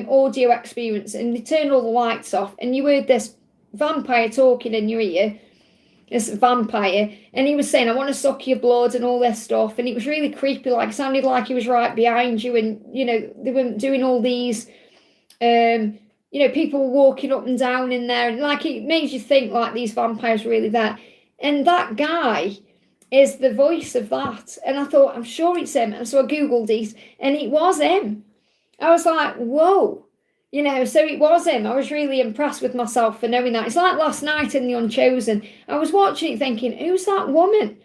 audio experience, and they turned all the lights off, and you heard this vampire talking in your ear, this vampire, and he was saying, I want to suck your blood and all this stuff, and it was really creepy, like it sounded like he was right behind you, and, they were doing all these, people walking up and down in there, and like it made you think like these vampires were really there, and that guy is the voice of that. And I thought, I'm sure it's him. And so I Googled it, and it was him. I was like, whoa. So it was him. I was really impressed with myself for knowing that. It's like last night in The Unchosen. I was watching it thinking, who's that woman?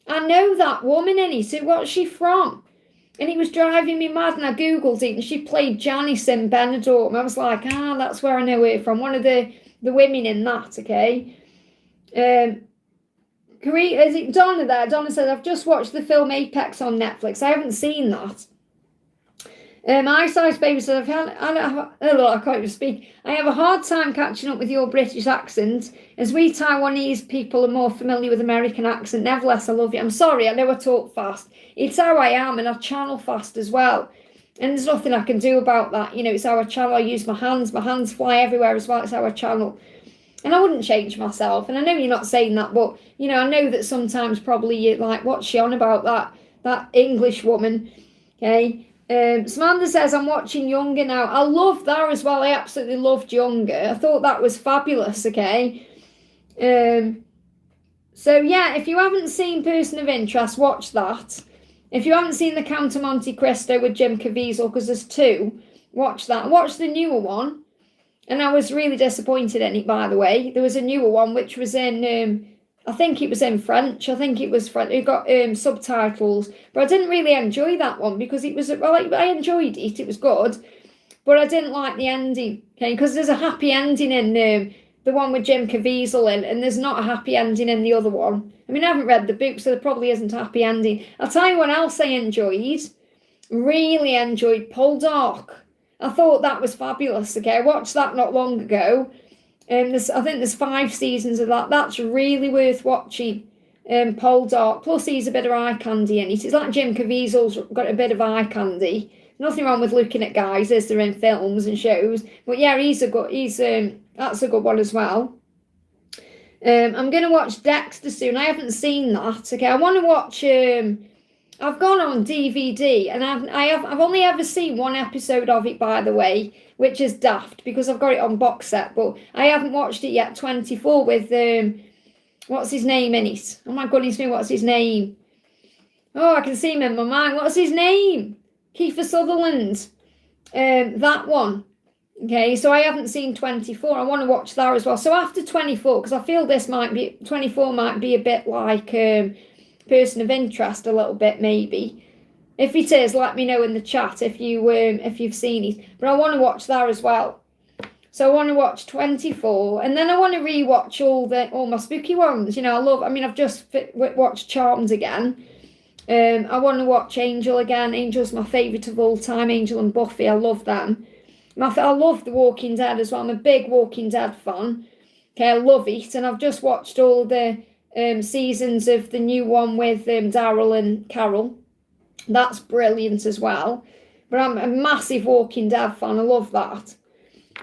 I know that woman in it. What's she from? And it was driving me mad, and I Googled it, and she played Janice in Benidorm. I was like, that's where I know her from. One of the women in that, okay? Is it Donna there? Donna says, I've just watched the film Apex on Netflix. I haven't seen that. Eyesight Baby says, I can't even speak. I have a hard time catching up with your British accent, as we Taiwanese people are more familiar with American accent. Nevertheless, I love you. I'm sorry, I know I talk fast. It's how I am, and I channel fast as well. And there's nothing I can do about that. It's how I channel. I use my hands. My hands fly everywhere as well. It's how I channel. And I wouldn't change myself. And I know you're not saying that, but, I know that sometimes probably you're like, what's she on about, that English woman? Okay. Samantha says, I'm watching Younger now. I love that as well. I absolutely loved Younger. I thought that was fabulous, okay? So, yeah, if you haven't seen Person of Interest, watch that. If you haven't seen The Count of Monte Cristo with Jim Caviezel, because there's 2, watch that. Watch the newer one. And I was really disappointed in it, by the way. There was a newer one, which was in, I think it was in French. I think it was French. It got subtitles. But I didn't really enjoy that one because it was, I enjoyed it. It was good. But I didn't like the ending. Okay, because there's a happy ending in the one with Jim Caviezel in, and there's not a happy ending in the other one. I mean, I haven't read the book, so there probably isn't a happy ending. I'll tell you what else I enjoyed. Really enjoyed Poldark. I thought that was fabulous. Okay, I watched that not long ago. I think there's 5 seasons of that. That's really worth watching. Poldark. Plus, he's a bit of eye candy in it. It's like Jim Caviezel's got a bit of eye candy. Nothing wrong with looking at guys as they're in films and shows. But yeah, that's a good one as well. I'm going to watch Dexter soon. I haven't seen that. Okay, I want to watch. I've gone on DVD, and I've only ever seen 1 episode of it, by the way, which is daft because I've got it on box set, but I haven't watched it yet. 24 with what's his name in it? Oh my goodness me, what's his name? Oh, I can see him in my mind. What's his name? Kiefer Sutherland. that one. Okay, so I haven't seen 24. I want to watch that as well. So after 24, because I feel 24 might be a bit like person of interest a little bit, maybe. If it is, let me know in the chat if you've seen it. But I want to watch that as well. So I want to watch 24, and then I want to rewatch all my spooky ones. I've just watched Charmed again. I want to watch Angel again. Angel's my favourite of all time. Angel and Buffy, I love them. I love The Walking Dead as well. I'm a big Walking Dead fan. Okay, I love it, and I've just watched all the seasons of the new one with Daryl and Carol. That's brilliant as well. But I'm a massive Walking Dead fan. I love that.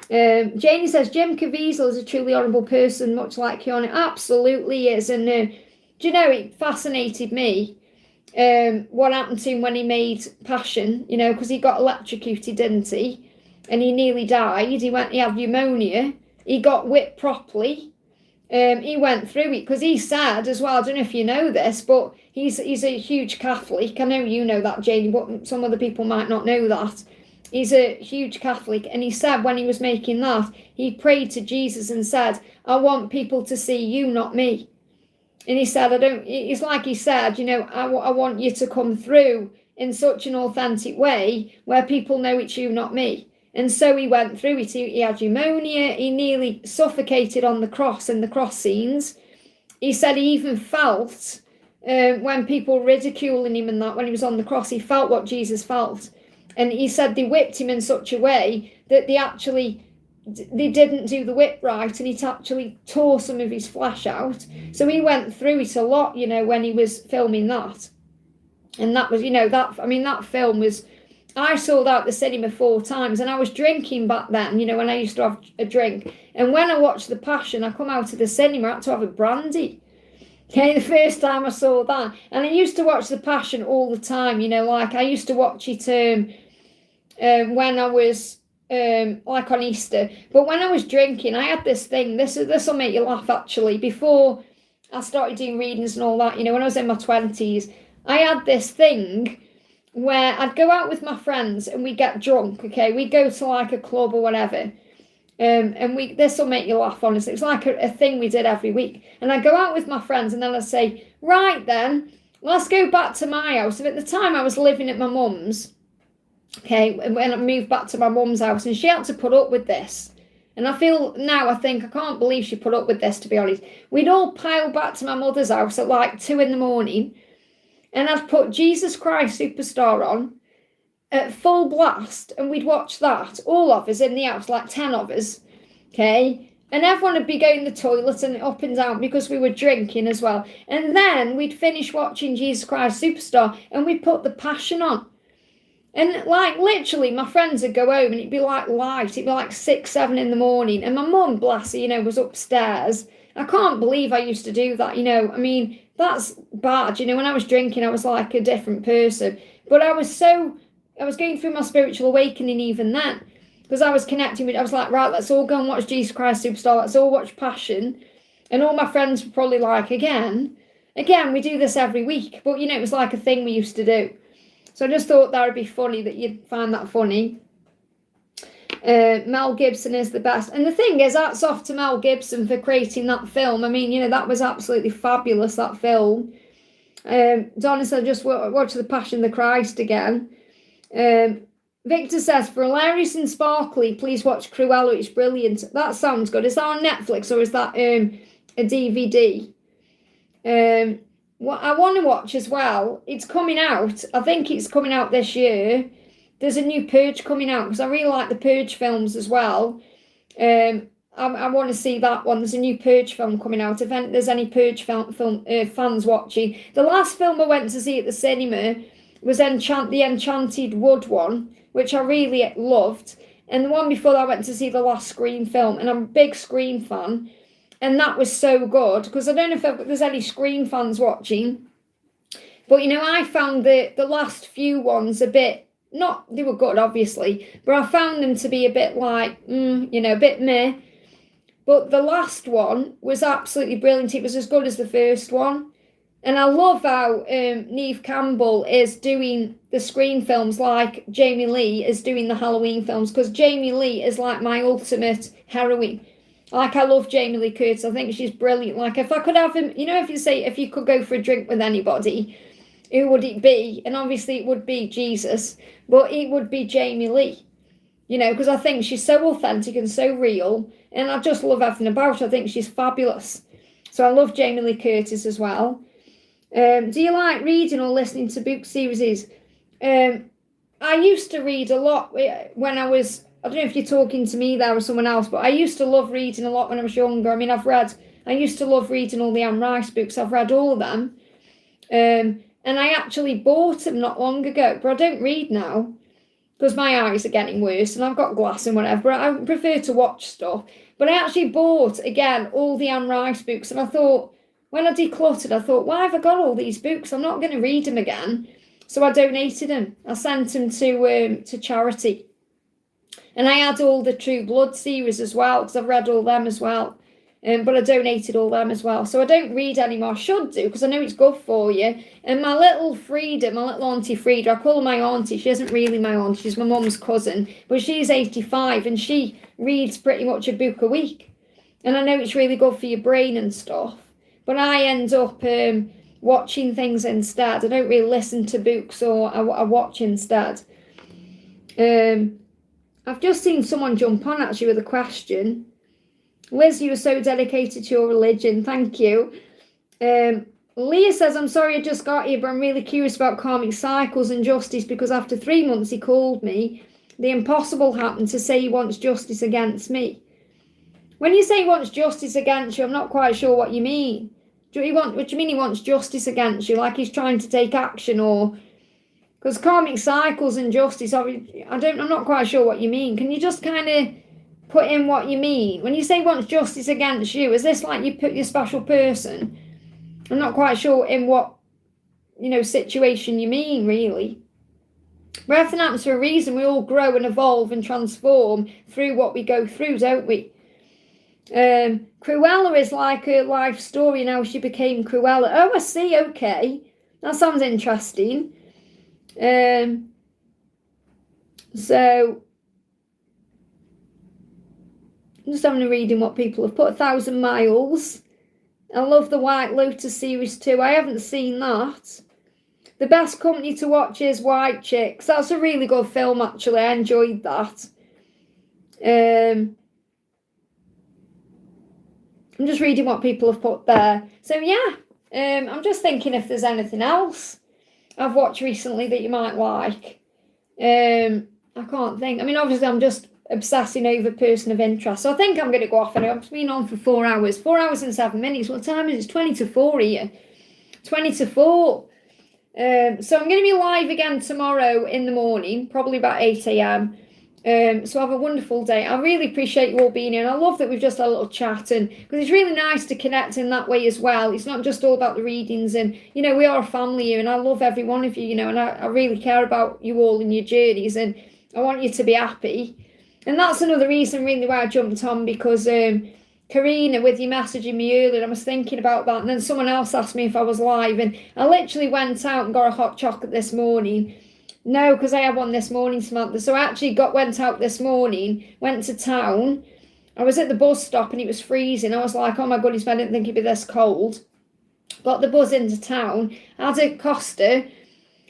Janie says Jim Caviezel is a truly honourable person, much like Keanu. Absolutely is. And do you know, it fascinated me what happened to him when he made Passion, because he got electrocuted, didn't he? And he nearly died. He had pneumonia. He got whipped properly. He went through it because he said as well, I don't know if you know this, but he's a huge Catholic. I know you know that, Janie, but some other people might not know that. He's a huge Catholic, and he said when he was making that, he prayed to Jesus and said, I want people to see you, not me. And he said, it's like he said, I want you to come through in such an authentic way where people know it's you, not me. And so he went through it. He had pneumonia. He nearly suffocated on the cross in the cross scenes. He said he even felt when people ridiculing him and that, when he was on the cross, he felt what Jesus felt. And he said they whipped him in such a way that they didn't do the whip right, and it actually tore some of his flesh out. So he went through it a lot, when he was filming that. And that was, that film was, I saw that at the cinema 4 times, and I was drinking back then, when I used to have a drink. And when I watched The Passion, I come out of the cinema, I had to have a brandy. Okay, the first time I saw that. And I used to watch The Passion all the time, like I used to watch it when I was like on Easter. But when I was drinking, I had this thing, this will make you laugh actually, before I started doing readings and all that, when I was in my 20s, I had this thing where I'd go out with my friends and we'd get drunk, okay? We'd go to like a club or whatever. And this will make you laugh, honestly. It was like a thing we did every week. And I'd go out with my friends and then I'd say, right then, let's go back to my house. And at the time I was living at my mum's, okay, when I moved back to my mum's house, and she had to put up with this. And I can't believe she put up with this, to be honest. We'd all pile back to my mother's house at like 2 a.m. and I'd put Jesus Christ Superstar on at full blast, and we'd watch that, all of us in the house, like 10 of us, okay? And everyone would be going to the toilet and up and down because we were drinking as well. And then we'd finish watching Jesus Christ Superstar and we'd put The Passion on. And like literally my friends would go home and it'd be like light, it'd be like 6, 7 in the morning. And my mum, bless her, was upstairs. I can't believe I used to do that, that's bad. When I was drinking, I was like a different person. But I was going through my spiritual awakening even then. Because I was connecting with, I was like, right, let's all go and watch Jesus Christ Superstar. Let's all watch Passion. And all my friends were probably like, again, we do this every week. But, it was like a thing we used to do. So I just thought that would be funny, that you'd find that funny. Mel Gibson is the best. And the thing is, hats off to Mel Gibson for creating that film. That was absolutely fabulous, that film. Donna said, just watch The Passion of the Christ again. Victor says, for hilarious and sparkly, please watch Cruella. It's brilliant. That sounds good. Is that on Netflix or is that a DVD? What I want to watch as well, it's coming out. I think it's coming out this year. There's a new Purge coming out because I really like the Purge films as well. I want to see that one. There's a new Purge film coming out. If there's any Purge film fans watching. The last film I went to see at the cinema was the Enchanted Wood one, which I really loved. And the one before that I went to see the last Scream film, and I'm a big Scream fan. And that was so good, because I don't know if there's any Scream fans watching. But, I found the last few ones a bit, they were good, obviously, but I found them to be a bit like, a bit meh. But the last one was absolutely brilliant. It was as good as the first one. And I love how Neve Campbell is doing the screen films like Jamie Lee is doing the Halloween films, because Jamie Lee is like my ultimate heroine. Like, I love Jamie Lee Curtis. I think she's brilliant. Like, if I could have him, you know, if you could go for a drink with anybody, who would it be? And obviously it would be Jesus, but it would be Jamie Lee. You know, because I think she's so authentic and so real, and I just love everything about her. I think she's fabulous. So I love Jamie Lee Curtis as well. Do you like reading or listening to book series? I used to read a lot when I was, I don't know if you're talking to me there or someone else, but I used to love reading a lot when I was younger. I mean, I used to love reading all the Anne Rice books. I've read all of them. And I actually bought them not long ago, but I don't read now because my eyes are getting worse and I've got glass and whatever, but I prefer to watch stuff. But I actually bought, again, all the Anne Rice books, and I thought, when I decluttered, I thought, why have I got all these books? I'm not going to read them again. So I donated them. I sent them to charity. And I had all the True Blood series as well, because I've read all them as well. But I donated all them as well. So I don't read anymore. I should do, because I know it's good for you. And my little Frida, my little auntie Frida, I call her my auntie. She isn't really my auntie. She's my mum's cousin. But she's 85 and she reads pretty much a book a week. And I know it's really good for your brain and stuff. But I end up watching things instead. I don't really listen to books, or I watch instead. I've just seen someone jump on actually with a question. Liz, you are so dedicated to your religion. Thank you. Leah says, I'm sorry I just got here, but I'm really curious about karmic cycles and justice, because after 3 months he called me. The impossible happened to say he wants justice against me. When you say he wants justice against you, I'm not quite sure what you mean. What do you mean he wants justice against you? Like he's trying to take action, or... Because karmic cycles and justice, I'm not quite sure what you mean. Can you just kind of put in what you mean? When you say he wants justice against you, is this like you put your special person? I'm not quite sure in what, situation you mean, really. But everything happens for a reason. We all grow and evolve and transform through what we go through, don't we? Cruella is like her life story and how she became Cruella. Oh, I see. Okay, that sounds interesting. So I'm just having a reading what people have put. 1,000 Miles. I love the White Lotus series too. I haven't seen that. The best company to watch is White Chicks. That's a really good film, actually. I enjoyed that. I'm just reading what people have put there. So, yeah, I'm just thinking if there's anything else I've watched recently that you might like. I can't think. I mean, obviously, I'm just obsessing over person of interest. So I think I'm going to go off. And I've been on for 4 hours. 4 hours and 7 minutes. What time is it? It's 20 to 4 here. 20 to 4. So I'm going to be live again tomorrow in the morning, probably about 8 a.m. So have a wonderful day. I really appreciate you all being here. And I love that we've just had a little chat, and because it's really nice to connect in that way as well. It's not just all about the readings, and we are a family here, and I love every one of you, and I really care about you all and your journeys, and I want you to be happy. And that's another reason really why I jumped on, because Karina, with you messaging me earlier, I was thinking about that, and then someone else asked me if I was live, and I literally went out and got a hot chocolate this morning. No, because I had one this morning, Samantha. So I actually went out this morning, went to town. I was at the bus stop and it was freezing. I was like, oh my goodness, I didn't think it'd be this cold. Got the bus into town, had a Costa,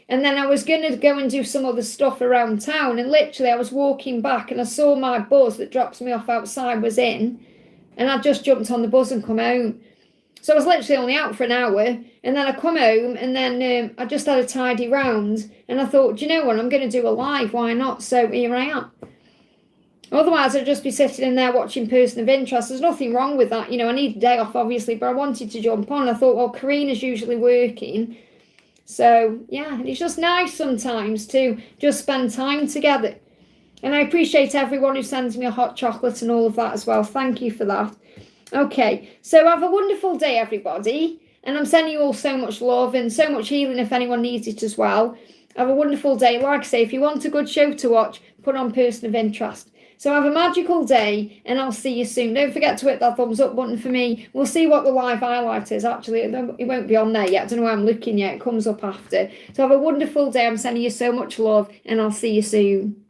and then I was going to go and do some other stuff around town. And literally I was walking back and I saw my bus that drops me off outside was in. And I just jumped on the bus and come home. So I was literally only out for an hour, and then I come home, and then I just had a tidy round, and I thought, do you know what, I'm going to do a live, why not? So here I am. Otherwise, I'd just be sitting in there watching Person of Interest. There's nothing wrong with that. I need a day off, obviously, but I wanted to jump on. I thought, well, Karina's usually working. So, yeah, and it's just nice sometimes to just spend time together. And I appreciate everyone who sends me a hot chocolate and all of that as well. Thank you for that. Okay, so have a wonderful day, everybody. And I'm sending you all so much love and so much healing if anyone needs it as well. Have a wonderful day. Like I say, if you want a good show to watch, put on Person of Interest. So have a magical day, and I'll see you soon. Don't forget to hit that thumbs up button for me. We'll see what the live highlight is. Actually, it won't be on there yet. I don't know where I'm looking yet. It comes up after. So have a wonderful day. I'm sending you so much love, and I'll see you soon.